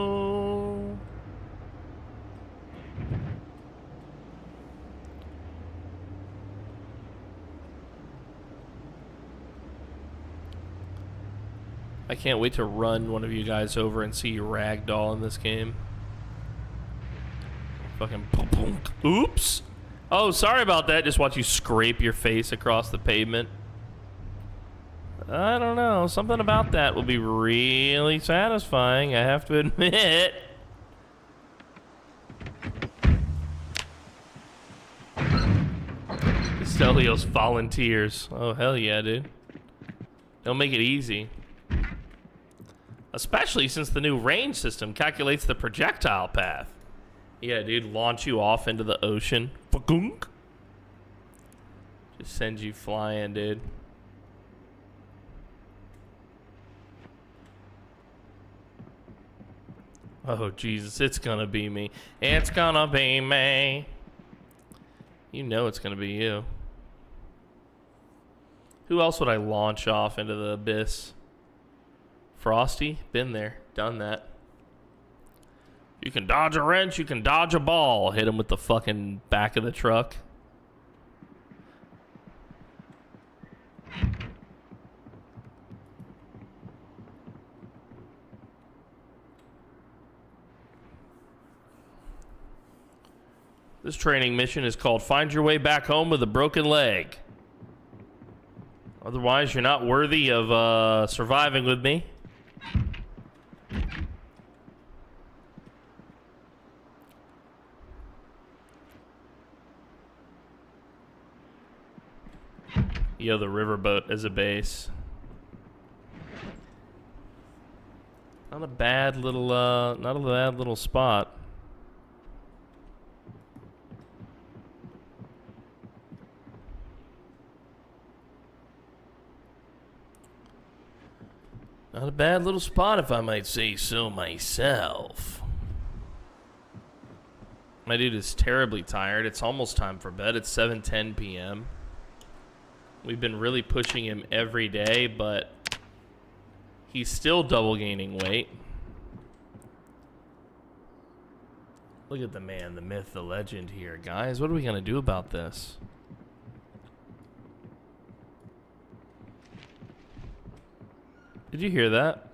I can't wait to run one of you guys over and see you ragdoll in this game. Fucking boom. Oops. Oh, sorry about that. Just watch you scrape your face across the pavement. I don't know. Something about that will be really satisfying, I have to admit. Stelios volunteers. Oh, hell yeah, dude. Don't make it easy. Especially since the new range system calculates the projectile path. Yeah, dude, launch you off into the ocean. Just send you flying, dude. Oh, Jesus, it's gonna be me. It's gonna be me. You know it's gonna be you. Who else would I launch off into the abyss? Frosty? Been there. Done that. You can dodge a wrench, you can dodge a ball. Hit him with the fucking back of the truck. This training mission is called Find Your Way Back Home with a Broken Leg. Otherwise, you're not worthy of surviving with me. Yo, the riverboat as a base. Not a bad little spot. Not a bad little spot, if I might say so myself. My dude is terribly tired. It's almost time for bed. It's 7:10 p.m. We've been really pushing him every day, but he's still double gaining weight. Look at the man, the myth, the legend here. Guys, what are we going to do about this? Did you hear that?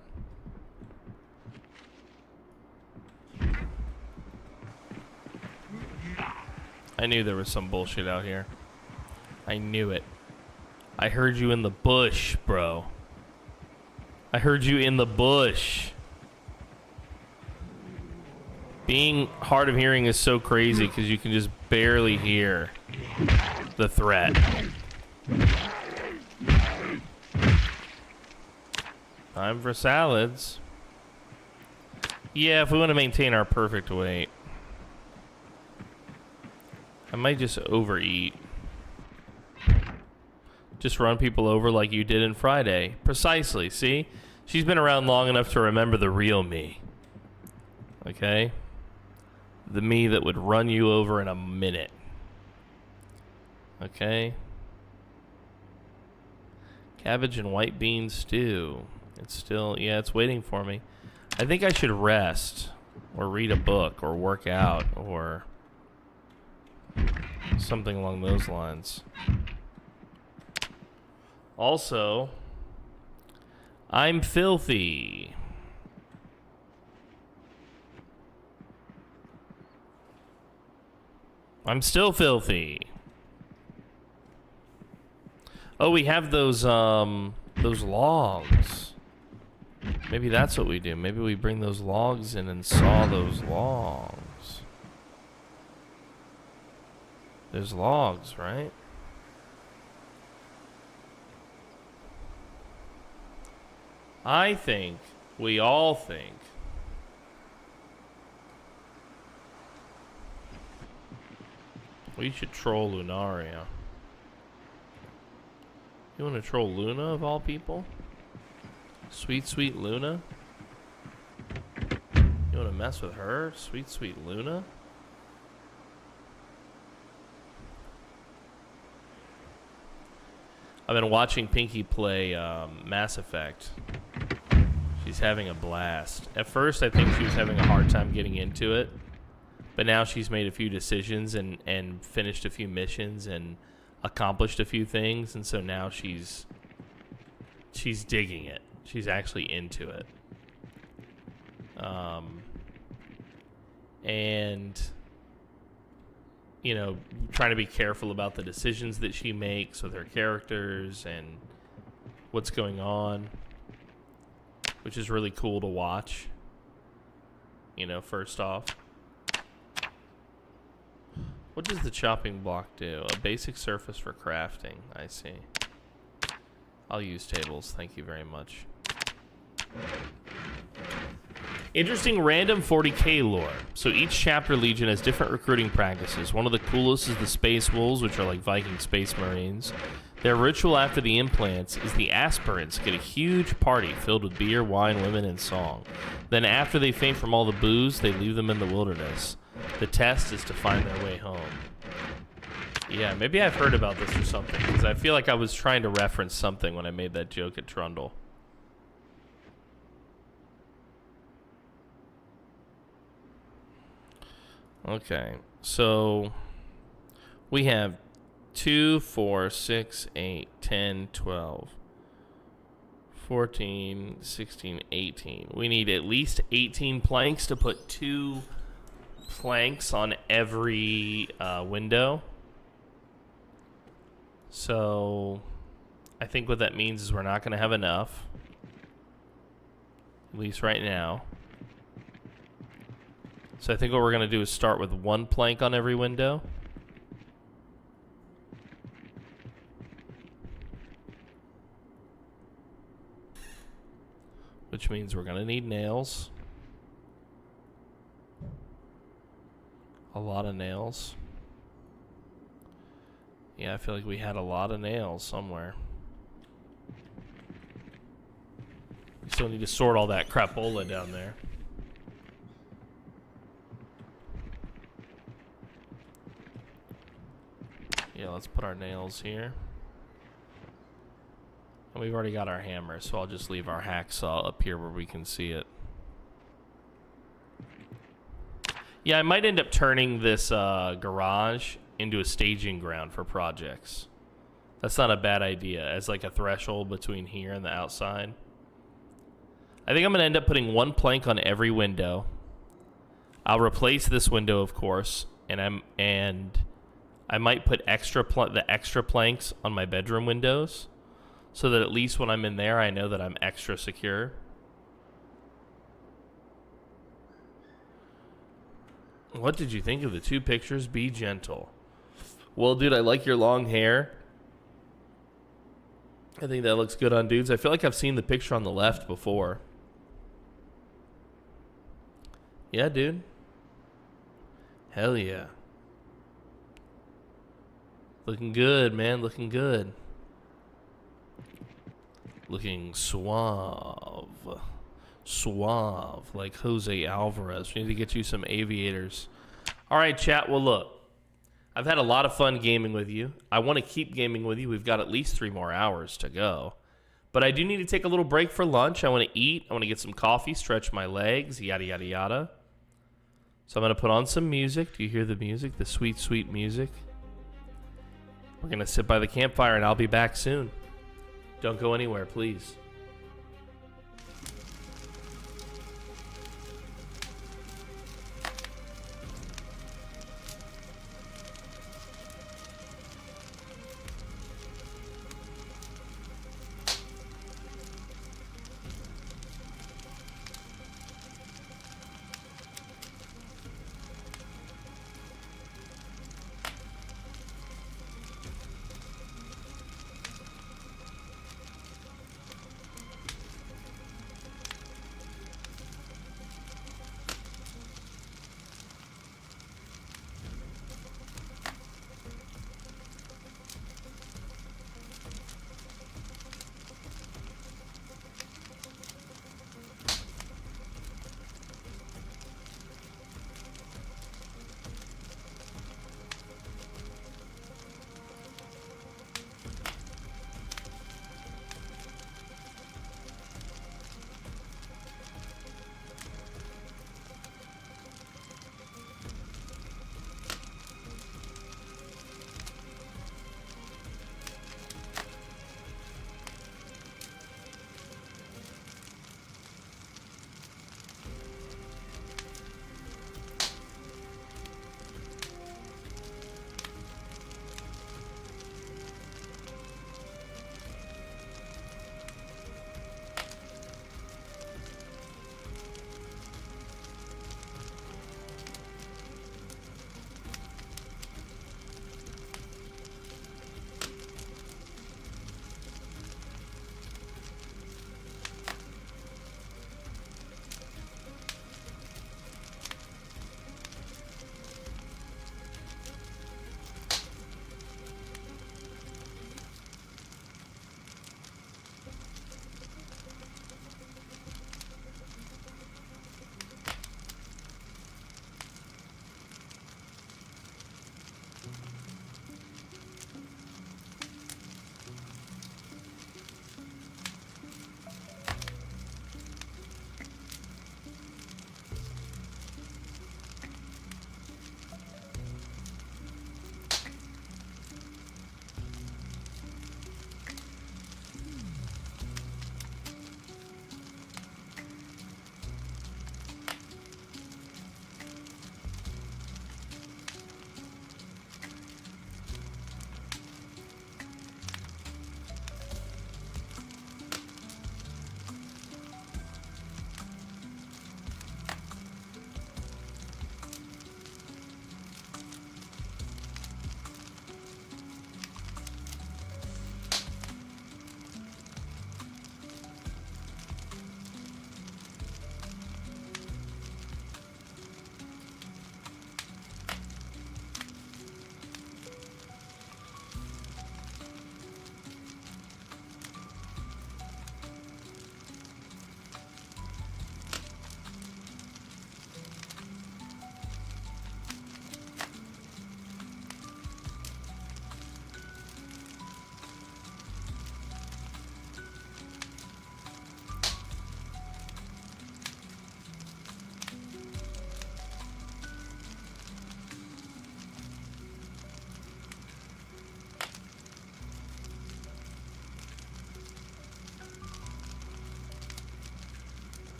I knew there was some bullshit out here. I knew it. I heard you in the bush, bro. I heard you in the bush. Being hard of hearing is so crazy because you can just barely hear the threat. Time for salads. Yeah, if we want to maintain our perfect weight. I might just overeat. Just run people over like you did in Friday. Precisely, see? She's been around long enough to remember the real me. Okay? The me that would run you over in a minute. Okay? Cabbage and white bean stew. It's still, yeah, it's waiting for me. I think I should rest, or read a book, or work out, or something along those lines. Also, I'm filthy. I'm still filthy. Oh, we have those logs. Maybe that's what we do. Maybe we bring those logs in and saw those logs. There's logs, right? I think, we all think, we should troll Lunaria. You want to troll Luna of all people? Sweet, sweet Luna? You want to mess with her? Sweet, sweet Luna? I've been watching Pinky play Mass Effect. She's having a blast. At first, I think she was having a hard time getting into it. But now she's made a few decisions and finished a few missions and accomplished a few things. And so now she's digging it. She's actually into it. And, you know, trying to be careful about the decisions that she makes with her characters and what's going on, which is really cool to watch. You know, first off. What does the chopping block do? A basic surface for crafting. I see. I'll use tables. Thank you very much. Interesting random 40k lore. So each chapter legion has different recruiting practices. One of the coolest is the Space Wolves, which are like Viking Space Marines. Their ritual after the implants is the aspirants get a huge party filled with beer, wine, women, and song. Then after they faint from all the booze, they leave them in the wilderness. The test is to find their way home. Yeah, maybe I've heard about this or something, because I feel like I was trying to reference something when I made that joke at Trundle. Okay, so we have 2, 4, 6, 8, 10, 12, 14, 16, 18. We need at least 18 planks to put 2 planks on every window. So I think what that means is we're not going to have enough, at least right now. So I think what we're going to do is start with 1 plank on every window. Which means we're going to need nails. A lot of nails. Yeah, I feel like we had a lot of nails somewhere. We still need to sort all that crapola down there. Yeah, let's put our nails here. And we've already got our hammer, so I'll just leave our hacksaw up here where we can see it. Yeah, I might end up turning this garage into a staging ground for projects. That's not a bad idea, as like a threshold between here and the outside. I think I'm going to end up putting 1 plank on every window. I'll replace this window, of course, and I might put the extra planks on my bedroom windows, so that at least when I'm in there, I know that I'm extra secure. What did you think of the 2 pictures? Be gentle. Well, dude, I like your long hair. I think that looks good on dudes. I feel like I've seen the picture on the left before. Yeah, dude. Hell yeah. Looking good, man. Looking good. Looking suave. Suave, like Jose Alvarez. We need to get you some aviators. All right, chat. Well, look. I've had a lot of fun gaming with you. I want to keep gaming with you. We've got at least 3 more hours to go. But I do need to take a little break for lunch. I want to eat. I want to get some coffee, stretch my legs, yada, yada, yada. So I'm going to put on some music. Do you hear the music? The sweet, sweet music. We're going to sit by the campfire, and I'll be back soon. Don't go anywhere, please.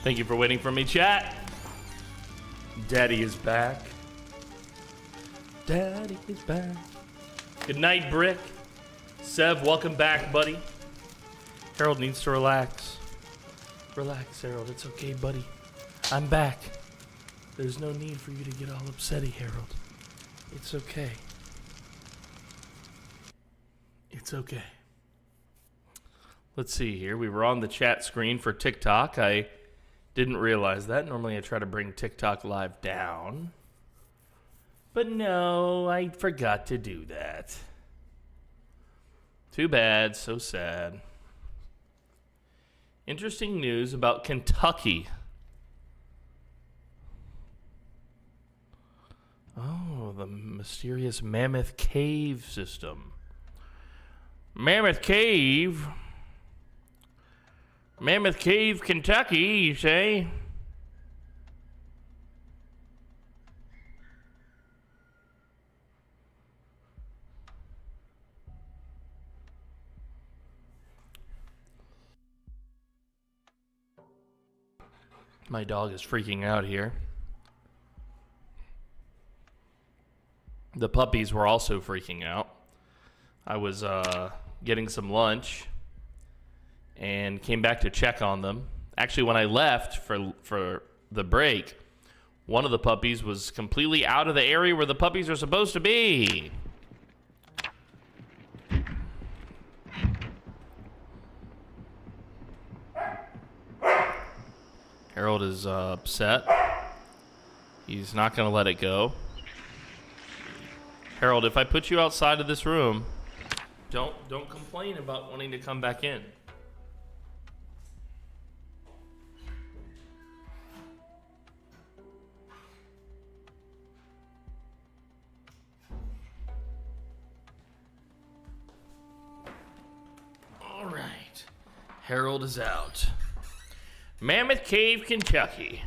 Thank you for waiting for me, chat. Daddy is back. Daddy is back. Good night, Brick. Sev, welcome back, buddy. Harold needs to relax. Relax, Harold. It's okay, buddy. I'm back. There's no need for you to get all upsetty, Harold. It's okay. It's okay. Let's see here. We were on the chat screen for TikTok. I didn't realize that. Normally I try to bring TikTok live down. But no, I forgot to do that. Too bad. So sad. Interesting news about Kentucky. Oh, the mysterious Mammoth Cave system. Mammoth Cave? Mammoth Cave, Kentucky, you say? My dog is freaking out here. The puppies were also freaking out. I was getting some lunch and came back to check on them. Actually, when I left for the break, one of the puppies was completely out of the area where the puppies are supposed to be. Harold is upset. He's not going to let it go. Harold, if I put you outside of this room, don't complain about wanting to come back in. All right. Harold is out. Mammoth Cave, Kentucky.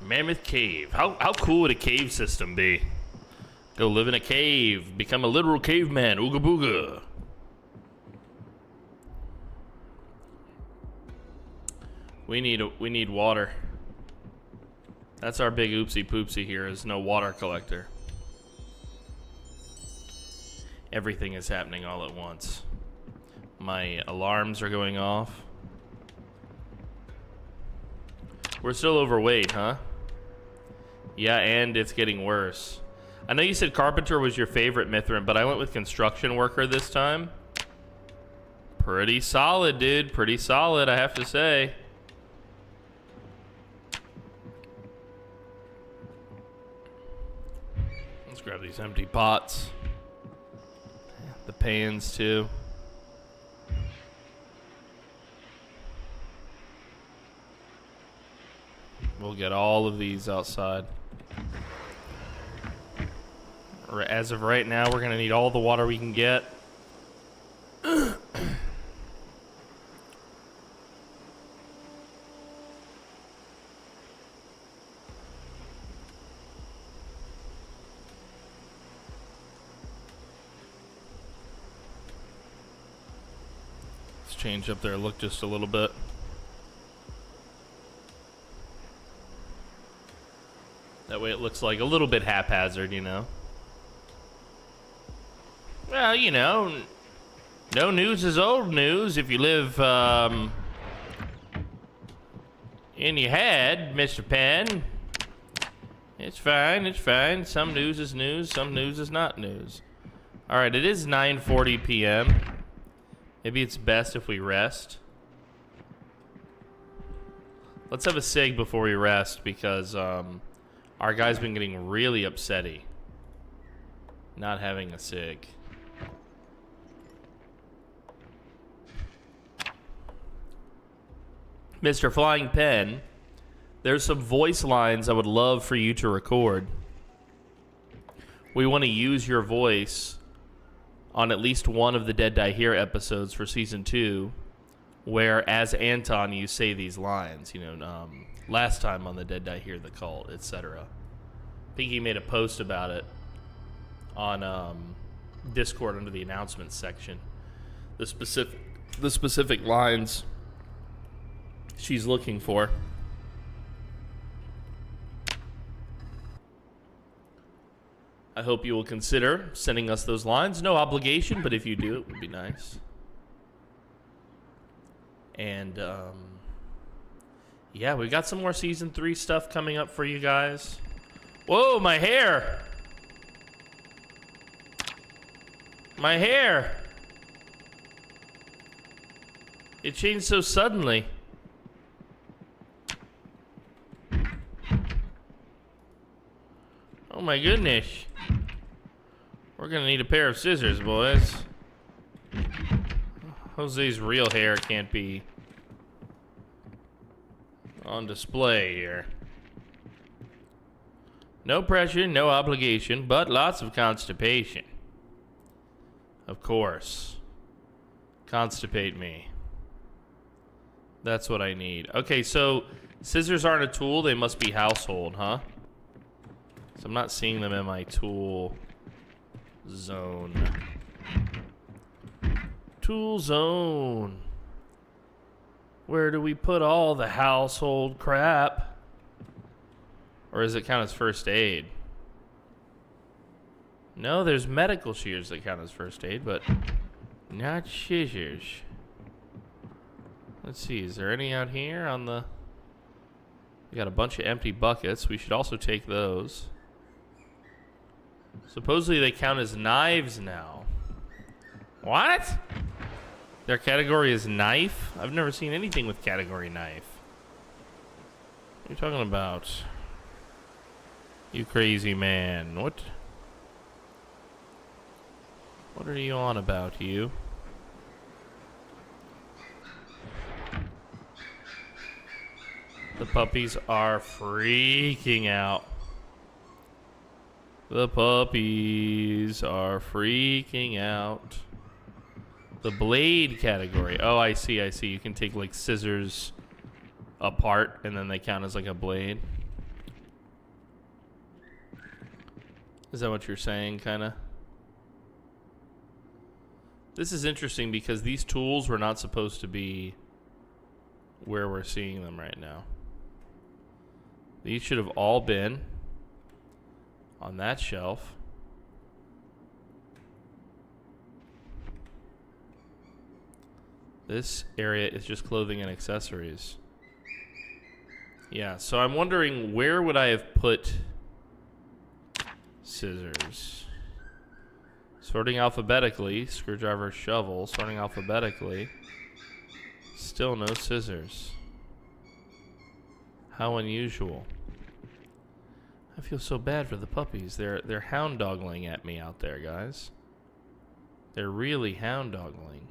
Mammoth Cave. How cool would a cave system be? Go live in a cave. Become a literal caveman. Ooga booga. We need water. That's our big oopsie poopsie here, is no water collector. Everything is happening all at once. My alarms are going off. We're still overweight, huh? Yeah, and it's getting worse. I know you said carpenter was your favorite Mithrin, but I went with construction worker this time. Pretty solid, dude. Pretty solid, I have to say. Let's grab these empty pots. The pans, too. We'll get all of these outside. As of right now, we're going to need all the water we can get. Let's change up their look just a little bit. That way it looks like a little bit haphazard, you know? Well, you know, no news is old news if you live in your head, Mr. Penn. It's fine, it's fine. Some news is news, some news is not news. All right, it is 9:40 p.m. Maybe it's best if we rest. Let's have a cig before we rest because our guy's been getting really upsetty not having a cig. Mr. Flying Pen, there's some voice lines I would love for you to record. We want to use your voice on at least one of the Dead Die Here episodes for season 2, where as Anton you say these lines, you know, last time on the Dead Die Here, the cult, etc. I think he made a post about it on Discord under the announcements section. The specific lines she's looking for. I hope you will consider sending us those lines. No obligation, but if you do, it would be nice. And, yeah, we got some more Season 3 stuff coming up for you guys. Whoa, my hair! My hair! It changed so suddenly. Oh my goodness. We're gonna need a pair of scissors, boys. Jose's real hair can't be on display here. No pressure, no obligation, but lots of constipation. Of course. Constipate me. That's what I need. Okay, so scissors aren't a tool, they must be household, huh? So I'm not seeing them in my tool zone. Tool zone. Where do we put all the household crap? Or does it count as first aid? No, there's medical shears that count as first aid, but not scissors. Let's see, is there any out here on the... We got a bunch of empty buckets. We should also take those. Supposedly they count as knives now. What? Their category is knife? I've never seen anything with category knife. What are you talking about? You crazy man. What are you on about, you? The puppies are freaking out. The puppies are freaking out. The blade category. Oh, I see, I see. You can take, like, scissors apart, and then they count as, like, a blade. Is that what you're saying, kind of? This is interesting because these tools were not supposed to be where we're seeing them right now. These should have all been on that shelf. This area is just clothing and accessories. Yeah, so I'm wondering where would I have put scissors? Sorting alphabetically, screwdriver, shovel, sorting alphabetically. Still no scissors. How unusual. I feel so bad for the puppies. They're hound dogling at me out there, guys. They're really hound dogling.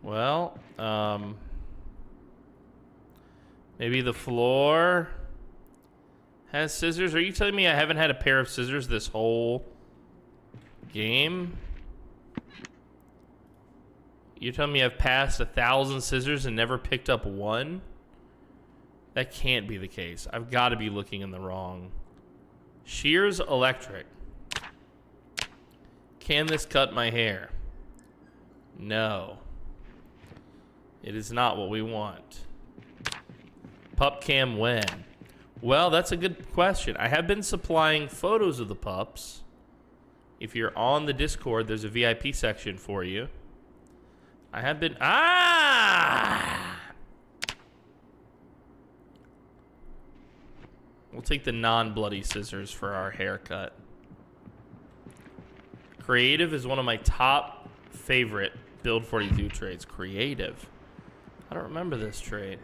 Well, maybe the floor has scissors. Are you telling me I haven't had a pair of scissors this whole game? You're telling me I've passed 1,000 scissors and never picked up one? That can't be the case. I've got to be looking in the wrong. Shears electric. Can this cut my hair? No. It is not what we want. Pup cam when? Well, that's a good question. I have been supplying photos of the pups. If you're on the Discord, there's a VIP section for you. I have been... Ah! We'll take the non-bloody scissors for our haircut. Creative is one of my top favorite Build 42 traits. Creative. I don't remember this trait.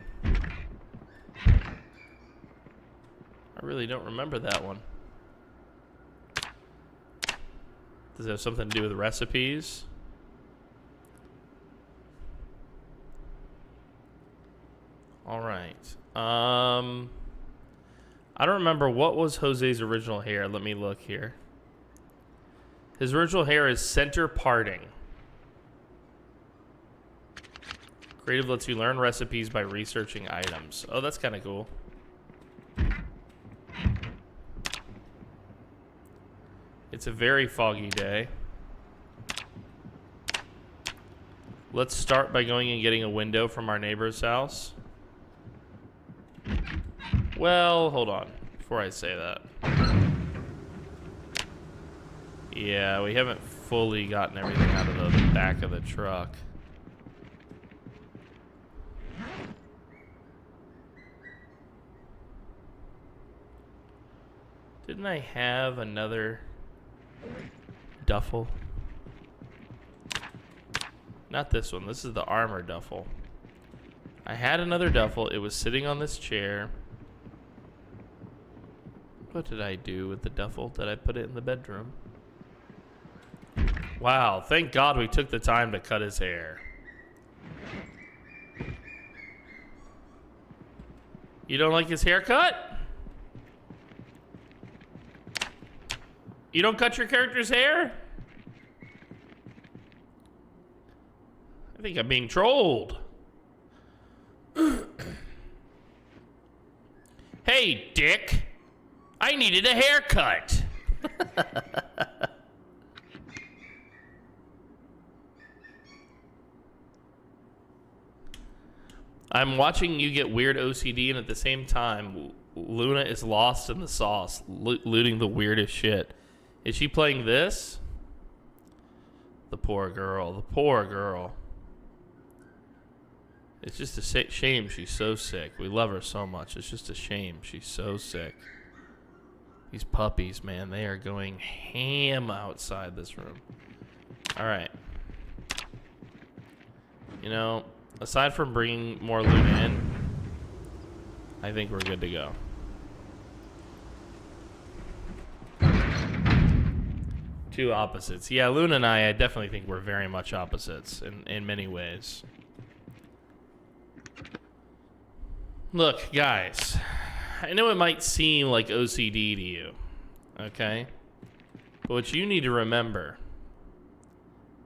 I really don't remember that one. Does it have something to do with recipes? All right. I don't remember what was Jose's original hair. Let me look here. His original hair is center parting. Creative lets you learn recipes by researching items. Oh, that's kind of cool. It's a very foggy day. Let's start by going and getting a window from our neighbor's house. Well, hold on. Before I say that. Yeah, we haven't fully gotten everything out of the back of the truck. Didn't I have another duffel? Not this one. This is the armor duffel. I had another duffel. It was sitting on this chair. What did I do with the duffel? Did I put it in the bedroom? Wow, thank God we took the time to cut his hair. You don't like his haircut? You don't cut your character's hair? I think I'm being trolled. Hey, Dick. I needed a haircut. I'm watching you get weird OCD, and at the same time, Luna is lost in the sauce, looting the weirdest shit. Is she playing this? The poor girl. The poor girl. It's just a shame she's so sick. We love her so much. It's just a shame she's so sick. These puppies, man, they are going ham outside this room. All right. You know, aside from bringing more Luna in, I think we're good to go. Two opposites. Yeah, Luna and I definitely think we're very much opposites in many ways. Look, guys, I know it might seem like OCD to you, okay? But what you need to remember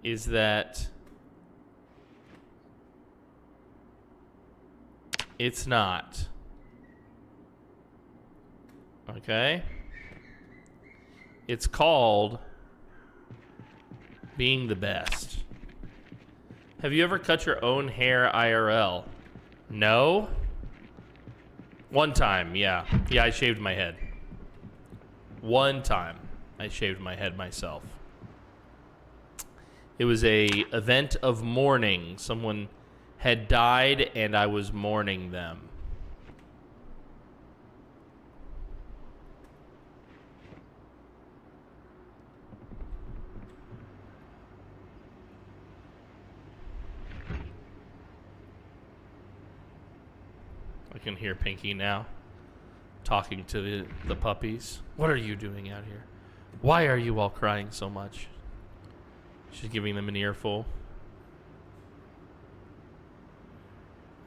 is that it's not. Okay? It's called being the best. Have you ever cut your own hair IRL? No? One time, yeah. Yeah, I shaved my head. One time, I shaved my head myself. It was a event of mourning. Someone had died, and I was mourning them. I can hear Pinky now talking to the puppies. What are you doing out here? Why are you all crying so much? She's giving them an earful.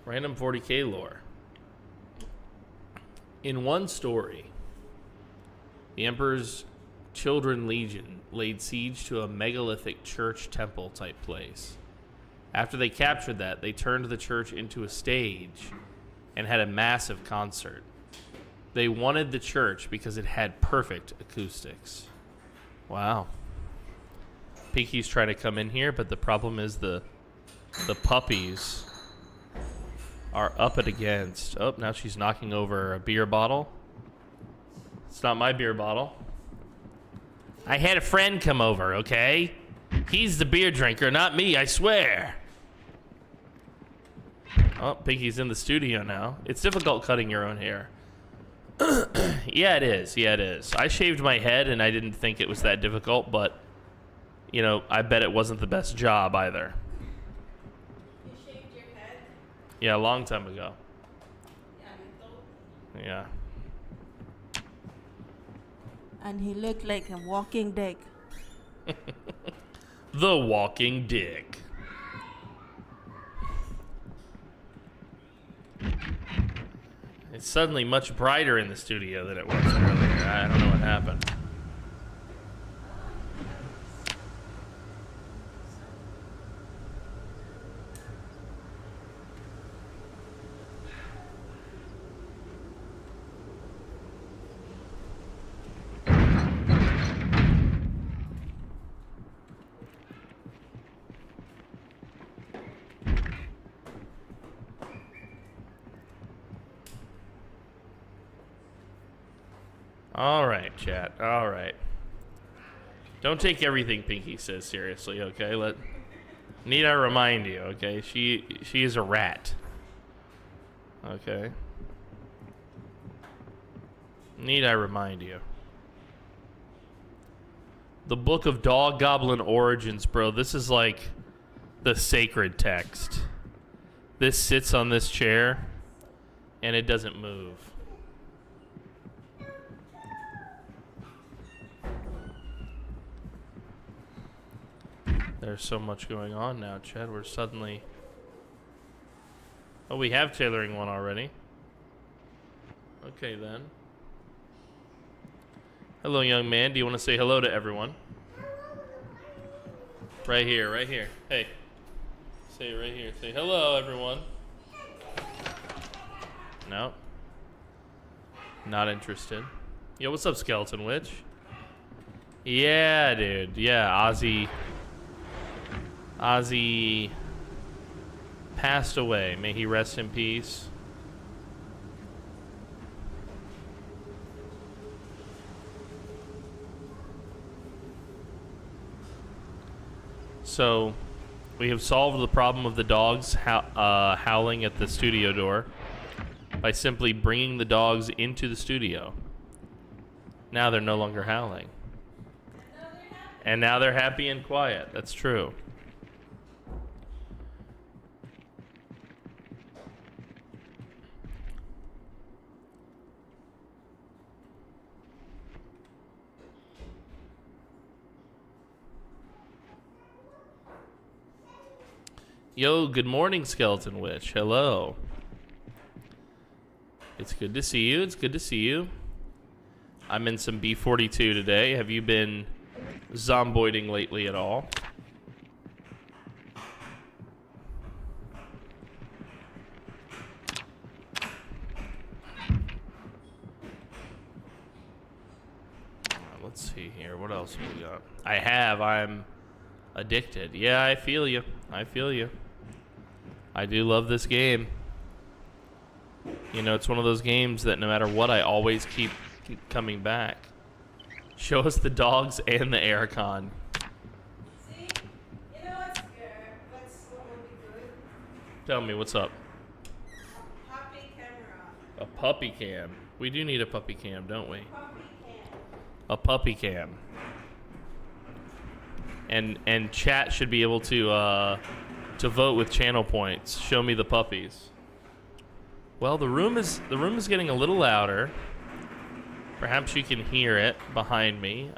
Random 40k lore. In one story, the Emperor's Children Legion laid siege to a megalithic church temple type place. After they captured that, they turned the church into a stage and had a massive concert. They wanted the church because it had perfect acoustics. Wow. Pinky's trying to come in here, but the problem is the puppies are up it against. Oh, now she's knocking over a beer bottle. It's not my beer bottle. I had a friend come over, okay? He's the beer drinker, not me, I swear. Oh, Pinky's in the studio now. It's difficult cutting your own hair. Yeah, it is. Yeah, it is. I shaved my head, and I didn't think it was that difficult, but, you know, I bet it wasn't the best job either. You shaved your head? Yeah, a long time ago. Yeah. Yeah. And he looked like a walking dick. The walking dick. It's suddenly much brighter in the studio than it was earlier. I don't know what happened. All right, chat. All right. Don't take everything Pinky says seriously, okay? Need I remind you, okay? She is a rat. Okay. Need I remind you? The Book of Dog Goblin Origins, bro. This is like the sacred text. This sits on this chair, and it doesn't move. There's so much going on now, Chad. We're suddenly... Oh, we have tailoring one already. Okay, then. Hello, young man. Do you want to say hello to everyone? Right here, right here. Hey. Say it right here. Say hello, everyone. No. Not interested. Yo, what's up, Skeleton Witch? Yeah, dude. Yeah, Ozzy passed away. May he rest in peace. So, we have solved the problem of the dogs howling at the studio door by simply bringing the dogs into the studio. Now they're no longer howling. And now they're happy and quiet. That's true. Yo, good morning, Skeleton Witch. Hello. It's good to see you. It's good to see you. I'm in some B42 today. Have you been zomboiding lately at all? Let's see here. What else have we got? I'm addicted. Yeah, I feel you. I feel you. I do love this game. You know, it's one of those games that no matter what, I always keep coming back. Show us the dogs and the aircon. See? You know what's good? What would be good? Tell me, what's up? A puppy camera. A puppy cam. We do need a puppy cam, don't we? Puppy cam. A puppy cam. And chat should be able to vote with channel points. Show me the puppies. Well, the room is getting a little louder. Perhaps you can hear it behind me.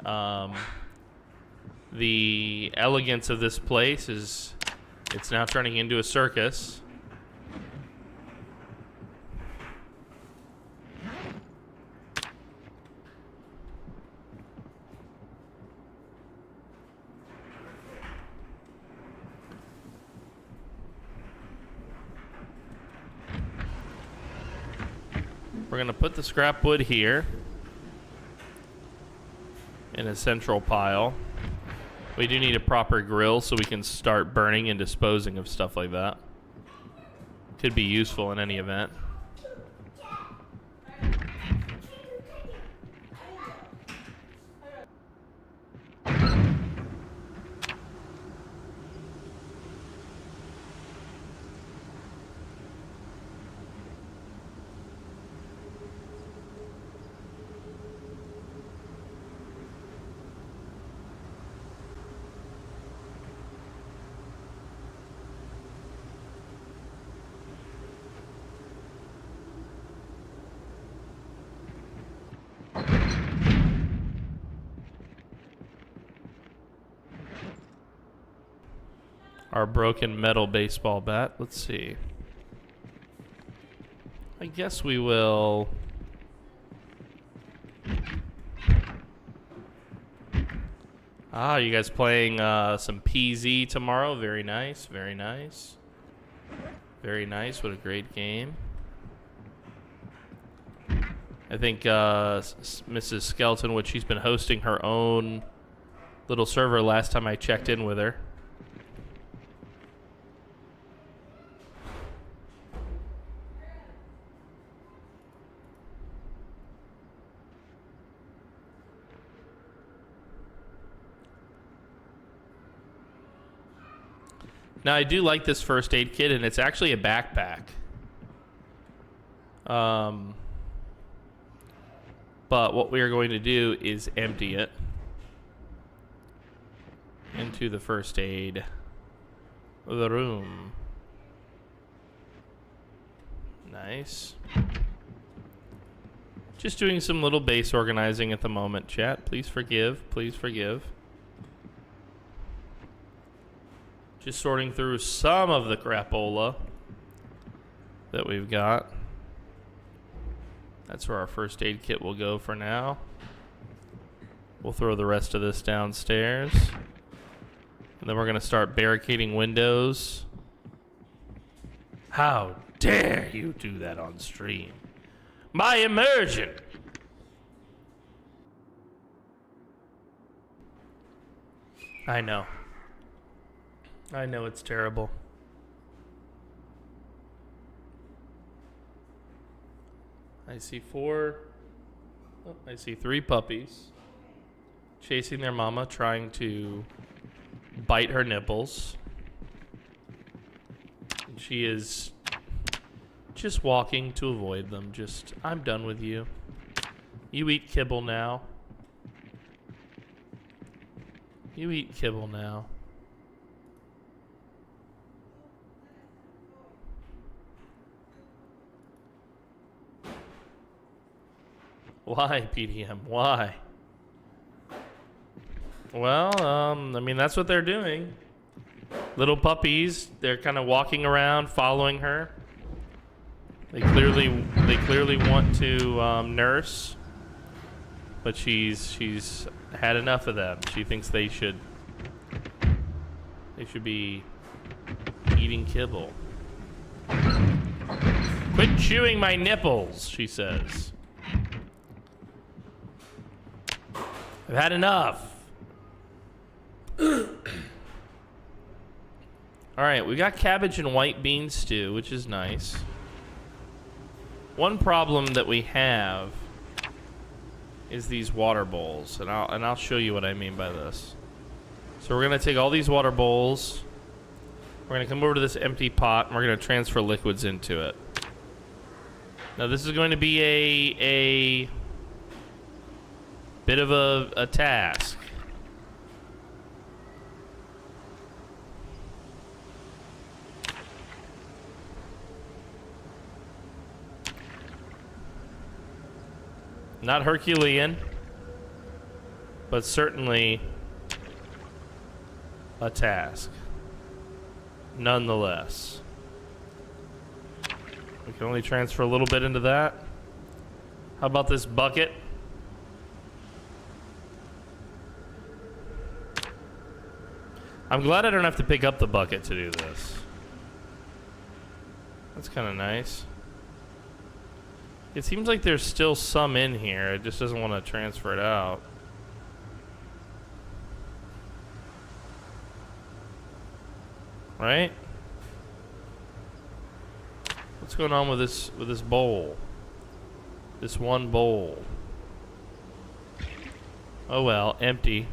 The elegance of this place it's now turning into a circus. We're going to put the scrap wood here in a central pile. We do need a proper grill so we can start burning and disposing of stuff like that. Could be useful in any event. Our broken metal baseball bat. Let's see. I guess we will... Ah, you guys playing some PZ tomorrow? Very nice, very nice. Very nice, what a great game. I think Mrs. Skeleton, which she's been hosting her own little server last time I checked in with her. Now, I do like this first aid kit, and it's actually a backpack. But what we are going to do is empty it into the first aid room. Nice. Just doing some little base organizing at the moment, chat. Please forgive. Please forgive. Just sorting through some of the crapola that we've got. That's where our first aid kit will go for now. We'll throw the rest of this downstairs. And then we're going to start barricading windows. How dare you do that on stream? My immersion! I know. I know it's terrible. I see I see 3 puppies chasing their mama, trying to bite her nipples. And she is just walking to avoid them. Just, I'm done with you. You eat kibble now. You eat kibble now. Why, PDM? Why? Well, I mean, that's what they're doing. Little puppies, they're kind of walking around, following her. They clearly want to nurse, but she's had enough of them. She thinks they should be eating kibble. Quit chewing my nipples, she says. I've had enough. Alright, we got cabbage and white bean stew, which is nice. One problem that we have is these water bowls, and I'll show you what I mean by this. So we're gonna take all these water bowls, we're gonna come over to this empty pot, and we're gonna transfer liquids into it. Now this is going to be a bit of a task. Not Herculean, but certainly a task, nonetheless. We can only transfer a little bit into that. How about this bucket? I'm glad I don't have to pick up the bucket to do this. That's kind of nice. It seems like there's still some in here. It just doesn't want to transfer it out. Right? What's going on with this bowl? This one bowl. Oh well, empty.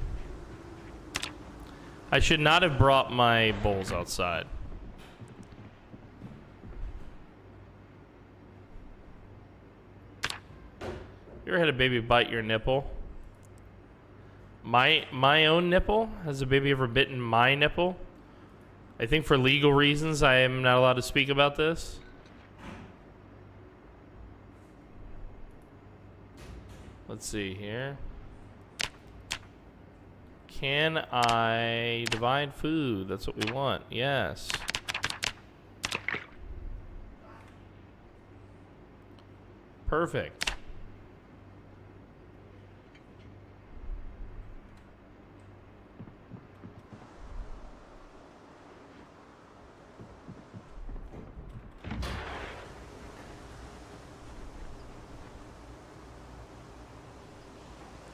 I should not have brought my bowls outside. You ever had a baby bite your nipple? My own nipple? Has a baby ever bitten my nipple? I think for legal reasons I am not allowed to speak about this. Let's see here. Can I divide food? That's what we want. Yes. Perfect.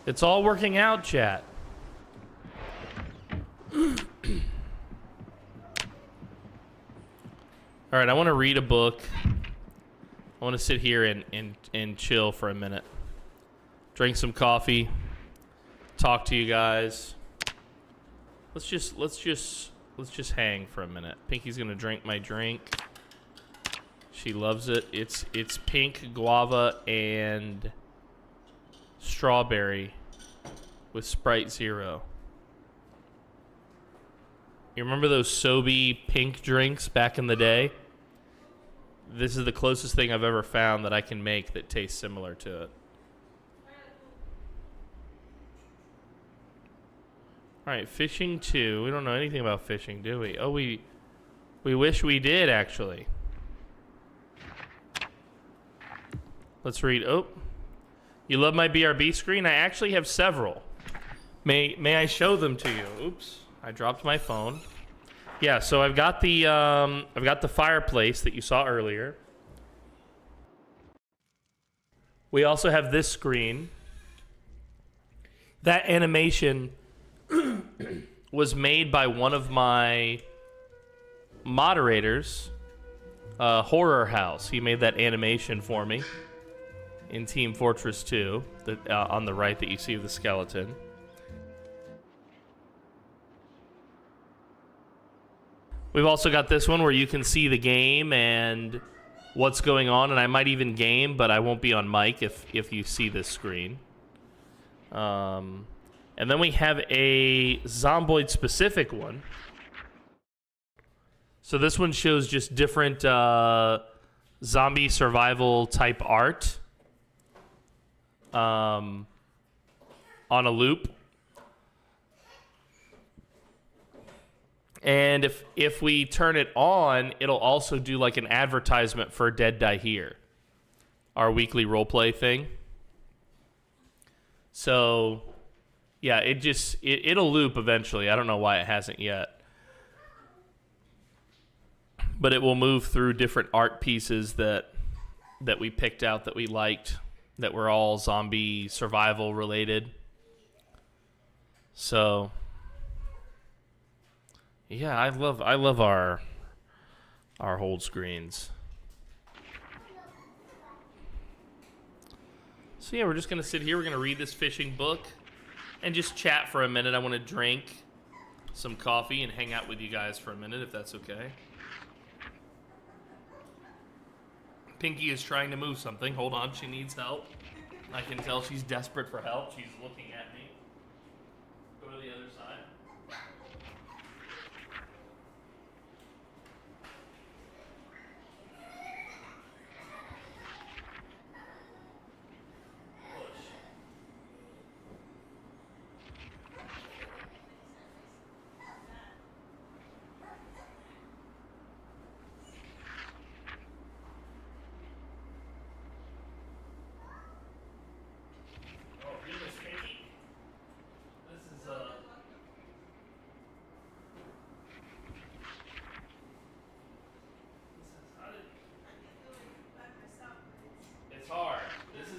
It's all working out, chat. All right, I want to read a book. I want to sit here and chill for a minute. Drink some coffee. Talk to you guys. Let's just let's just hang for a minute. Pinky's gonna drink my drink. She loves it. It's pink guava and strawberry with Sprite Zero. You remember those Sobe pink drinks back in the day? This is the closest thing I've ever found that I can make that tastes similar to it. All right, fishing 2. We don't know anything about fishing, do we? Oh, we wish we did, actually. Let's read. Oh, you love my BRB screen? I actually have several. May I show them to you? Oops, I dropped my phone. Yeah, so I've got the fireplace that you saw earlier. We also have this screen. That animation was made by one of my moderators, Horror House. He made that animation for me in Team Fortress 2, on the right that you see the skeleton. We've also got this one where you can see the game and what's going on, and I might even game, but I won't be on mic if you see this screen. And then we have a Zomboid specific one. So this one shows just different zombie survival type art on a loop. And if we turn it on, it'll also do like an advertisement for Dead Die Here, our weekly roleplay thing. So yeah, it'll loop eventually. I don't know why it hasn't yet. But it will move through different art pieces that we picked out that we liked, that were all zombie survival related. So yeah, I love our hold screens. So yeah, we're just gonna sit here. We're gonna read this fishing book and just chat for a minute. I want to drink some coffee and hang out with you guys for a minute, if that's okay. Pinky is trying to move something. Hold on, she needs help. I can tell she's desperate for help. She's looking at me. Go to the other side.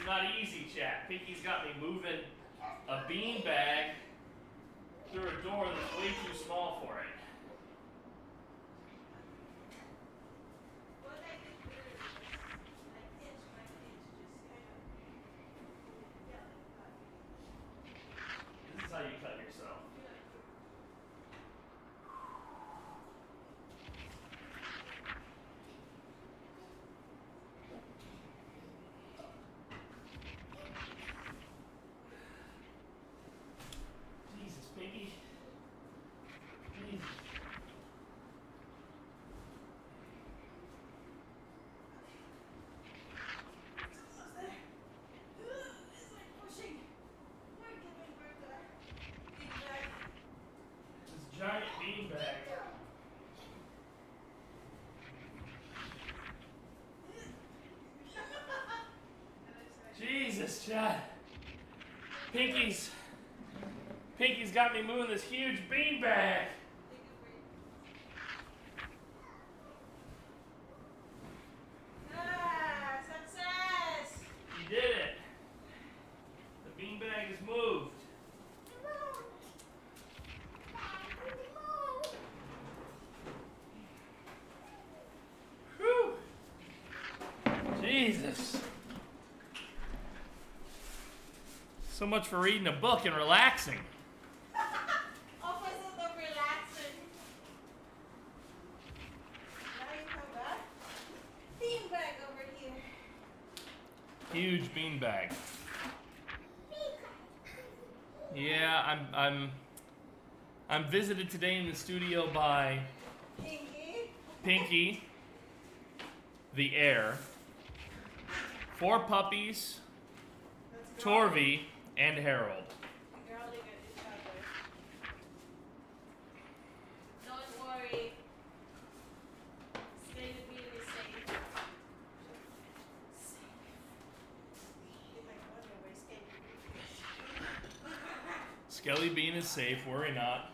Not easy, chat. Pinky's got me moving a beanbag through a door that's way too small for it. This is how you cut yourself. Giant beanbag. Jesus, Chad. Pinky's got me moving this huge beanbag. Success! You did it. The beanbag is moved. Whew. Jesus. So much for reading a book and relaxing. Opposite of relaxing. Huge beanbag. Yeah, I'm visited today in the studio by Pinky, the heir, 4 puppies, Torvi, and Harold. You're holding at each other. Don't worry. Stay with me to be safe. Safe. You might wonder where Skelly Skelly Bean is safe, worry not.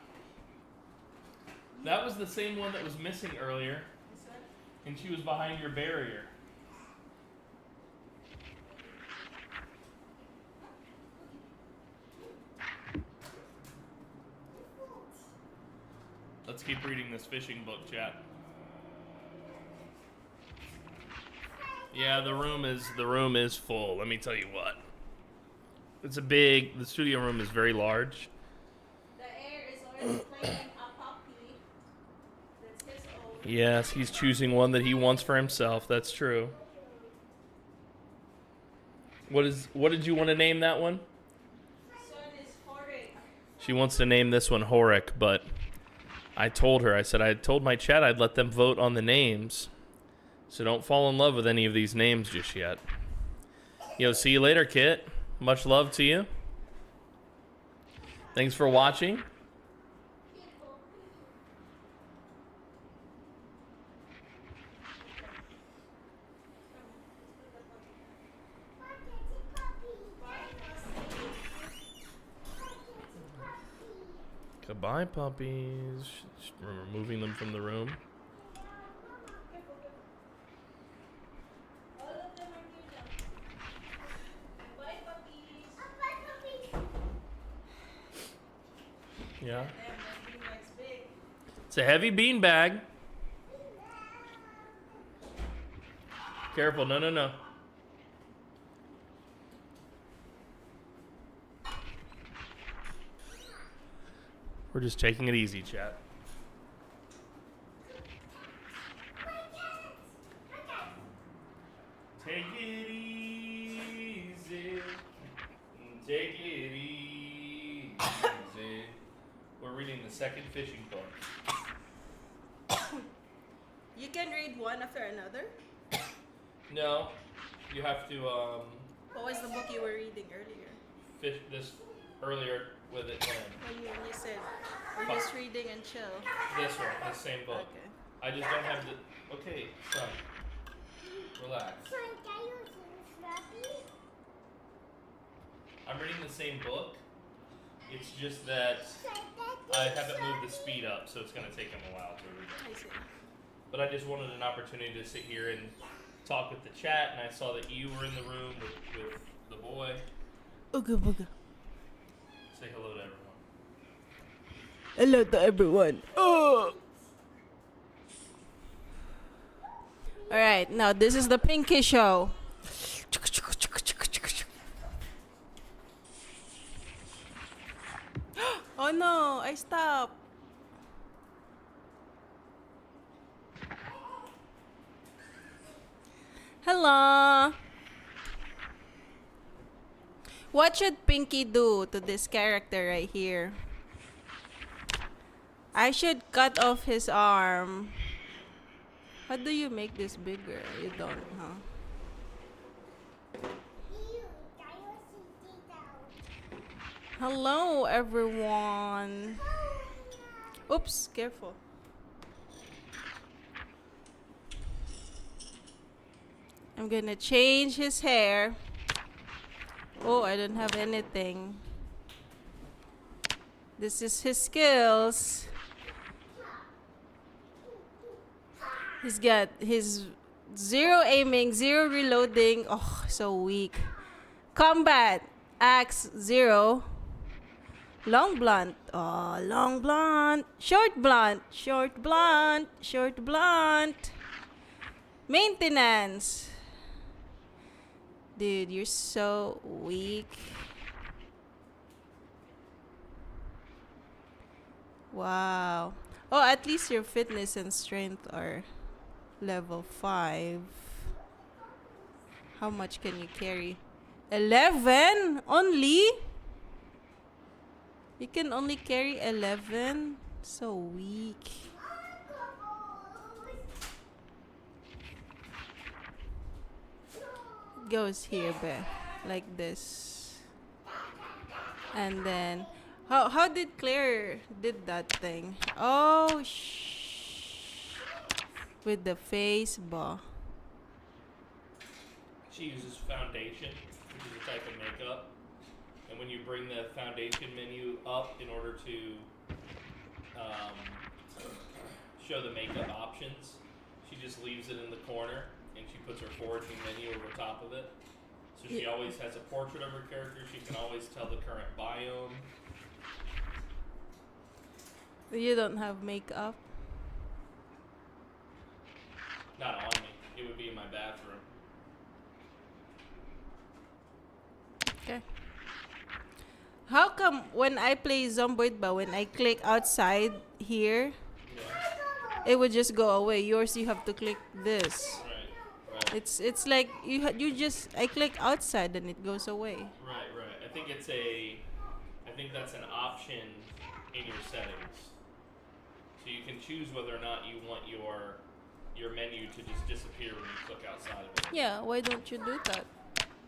That was the same one that was missing earlier, This one? and she was behind your barrier. Let's keep reading this fishing book, chat. Yeah, the room is full. Let me tell you what. The studio room is very large. The air is already playing a puppy. That's his own. Yes, he's choosing one that he wants for himself. That's true. What did you want to name that one? Son is horrid. She wants to name this one Horic, but I told her, I told my chat I'd let them vote on the names. So don't fall in love with any of these names just yet. Yo, see you later, Kit. Much love to you. Thanks for watching. Goodbye, puppies. Just removing them from the room. All of them are here now. Bye, puppies. Bye, puppies. Yeah. Damn, that beanbag's big. It's a heavy bean bag. Careful, no. We're just taking it easy, chat. Take it easy. Take it easy. We're reading the second fishing book. You can read one after another? No, you have to What was the book you were reading earlier? fish this earlier with it. When you said, we're just reading and chill. This one, the same book. Okay. I just don't have the. Okay, son. Relax. I'm reading the same book. It's just that I haven't moved the speed up, so it's gonna take him a while to read. I see. But I just wanted an opportunity to sit here and talk with the chat, and I saw that you were in the room with the boy. Ooga booga. Say hello to everyone. Hello to everyone. Oh! Alright, now this is the Pinky Show. Oh no, I stopped. Hello. What should Pinky do to this character right here? I should cut off his arm. How do you make this bigger? You don't, huh? Hello, everyone. Oops, careful. I'm gonna change his hair. Oh, I don't have anything. This is his skills. He's got his 0 aiming, 0 reloading. Oh, so weak. Combat, axe 0. Long blunt. Oh, long blunt. Short blunt. Short blunt. Short blunt. Maintenance. Dude, you're so weak. Wow. Oh, at least your fitness and strength are level 5. How much can you carry? 11 only? You can only carry 11? So weak. It goes here, Beth. Like this. And then how did Claire did that thing? Oh, with the face bar. She uses foundation, which is a type of makeup. And when you bring the foundation menu up in order to show the makeup options, she just leaves it in the corner and she puts her foraging menu over top of it. So she always has a portrait of her character. She can always tell the current biome. You don't have makeup? Not on me. It would be in my bathroom. Okay. How come when I play Zomboid, but when I click outside here, Yeah. it would just go away? Yours, you have to click this. Right. Right. It's like you just I click outside and it goes away. Right. Right. I think that's an option in your settings. So you can choose whether or not you want your menu to just disappear when you click outside of it. Yeah, why don't you do that?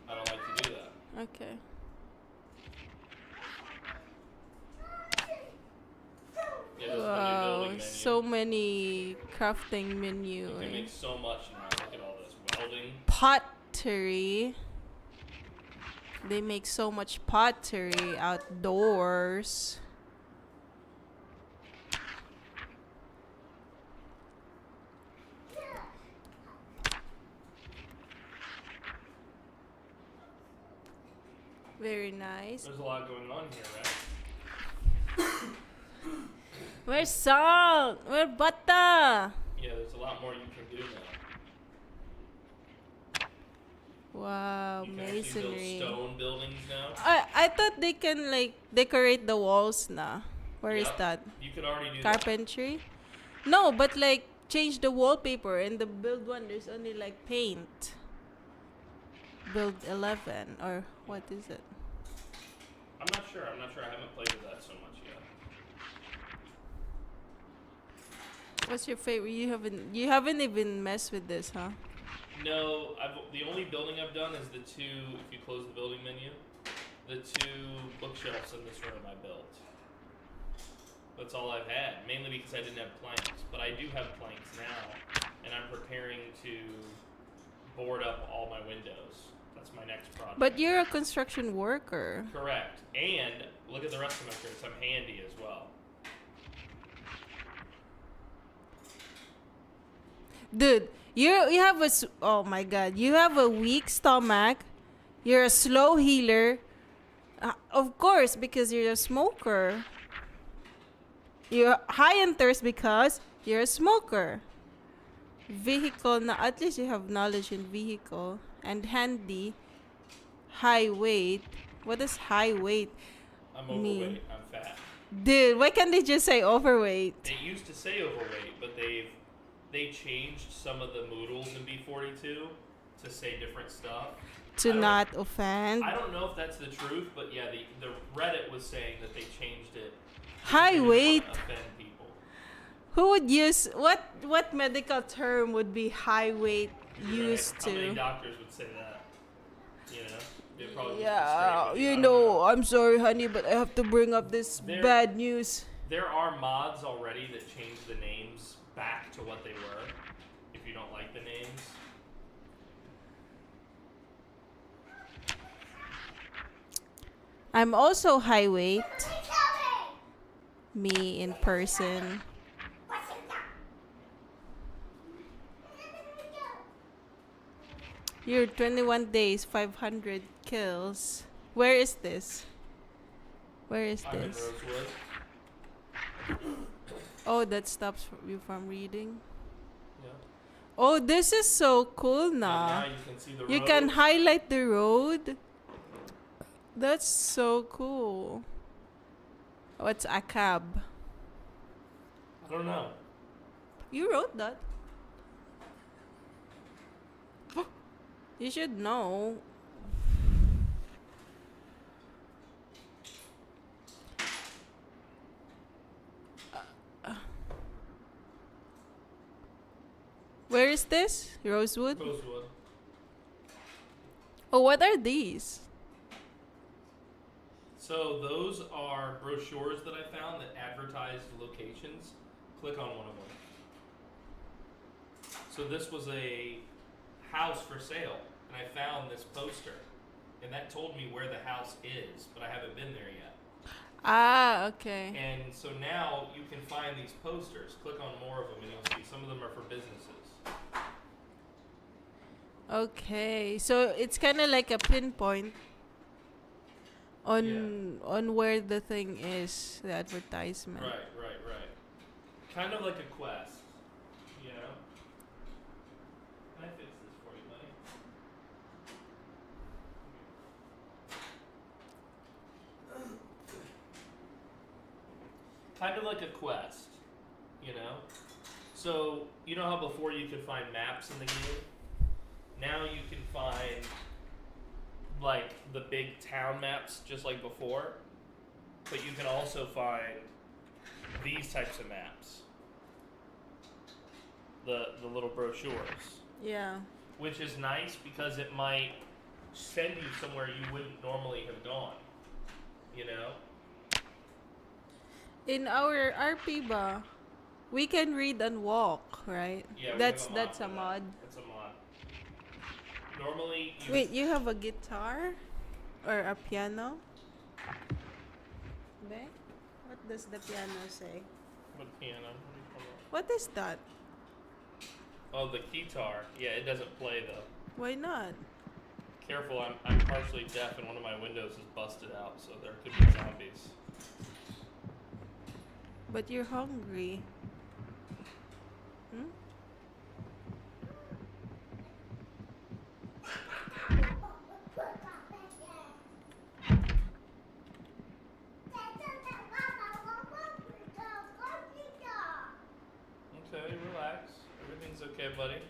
I don't like to do that. Okay. Yeah, there's a new Wow, building menu. so many crafting menu. You can make so much now. Look at all this welding. Pottery. They make so much pottery outdoors. Very nice. There's a lot going on here, right? Where's salt? Where's butter? Yeah, there's a lot more you can do now. Wow, You can actually masonry. build stone buildings now. I thought they can like decorate the walls na. Where is Yep. that? You could already do that. Carpentry? No, but like change the wallpaper and the build one there's only like paint. Build 11 or what is it? I'm not sure. I haven't played with that so much yet. What's your favorite? You haven't even messed with this, huh? No, the only building I've done is the two. If you close the building menu, the two bookshelves in this room I built. That's all I've had, mainly because I didn't have planks. But I do have planks now, and I'm preparing to board up all my windows. That's my next project. But you're a construction worker. Correct. And look at the rest of my shirts. I'm handy as well. Dude, you have oh my god, you have a weak stomach. You're a slow healer. Of course, because you're a smoker. You're high in thirst because you're a smoker. Vehicle, na at least you have knowledge in vehicle. And handy. High weight. What does high weight I'm mean? overweight. I'm fat. Dude, why can't they just say overweight? They used to say overweight, but they changed some of the moodles in B42 to say different stuff. To not offend. I don't know if that's the truth, but yeah, the Reddit was saying that they changed it. High They didn't weight. wanna offend people. Who would use what medical term would be high weight used How many to? doctors would say that? You know, they'd probably just Yeah, straight with you I don't know, I'm sorry, honey, but I have to bring up this There- bad news. There are mods already that change the names back to what they were. If you don't like the names. I'm also high weight. Me in person. You're 21 days, 500 kills. Where is this? Where is I'm in this? Rosewood. Oh, that stops you from reading. Yeah. Oh, this is so cool And now. now you can see the You road. can highlight the road. That's so cool. What's a cab? I don't know. You wrote that. You should know. Where is this? Rosewood? Rosewood. Oh, what are these? So those are brochures that I found that advertise locations. Click on one of them. So this was a house for sale, and I found this poster, and that told me where the house is, but I haven't been there yet. Ah, okay. And so now you can find these posters. Click on more of them, and you'll see some of them are for businesses. Okay, so it's kind of like a pinpoint on where the thing is, the advertisement. Right. Kind of like a quest, you know? Can I fix this for you, buddy? Kind of like a quest, you know? So, you know how before you could find maps in the game? Now you can find, like, the big town maps just like before, but you can also find these types of maps. The little brochures. Yeah. Which is nice because it might send you somewhere you wouldn't normally have gone. You know? In our RP ba, we can read and walk, right? Yeah, that's we have a for that. mod. That's a mod. Normally you Wait, you have a guitar or a piano? Be? What does the piano say? What piano? What is that? Oh, the guitar. Yeah, it doesn't play though. Why not? Careful, I'm partially deaf and one of my windows is busted out, so there could be zombies. But you're hungry. Hmm? Okay, relax. Everything's okay, buddy.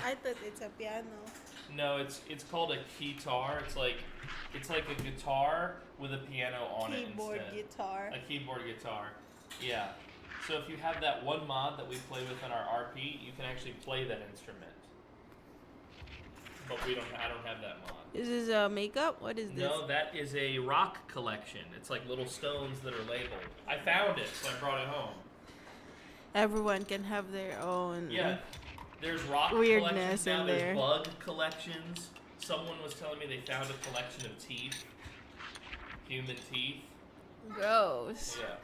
I thought it's a piano. No, it's called a keytar. It's like a guitar with a piano on Keyboard it instead. guitar. A keyboard guitar. Yeah. So if you have that one mod that we play with in our RP, you can actually play that instrument. But I don't have that mod. Is this a makeup? What is this? No, that is a rock collection. It's like little stones that are labeled. I found it, so I brought it home. Everyone can have their own. Yeah. There's rock Weirdness collections now. in There's there. bug collections. Someone was telling me they found a collection of teeth. Human teeth. Gross. Yeah.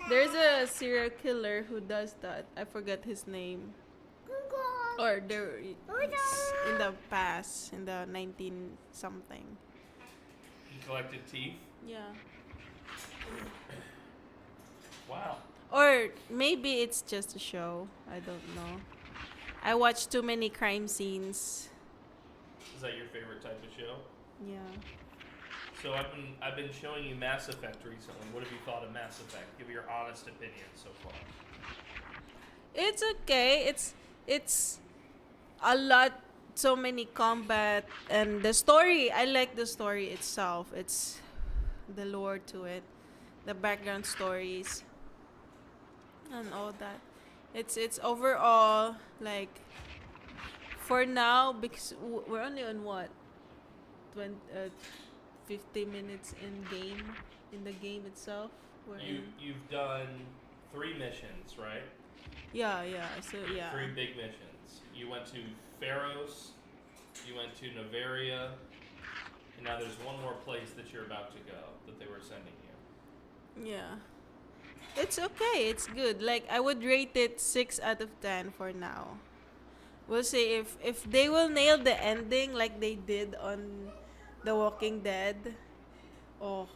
There's a serial killer who does that. I forgot his name. Or there in the past, in the 19 something. He collected teeth. Yeah. Wow. Or maybe it's just a show. I don't know. I watch too many crime scenes. Is that your favorite type of show? Yeah. So I've been showing you Mass Effect recently. What have you thought of Mass Effect? Give me your honest opinion so far. It's okay. It's a lot, so many combat, and the story. I like the story itself. It's the lore to it, the background stories, and all that. It's overall like for now because we're only on what 50 minutes in the game itself. You've done 3 missions, right? Yeah. So yeah. 3 big missions. You went to Pharos, you went to Novaria, and now there's one more place that you're about to go that they were sending you. Yeah. It's okay. It's good. Like I would rate it 6 out of 10 for now. We'll see if they will nail the ending like they did on The Walking Dead. Oh,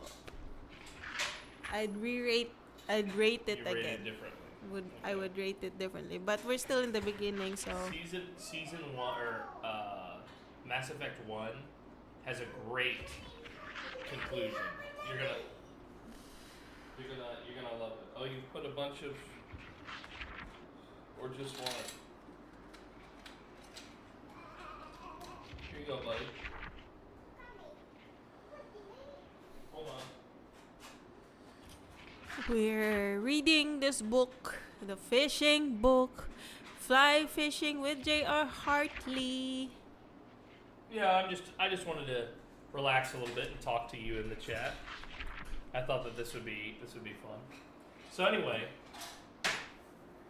I'd rate it You rate again. it differently. I would rate it differently, but we're still in the beginning, so Season 1 or Mass Effect 1 has a great conclusion. You're gonna love it. Oh, you put a bunch of, or just one. go, buddy. Hold on. We're reading this book, the fishing book, Fly Fishing with J.R. Hartley. Yeah, I just wanted to relax a little bit and talk to you in the chat. I thought that this would be fun. So anyway,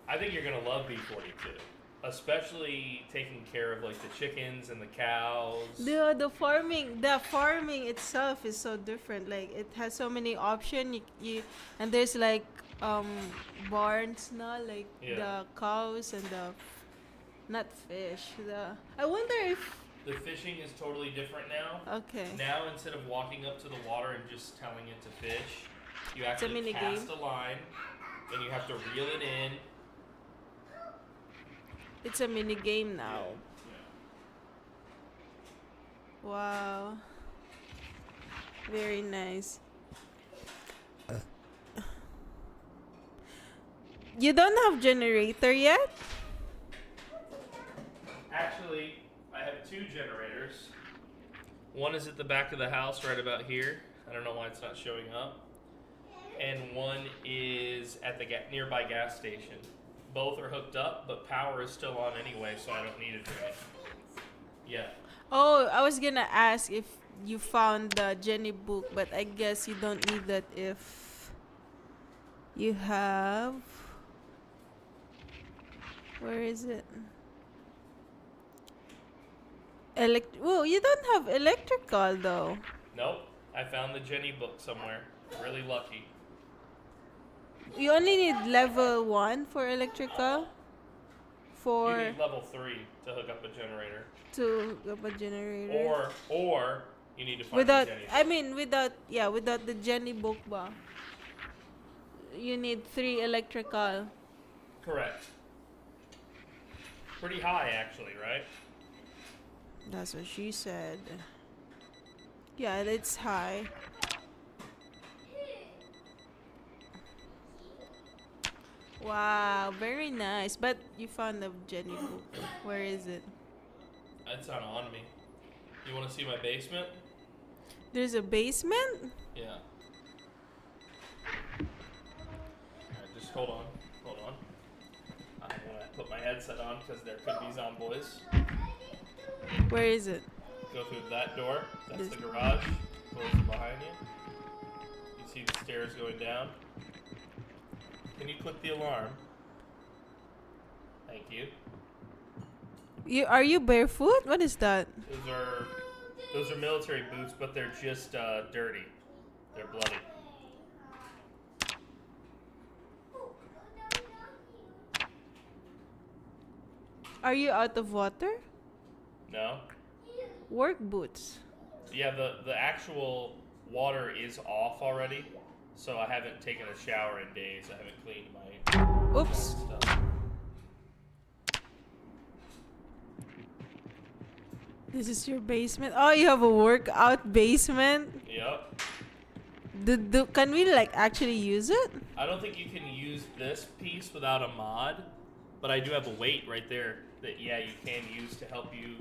I think you're gonna love B42, especially taking care of like the chickens and the cows. The farming itself is so different. Like it has so many options. You and there's like barns now, like the cows and the not fish. I wonder if the fishing is totally different now. Okay. Now instead of walking up to the water and just telling it to fish, you actually cast a line, and you have to reel it in. It's a mini game now. Yeah. Wow. Very nice. You don't have generator yet? Actually, I have two generators. One is at the back of the house right about here. I don't know why it's not showing up. And one is at the nearby gas station. Both are hooked up, but power is still on anyway, so I don't need it for anything. Yeah. Oh, I was gonna ask if you found the Jenny book, but I guess you don't need that if you have... Where is it? Well, you don't have electrical though. Nope. I found the Jenny book somewhere. Really lucky. You only need level 1 for electrical. You need level 3 to hook up a generator. To hook up a generator. Or you need to find the Jenny book. Without the Jenny book ba. You need 3 electrical. Correct. Pretty high actually, right? That's what she said. Yeah, it's high. Wow, very nice. But you found the Jenny book. Where is it? It's not on me. You want to see my basement? There's a basement? Yeah. Alright, just hold on. Hold on. I'm gonna put my headset on because there could be Zomboids. Where is it? Go through that door. That's the garage. Close it behind you. You see the stairs going down. Can you click the alarm? Thank you. Are you barefoot? What is that? Those are military boots, but they're just dirty. They're bloody. Are you out of water? No. Work boots. Yeah, the actual water is off already, so I haven't taken a shower in days. I haven't cleaned my Oops. stuff. This is your basement. Oh, you have a workout basement. Yep. Can we like actually use it? I don't think you can use this piece without a mod, but I do have a weight right there that you can use to help you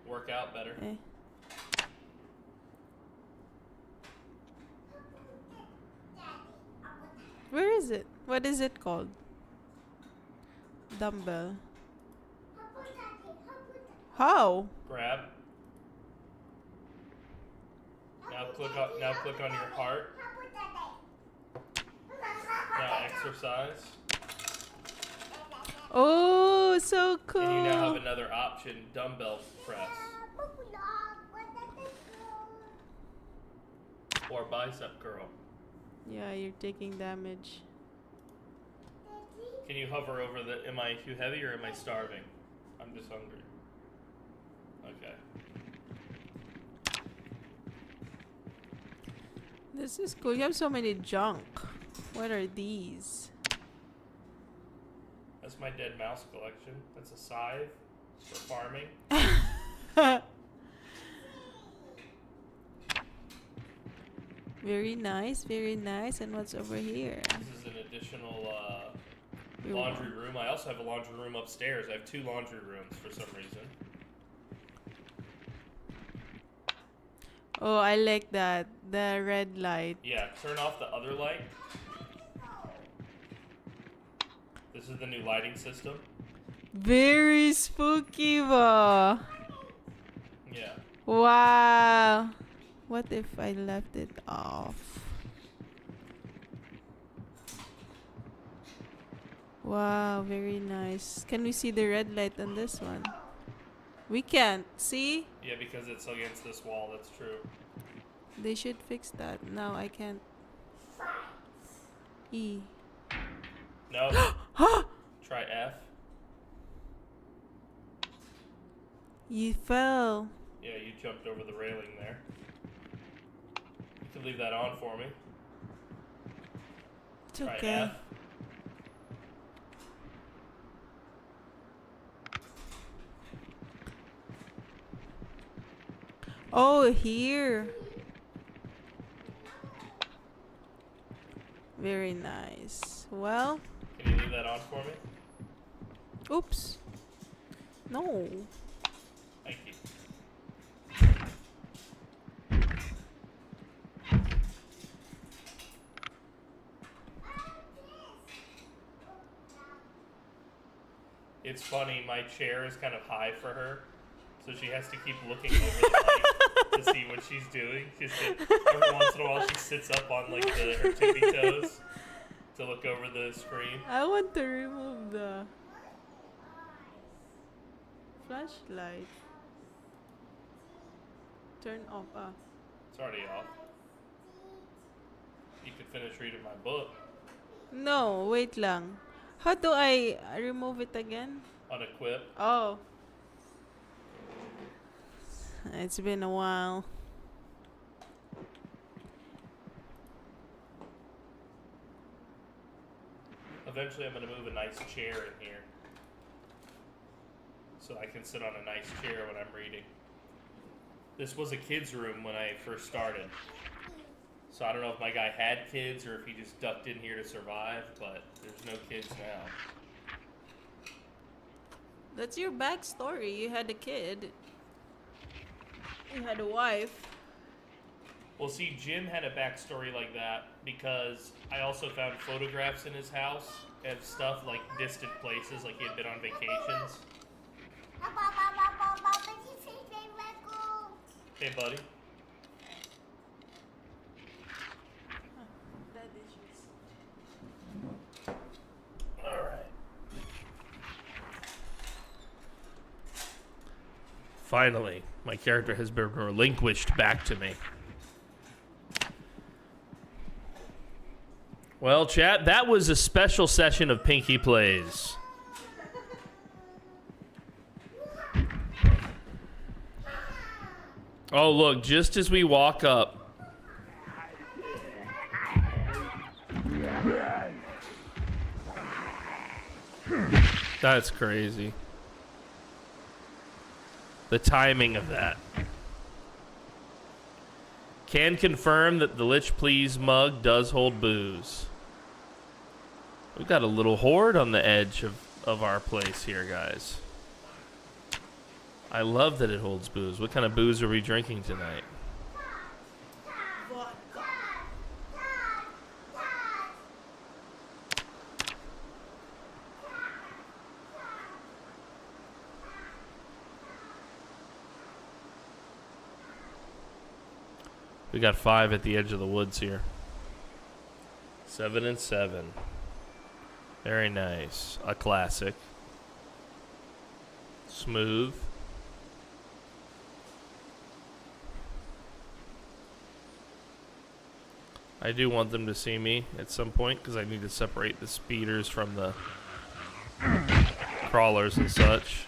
work out better. Okay. Where is it? What is it called? Dumbbell. How? Grab. Now click on your heart. Now exercise. Oh, so cool. And you now have another option, dumbbell press. Or bicep curl. Yeah, you're taking damage. Can you hover over the, am I too heavy or am I starving? I'm just hungry. Okay. This is cool. You have so many junk. What are these? That's my dead mouse collection. That's a scythe for farming. Very nice, very nice. And what's over here? This is an additional laundry room. I also have a laundry room upstairs. I have 2 laundry rooms for some reason. Oh, I like that. The red light. Yeah, turn off the other light. This is the new lighting system. Very spooky, ba? Yeah. Wow. What if I left it off? Wow, very nice. Can we see the red light on this one? We can't. See? Yeah, because it's against this wall. That's true. They should fix that. No, I can't. E. No. Try F. You fell. Yeah, you jumped over the railing there. You can leave that on for me. It's Try okay. F. Oh, here. Very nice. Well, Can you leave that on for me? oops. No. Thank you. It's funny, my chair is kind of high for her, so she has to keep looking over the mic to see what she's doing. Every once in a while she sits up on like her tippy toes to look over the screen. I want to remove the flashlight. Turn off. Ah. It's already off. You could finish reading my book. No, wait lang. How do I remove it again? Unequip. Oh. It's been a while. Eventually I'm going to move a nice chair in here, so I can sit on a nice chair when I'm reading. This was a kid's room when I first started, so I don't know if my guy had kids or if he just ducked in here to survive, but there's no kids now. That's your backstory. You had a kid. You had a wife. Well, see, Jim had a backstory like that because I also found photographs in his house of stuff like distant places, like he had been on vacations. Hey, buddy. All right. Finally, my character has been relinquished back to me. Well, chat, that was a special session of Pinky Plays. Oh, look, just as we walk up. That's crazy. The timing of that. Can confirm that the Lich Please mug does hold booze. We've got a little horde on the edge of our place here, guys. I love that it holds booze. What kind of booze are we drinking tonight? We got 5 at the edge of the woods here. 7 and 7. Very nice. A classic. Smooth. I do want them to see me at some point because I need to separate the speeders from the crawlers and such.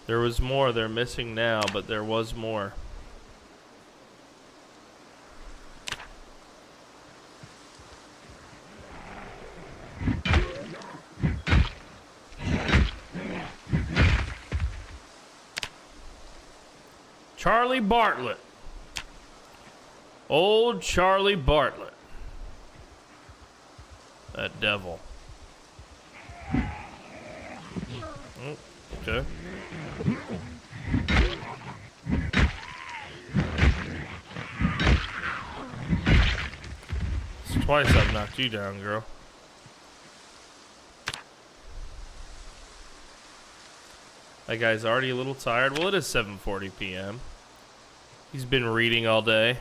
There was more. They're missing now, but there was more. Charlie Bartlett. Old Charlie Bartlett. That devil. Oh, okay. It's twice I've knocked you down, girl. That guy's already a little tired. Well, it is 7:40 p.m. He's been reading all day.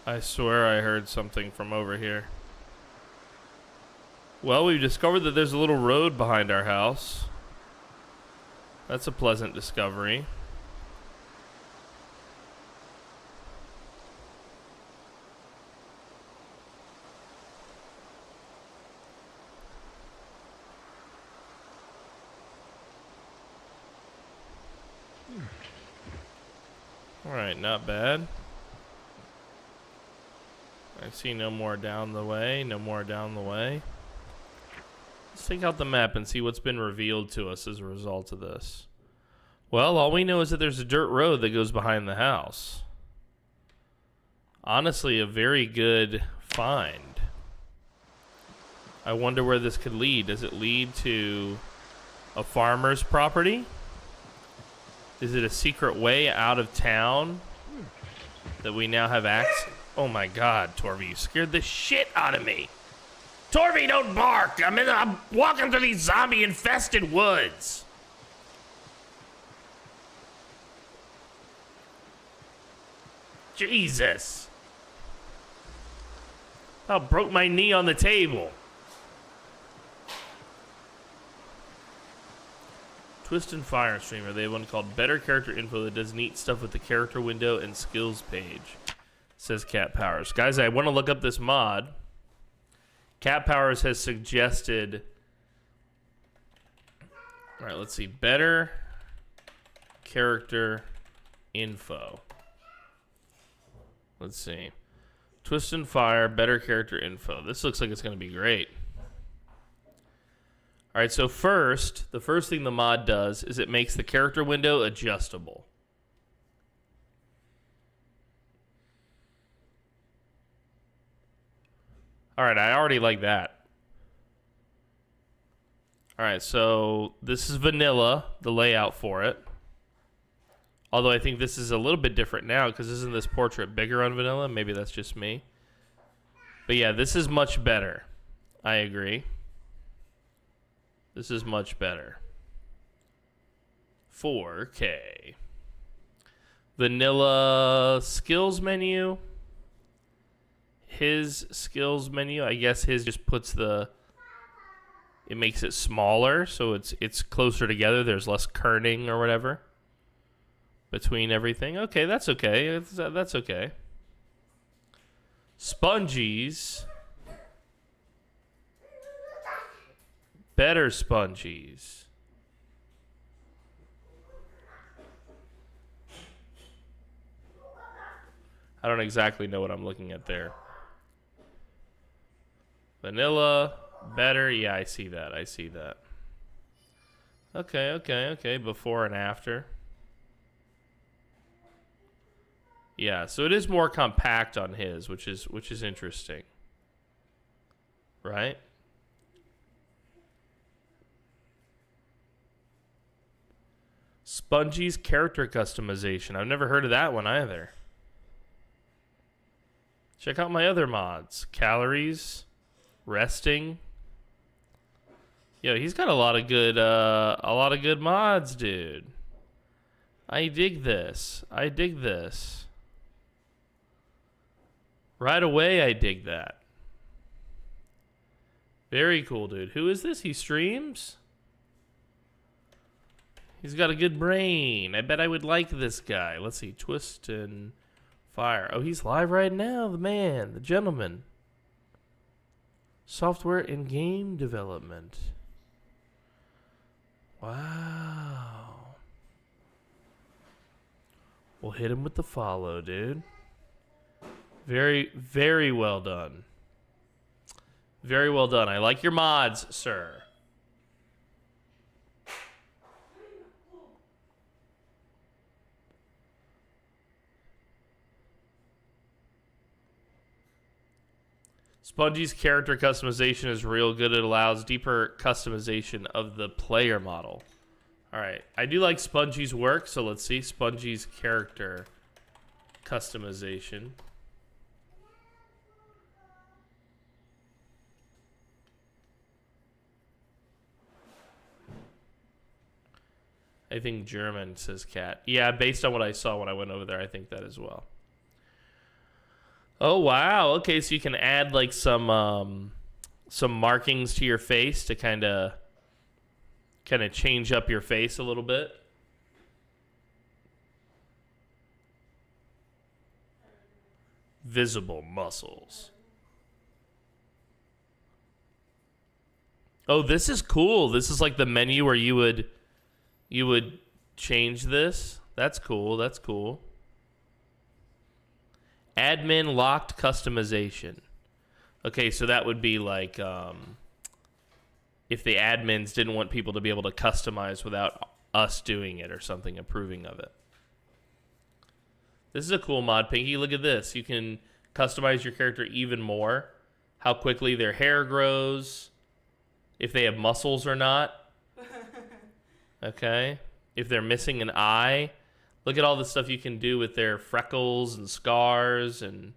I swear I heard something from over here. Well, we've discovered that there's a little road behind our house. That's a pleasant discovery. Alright, not bad. I see no more down the way, no more down the way. Let's take out the map and see what's been revealed to us as a result of this. Well, all we know is that there's a dirt road that goes behind the house. Honestly, a very good find. I wonder where this could lead. Does it lead to a farmer's property? Is it a secret way out of town that we now have access? Oh my God, Torvy, you scared the shit out of me. Torvy, don't bark. I'm walking through these zombie-infested woods. Jesus. I broke my knee on the table. Twist and Fire streamer. They have one called Better Character Info that does neat stuff with the character window and skills page. Says Cat Powers. Guys, I want to look up this mod. Cat Powers has suggested... Alright, let's see. Better Character Info. Let's see. Twist and Fire, Better Character Info. This looks like it's going to be great. Alright, so the first thing the mod does is it makes the character window adjustable. Alright, I already like that. Alright, so this is vanilla, the layout for it. Although I think this is a little bit different now, because isn't this portrait bigger on vanilla? Maybe that's just me. But yeah, this is much better. I agree. This is much better. 4K. Vanilla skills menu. His skills menu, I guess his just puts it makes it smaller, so it's closer together. There's less kerning or whatever between everything. Okay, that's okay. That's okay. Spongies. Better spongies. I don't exactly know what I'm looking at there. Vanilla, better. Yeah, I see that. I see that. Okay. Before and after. Yeah, so it is more compact on his, which is interesting. Right? Spongie's character customization. I've never heard of that one either. Check out my other mods. Calories. Resting. Yo, he's got a lot of good mods, dude. I dig this. I dig this. Right away, I dig that. Very cool, dude. Who is this? He streams? He's got a good brain. I bet I would like this guy. Let's see. Twist and Fire. Oh, he's live right now. The man. The gentleman. Software and game development. Wow. We'll hit him with the follow, dude. Very, very well done. Very well done. I like your mods, sir. Spongy's character customization is real good. It allows deeper customization of the player model. All right. I do like Spongy's work, so let's see. Spongy's character customization. I think German, says Cat. Yeah, based on what I saw when I went over there, I think that as well. Oh, wow. Okay, so you can add like some markings to your face to kind of change up your face a little bit. Visible muscles. Oh, this is cool. This is like the menu where you would change this. That's cool. That's cool. Admin locked customization. Okay, so that would be like if the admins didn't want people to be able to customize without us doing it or something, approving of it. This is a cool mod, Pinky. Look at this. You can customize your character even more. How quickly their hair grows. If they have muscles or not. Okay. If they're missing an eye. Look at all the stuff you can do with their freckles and scars. And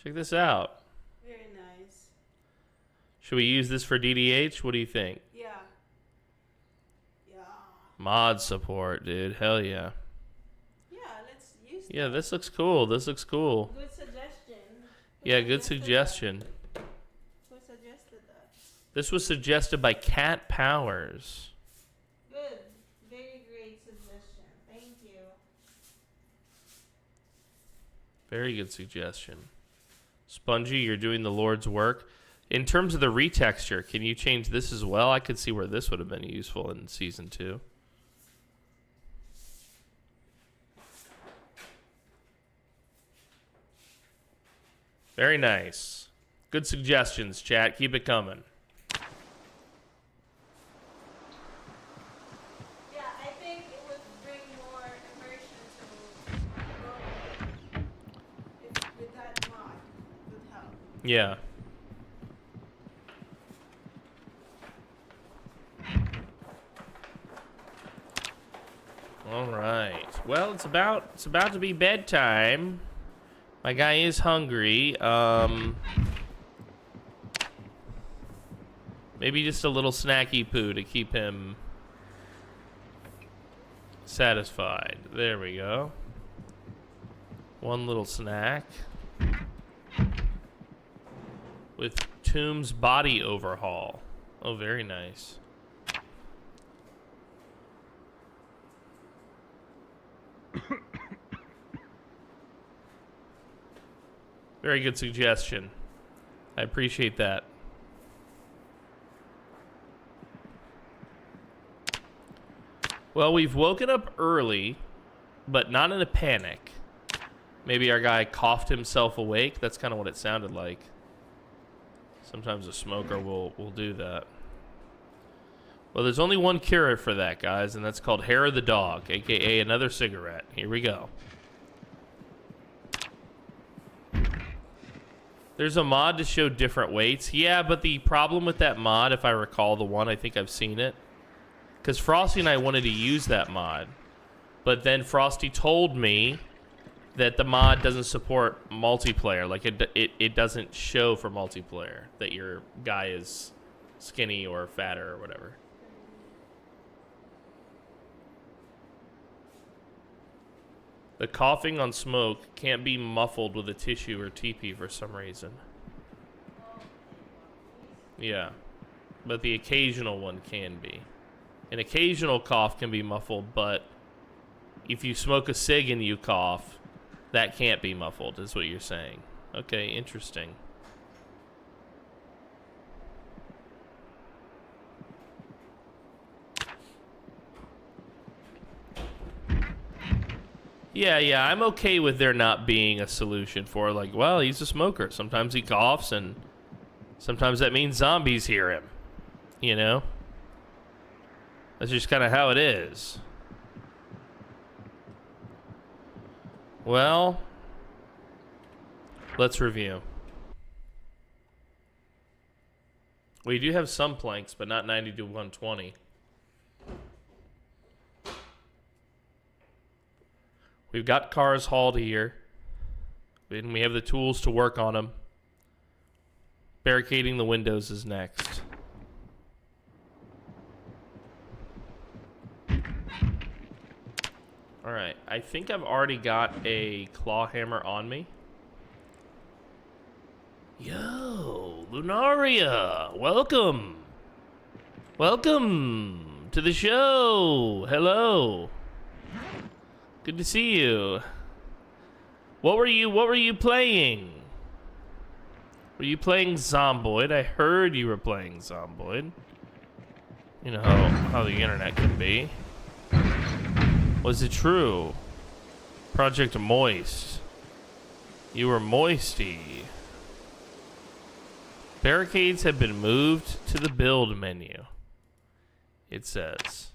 check this out. Very nice. Should we use this for DDH? What do you think? Yeah. Yeah. Mod support, dude. Hell yeah. Yeah, let's use that. Yeah, this looks cool. This looks cool. Good suggestion. Yeah, good suggestion. Who suggested that? This was suggested by Cat Powers. Good. Very great suggestion. Thank you. Very good suggestion. Spongy, you're doing the Lord's work. In terms of the retexture, can you change this as well? I could see where this would have been useful in Season 2. Very nice. Good suggestions, chat. Keep it coming. Yeah, I think it would bring more immersion to with that mod would help. Yeah. All right. Well, it's about to be bedtime. My guy is hungry. Maybe just a little snacky poo to keep him satisfied. There we go. One little snack. With Tomb's body overhaul. Oh, very nice. Very good suggestion. I appreciate that. Well, we've woken up early, but not in a panic. Maybe our guy coughed himself awake. That's kind of what it sounded like. Sometimes a smoker will do that. Well, there's only one cure for that, guys, and that's called Hair of the Dog, a.k.a. another cigarette. Here we go. There's a mod to show different weights. Yeah, but the problem with that mod, if I recall the one, I think I've seen it. Because Frosty and I wanted to use that mod. But then Frosty told me that the mod doesn't support multiplayer. Like, it doesn't show for multiplayer that your guy is skinny or fatter or whatever. The coughing on smoke can't be muffled with a tissue or teepee for some reason. Yeah. But the occasional one can be. An occasional cough can be muffled, but if you smoke a cig and you cough, that can't be muffled, is what you're saying. Okay, interesting. Yeah, I'm okay with there not being a solution for, like, well, he's a smoker. Sometimes he coughs, and sometimes that means zombies hear him. You know? That's just kind of how it is. Well, let's review. We do have some planks, but not 90 to 120. We've got cars hauled here, and we have the tools to work on them. Barricading the windows is next. Alright, I think I've already got a claw hammer on me. Yo, Lunaria, welcome. Welcome to the show. Hello. Good to see you. What were you playing? Were you playing Zomboid? I heard you were playing Zomboid. You know how the internet can be. Was it true? Project Moist. You were moisty. Barricades have been moved to the build menu. It says.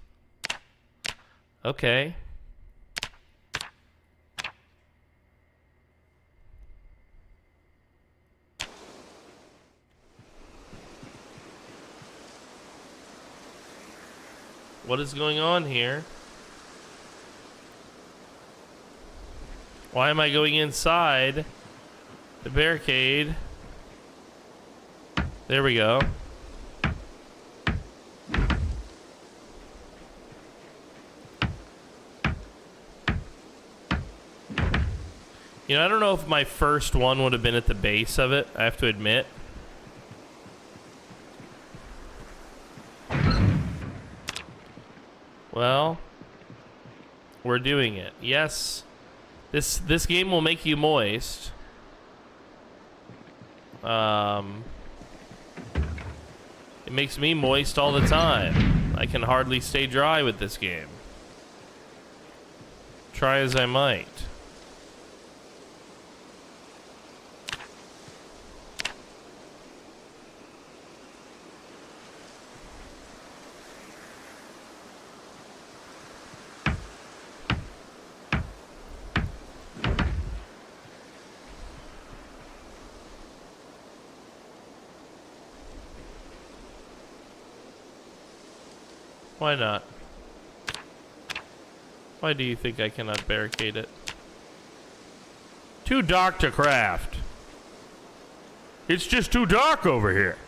Okay. What is going on here? Why am I going inside the barricade? There we go. You know, I don't know if my first one would have been at the base of it, I have to admit. Well, we're doing it. Yes. This game will make you moist. It makes me moist all the time. I can hardly stay dry with this game. Try as I might. Why not? Why do you think I cannot barricade it? Too dark to craft. It's just too dark over here.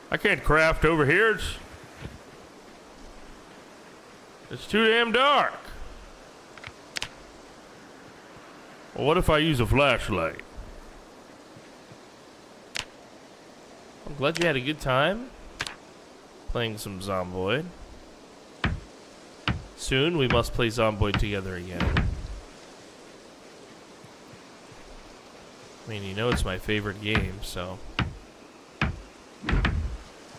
I can't craft over here. It's too damn dark. Well, what if I use a flashlight? I'm glad you had a good time playing some Zomboid. Soon we must play Zomboid together again. I mean, you know it's my favorite game, so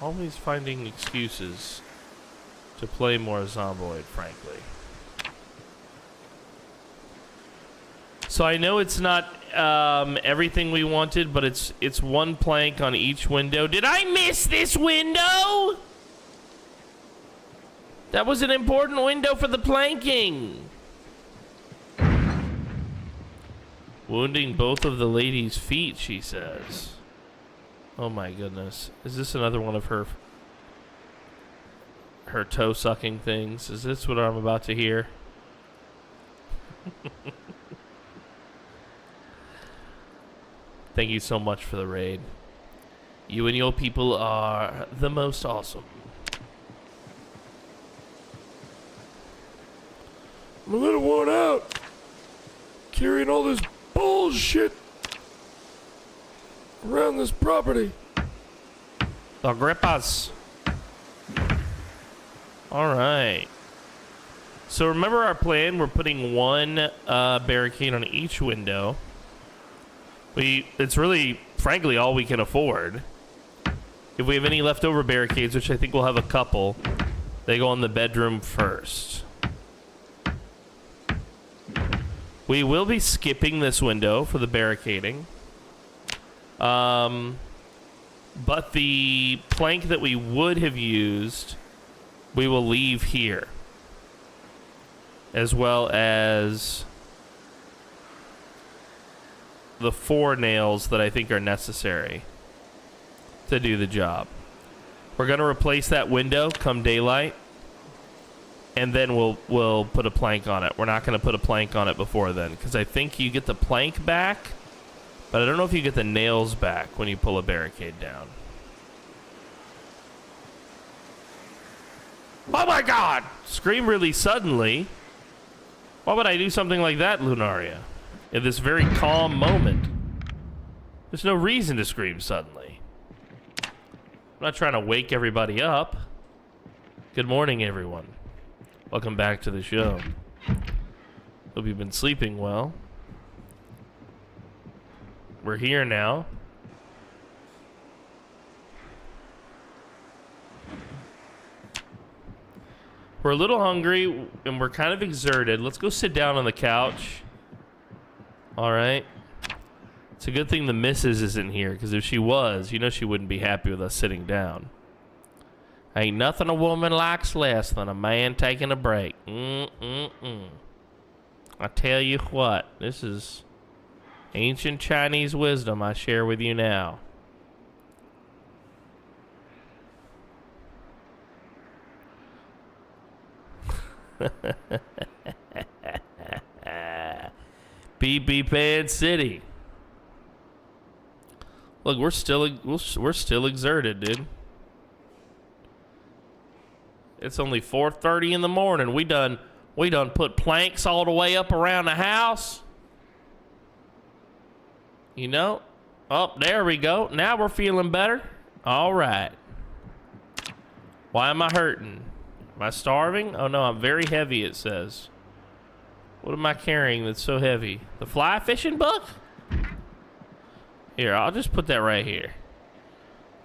always finding excuses to play more Zomboid, frankly. So I know it's not everything we wanted, but it's one plank on each window. Did I miss this window? That was an important window for the planking. Wounding both of the lady's feet, she says. Oh my goodness. Is this another one of her toe sucking things? Is this what I'm about to hear? Thank you so much for the raid. You and your people are the most awesome. I'm a little worn out carrying all this bullshit around this property. They'll grip us. Alright. So remember our plan? We're putting one barricade on each window. It's really, frankly, all we can afford. If we have any leftover barricades, which I think we'll have a couple, they go in the bedroom first. We will be skipping this window for the barricading. But the plank that we would have used, we will leave here. As well as the 4 nails that I think are necessary to do the job. We're going to replace that window come daylight, and then we'll put a plank on it. We're not going to put a plank on it before then, because I think you get the plank back, but I don't know if you get the nails back when you pull a barricade down. Oh my god! Scream really suddenly. Why would I do something like that, Lunaria? In this very calm moment. There's no reason to scream suddenly. I'm not trying to wake everybody up. Good morning, everyone. Welcome back to the show. Hope you've been sleeping well. We're here now. We're a little hungry and we're kind of exerted. Let's go sit down on the couch. All right. It's a good thing the missus isn't here, because if she was, you know she wouldn't be happy with us sitting down. Ain't nothing a woman likes less than a man taking a break. I tell you what, this is ancient Chinese wisdom I share with you now. BB Pan City. Look, we're still exerted, dude. It's only 4:30 in the morning. We done put planks all the way up around the house. You know? Oh, there we go. Now we're feeling better. All right. Why am I hurting? Am I starving? Oh no, I'm very heavy, it says. What am I carrying that's so heavy? The fly fishing book? Here, I'll just put that right here.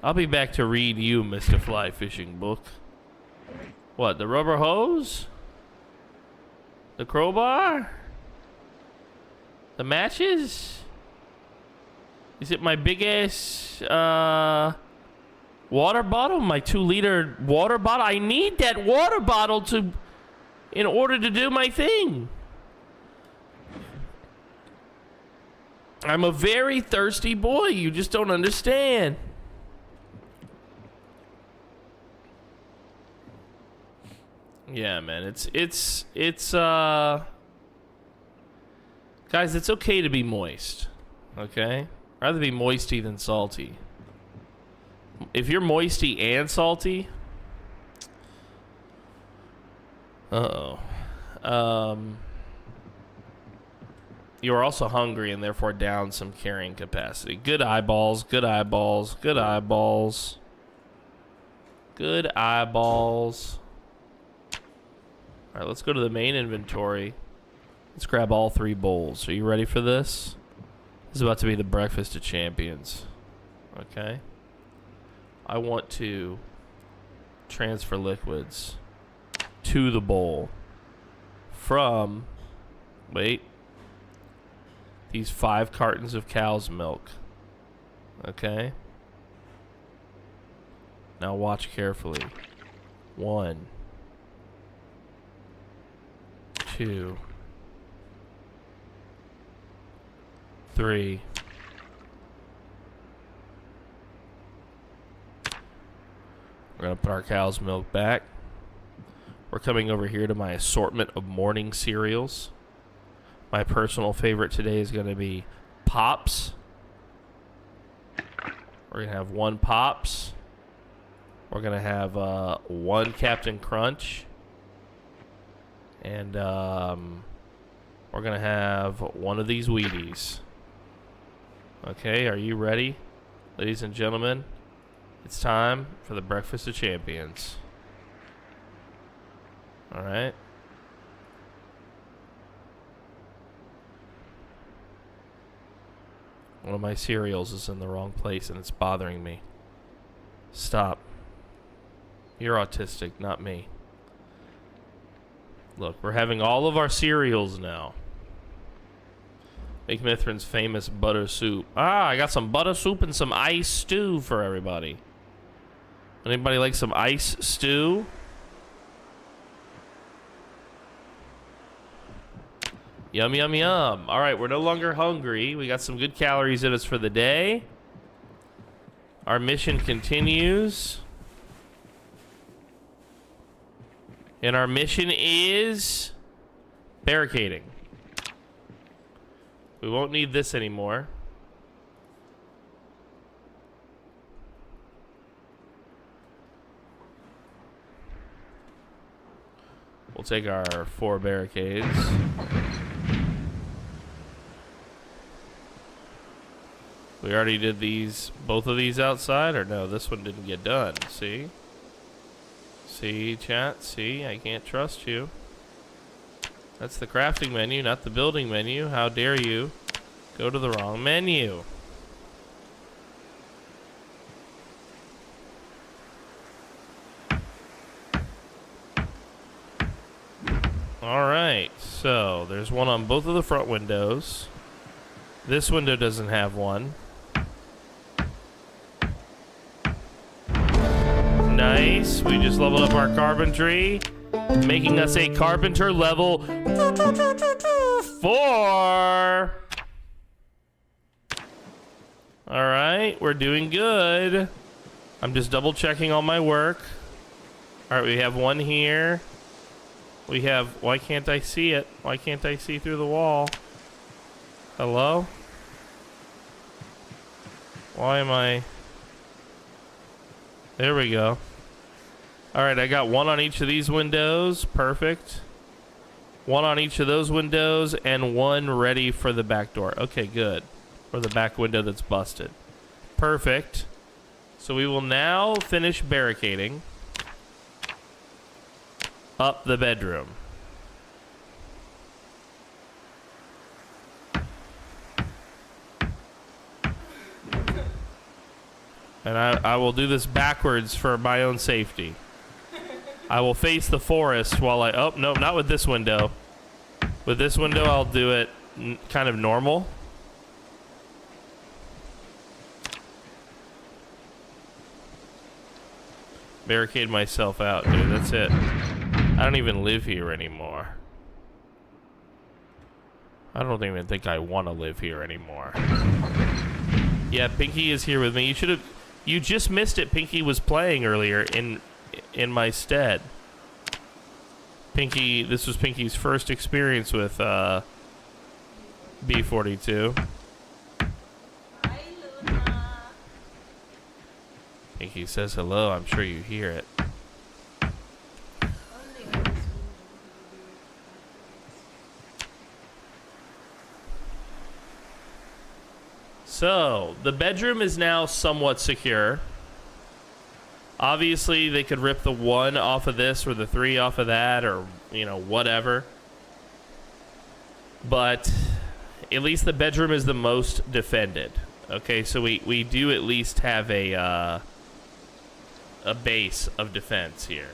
I'll be back to read you, Mr. Fly Fishing Book. What, the rubber hose? The crowbar? The matches? Is it my big ass water bottle? My 2-liter water bottle? I need that water bottle in order to do my thing. I'm a very thirsty boy. You just don't understand. Yeah, man. It's guys, it's okay to be moist. Okay? I'd rather be moisty than salty. If you're moisty and salty, you're also hungry and therefore down some carrying capacity. Good eyeballs, good eyeballs, good eyeballs. Good eyeballs. Alright, let's go to the main inventory. Let's grab all 3 bowls. Are you ready for this? This is about to be the breakfast of champions. Okay? I want to transfer liquids to the bowl from, wait, these 5 cartons of cow's milk. Okay? Now watch carefully. 1, 2, 3. We're going to put our cow's milk back. We're coming over here to my assortment of morning cereals. My personal favorite today is going to be Pops. We're going to have 1 Pops. We're going to have 1 Captain Crunch. And we're going to have 1 of these Wheaties. Okay, are you ready? Ladies and gentlemen, it's time for the breakfast of champions. All right. One of my cereals is in the wrong place and it's bothering me. Stop. You're autistic, not me. Look, we're having all of our cereals now. Make Mithrin's famous butter soup. Ah, I got some butter soup and some ice stew for everybody. Anybody like some ice stew? Yum, yum, yum. All right, we're no longer hungry. We got some good calories in us for the day. Our mission continues. And our mission is barricading. We won't need this anymore. We'll take our 4 barricades. We already did these, both of these outside, or no, this one didn't get done. See? See, chat? See, I can't trust you. That's the crafting menu, not the building menu. How dare you go to the wrong menu? Alright, so there's one on both of the front windows. This window doesn't have one. Nice. We just leveled up our carpentry, making us a carpenter level 4. All right, we're doing good. I'm just double checking all my work. All right, we have one here. We have, why can't I see it? Why can't I see through the wall? Hello? Why am I? There we go. All right, I got one on each of these windows. Perfect. One on each of those windows and one ready for the back door. Okay, good. Or the back window that's busted. Perfect. So we will now finish barricading up the bedroom. And I will do this backwards for my own safety. I will face the forest while I... Oh, no, not with this window. With this window, I'll do it kind of normal. Barricade myself out, dude. That's it. I don't even live here anymore. I don't even think I want to live here anymore. Yeah, Pinky is here with me. You should have... You just missed it. Pinky was playing earlier in my stead. Pinky, this was Pinky's first experience with B42. Hi, Luna. Pinky says hello. I'm sure you hear it. So, the bedroom is now somewhat secure. Obviously, they could rip the 1 off of this or the 3 off of that or, you know, whatever. But at least the bedroom is the most defended. Okay, so we do at least have a base of defense here.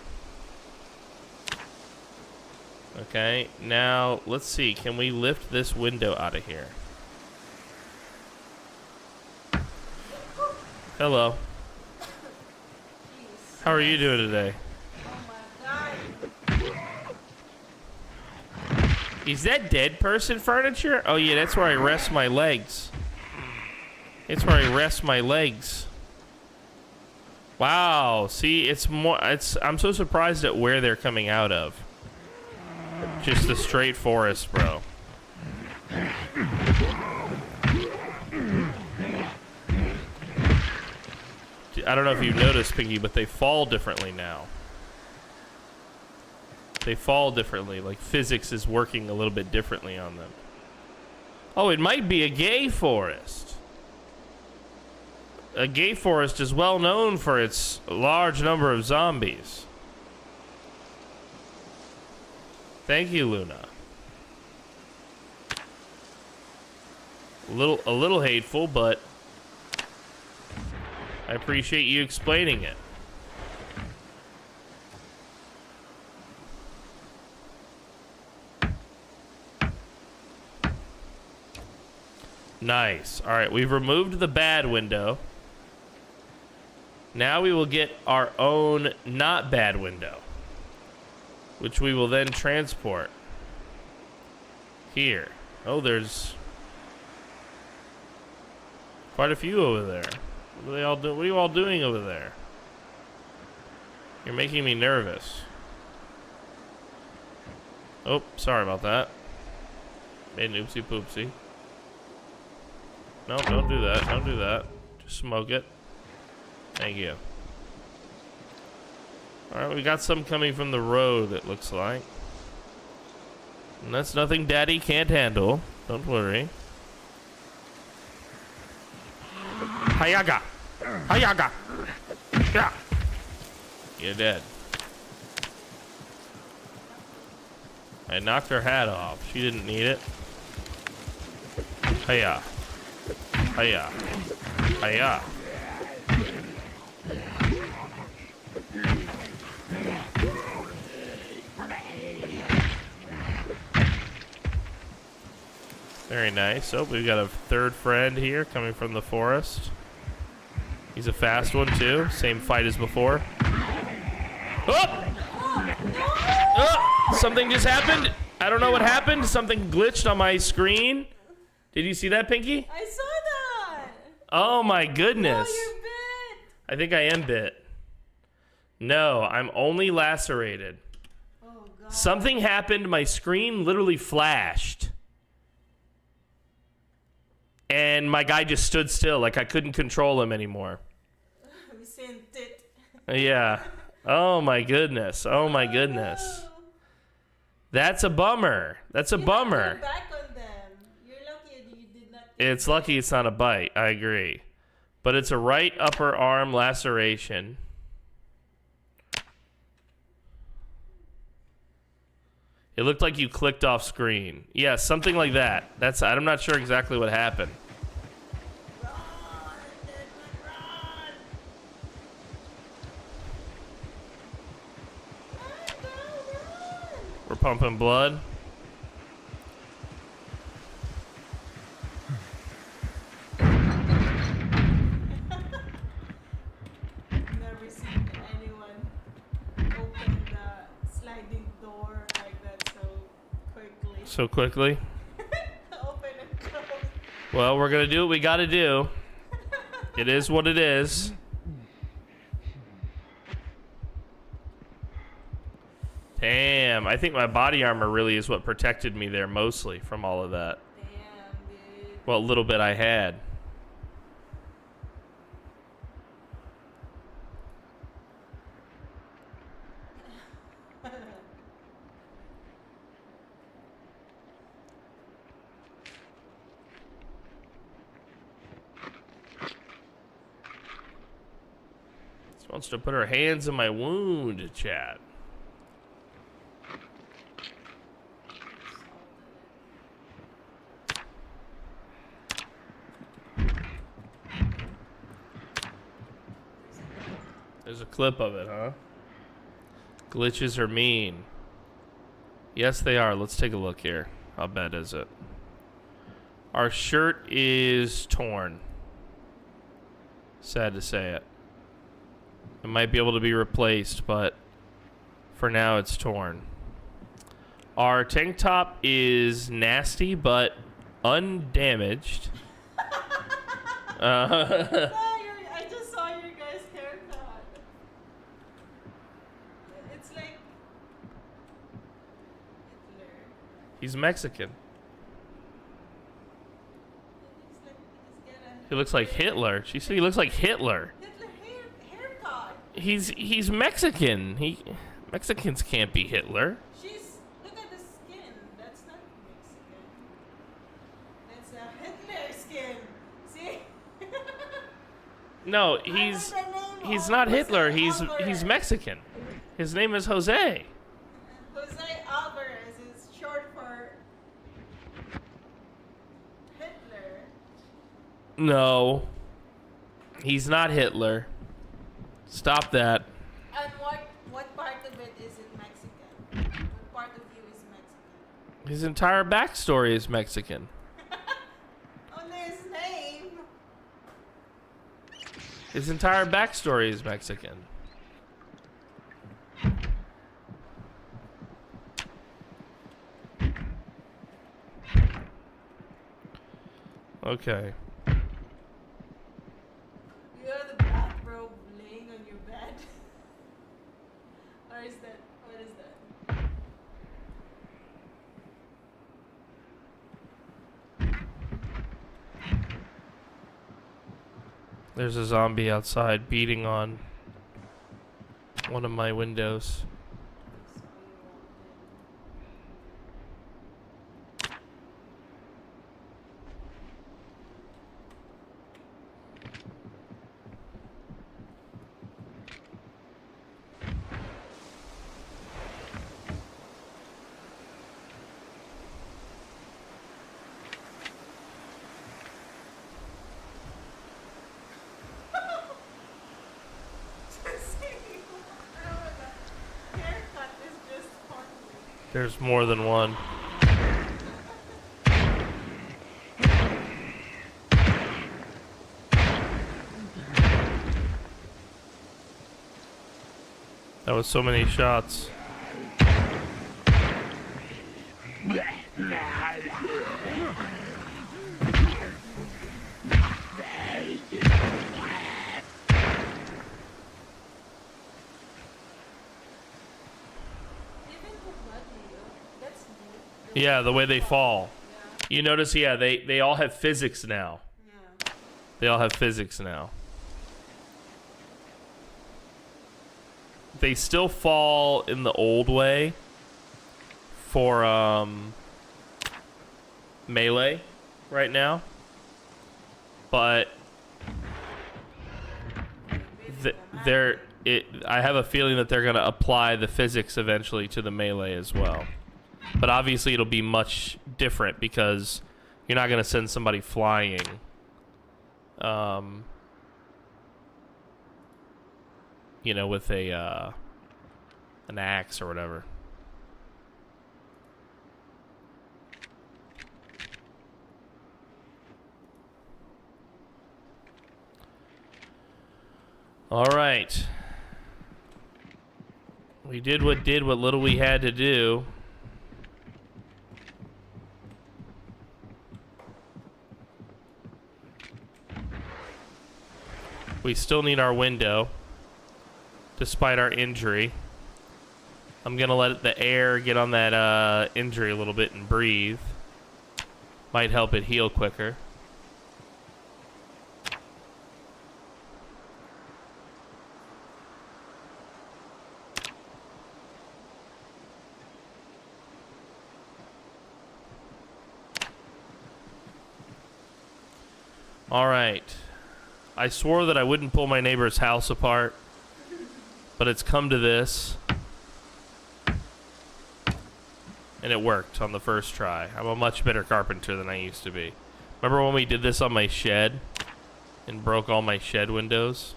Okay, now let's see. Can we lift this window out of here? Hello. How are you doing today? Oh my god. Is that dead person furniture? Oh yeah, that's where I rest my legs. It's where I rest my legs. Wow, see, it's more, I'm so surprised at where they're coming out of. Just the straight forest, bro. I don't know if you've noticed, Pinky, but they fall differently now. They fall differently. Like, physics is working a little bit differently on them. Oh, it might be a gay forest. A gay forest is well known for its large number of zombies. Thank you, Luna. A little hateful, but I appreciate you explaining it. Nice. All right, we've removed the bad window. Now we will get our own not bad window, which we will then transport here. Oh, there's quite a few over there. What are they all do? What are you all doing over there? You're making me nervous. Oh, sorry about that. Made an oopsie poopsie. No, don't do that. Don't do that. Just smoke it. Thank you. Alright, we got some coming from the road, it looks like. And that's nothing Daddy can't handle. Don't worry. Hayaga! Hayaga! Yeah! You're dead. I knocked her hat off. She didn't need it. Hiya. Hiya. Hiya. Very nice. Oh, we've got a third friend here coming from the forest. He's a fast one too. Same fight as before. Oh! Oh! Something just happened. I don't know what happened. Something glitched on my screen. Did you see that, Pinky? I saw that. Oh my goodness. Oh, you're bit. I think I am bit. No, I'm only lacerated. Oh, God. Something happened. My screen literally flashed. And my guy just stood still. Like I couldn't control him anymore. We sent it. Yeah. Oh my goodness. Oh my goodness. No. That's a bummer. That's a bummer. Go back on them. You're lucky you did not. It's lucky it's not a bite. I agree. But it's a right upper arm laceration. It looked like you clicked off screen. Yeah, something like that. I'm not sure exactly what happened. Run, Deadman, run. Run. We're pumping blood. Never seen anyone open the sliding door like that so quickly. So quickly. Open and close. Well, we're going to do what we got to do. It is what it is. Damn, I think my body armor really is what protected me there mostly from all of that. Damn, dude. Well, a little bit I had. She wants to put her hands in my wound, chat. There's a clip of it, huh? Glitches are mean. Yes, they are. Let's take a look here. How bad is it? Our shirt is torn. Sad to say it. It might be able to be replaced, but for now it's torn. Our tank top is nasty, but undamaged. I just saw your guys' haircut. It's like Hitler. He's Mexican. It's like he's got a He looks like Hitler. She said he looks like Hitler. Hitler haircut. He's Mexican. Mexicans can't be Hitler. Look at the skin. That's not Mexican. That's a Hitler skin. See? No, I he's know the name he's of not Jose Hitler. He's Alvarez. Mexican. His name is Jose. Jose Alvarez is short for Hitler. No, he's not Hitler. Stop that. And what part of it is it Mexican? What part of you is Mexican? His entire backstory is Mexican. Only his His entire backstory is Mexican. Okay. You have the bathrobe laying on your bed. Or is that? What is that? There's a zombie outside beating on one of my windows. Haircut is just funny. There's more than one. That was so many shots. Yeah, the way they fall. You notice, yeah, they all have physics now. Yeah. They all have physics now. They still fall in the old way for melee right now, but I have a feeling that they're going to apply the physics eventually to the melee as well. But obviously it'll be much different because you're not going to send somebody flying. You know, with a an axe or whatever. All right. We did what little we had to do. We still need our window, despite our injury. I'm gonna let the air get on that injury a little bit and breathe. Might help it heal quicker. All right. I swore that I wouldn't pull my neighbor's house apart, but it's come to this. And it worked on the first try. I'm a much better carpenter than I used to be. Remember when we did this on my shed and broke all my shed windows?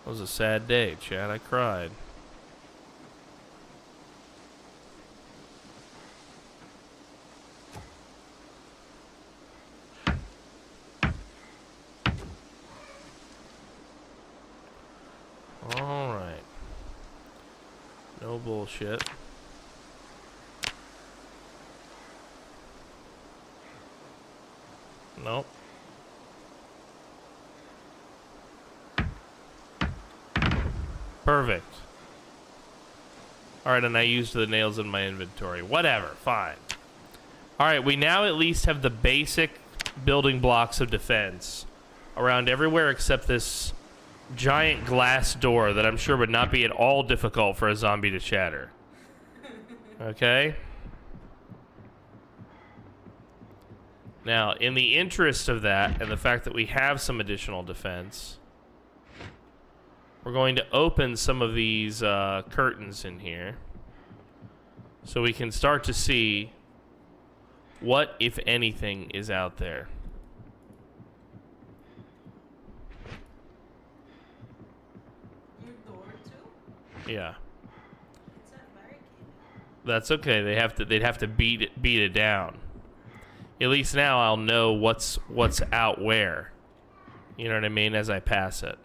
It was a sad day, Chad. I cried. All right. No bullshit. Nope. Perfect. Alright, and I used the nails in my inventory. Whatever, fine. Alright, we now at least have the basic building blocks of defense around everywhere except this giant glass door that I'm sure would not be at all difficult for a zombie to shatter. Okay? Now, in the interest of that, and the fact that we have some additional defense, we're going to open some of these curtains in here so we can start to see what, if anything, is out there. Your door too? Yeah. It's not barricaded. That's okay. They'd have to beat it down. At least now I'll know what's out where. You know what I mean? As I pass it.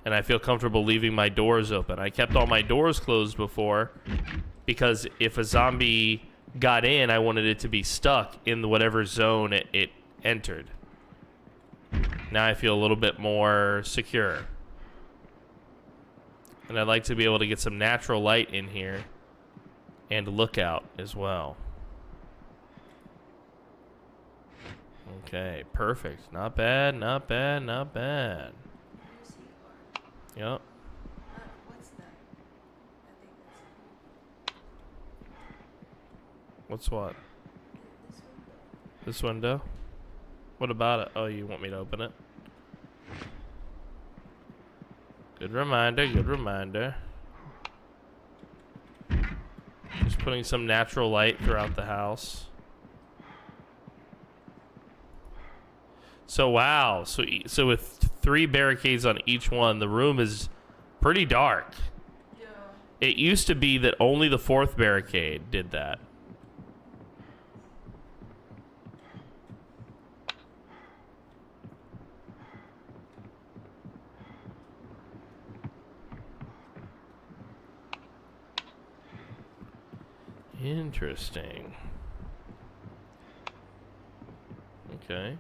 And I feel comfortable leaving my doors open. I kept all my doors closed before because if a zombie got in, I wanted it to be stuck in whatever zone it entered. Now I feel a little bit more secure. And I'd like to be able to get some natural light in here and look out as well. Okay, perfect. Not bad, not bad, not bad. Yep. What's that? I think that's What's what? This window? What about it? Oh, you want me to open it? Good reminder, good reminder. Just putting some natural light throughout the house. So wow, so with 3 barricades on each one, the room is pretty dark. yeah. It used to be that only the 4th barricade did that. Interesting. Okay.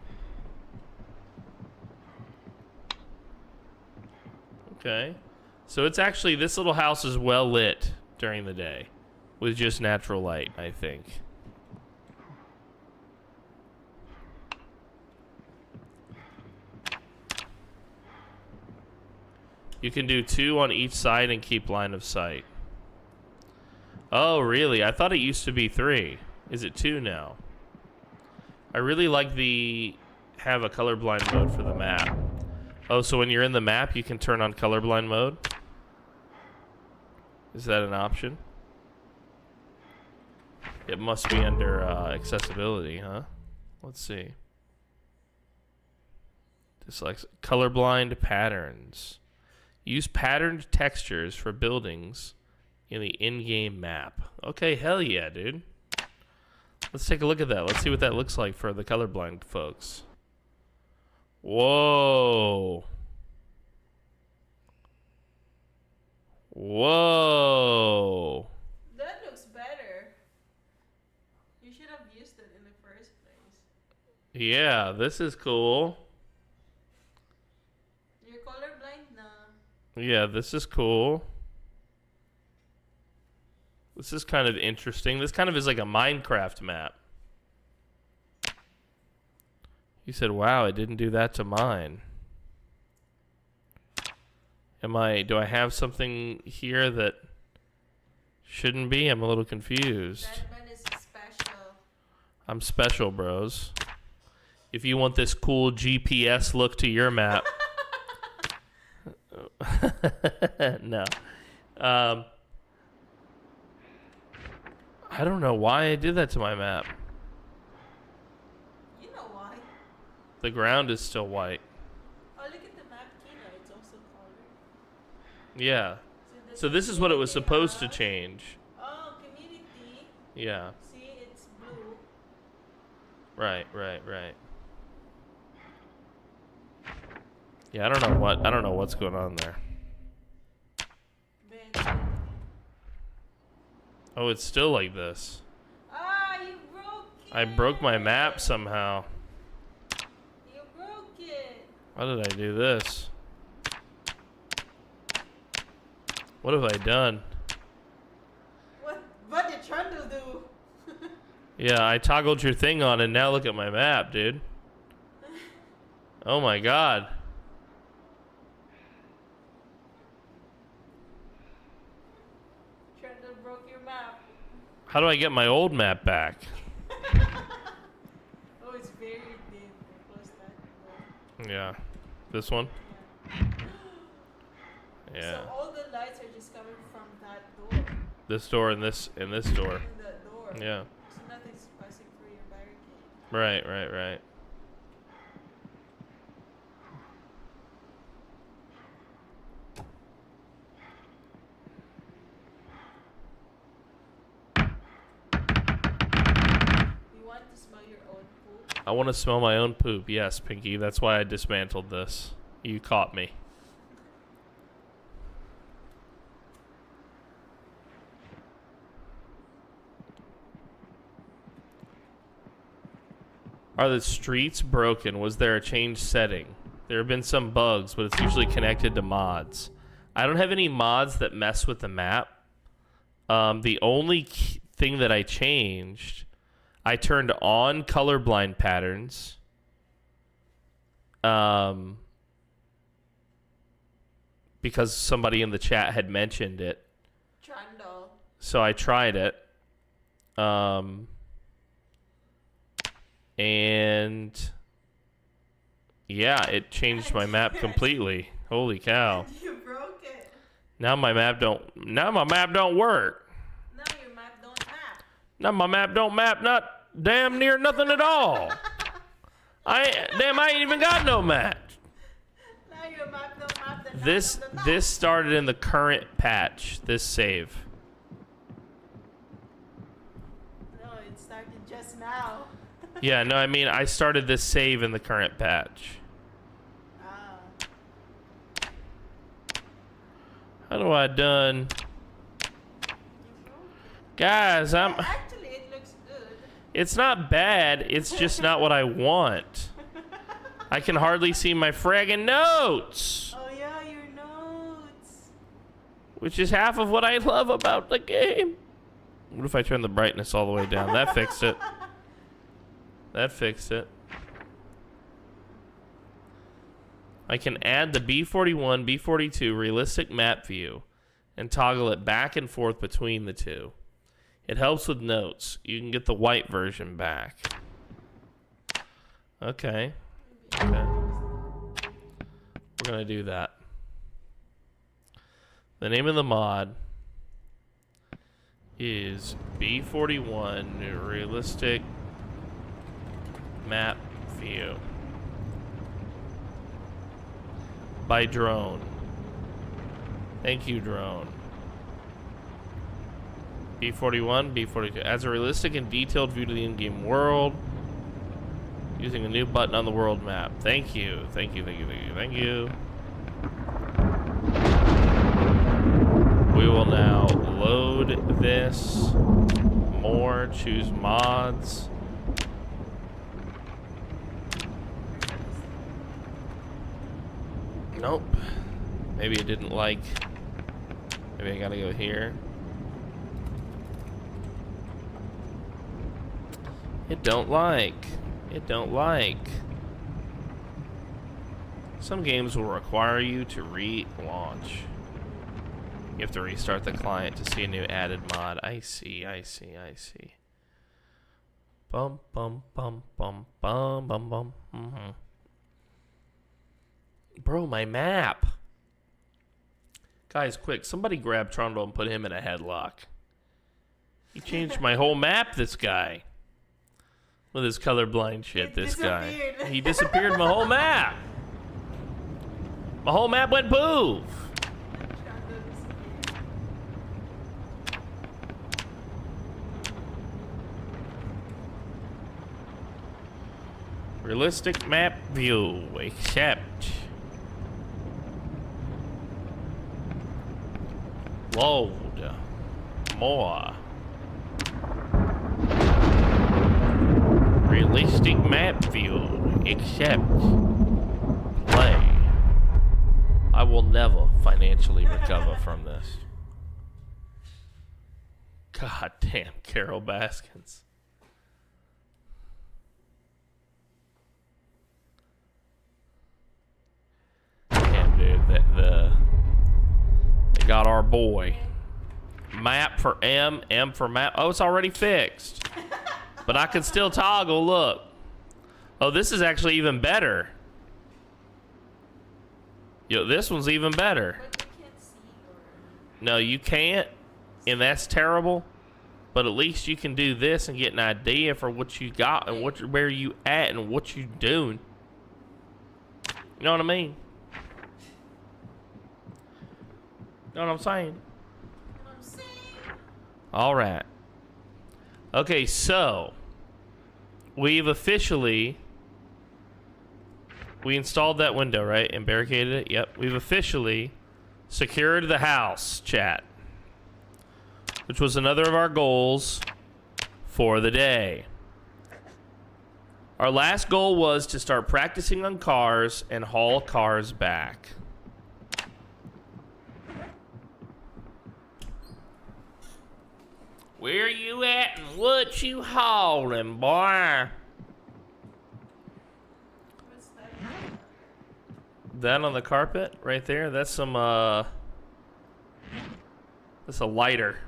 Okay. So it's actually, this little house is well lit during the day with just natural light, I think. You can do 2 on each side and keep line of sight. Oh, really? I thought it used to be 3. Is it 2 now? I really like the have a colorblind mode for the map. Oh, so when you're in the map, you can turn on colorblind mode? Is that an option? It must be under accessibility, huh? Let's see. Select colorblind patterns. Use patterned textures for buildings in the in-game map. Okay, hell yeah, dude. Let's take a look at that. Let's see what that looks like for the colorblind folks. Whoa. Whoa. That looks better. You should have used it in the first place. Yeah, this is cool. You're colorblind now. Yeah, this is cool. This is kind of interesting. This kind of is like a Minecraft map. You said, wow, it didn't do that to mine. Do I have something here that shouldn't be? I'm a little confused. Batman is special. I'm special, bros. If you want this cool GPS look to your map. No. I don't know why I did that to my map. You know why? The ground is still white. Oh, look at the map, Kino. It's also colored. Yeah. that's So this is what it was community supposed to house. change. Oh, community. Yeah. See, it's blue. Right. Yeah, I don't know what's going on there. Bench. Oh, it's still like this. Ah, you broke it. I broke my map somehow. You broke it. How did I do this? What have I done? What did Trundle do? Yeah, I toggled your thing on and now look at my map, dude. Oh my god. Trundle broke your map. How do I get my old map back? Oh, it's very dim. Close that door. Yeah. This one? Yeah. Yeah. So all the lights are just coming from that door. This door and this door. In that door. Yeah. So nothing's passing through your barricade. Right. You want to smell your own poop? I want to smell my own poop. Yes, Pinky. That's why I dismantled this. You caught me. Are the streets broken? Was there a change setting? There have been some bugs, but it's usually connected to mods. I don't have any mods that mess with the map. The only thing that I changed, I turned on colorblind patterns. Because somebody in the chat had mentioned it. Trundle. So I tried it. And yeah, it changed my map completely. Holy cow. You broke it. Now my map don't work. Now your map don't map. Now my map don't map not damn near nothing at all. I ain't even got no map. Now your map don't map the This started in the current patch, this save. No, it started just now. Yeah, no, I mean I started this save in the current patch. How do I done? Guys, Actually, it looks good. It's not bad, it's just not what I want. I can hardly see my fragging notes. Oh yeah, your notes. Which is half of what I love about the game. What if I turn the brightness all the way down? That fixed it. That fixed it. I can add the B41, B42 realistic map view and toggle it back and forth between the two. It helps with notes. You can get the white version back. Okay. Okay. We're gonna do that. The name of the mod is B41 realistic map view by Drone. Thank you, Drone. B41, B42 adds a realistic and detailed view to the in-game world using a new button on the world map. Thank you. Thank you, thank you, thank you, thank you. We will now load this. More, choose mods. Nope. Maybe it didn't like. Maybe I gotta go here. It don't like. It don't like. Some games will require you to relaunch. You have to restart the client to see a new added mod. I see, I see, I see. Bum bum bum bum bum bum bum. Mm-hmm. Bro, my map. Guys, quick, somebody grab Trundle and put him in a headlock. He changed my whole map, this guy. With his colorblind shit, this guy. He disappeared my whole map. My whole map went poof. Realistic map view, except load more. Realistic map view, except play. I will never financially recover from this. God damn, Carol Baskins. Damn, dude, they got our boy. Map for M, M for map. Oh, it's already fixed. But I can still toggle, look. Oh, this is actually even better. Yo, this one's even better. No, you can't, and that's terrible. But at least you can do this and get an idea for what you got and where you at and what you doing. You know what I mean? You know what I'm saying? All right. Okay, so we've officially... We installed that window, right? And barricaded it? Yep. We've officially secured the house, chat. Which was another of our goals for the day. Our last goal was to start practicing on cars and haul cars back. Where you at and what you hauling, boy? That on the carpet right there, that's some that's a lighter.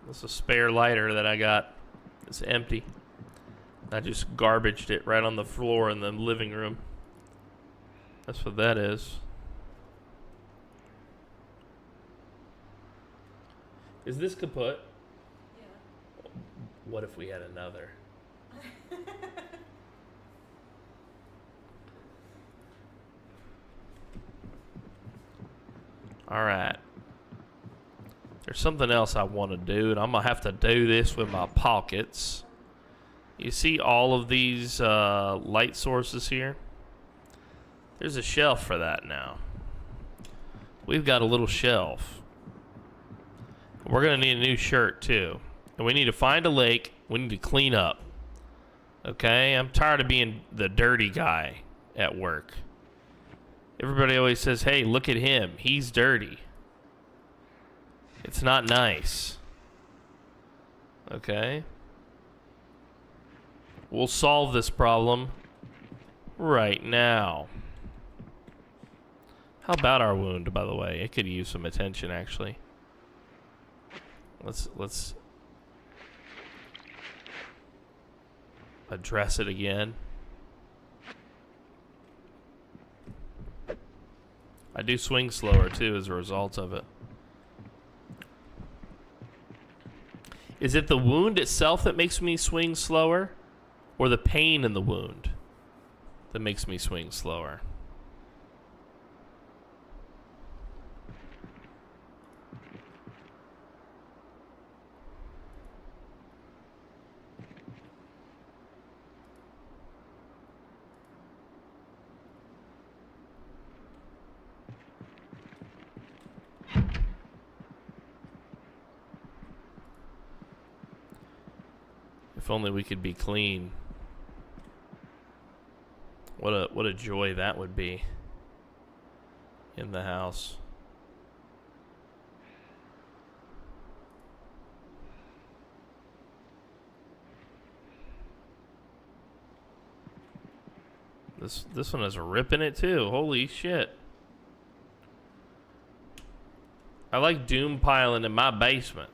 That's a spare lighter that I got. It's empty. I just garbaged it right on the floor in the living room. That's what that is. Is this kaput? Yeah. What if we had another? Alright. There's something else I want to do, and I'm going to have to do this with my pockets. You see all of these light sources here? There's a shelf for that now. We've got a little shelf. We're going to need a new shirt, too. And we need to find a lake. We need to clean up. Okay? I'm tired of being the dirty guy at work. Everybody always says, hey, look at him. He's dirty. It's not nice. Okay? We'll solve this problem right now. How about our wound, by the way? It could use some attention, actually. Let's address it again. I do swing slower, too, as a result of it. Is it the wound itself that makes me swing slower? Or the pain in the wound that makes me swing slower? If only we could be clean. What a joy that would be in the house. This one has a rip in it too. Holy shit. I like doom piling in my basement.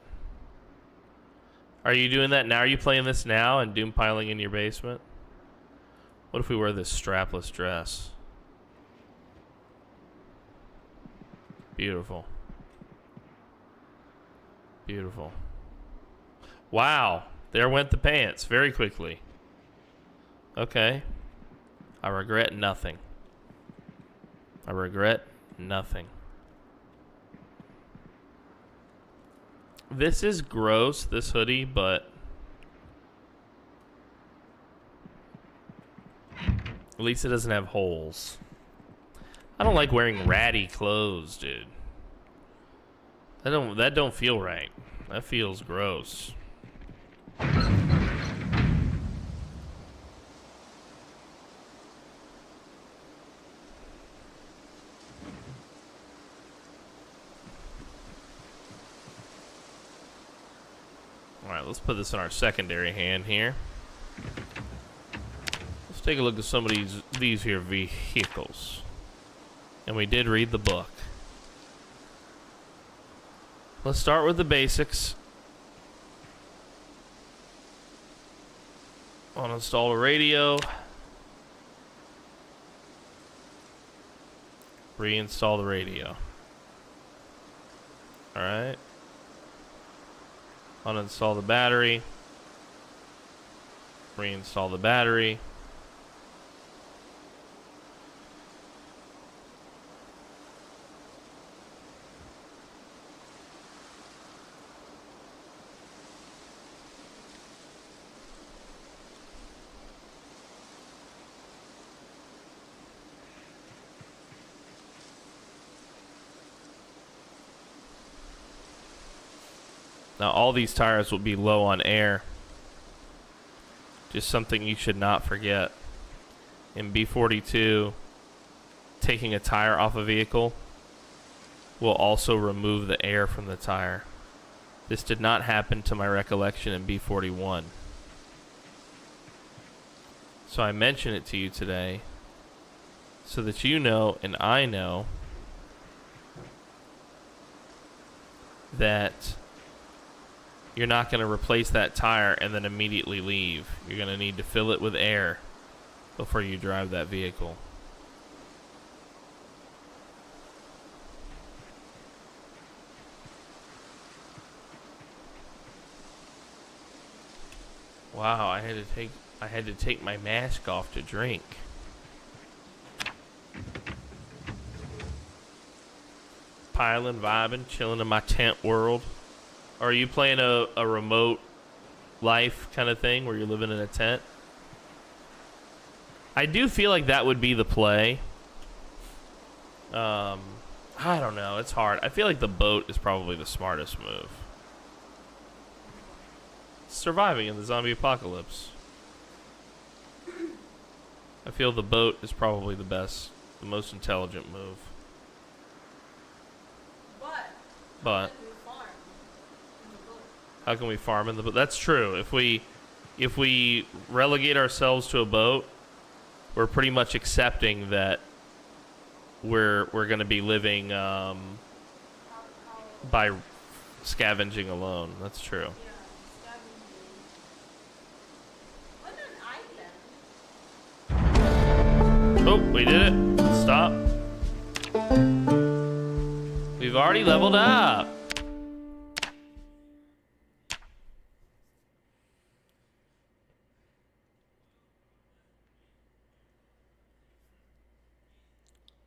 Are you doing that now? Are you playing this now and doom piling in your basement? What if we wear this strapless dress? Beautiful. Beautiful. Wow. There went the pants very quickly. Okay. I regret nothing. I regret nothing. This is gross, this hoodie, but at least it doesn't have holes. I don't like wearing ratty clothes, dude. That don't feel right. That feels gross. Alright, let's put this in our secondary hand here. Let's take a look at some of these here vehicles. And we did read the book. Let's start with the basics. Uninstall a radio. Reinstall the radio. Alright. Uninstall the battery. Reinstall the battery. Now all these tires will be low on air. Just something you should not forget. In B42, taking a tire off a vehicle will also remove the air from the tire. This did not happen to my recollection in B41. So I mention it to you today so that you know and I know that you're not going to replace that tire and then immediately leave. You're going to need to fill it with air before you drive that vehicle. Wow, I had to take my mask off to drink. Piling, vibing, chilling in my tent world. Are you playing a remote life kind of thing where you're living in a tent? I do feel like that would be the play. I don't know. It's hard. I feel like the boat is probably the smartest move. Surviving in the zombie apocalypse. I feel the boat is probably the best, the most intelligent move. But how can we farm in the boat? That's true. If we relegate ourselves to a boat, we're pretty much accepting that we're going to be living by scavenging alone. That's true. Oh, we did it. Stop. We've already leveled up.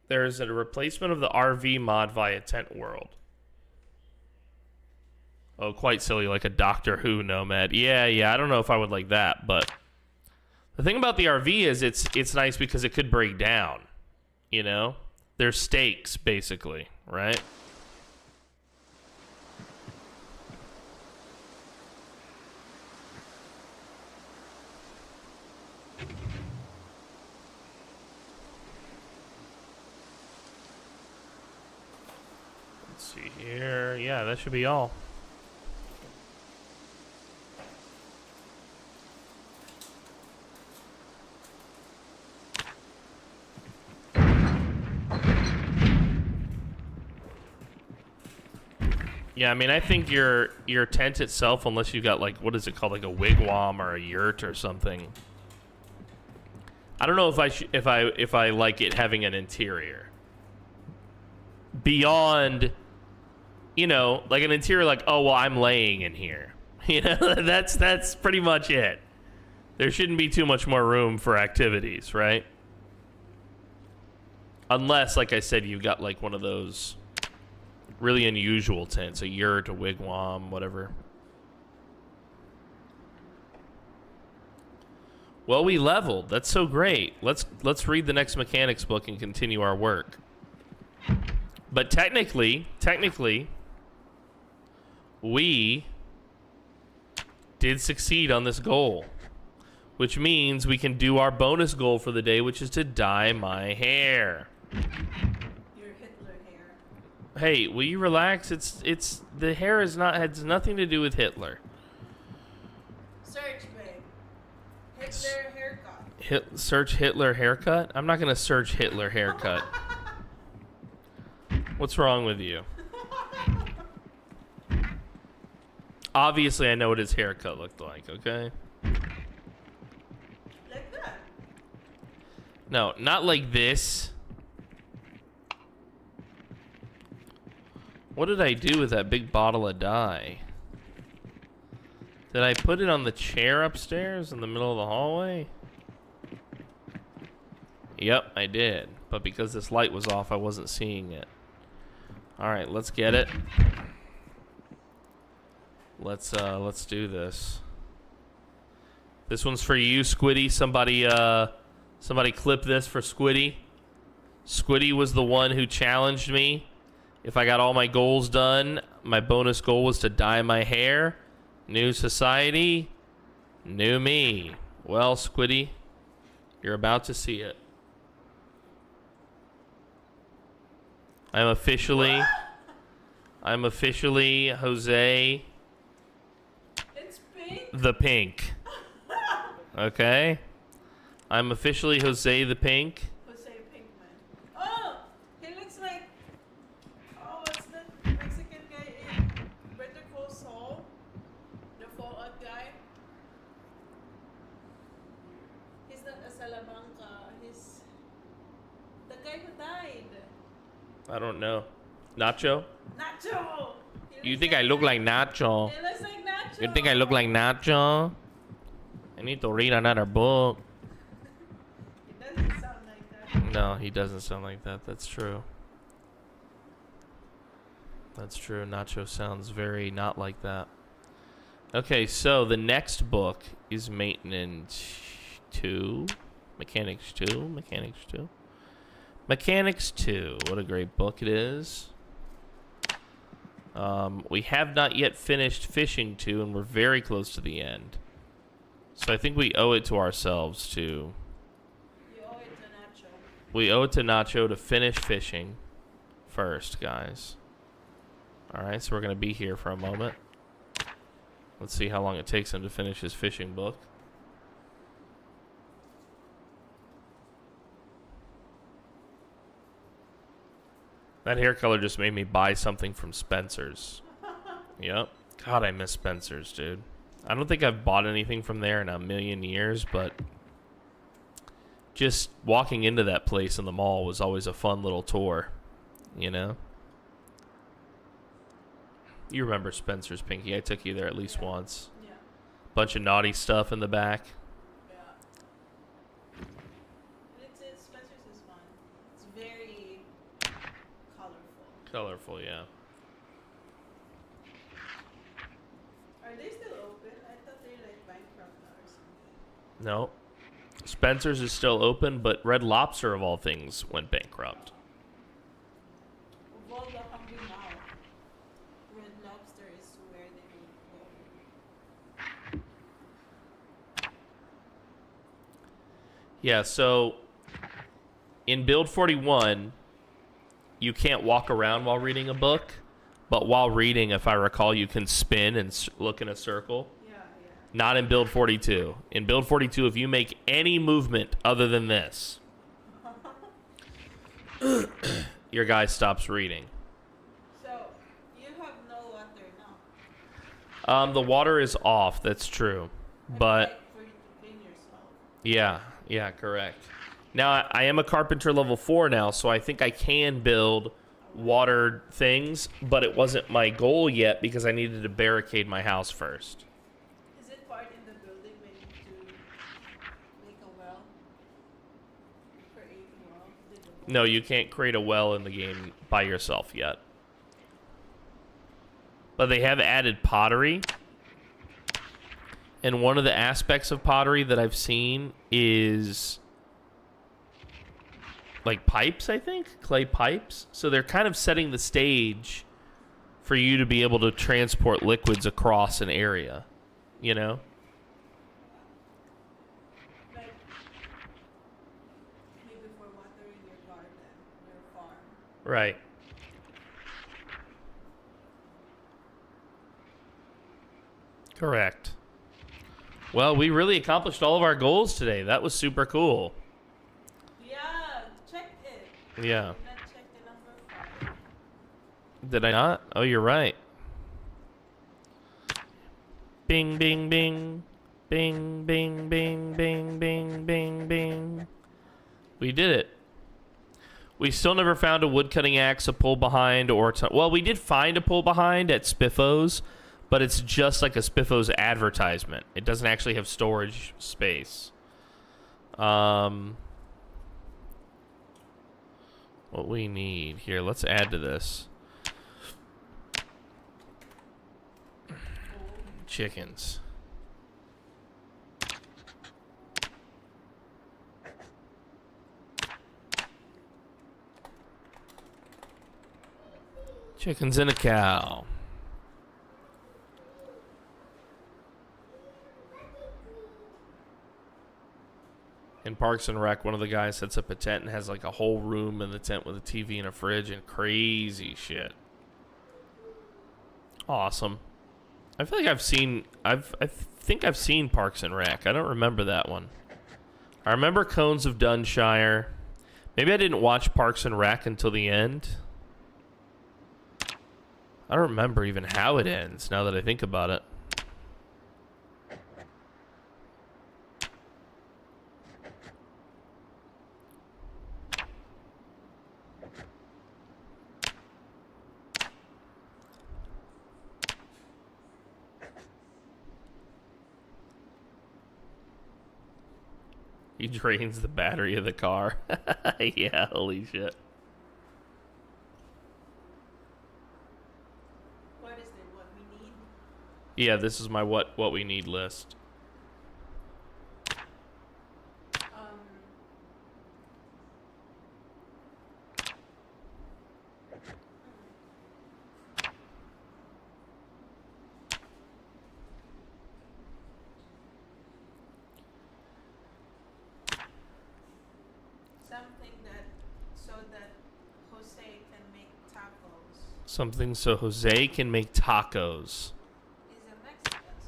There's a replacement of the RV mod via Tent World. Oh, quite silly, like a Doctor Who nomad. Yeah, I don't know if I would like that, but the thing about the RV is it's nice because it could break down, you know? There's stakes, basically, right? Let's see here. Yeah, that should be all. Yeah, I mean, I think your tent itself, unless you've got like, what is it called, like a wigwam or a yurt or something. I don't know if I like it having an interior beyond, you know, like an interior, like, oh well, I'm laying in here. You know, that's pretty much it. There shouldn't be too much more room for activities, right? Unless, like I said, you've got like one of those really unusual tents, a yurt, a wigwam, whatever. Well, we leveled. That's so great. Let's read the next mechanics book and continue our work. But technically, we did succeed on this goal, which means we can do our bonus goal for the day, which is to dye my hair. Hey, will you relax? It's the hair has nothing to do with Hitler. Search, babe. Hitler haircut. Search Hitler haircut? I'm not gonna search Hitler haircut. What's wrong with you? Obviously, I know what his haircut looked like. Okay. Like that. No, not like this. What did I do with that big bottle of dye? Did I put it on the chair upstairs in the middle of the hallway? Yep, I did. But because this light was off, I wasn't seeing it. Alright, let's get it. Let's do this. This one's for you, Squiddy. Somebody clip this for Squiddy. Squiddy was the one who challenged me. If I got all my goals done My bonus goal was to dye my hair. New society, new me. Well, Squiddy, you're about to see it. I'm officially Jose It's pink. the Pink. Okay? I'm officially Jose the Pink. Jose Pinkman. Oh, he looks like. Oh, what's that Mexican guy in Better Call Saul? The Fallout guy. He's not a Salamanca. He's the guy who died. I don't know. Nacho? Nacho. You think I look like Nacho? He looks like Nacho. You think I look like Nacho? I need to read another book. It doesn't sound like that. No, he doesn't sound like that. That's true. That's true. Nacho sounds very not like that. Okay, so the next book is Maintenance 2. Mechanics 2. Mechanics 2. Mechanics 2. What a great book it is. We have not yet finished Fishing 2, and we're very close to the end. So I think we owe it to ourselves to... You owe it to Nacho. We owe it to Nacho to finish fishing first, guys. Alright, so we're going to be here for a moment. Let's see how long it takes him to finish his fishing book. That hair color just made me buy something from Spencer's. Yep. God, I miss Spencer's, dude. I don't think I've bought anything from there in a million years, but just walking into that place in the mall was always a fun little tour, you know? You remember Spencer's, Pinky. I took you there at least once. Yeah. Bunch of naughty stuff in the back. Yeah. It's Spencer's is fun. It's very colorful. Colorful, yeah. Are they still open? I thought they're like bankrupt now or something. No. Spencer's is still open, but Red Lobster, of all things, went bankrupt. Well, the Hungry Mouth. Red Lobster is where they would go. Yeah, so in Build 41, you can't walk around while reading a book, but while reading, if I recall, you can spin and look in a circle. Yeah. Not in Build 42. In Build 42, if you make any movement other than this, your guy stops reading. So, you have no water now. The water is off, that's true. But, Like for you to clean yourself. yeah, correct. Now, I am a carpenter level 4 now, so I think I can build water things, but it wasn't my goal yet because I needed to barricade my house first. Is it part in the building when you to make a well? Create a well? No, you can't create a well in the game by yourself yet. But they have added pottery. And one of the aspects of pottery that I've seen is like pipes, I think? Clay pipes. So they're kind of setting the stage for you to be able to transport liquids across an area, you know? Like, maybe for watering your garden, your farm. Right. Correct. Well, we really accomplished all of our goals today. That was super cool. Yeah, check it. Yeah. Did not check the number 5. Did I not? Oh, you're right. Bing, bing, bing. Bing, bing, bing, bing, bing, bing, bing. We did it. We still never found a woodcutting axe, a pull behind, or... well, we did find a pull behind at Spiffos, but it's just like a Spiffos advertisement. It doesn't actually have storage space. What we need here, let's add to this. Chickens. Chickens and a cow. In Parks and Rec, one of the guys sets up a tent and has like a whole room in the tent with a TV and a fridge and crazy shit. Awesome. I feel like I think I've seen Parks and Rec. I don't remember that one. I remember Cones of Dunshire. Maybe I didn't watch Parks and Rec until the end. I don't remember even how it ends now that I think about it. He drains the battery of the car. Yeah, holy shit. What is it? What we need? Yeah, this is my what we need list. Something so Jose can make tacos.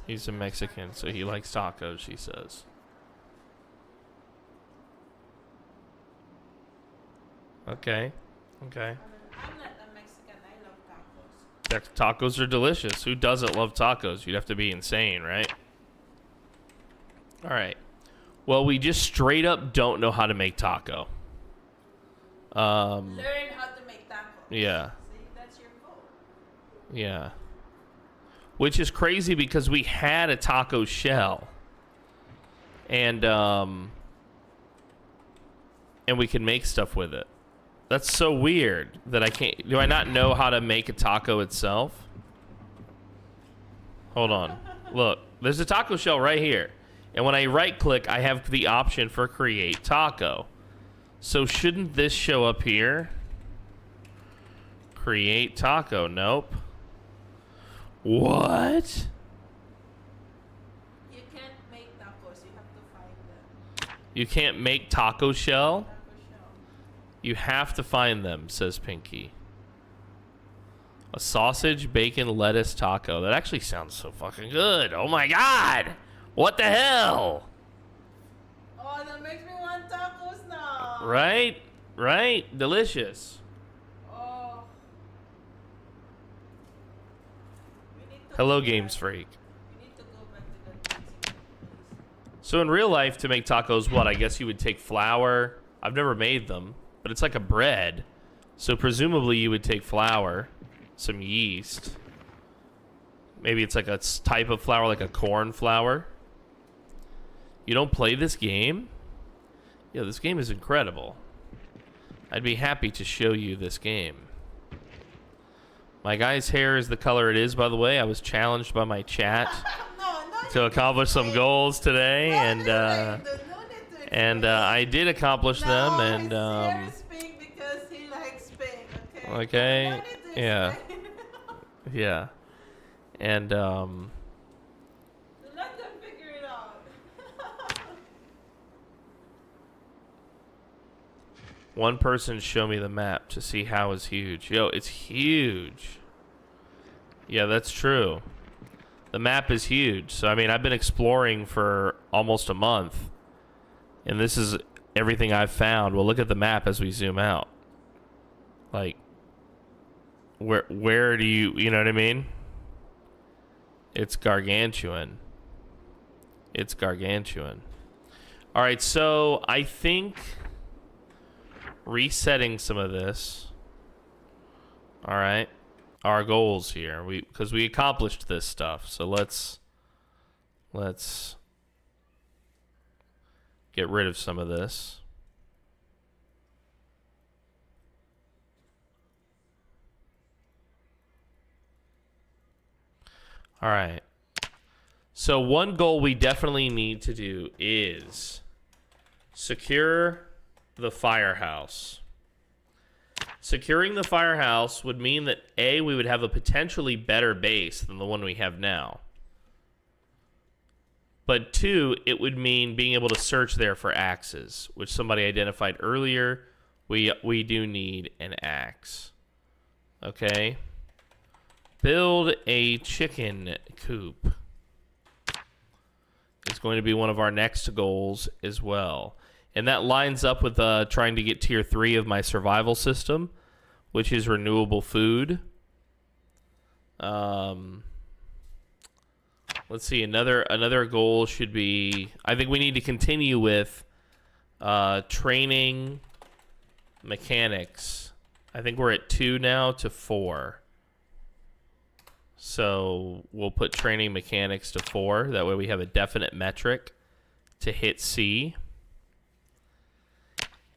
He's a Mexican, so he likes tacos, she says. Okay. Okay. I'm not a Mexican. I love tacos. Tacos are delicious. Who doesn't love tacos? You'd have to be insane, right? All right. Well, we just straight up don't know how to make taco. Learn how to make tacos. Yeah. See, that's your goal. Yeah. Which is crazy because we had a taco shell. And we can make stuff with it. That's so weird that I can't... Do I not know how to make a taco itself? Hold on. Look, there's a taco shell right here. And when I right-click, I have the option for Create Taco. So shouldn't this show up here? Create Taco. Nope. What? You can't make tacos. You have to find them. You can't make taco shell? Taco shell. You have to find them, says Pinky. A sausage, bacon, lettuce taco. That actually sounds so fucking good. Oh my god! What the hell? Oh, that makes me want tacos now. Right? Right? Delicious. Oh. We need to Hello, go Games back. Freak. We need to go back to that Mexican place. So in real life, to make tacos, what? I guess you would take flour. I've never made them, but it's like a bread. So presumably you would take flour, some yeast. Maybe it's like a type of flour, like a corn flour. You don't play this game? Yeah, this game is incredible. I'd be happy to show you this game. My guy's hair is the color it is, by the way. I was challenged by my chat to accomplish some goals today, and I did accomplish them, and his hair is pink because he likes pink, okay? okay, No need to yeah, explain. yeah, and Let them figure it out. one person show me the map to see how it's huge. Yo, it's huge. Yeah, that's true. The map is huge. So, I mean, I've been exploring for almost a month. And this is everything I've found. Well, look at the map as we zoom out. Like, where do you know what I mean? It's gargantuan. It's gargantuan. All right, so I think resetting some of this. All right, our goals here. Because we accomplished this stuff. So let's get rid of some of this. All right. So one goal we definitely need to do is secure the firehouse. Securing the firehouse would mean that A, we would have a potentially better base than the one we have now. But 2, it would mean being able to search there for axes, which somebody identified earlier. We do need an axe. Okay. Build a chicken coop. It's going to be one of our next goals as well. And that lines up with trying to get tier 3 of my survival system, which is renewable food. Let's see, another goal should be, I think we need to continue with training mechanics. I think we're at 2 now to 4. So we'll put training mechanics to 4. That way we have a definite metric to hit C.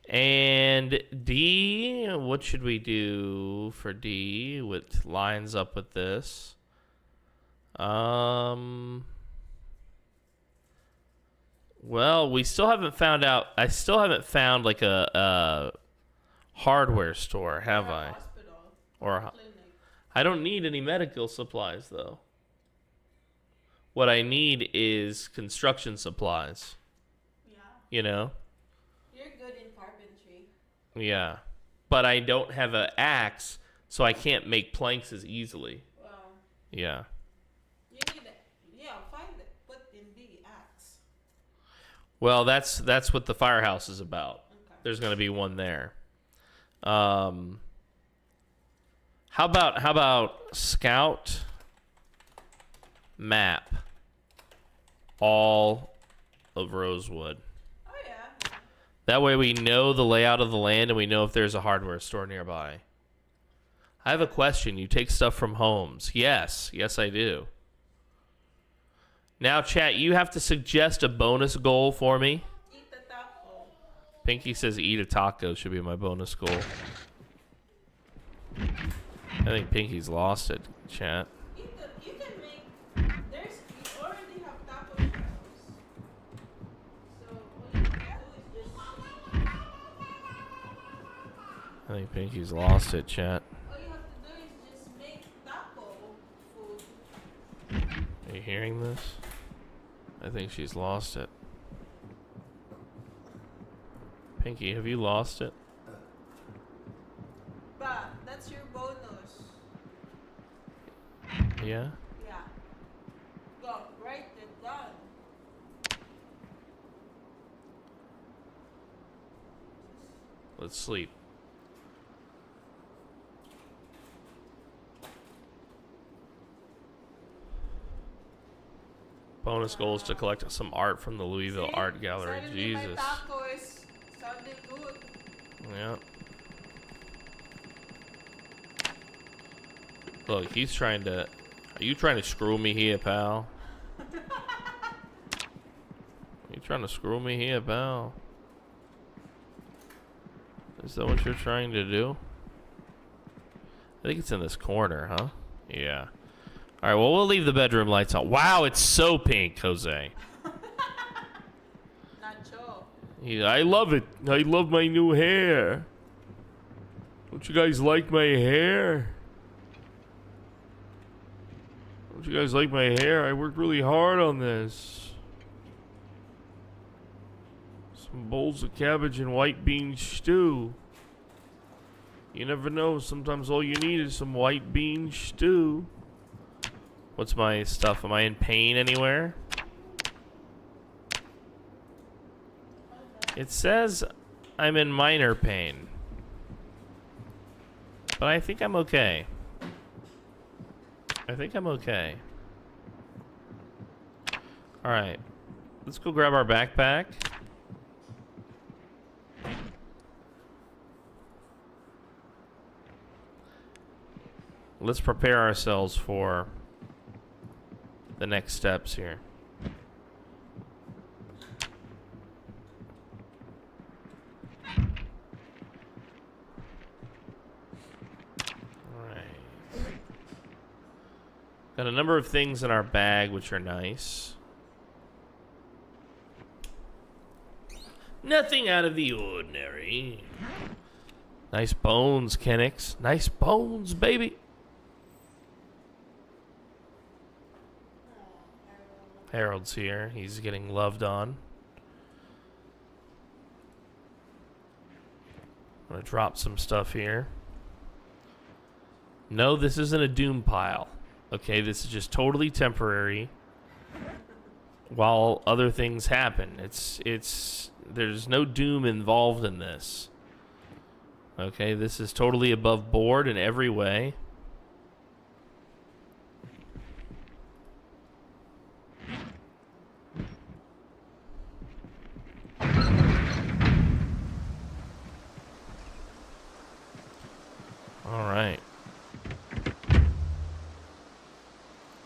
And D, what should we do for D? What lines up with this? Well, we still haven't found out. I still haven't found like a hardware store, have I? Hospital. Or Clinic. I don't need any medical supplies though. What I need is construction supplies. Yeah. You know? You're good in carpentry. Yeah. But I don't have an axe, so I can't make planks as easily. Well, Yeah. you need it. Yeah, find it. Put in the axe. Well, that's what the firehouse is about. Okay. There's going to be one there. How about scout map all of Rosewood? Oh yeah. That way we know the layout of the land and we know if there's a hardware store nearby. I have a question. You take stuff from homes. Yes, I do. Now, chat, you have to suggest a bonus goal for me. Eat the taco. Pinky says eat a taco should be my bonus goal. I think Pinky's lost it, chat. You can make. You already have taco shells. So all you have to do is just. I think Pinky's lost it, chat. All you have to do is just make taco food. Are you hearing this? I think she's lost it. Pinky, have you lost it? But that's your bonus. Yeah? Yeah. Go, write it down. Let's sleep. Bonus goal is to collect some art from the Louisville See? Art Gallery. Suddenly my Jesus. taco is sounding good. Yeah. Look, he's trying to... Are you trying to screw me here, pal? You trying to screw me here, pal? Is that what you're trying to do? I think it's in this corner, huh? Yeah. Alright, well, we'll leave the bedroom lights on. Wow, it's so pink, Jose. Nacho. Yeah, I love it. I love my new hair. Don't you guys like my hair? Don't you guys like my hair? I worked really hard on this. Some bowls of cabbage and white bean stew. You never know. Sometimes all you need is some white bean stew. What's my stuff? Am I in pain anywhere? It says I'm in minor pain. But I think I'm okay. I think I'm okay. Alright. Let's go grab our backpack. Let's prepare ourselves for the next steps here. Got a number of things in our bag which are nice. Nothing out of the ordinary. Nice bones, Kenix. Nice bones, baby. Hey, Harold's here. He's getting loved on. I'm gonna drop some stuff here. No, this isn't a doom pile. Okay, this is just totally temporary while other things happen. There's no doom involved in this. Okay, this is totally above board in every way. All right.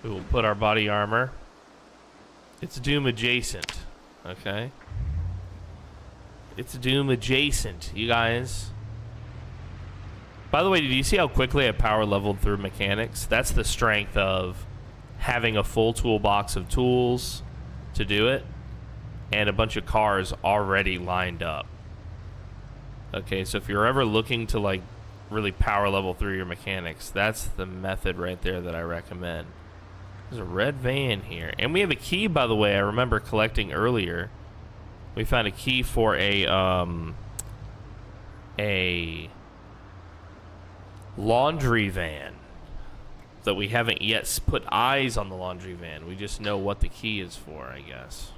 We will put our body armor. It's Doom adjacent. Okay. It's Doom adjacent, you guys. By the way, did you see how quickly I power leveled through mechanics? That's the strength of having a full toolbox of tools to do it and a bunch of cars already lined up. Okay, so if you're ever looking to like really power level through your mechanics, that's the method right there that I recommend. There's a red van here, and we have a key, by the way. I remember collecting earlier. We found a key for a laundry van that we haven't yet put eyes on the laundry van. We just know what the key is for, I guess.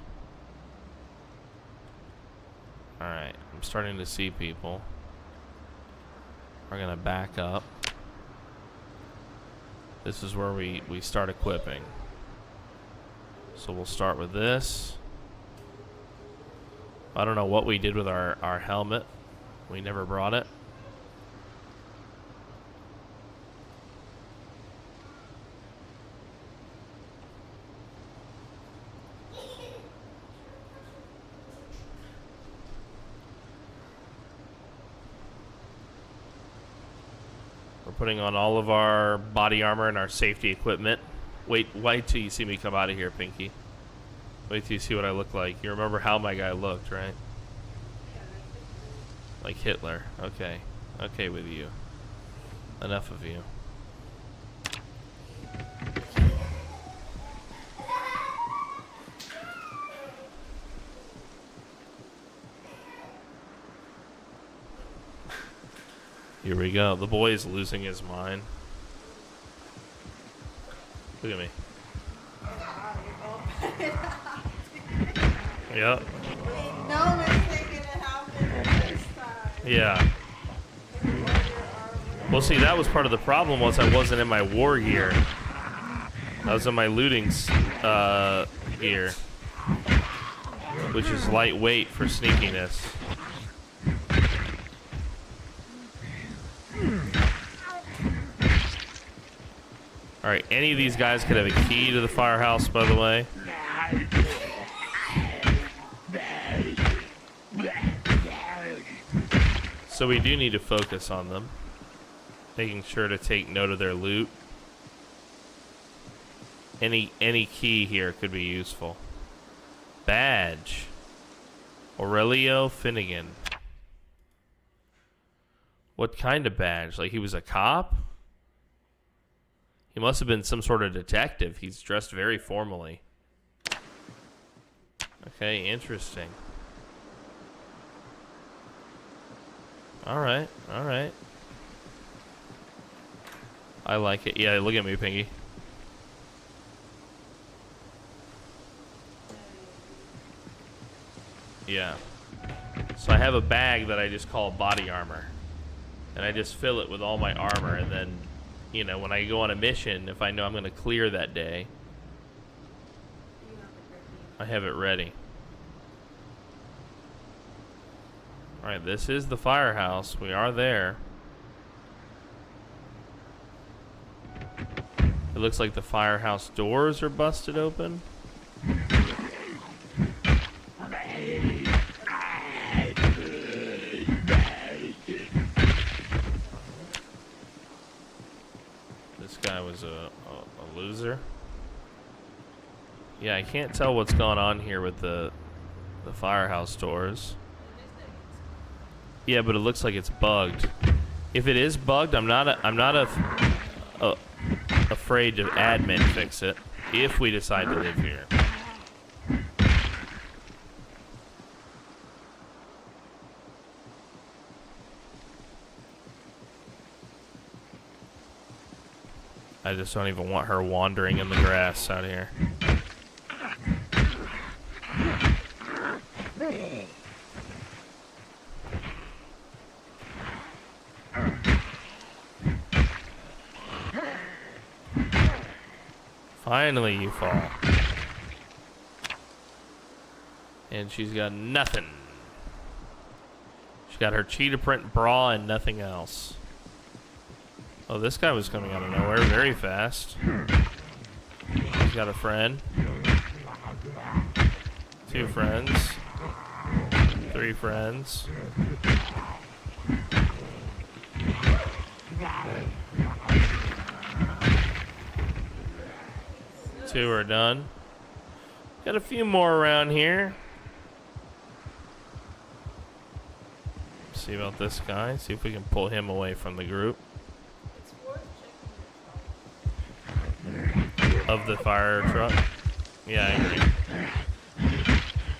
All right, I'm starting to see people. We're gonna back up. This is where we start equipping. So we'll start with this. I don't know what we did with our helmet. We never brought it. Putting on all of our body armor and our safety equipment. Wait till you see me come out of here, Pinky. Wait till you see what I look like. You remember how my guy looked, right? Like Hitler. Okay. Okay with you. Enough of you. Here we go. The boy is losing his mind. Look at me. Yep. No mistake it happened this time. Yeah. Well, see, that was part of the problem was I wasn't in my war gear. I was in my looting gear, which is lightweight for sneakiness. Alright, any of these guys could have a key to the firehouse, by the way. So we do need to focus on them. Making sure to take note of their loot. Any key here could be useful. Badge. Aurelio Finnegan. What kind of badge? Like he was a cop? He must have been some sort of detective. He's dressed very formally. Okay, interesting. Alright, alright. I like it. Yeah, look at me, Pinky. Yeah. So I have a bag that I just call body armor. And I just fill it with all my armor, and then you know, when I go on a mission, if I know I'm going to clear that day, I have it ready. Alright, this is the firehouse. We are there. It looks like the firehouse doors are busted open. Guy was a loser. Yeah, I can't tell what's going on here with the firehouse doors. Yeah, but it looks like it's bugged. If it is bugged, I'm not afraid to admin fix it if we decide to live here. I just don't even want her wandering in the grass out here. Finally, you fall. And she's got nothing. She's got her cheetah print bra and nothing else. Oh, this guy was coming out of nowhere very fast. He's got a friend. 2 friends. 3 friends. 2 are done. Got a few more around here. See about this guy. See if we can pull him away from the group. Of the fire truck. Yeah, I agree.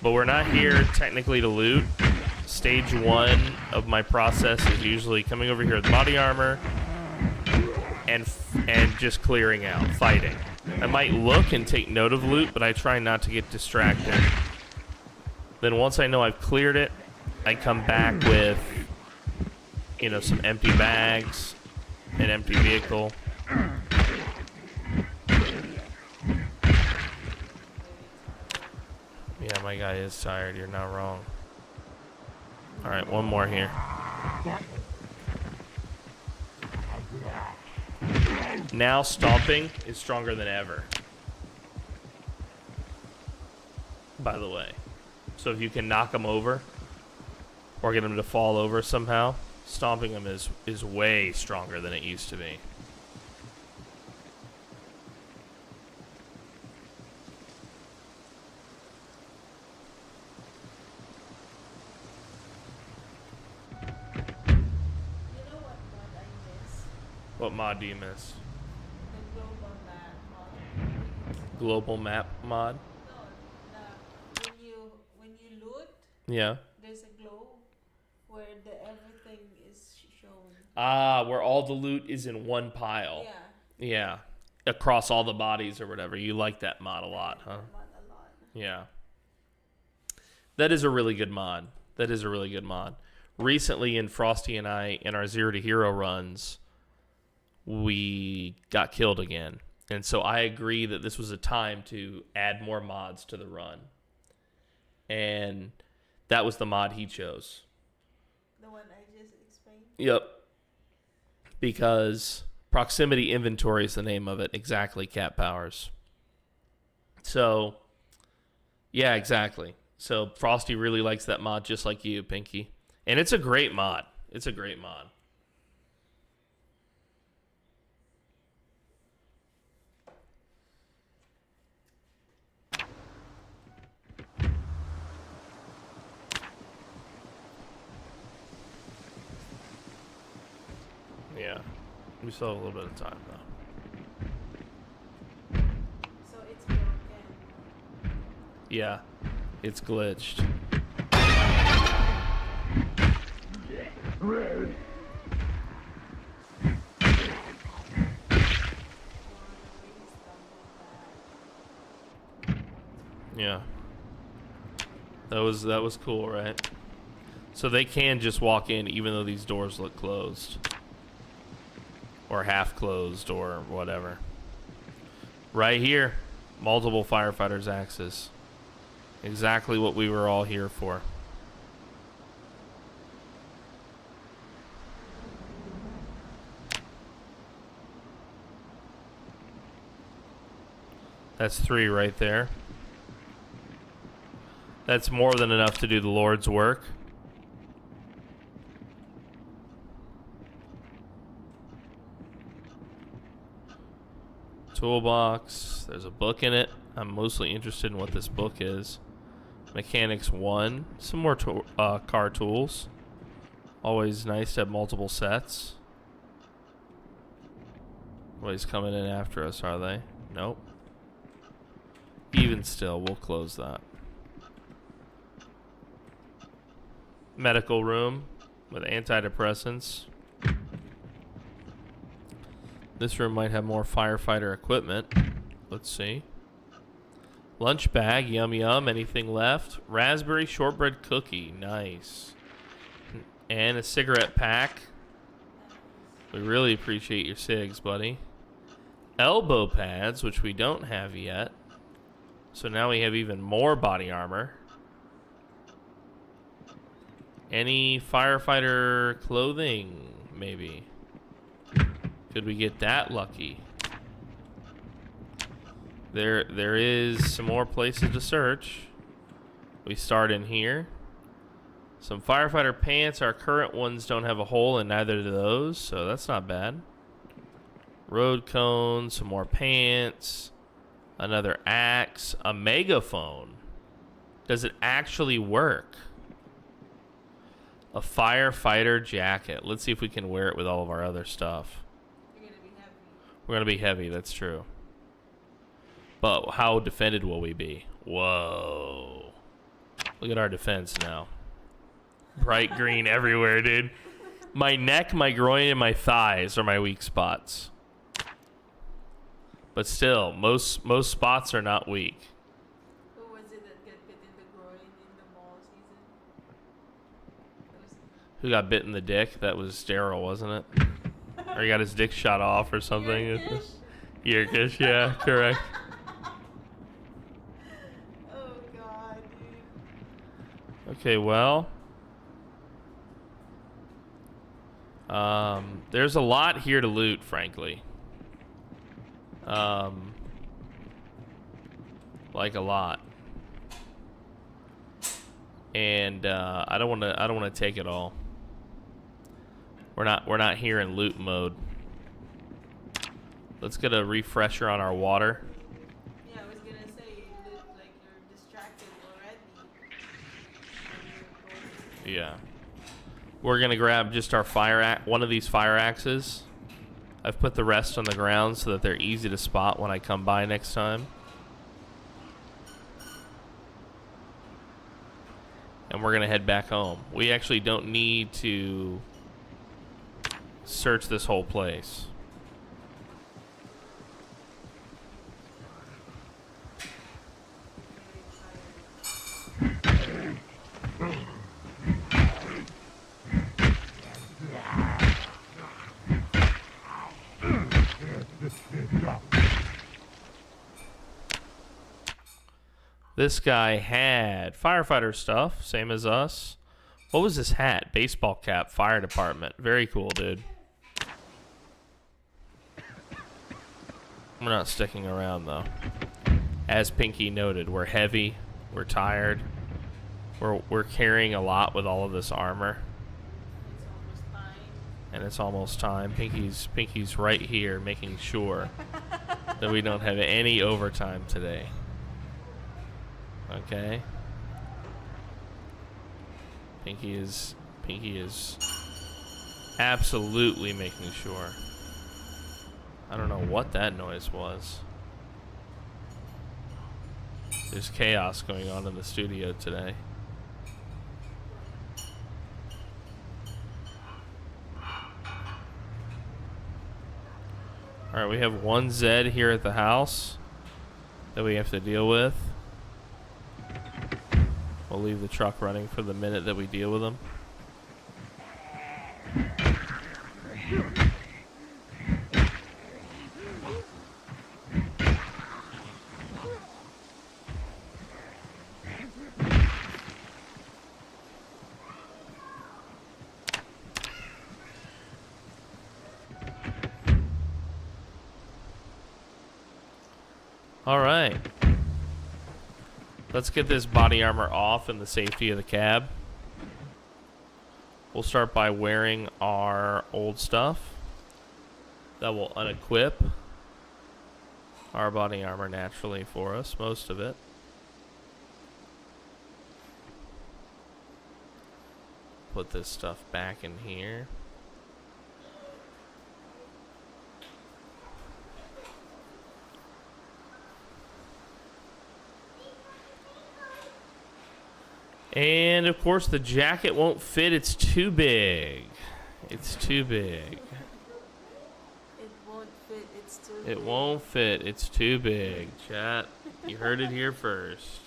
But we're not here technically to loot. Stage 1 of my process is usually coming over here with body armor and just clearing out, fighting. I might look and take note of loot, but I try not to get distracted. Then once I know I've cleared it, I come back with, you know, some empty bags, an empty vehicle. Yeah, my guy is tired. You're not wrong. All right, one more here. Now stomping is stronger than ever. By the way. So if you can knock them over or get them to fall over somehow, stomping them is way stronger than it used to be. What mod do you miss? The Global map mod? No, when you loot, Yeah. there's a globe where everything is shown. Ah, where all the loot is in one pile. Yeah. Yeah. Across all the bodies or whatever. You like that mod a lot, huh? A lot. Yeah. That is a really good mod. That is a really good mod. Recently, in Frosty and I, in our 0 to Hero runs, we got killed again. And so I agree that this was a time to add more mods to the run. And that was the mod he chose. The one I just explained? Yep. Because proximity inventory is the name of it. Exactly, Cat Powers. So, yeah, exactly. So Frosty really likes that mod just like you, Pinky. And it's a great mod. It's a great mod. Yeah, we still have a little bit of time though. So it's broken. Yeah, it's glitched. Yeah. That was cool, right? So they can just walk in even though these doors look closed. Or half closed or whatever. Right here, multiple firefighters' axes. Exactly what we were all here for. That's 3 right there. That's more than enough to do the Lord's work. Toolbox. There's a book in it. I'm mostly interested in what this book is. Mechanics 1. Some more car tools. Always nice to have multiple sets. Nobody's coming in after us, are they? Nope. Even still, we'll close that. Medical room with antidepressants. This room might have more firefighter equipment. Let's see. Lunch bag, yum yum. Anything left? Raspberry shortbread cookie, nice. And a cigarette pack. We really appreciate your cigs, buddy. Elbow pads, which we don't have yet. So now we have even more body armor. Any firefighter clothing, maybe? Could we get that lucky? There is some more places to search. We start in here. Some firefighter pants. Our current ones don't have a hole, and neither do those, so that's not bad. Road cone, some more pants, another axe, a megaphone. Does it actually work? A firefighter jacket. Let's see if we can wear it with all of our other stuff. You're gonna be heavy. We're gonna be heavy, that's true. But how defended will we be? Whoa. Look at our defense now. Bright green everywhere, dude. My neck, my groin, and my thighs are my weak spots. But still, most spots are not weak. Who was it that got bit in the groin in the mall season? Who got bit in the dick? That was Daryl, wasn't it? Or he got his dick shot off or something. Yerkish, yeah, correct. Oh god, dude. Okay, well. There's a lot here to loot, frankly. Like a lot. And I don't want to take it all. We're not here in loot mode. Let's get a refresher on our water. Yeah, I was gonna say you look like you're distracted already. Yeah. We're gonna grab just our one of these fire axes. I've put the rest on the ground so that they're easy to spot when I come by next time. And we're gonna head back home. We actually don't need to search this whole place. This guy had firefighter stuff, same as us. What was this hat? Baseball cap, fire department. Very cool, dude. We're not sticking around, though. As Pinky noted, we're heavy, we're tired, we're carrying a lot with all of this armor. It's almost time. And it's almost time. Pinky's right here making sure that we don't have any overtime today. Okay. Pinky is absolutely making sure. I don't know what that noise was. There's chaos going on in the studio today. Alright, we have one Zed here at the house that we have to deal with. We'll leave the truck running for the minute that we deal with them. All right. Let's get this body armor off in the safety of the cab. We'll start by wearing our old stuff. That will unequip our body armor naturally for us, most of it. Put this stuff back in here. And of course the jacket won't fit, it's too big. It's too big. It won't fit It's too It big. won't fit. It's too big. Chat, you heard it here first.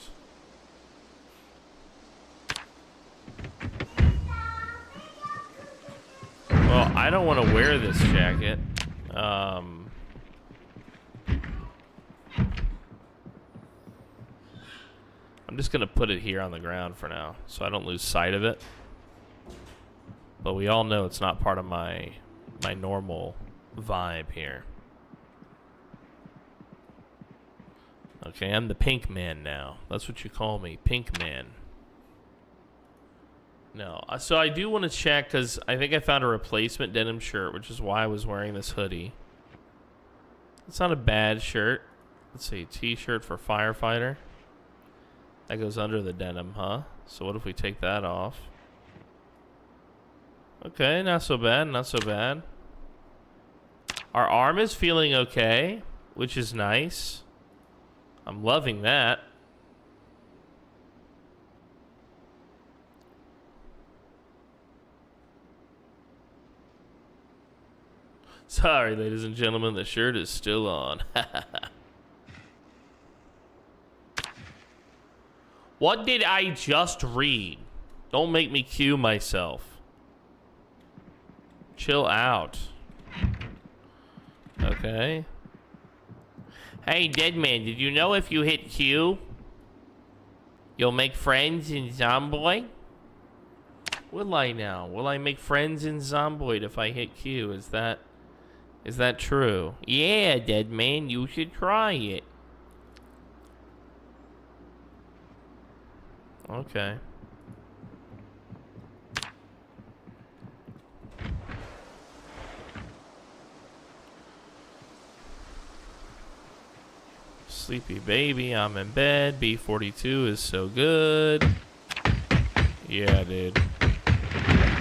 Well, I don't want to wear this jacket. I'm just going to put it here on the ground for now so I don't lose sight of it. But we all know it's not part of my normal vibe here. Okay, I'm the pink man now. That's what you call me, pink man. No, so I do want to check because I think I found a replacement denim shirt, which is why I was wearing this hoodie. It's not a bad shirt. Let's see, t-shirt for firefighter. That goes under the denim, huh? So what if we take that off? Okay, not so bad, not so bad. Our arm is feeling okay, which is nice. I'm loving that. Sorry, ladies and gentlemen, the shirt is still on. What did I just read? Don't make me cue myself. Chill out. Okay. Hey, Deadman, did you know if you hit Q, you'll make friends in Zomboid? Will I now? Will I make friends in Zomboid if I hit Q? Is that true? Yeah, Deadman, you should try it. Okay. Sleepy baby, I'm in bed. B42 is so good. Yeah, dude.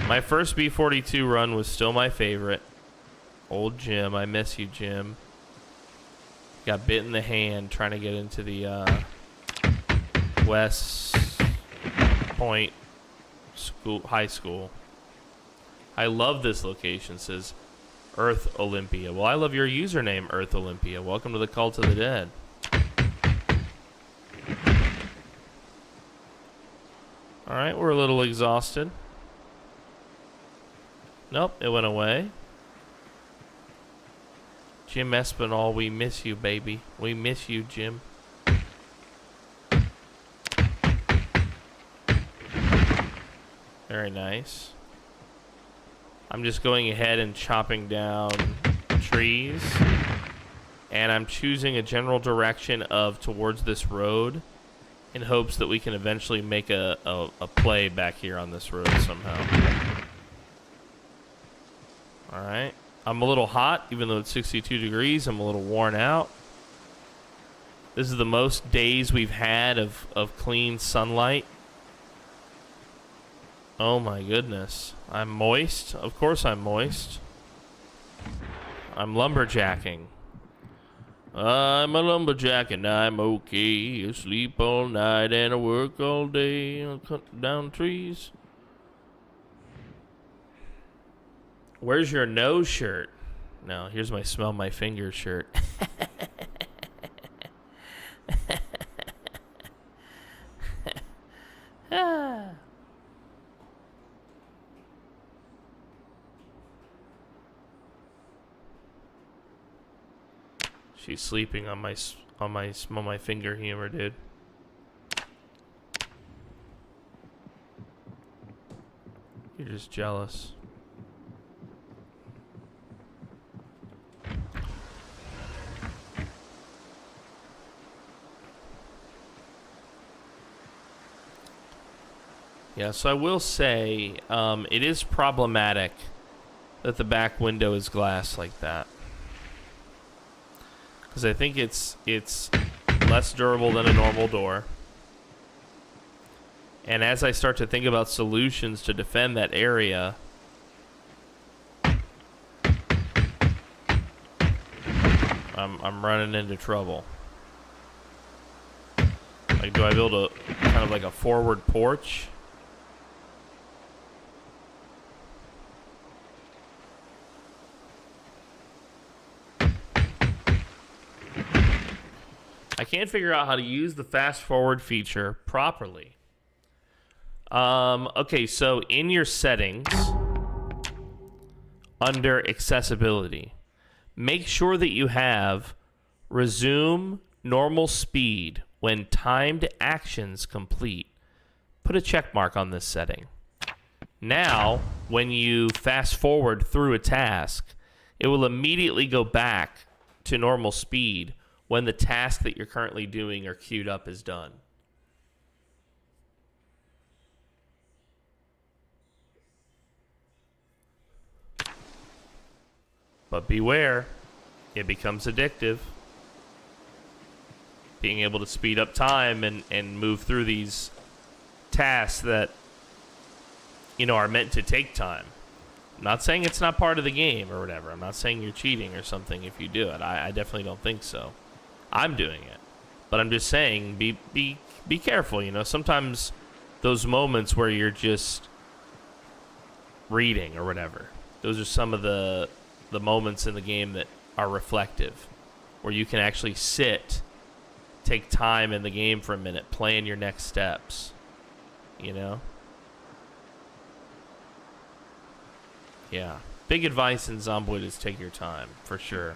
My first B42 run was still my favorite. Old Jim, I miss you, Jim. Got bit in the hand trying to get into the West Point high school. I love this location, says Earth Olympia. Well, I love your username, Earth Olympia. Welcome to the Cult of the Dead. Alright, we're a little exhausted. Nope, it went away. Jim Espinal, we miss you, baby. We miss you, Jim. Very nice. I'm just going ahead and chopping down trees. And I'm choosing a general direction of towards this road in hopes that we can eventually make a play back here on this road somehow. Alright. I'm a little hot, even though it's 62 degrees. I'm a little worn out. This is the most days we've had of clean sunlight. Oh my goodness. I'm moist. Of course I'm moist. I'm lumberjacking. I'm a lumberjack and I'm okay. I sleep all night and I work all day. I cut down trees. Where's your nose shirt? No, here's my smell my fingers shirt. She's sleeping on my smell my finger humor, dude. You're just jealous. Yeah, so I will say, it is problematic that the back window is glass like that. Because I think it's less durable than a normal door. And as I start to think about solutions to defend that area, I'm running into trouble. Like, do I build a kind of like a forward porch? I can't figure out how to use the fast forward feature properly. Okay, so in your settings, under accessibility, make sure that you have resume normal speed when timed actions complete. Put a check mark on this setting. Now, when you fast forward through a task, it will immediately go back to normal speed when the task that you're currently doing or queued up is done. But beware, it becomes addictive. Being able to speed up time and move through these tasks that, you know, are meant to take time. I'm not saying it's not part of the game or whatever. I'm not saying you're cheating or something if you do it. I definitely don't think so. I'm doing it. But I'm just saying, be careful, you know. Sometimes those moments where you're just reading or whatever, those are some of the moments in the game that are reflective, where you can actually sit, take time in the game for a minute, plan your next steps, you know? Yeah. Big advice in Zomboid is take your time, for sure.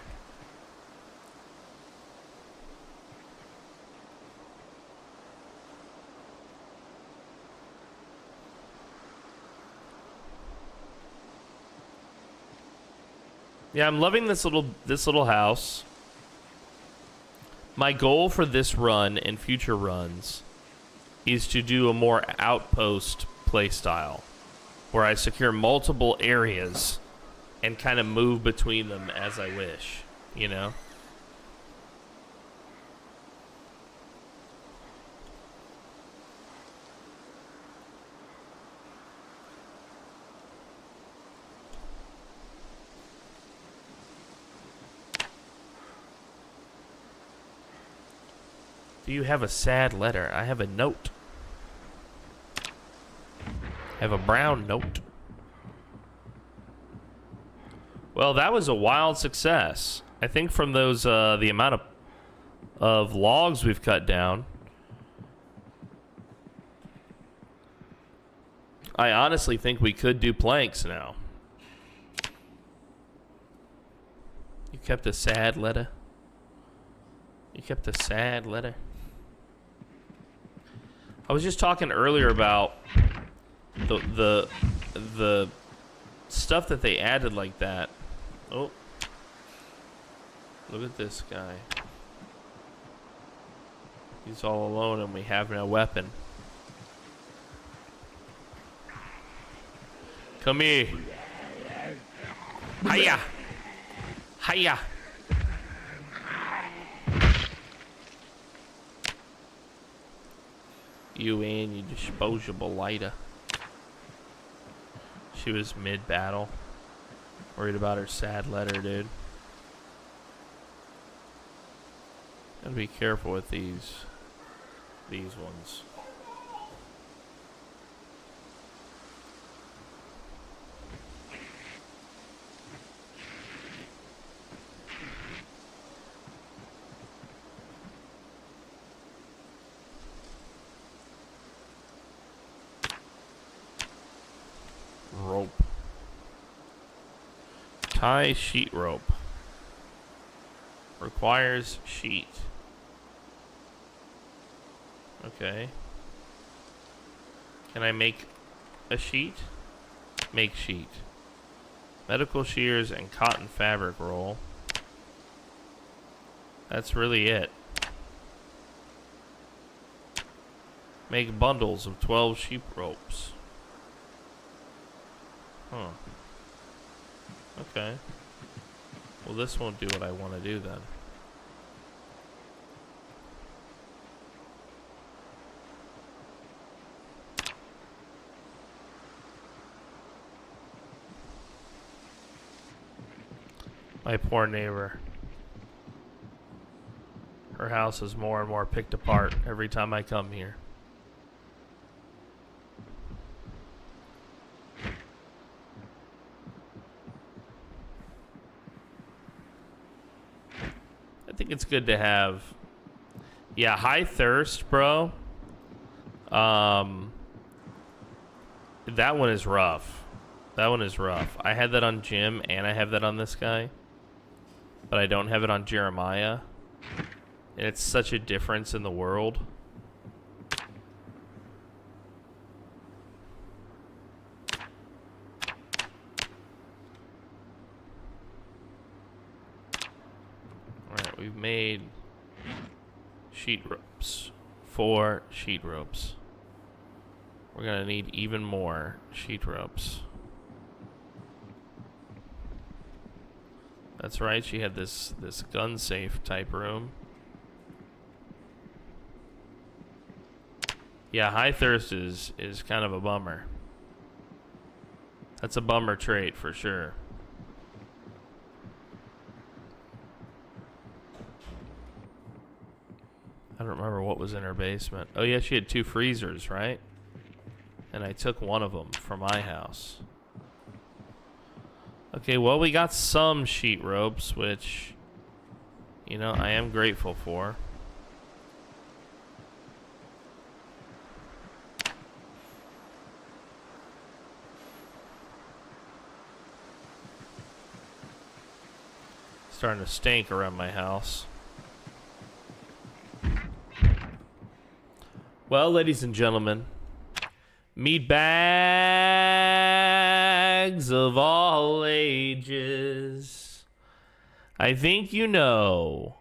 Yeah, I'm loving this little house. My goal for this run and future runs is to do a more outpost playstyle, where I secure multiple areas and kind of move between them as I wish, you know? Do you have a sad letter? I have a note. I have a brown note. Well, that was a wild success. I think from those, the amount of logs we've cut down, I honestly think we could do planks now. You kept a sad letter? You kept a sad letter? I was just talking earlier about the stuff that they added like that. Oh, look at this guy. He's all alone and we have no weapon. Come here. Hiya. Hiya. You and your disposable lighter. She was mid-battle. Worried about her sad letter, dude. Gotta be careful with these ones. Rope. Tie sheet rope. Requires sheet. Okay. Can I make a sheet? Make sheet. Medical shears and cotton fabric roll. That's really it. Make bundles of 12 sheep ropes. Huh. Okay. Well, this won't do what I want to do then. My poor neighbor. Her house is more and more picked apart every time I come here. I think it's good to have Yeah, high thirst, bro. That one is rough. That one is rough. I had that on Jim, and I have that on this guy. But I don't have it on Jeremiah. And it's such a difference in the world. Alright, we've made sheet ropes. 4 sheet ropes. We're gonna need even more sheet ropes. That's right, she had this gun safe type room. Yeah, high thirst is kind of a bummer. That's a bummer trait for sure. I don't remember what was in her basement. Oh yeah, she had 2 freezers, right? And I took one of them from my house. Okay, well, we got some sheet ropes, which, you know, I am grateful for. Starting to stink around my house. Well, ladies and gentlemen, meat bags of all ages, I think you know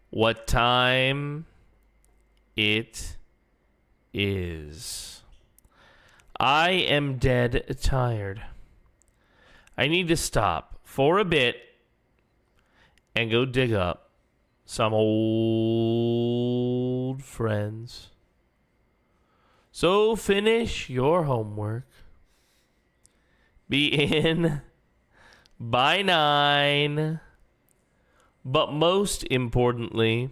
what time it is. I am dead tired. I need to stop for a bit and go dig up some old friends. So finish your homework. Be in by 9. But most importantly,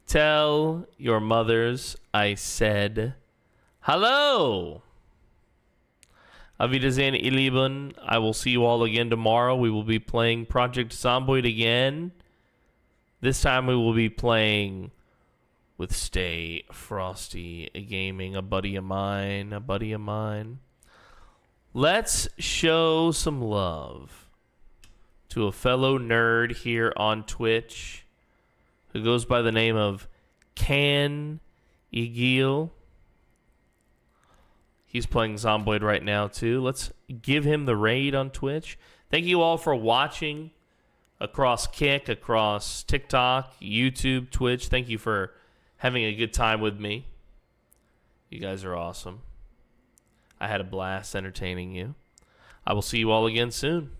tell your mothers I said hello. Auf Wiedersehen, ihr Lieben. I will see you all again tomorrow. We will be playing Project Zomboid again. This time we will be playing with Stay Frosty Gaming, a buddy of mine. Let's show some love to a fellow nerd here on Twitch who goes by the name of Can Igil. He's playing Zomboid right now too. Let's give him the raid on Twitch. Thank you all for watching across Kick, across TikTok, YouTube, Twitch. Thank you for having a good time with me. You guys are awesome. I had a blast entertaining you. I will see you all again soon.